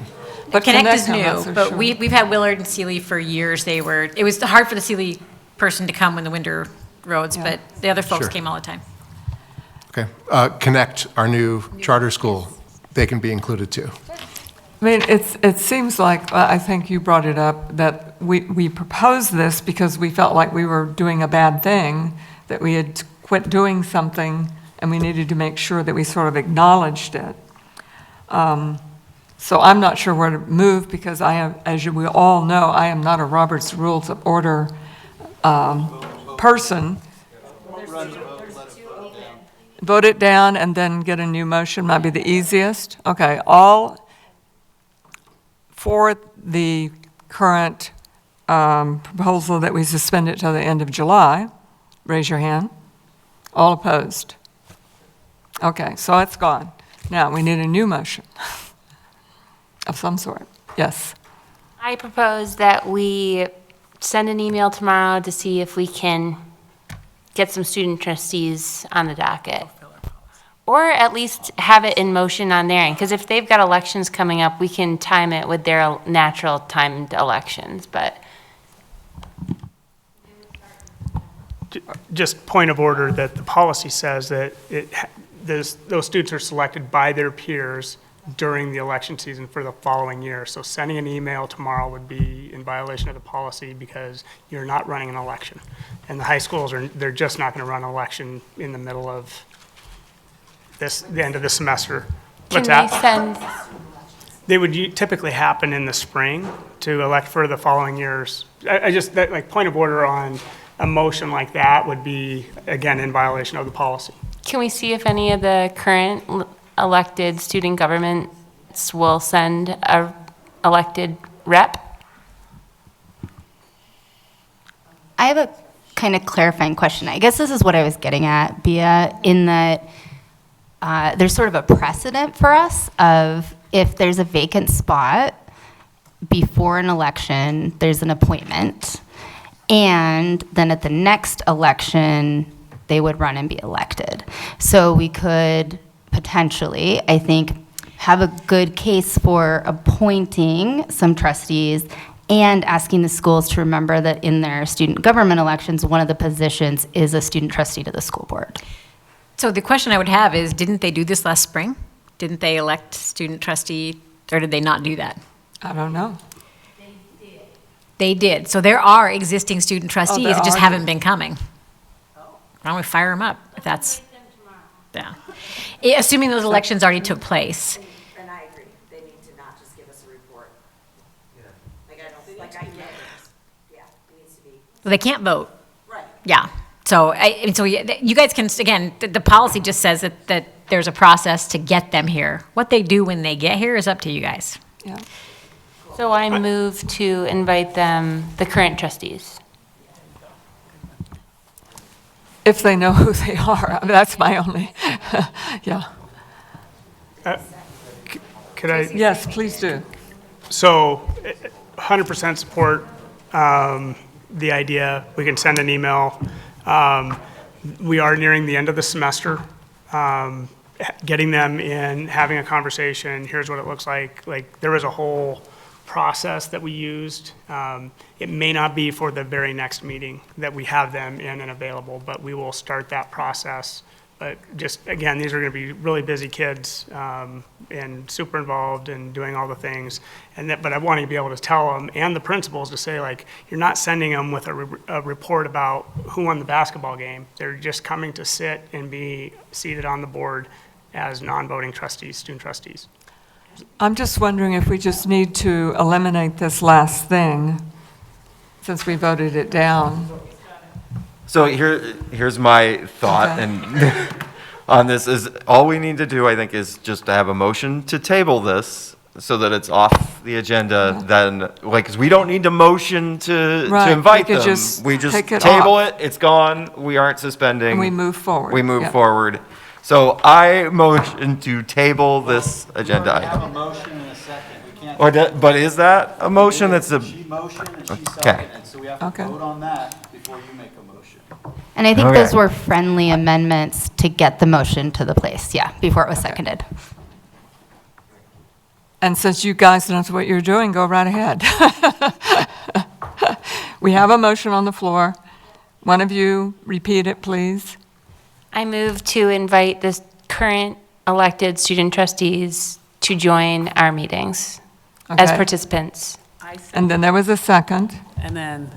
But Connect is I'm not new, so but sure. we've had Willard and Sealy for years. It was hard for the Sealy person to come when the winter roads, but the other folks Sure. came all the time. Okay. Connect, our new charter school, they can be included too. I mean, it seems like, I think you brought it up, that we proposed this because we felt like we were doing a bad thing, that we had quit doing something, and we needed to make sure that we sort of acknowledged it. So I'm not sure where to move, because I am, as we all know, I am not a Robert's Rules of Order person. Vote it down and then get a new motion might be the easiest. Okay, all for the current proposal that we suspend it till the end of July, raise your hand. All opposed? Okay, so it's gone. Now, we need a new motion of some sort. Yes. I propose that we send an email tomorrow to see if we can get some student trustees on the docket. Or at least have it in motion on their end, because if they've got elections coming up, we can time it with their natural timed elections, but. Just point of order that the policy says that those students are selected by their peers during the election season for the following year. So sending an email tomorrow would be in violation of the policy because you're not running an election. And the high schools they're just not going to run an election in the middle of the end of the semester. What's Can that? we send, They would typically happen in the spring to elect for the following years. I just, like, point of order on a motion like that would be, again, in violation of the policy. can we see if any of the current elected student governments will send a elected rep? I have a kind of clarifying question. I guess this is what I was getting at, Bia, in that there's sort of a precedent for us of if there's a vacant spot before an election, there's an appointment, and then at the next election, they would run and be elected. So we could potentially, I think, have a good case for appointing some trustees and asking the schools to remember that in their student government elections, one of the positions is a student trustee to the school board. So the question I would have is, didn't they do this last spring? Didn't they elect student trustee, or did they not do that? I don't know. They did. So there are existing student trustees there that just are. haven't been coming. Why don't we fire them up if that's, yeah. Assuming those elections already took place. And I agree, they need to not just give us a report. Like, I get it. Yeah, it needs to be. Well, they can't vote. Right. Yeah. So, you guys can, again, the policy just says that there's a process to get them here. What they do when they get here is up to you guys. Yeah. So I move to invite them, the current trustees. If they know who they are, that's my only, yeah. Could I? Yes, please do. So, 100% support the idea. We can send an email. We are nearing the end of the semester. Getting them in, having a conversation, here's what it looks like. Like, there was a whole process that we used. It may not be for the very next meeting that we have them in and available, but we will start that process. But just, again, these are going to be really busy kids and super involved and doing all the things. But I want to be able to tell them and the principals to say, like, you're not sending them with a report about who won the basketball game. They're just coming to sit and be seated on the board as non-voting trustees, student trustees. I'm just wondering if we just need to eliminate this last thing, since we voted it down. So here's my thought, Okay. and on this is, all we need to do, I think, is just to have a motion to table this so that it's off the agenda then, like, 'cause we don't need to motion to Right, invite we could them. just We just take it table off. it, it's gone, we aren't suspending. And we move forward. We move Yeah. forward. So I motion to table this agenda We have a item. motion and a second. We can't. But is that a motion that's a? She motioned and she Okay. seconded, so we have to Okay. vote on that before you make a motion. And I think Okay. those were friendly amendments to get the motion to the place, yeah, before it was seconded. And since you guys know what you're doing, go right ahead. We have a motion on the floor. One of you repeat it, please. I move to invite the current elected student trustees to join our meetings as Okay. participants. And then there was a second, And then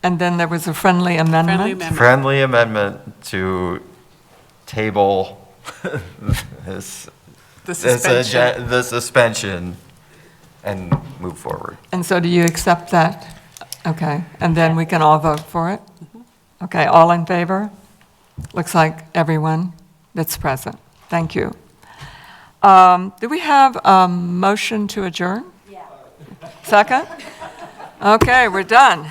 and then there was a friendly amendment. friendly amendment. Friendly amendment to table this, The suspension. the suspension and move forward. And so do you accept that? Okay, and then we can all vote for it? Okay, all in favor? Looks like everyone that's present. Thank you. Do we have a motion to adjourn? Yeah. Second? Okay, we're done.